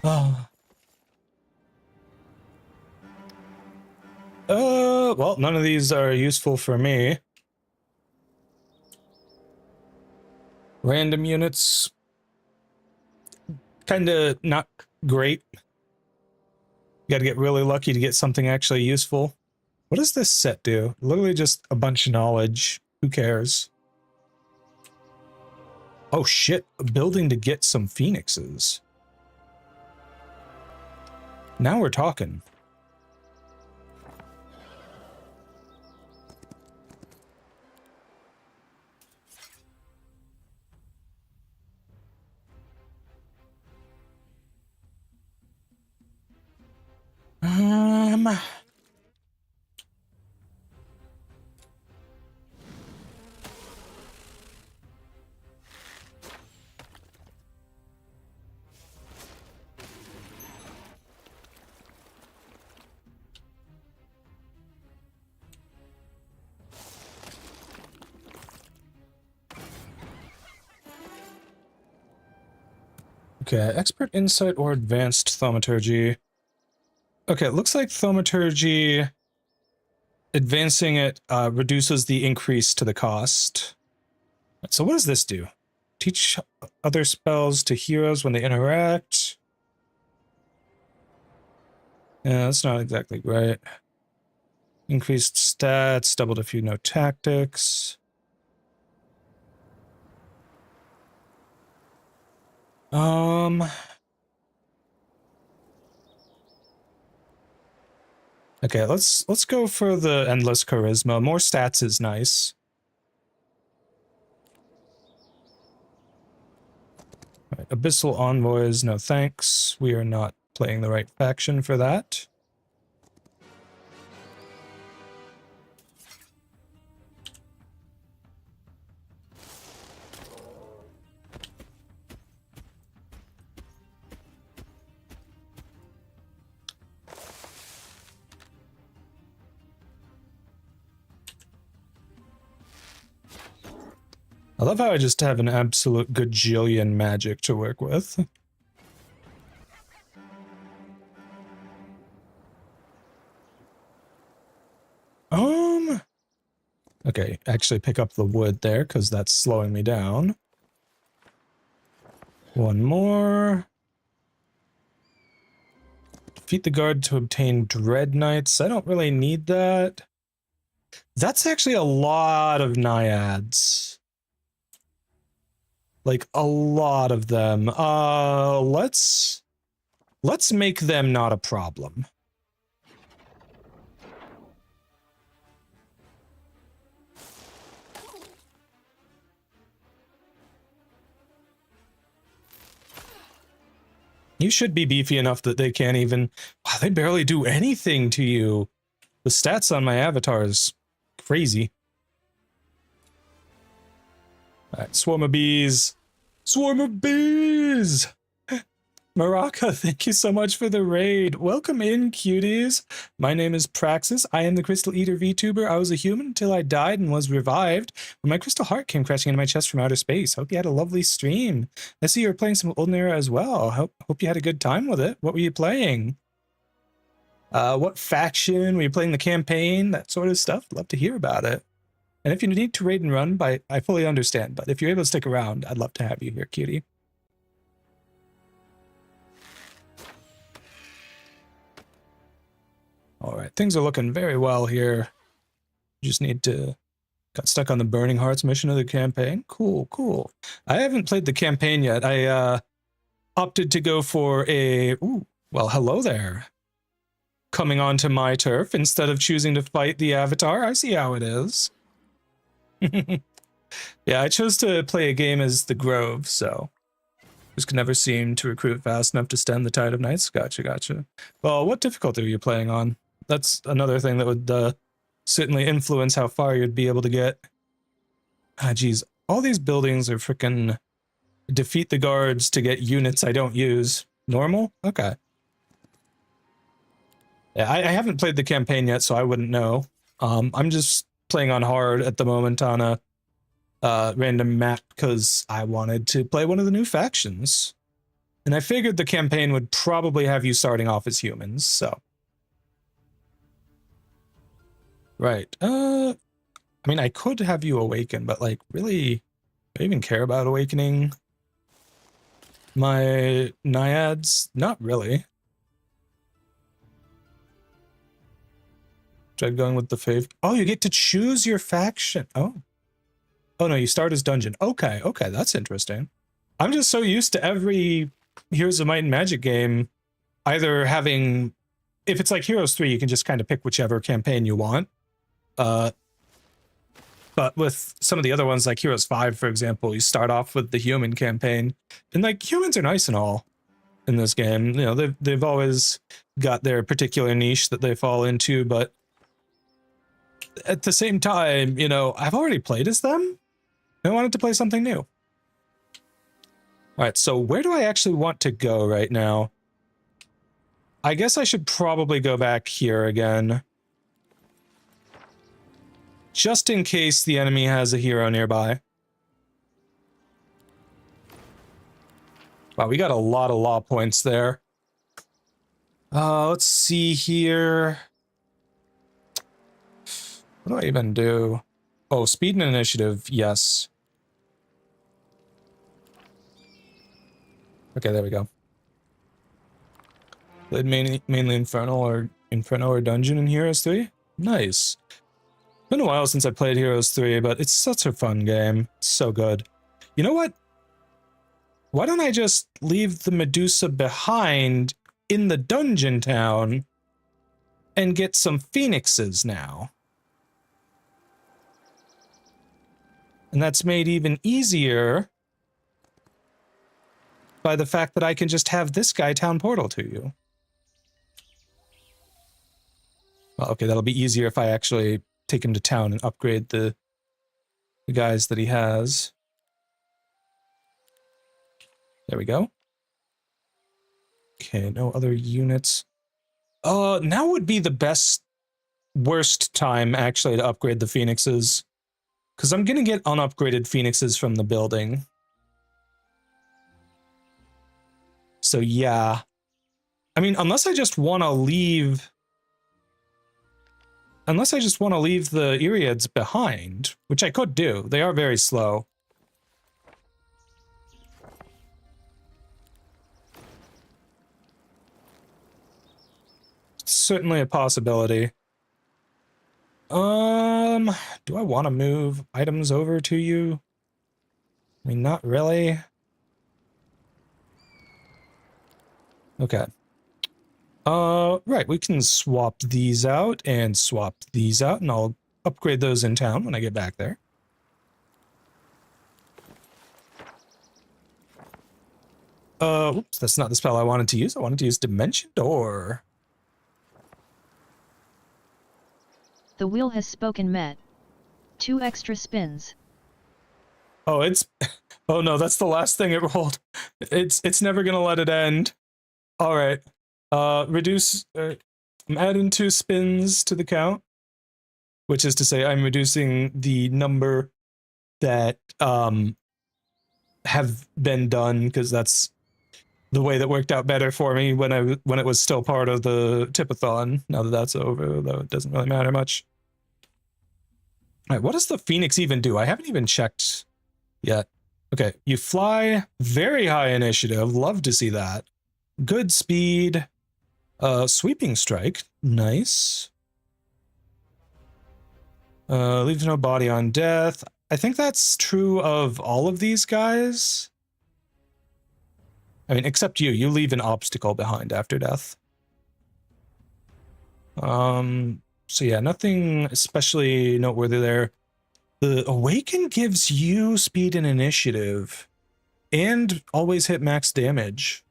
Oh. Well, none of these are useful for me. Random units, kind of not great. You gotta get really lucky to get something actually useful. What does this set do? Literally just a bunch of knowledge. Who cares? Oh shit, a building to get some phoenixes. Now we're talking. Okay, expert insight or advanced thaumaturgy. Okay, it looks like thaumaturgy, advancing it reduces the increase to the cost. So what does this do? Teach other spells to heroes when they interact. Yeah, that's not exactly right. Increased stats, doubled if you know tactics. Okay, let's go for the endless charisma. More stats is nice. Right, abyssal envoys, no thanks. We are not playing the right faction for that. I love how I just have an absolute gajillion magic to work with. Okay, actually pick up the wood there, because that's slowing me down. One more. Defeat the guard to obtain Dread Knights. I don't really need that. That's actually a lot of naiads. Like, a lot of them. Let's make them not a problem. You should be beefy enough that they can't even... Wow, they barely do anything to you. The stats on my avatar is crazy. Alright, swarm of bees. Swarm of bees! Maraka, thank you so much for the raid. Welcome in, cuties. My name is Praxis. I am the Crystal Eater VTuber. I was a human until I died and was revived when my crystal heart came crashing into my chest from outer space. Hope you had a lovely stream. I see you were playing some Olden Era as well. Hope you had a good time with it. What were you playing? What faction? Were you playing the campaign? That sort of stuff. Love to hear about it. And if you need to raid and run, I fully understand. But if you're able to stick around, I'd love to have you here, cutie. All right, things are looking very well here. Just need to... Got stuck on the Burning Hearts mission of the campaign. Cool, cool. I haven't played the campaign yet. I opted to go for a... Ooh, well, hello there. Coming onto my turf instead of choosing to fight the Avatar. I see how it is. Yeah, I chose to play a game as the Grove, so... Just could never seem to recruit fast enough to stem the tide of knights. Gotcha, gotcha. Well, what difficulty are you playing on? That's another thing that would certainly influence how far you'd be able to get. Ah, geez. All these buildings are freaking defeat the guards to get units I don't use. Normal? Okay. Yeah, I haven't played the campaign yet, so I wouldn't know. I'm just playing on hard at the moment on a random map because I wanted to play one of the new factions. And I figured the campaign would probably have you starting off as humans, so. Right. I mean, I could have you awaken, but like, really, do I even care about awakening my naiads? Not really. Tried going with the fave. Oh, you get to choose your faction. Oh. Oh no, you start as dungeon. Okay, okay, that's interesting. I'm just so used to every Heroes of Might and Magic game either having, if it's like Heroes 3, you can just kind of pick whichever campaign you want. But with some of the other ones, like Heroes 5, for example, you start off with the human campaign. And like, humans are nice and all in this game. You know, they've always got their particular niche that they fall into, but at the same time, you know, I've already played as them. I wanted to play something new. All right, so where do I actually want to go right now? I guess I should probably go back here again. Just in case the enemy has a hero nearby. Wow, we got a lot of law points there. Let's see here. What do I even do? Oh, speed and initiative, yes. Okay, there we go. Played mainly Inferno or Dungeon in Heroes 3. Nice. Been a while since I played Heroes 3, but it's such a fun game. It's so good. You know what? Why don't I just leave the Medusa behind in the dungeon town and get some phoenixes now? And that's made even easier by the fact that I can just have this guy town portal to you. Well, okay, that'll be easier if I actually take him to town and upgrade the guys that he has. There we go. Okay, no other units. Now would be the worst time, actually, to upgrade the phoenixes. Because I'm gonna get unupgraded phoenixes from the building. So yeah. I mean, unless I just want to leave... Unless I just want to leave the Eriads behind, which I could do. They are very slow. Certainly a possibility. Do I want to move items over to you? I mean, not really. Okay. Right, we can swap these out and swap these out, and I'll upgrade those in town when I get back there. Oops, that's not the spell I wanted to use. I wanted to use Dimension Door. The wheel has spoken, Met. 2 extra spins. Oh, it's... Oh no, that's the last thing it rolled. It's never gonna let it end. Alright. Reduce... I'm adding 2 spins to the count. Which is to say, I'm reducing the number that, have been done, because that's the way that worked out better for me when it was still part of the tipathon. Now that that's over, though it doesn't really matter much. All right, what does the Phoenix even do? I haven't even checked yet. Okay, you fly, very high initiative, love to see that. Good speed, sweeping strike, nice. Leaves no body on death. I think that's true of all of these guys. I mean, except you. You leave an obstacle behind after death. So yeah, nothing especially noteworthy there. The Awaken gives you speed and initiative. And always hit max damage.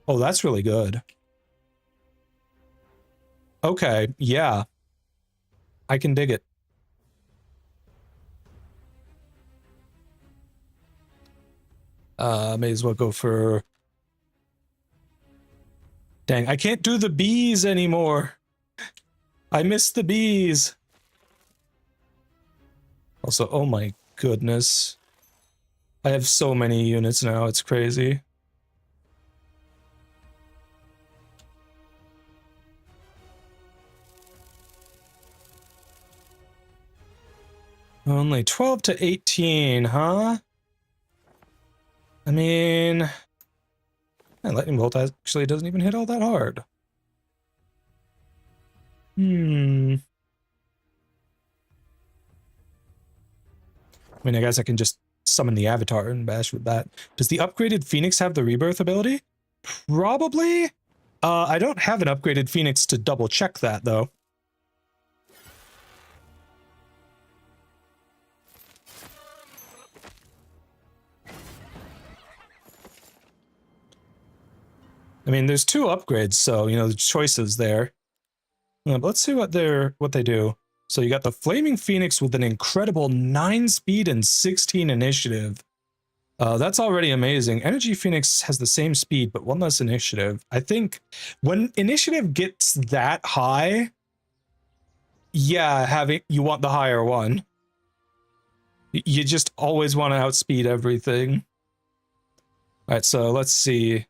Oh, that's really good. Okay, yeah. I can dig it. May as well go for... Dang, I can't do the bees anymore. I miss the bees. Also, oh my goodness. I have so many units now, it's crazy. Only 12 to 18, huh? I mean, lightning bolt actually doesn't even hit all that hard. I mean, I guess I can just summon the avatar and bash with that. Does the upgraded Phoenix have the rebirth ability? Probably. I don't have an upgraded Phoenix to double check that, though. I mean, there's 2 upgrades, so, you know, the choices there. But let's see what they do. So you got the Flaming Phoenix with an incredible 9 speed and 16 initiative. That's already amazing. Energy Phoenix has the same speed, but 1 less initiative. I think when initiative gets that high, yeah, you want the higher one. You just always want to outspeed everything. All right, so let's see.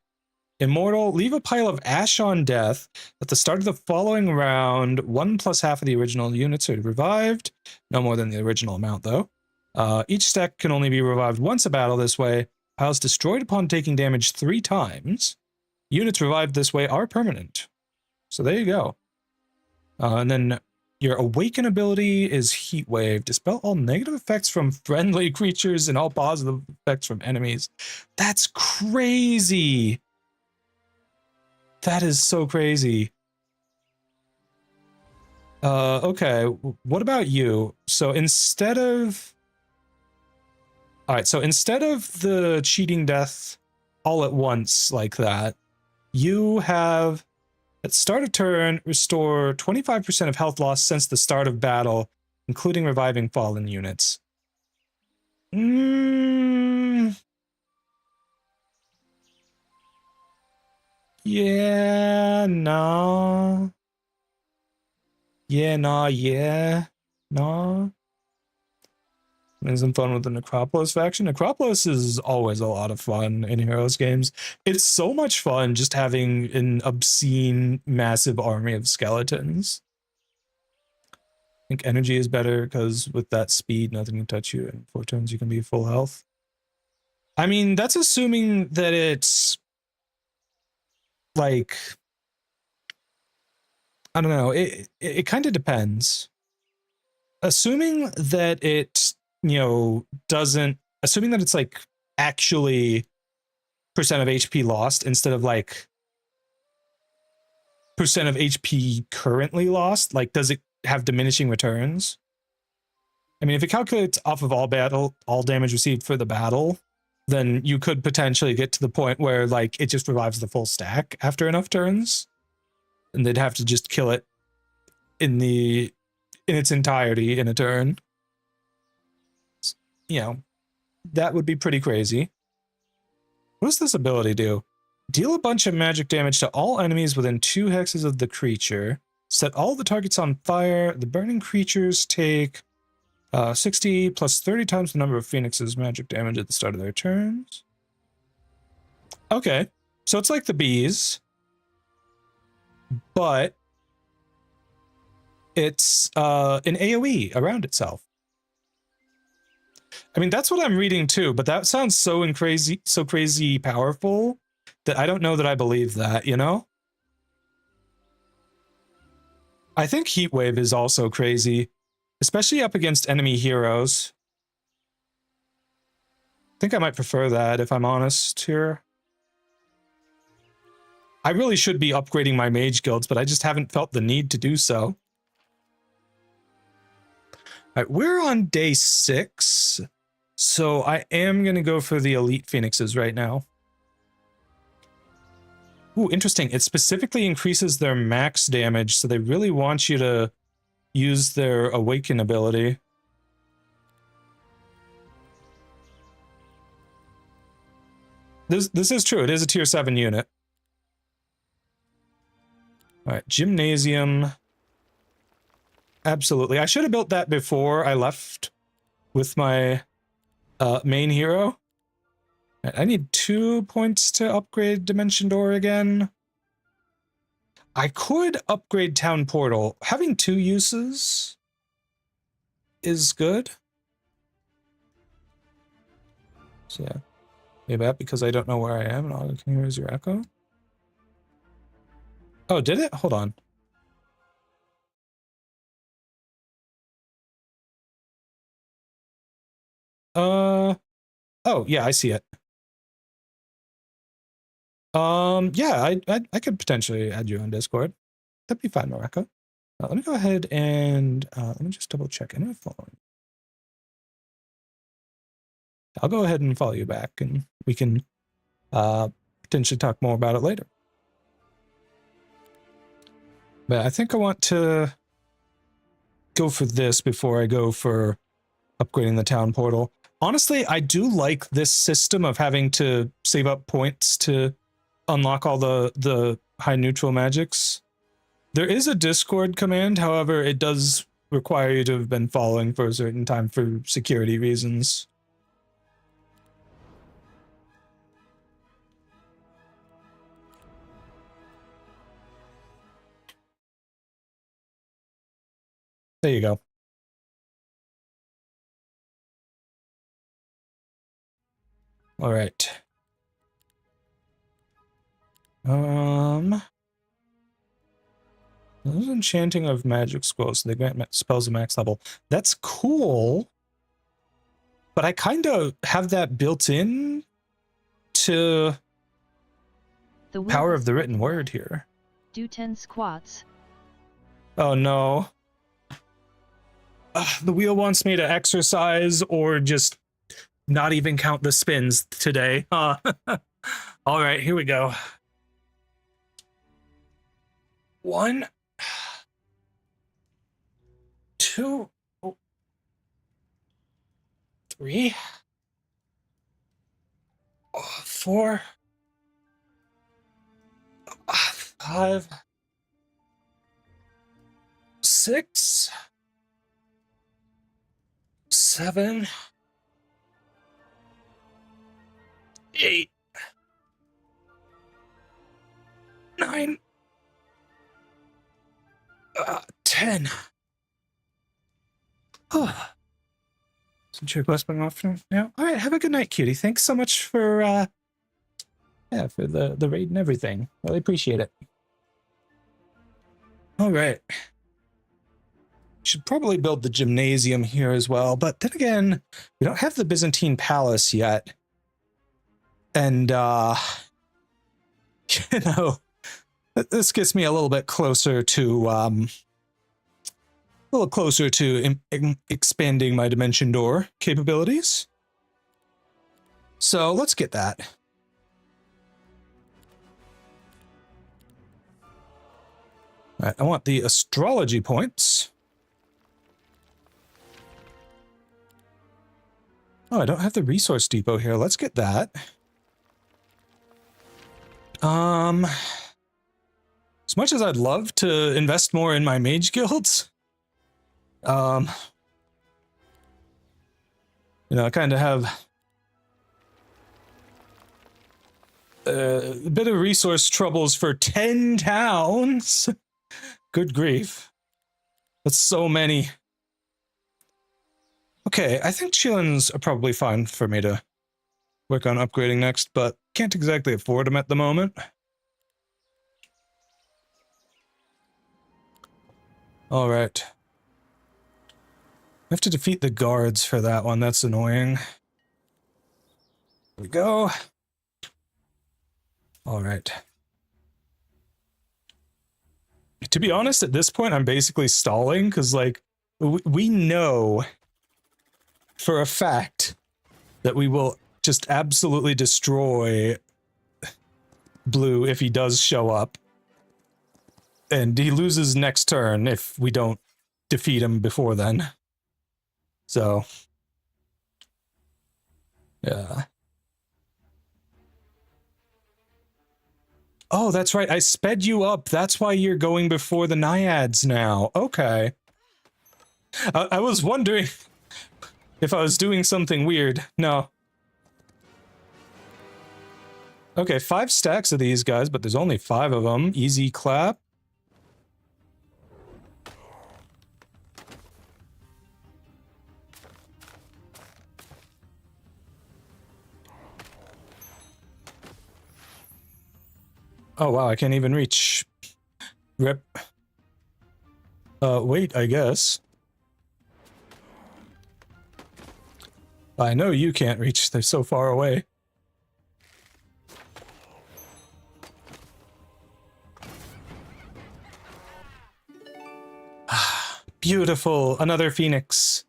Immortal, leave a pile of ash on death. At the start of the following round, 1 plus half of the original units are revived. No more than the original amount, though. Each stack can only be revived once a battle this way. Piles destroyed upon taking damage 3 times. Units revived this way are permanent. So there you go. And then your Awaken ability is Heat Wave. Dispel all negative effects from friendly creatures and all positive effects from enemies. That's crazy. That is so crazy. Okay, what about you? So instead of... Alright, so instead of the cheating death all at once like that, you have, at start of turn, restore 25% of health loss since the start of battle, including reviving fallen units. Yeah, nah. Yeah, nah, yeah. Nah. And some fun with the Necropolis faction. Necropolis is always a lot of fun in Heroes games. It's so much fun just having an obscene, massive army of skeletons. I think energy is better because with that speed, nothing can touch you. In 4 turns, you can be full health. I mean, that's assuming that it's like, I don't know. It kind of depends. Assuming that it, you know, assuming that it's like actually percent of HP lost instead of like percent of HP currently lost, like does it have diminishing returns? I mean, if it calculates off of all damage received for the battle, then you could potentially get to the point where like it just revives the full stack after enough turns, and they'd have to just kill it in its entirety in a turn. You know, that would be pretty crazy. What does this ability do? Deal a bunch of magic damage to all enemies within 2 hexes of the creature. Set all the targets on fire. The burning creatures take 60 plus 30 times the number of Phoenix's magic damage at the start of their turns. Okay, so it's like the bees, but it's an AoE around itself. I mean, that's what I'm reading too, but that sounds so crazy powerful that I don't know that I believe that, you know? I think Heatwave is also crazy, especially up against enemy heroes. I think I might prefer that, if I'm honest here. I really should be upgrading my mage guilds, but I just haven't felt the need to do so. All right, we're on day 6, so I am going to go for the Elite Phoenixes right now. Ooh, interesting. It specifically increases their max damage, so they really want you to use their Awaken ability. This is true. It is a tier 7 unit. All right, Gymnasium. Absolutely. I should have built that before I left with my Main hero. I need 2 points to upgrade Dimension Door again. I could upgrade Town Portal. Having 2 uses is good. So yeah. Maybe that because I don't know where I am and all I can hear is your echo. Oh, did it? Hold on. Oh, yeah, I see it. Yeah, I could potentially add you on Discord. That'd be fine, Morocco. Let me go ahead and let me just double check. Am I following? I'll go ahead and follow you back, and we can potentially talk more about it later. But I think I want to go for this before I go for upgrading the town portal. Honestly, I do like this system of having to save up points to unlock all the high neutral magics. There is a Discord command, however, it does require you to have been following for a certain time for security reasons. There you go. All right. This is enchanting of magic scrolls, so they grant spells at max level. That's cool, but I kind of have that built in to the power of the written word here. Do 10 squats. Oh no. The wheel wants me to exercise or just not even count the spins today. All right, here we go. 1, 2, 3, 4, 5, 6, 7, 8, 9, 10. Oh. Since you're listening off now. All right, have a good night, cutie. Thanks so much for for the raid and everything. Really appreciate it. All right. Should probably build the gymnasium here as well, but then again, we don't have the Byzantine Palace yet. And you know, this gets me a little bit closer to expanding my Dimension Door capabilities. So let's get that. All right, I want the astrology points. Oh, I don't have the resource depot here. Let's get that. As much as I'd love to invest more in my mage guilds, you know, I kind of have a bit of resource troubles for 10 towns. Good grief. That's so many. Okay, I think Chillins are probably fine for me to work on upgrading next, but can't exactly afford them at the moment. All right. I have to defeat the guards for that one. That's annoying. Here we go. All right. To be honest, at this point, I'm basically stalling because, like, we know for a fact that we will just absolutely destroy Blue if he does show up. And he loses next turn if we don't defeat him before then. So, yeah. Oh, that's right. I sped you up. That's why you're going before the Naiads now. Okay. I was wondering if I was doing something weird. No. Okay, 5 stacks of these guys, but there's only 5 of them. Easy clap. Oh wow, I can't even reach. Rip. Wait, I guess. I know you can't reach, they're so far away. Beautiful, another phoenix.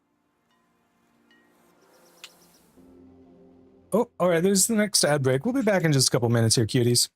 Oh, alright, there's the next ad break. We'll be back in just a couple minutes here, cuties.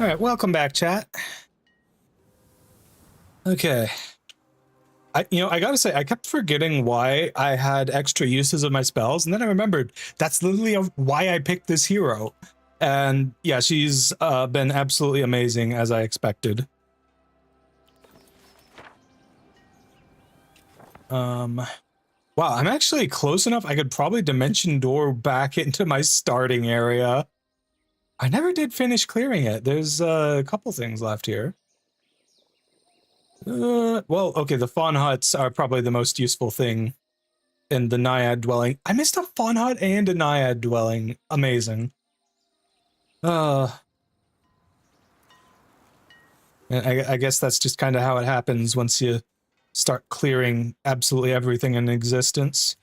All right, welcome back, chat. Okay. I gotta say, I kept forgetting why I had extra uses of my spells, and then I remembered that's literally why I picked this hero. And yeah, she's been absolutely amazing, as I expected. Wow, I'm actually close enough. I could probably dimension door back into my starting area. I never did finish clearing it. There's a couple things left here. Well, okay, the fawn huts are probably the most useful thing in the Naiad dwelling. I missed a fawn hut and a Naiad dwelling. Amazing. I guess that's just kind of how it happens once you start clearing absolutely everything in existence.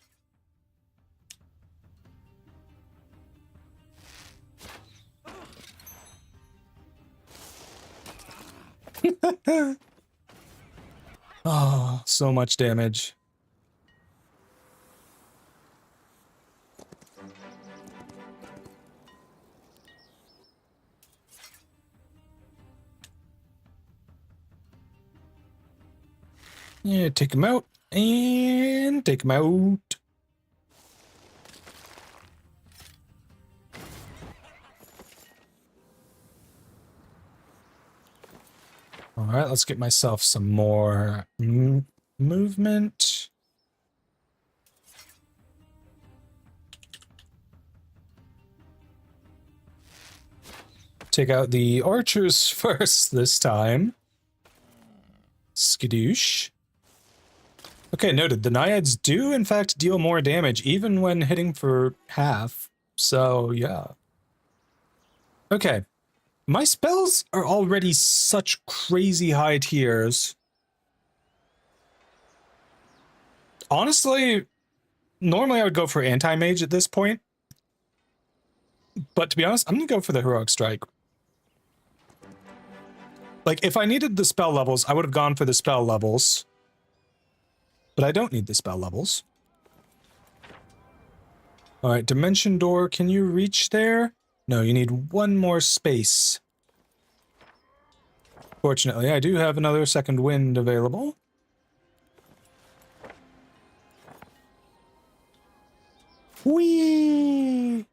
Oh, so much damage. Yeah, take him out. And take him out. Alright, let's get myself some more movement. Take out the archers first this time. Skadoosh. Okay, noted. The naiads do, in fact, deal more damage, even when hitting for half. So, yeah. Okay. My spells are already such crazy high tiers. Honestly, normally I would go for anti-mage at this point. But to be honest, I'm going to go for the heroic strike. Like, if I needed the spell levels, I would have gone for the spell levels. But I don't need the spell levels. Alright, Dimension Door, can you reach there? No, you need one more space. Fortunately, I do have another second wind available. Whee!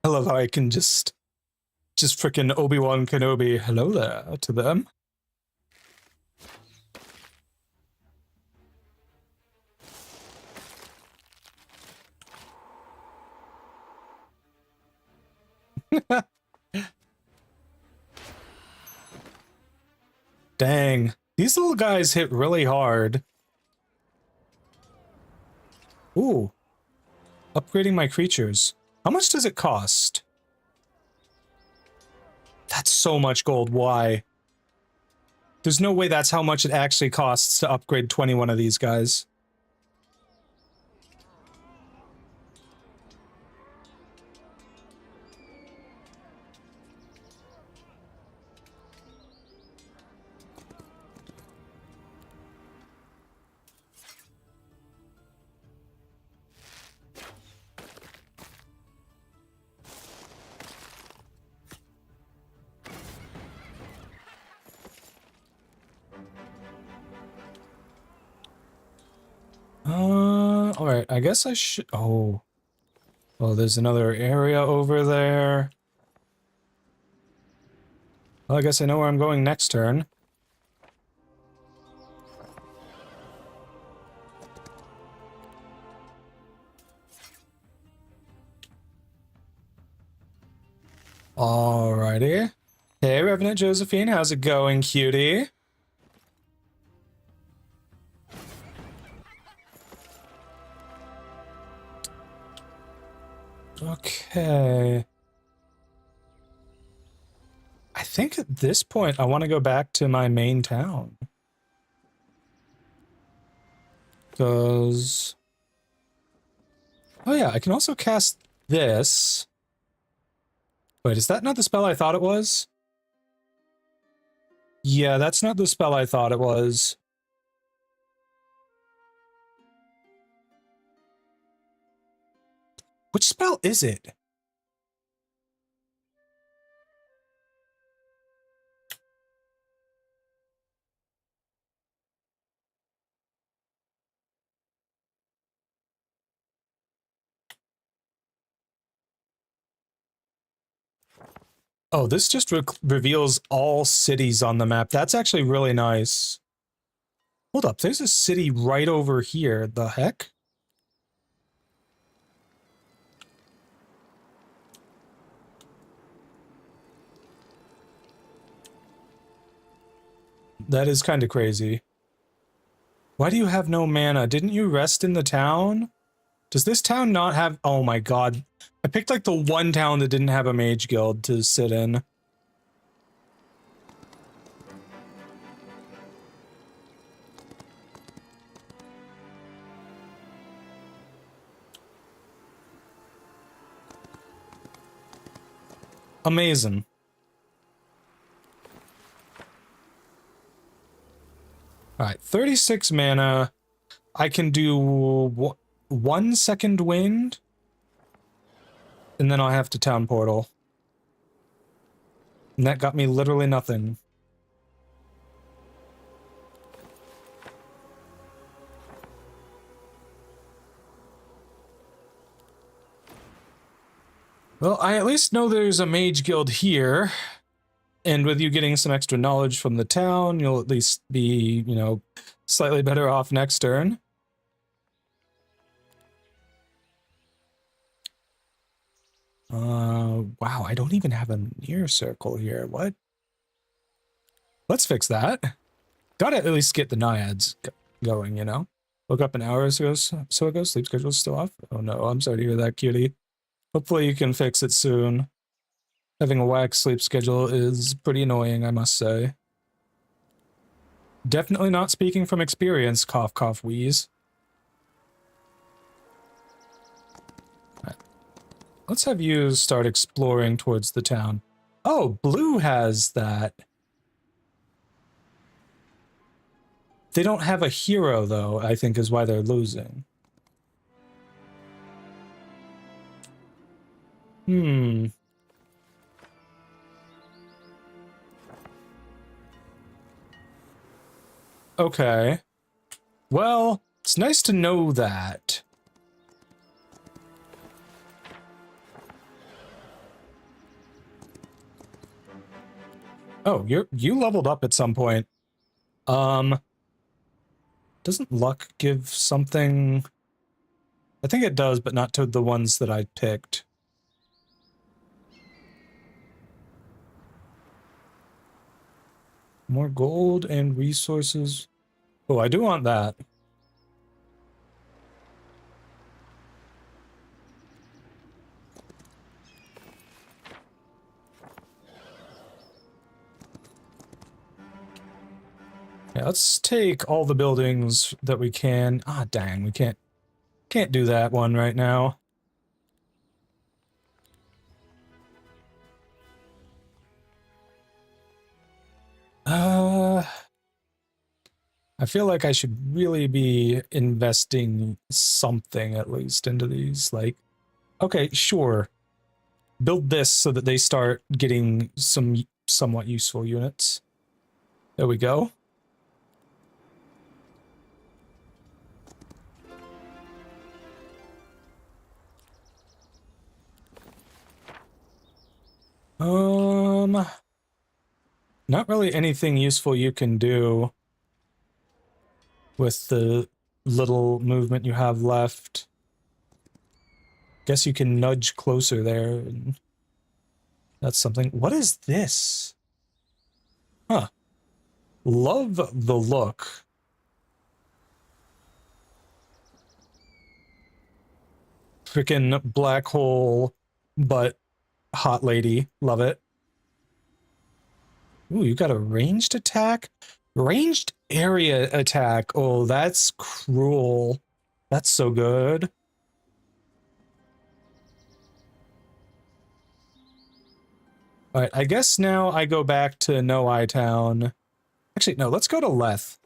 I love how I can just frickin' Obi-Wan Kenobi hello there to them. Dang. These little guys hit really hard. Ooh. Upgrading my creatures. How much does it cost? That's so much gold. Why? There's no way that's how much it actually costs to upgrade 21 of these guys. Alright, I guess I should... Oh. Well, there's another area over there. Well, I guess I know where I'm going next turn. Alrighty. Hey, Revenant Josephine, how's it going, cutie? Okay. I think at this point I want to go back to my main town. Because... Oh yeah, I can also cast this. Wait, is that not the spell I thought it was? Yeah, that's not the spell I thought it was. Which spell is it? Oh, this just reveals all cities on the map. That's actually really nice. Hold up, there's a city right over here. The heck? That is kind of crazy. Why do you have no mana? Didn't you rest in the town? Does this town not have... Oh my god. I picked like the one town that didn't have a mage guild to sit in. Amazing. Alright, 36 mana. I can do 1 second wind. And then I'll have to town portal. And that got me literally nothing. Well, I at least know there's a mage guild here. And with you getting some extra knowledge from the town, you'll at least be, you know, slightly better off next turn. Wow, I don't even have a near circle here. What? Let's fix that. Gotta at least get the naiads going, you know? Woke up an hour ago, so ago, sleep schedule's still off. Oh no, I'm sorry to hear that, cutie. Hopefully you can fix it soon. Having a whack sleep schedule is pretty annoying, I must say. Definitely not speaking from experience, cough, cough, wheeze. Right. Let's have you start exploring towards the town. Oh, blue has that. They don't have a hero, though, I think is why they're losing. Hmm. Okay. Well, it's nice to know that. Oh, you leveled up at some point. Doesn't luck give something? I think it does, but not to the ones that I picked. More gold and resources. Oh, I do want that. Yeah, let's take all the buildings that we can. Ah, dang, we can't do that one right now. I feel like I should really be investing something at least into these. Like, okay, sure. Build this so that they start getting some somewhat useful units. There we go. Not really anything useful you can do with the little movement you have left. Guess you can nudge closer there, and that's something. What is this? Huh. Love the look. Freaking black hole, but hot lady. Love it. Ooh, you got a ranged attack? Ranged area attack. Oh, that's cruel. That's so good. Alright, I guess now I go back to No Eye Town. Actually, no, let's go to Leth.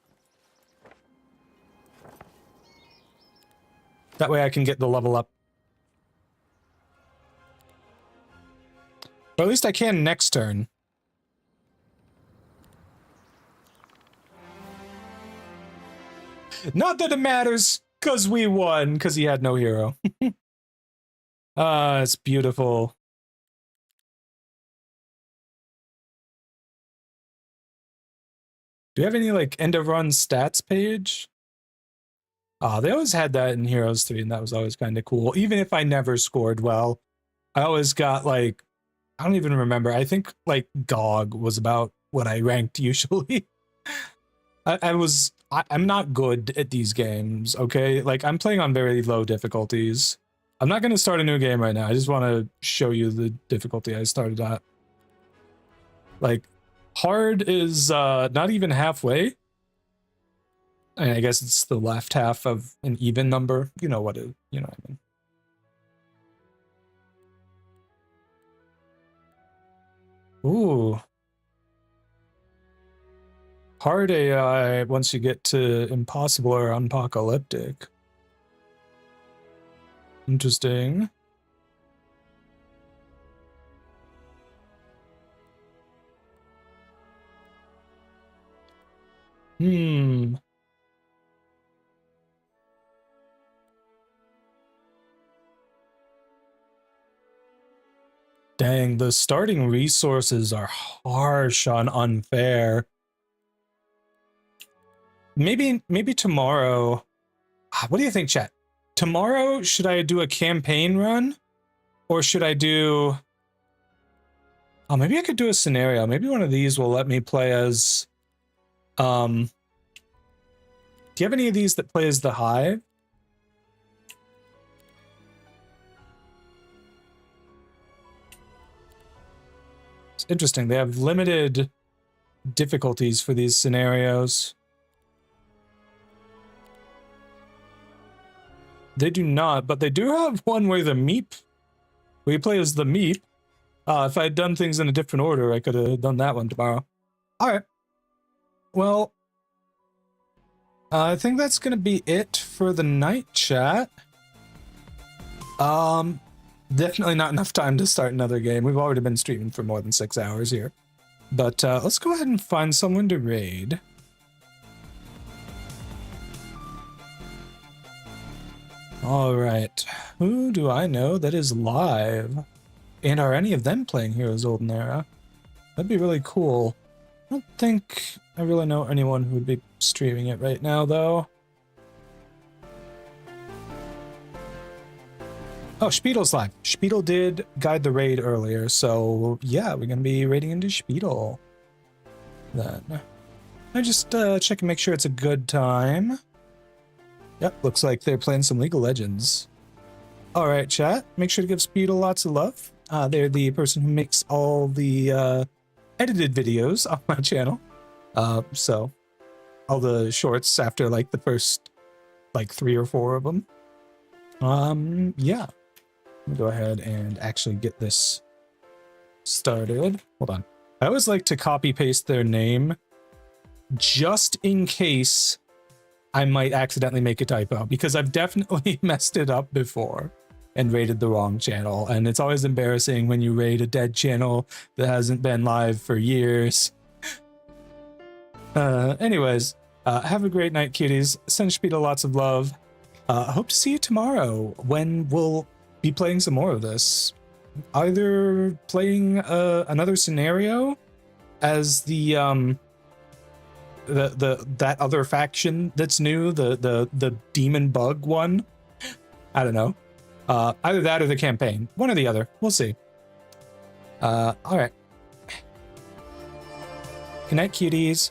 That way I can get the level up. Or at least I can next turn. Not that it matters, because we won, because he had no hero. Ah, it's beautiful. Do you have any, like, end of run stats page? Ah, they always had that in Heroes 3, and that was always kind of cool. Even if I never scored well, I always got, like, I don't even remember. I think, like, GOG was about what I ranked usually. I'm not good at these games, okay? Like, I'm playing on very low difficulties. I'm not going to start a new game right now. I just want to show you the difficulty I started at. Like, hard is not even halfway. I guess it's the left half of an even number. You know what you know what I mean. Ooh. Hard AI once you get to impossible or apocalyptic. Interesting. Hmm. Dang, the starting resources are harsh on unfair. Maybe tomorrow. What do you think, chat? Tomorrow, should I do a campaign run? Or should I do... Oh, maybe I could do a scenario. Maybe one of these will let me play as... Do you have any of these that play as the Hive? It's interesting. They have limited difficulties for these scenarios. They do not, but they do have one where the Meep... where you play as the Meep. If I had done things in a different order, I could have done that one tomorrow. Alright. Well, I think that's gonna be it for the night, chat. Definitely not enough time to start another game. We've already been streaming for more than 6 hours here. But let's go ahead and find someone to raid. Alright. Who do I know that is live? And are any of them playing Heroes Olden Era? That'd be really cool. I don't think I really know anyone who would be streaming it right now, though. Oh, Speedle's live. Speedle did guide the raid earlier, so yeah, we're gonna be raiding into Speedle. Then I just check and make sure it's a good time. Yep, looks like they're playing some League of Legends. Alright, chat. Make sure to give Speedle lots of love. They're the person who makes all the edited videos on my channel. So all the shorts after like the first like 3 or 4 of them. Yeah. Let me go ahead and actually get this started. Hold on. I always like to copy paste their name just in case I might accidentally make a typo, because I've definitely messed it up before and raided the wrong channel, and it's always embarrassing when you raid a dead channel that hasn't been live for years. Anyways, have a great night, cuties. Send Speedo lots of love. Hope to see you tomorrow when we'll be playing some more of this. Either playing another scenario as that other faction that's new, the demon bug one. I don't know. Either that or the campaign. One or the other. We'll see. All right. Good night, cuties.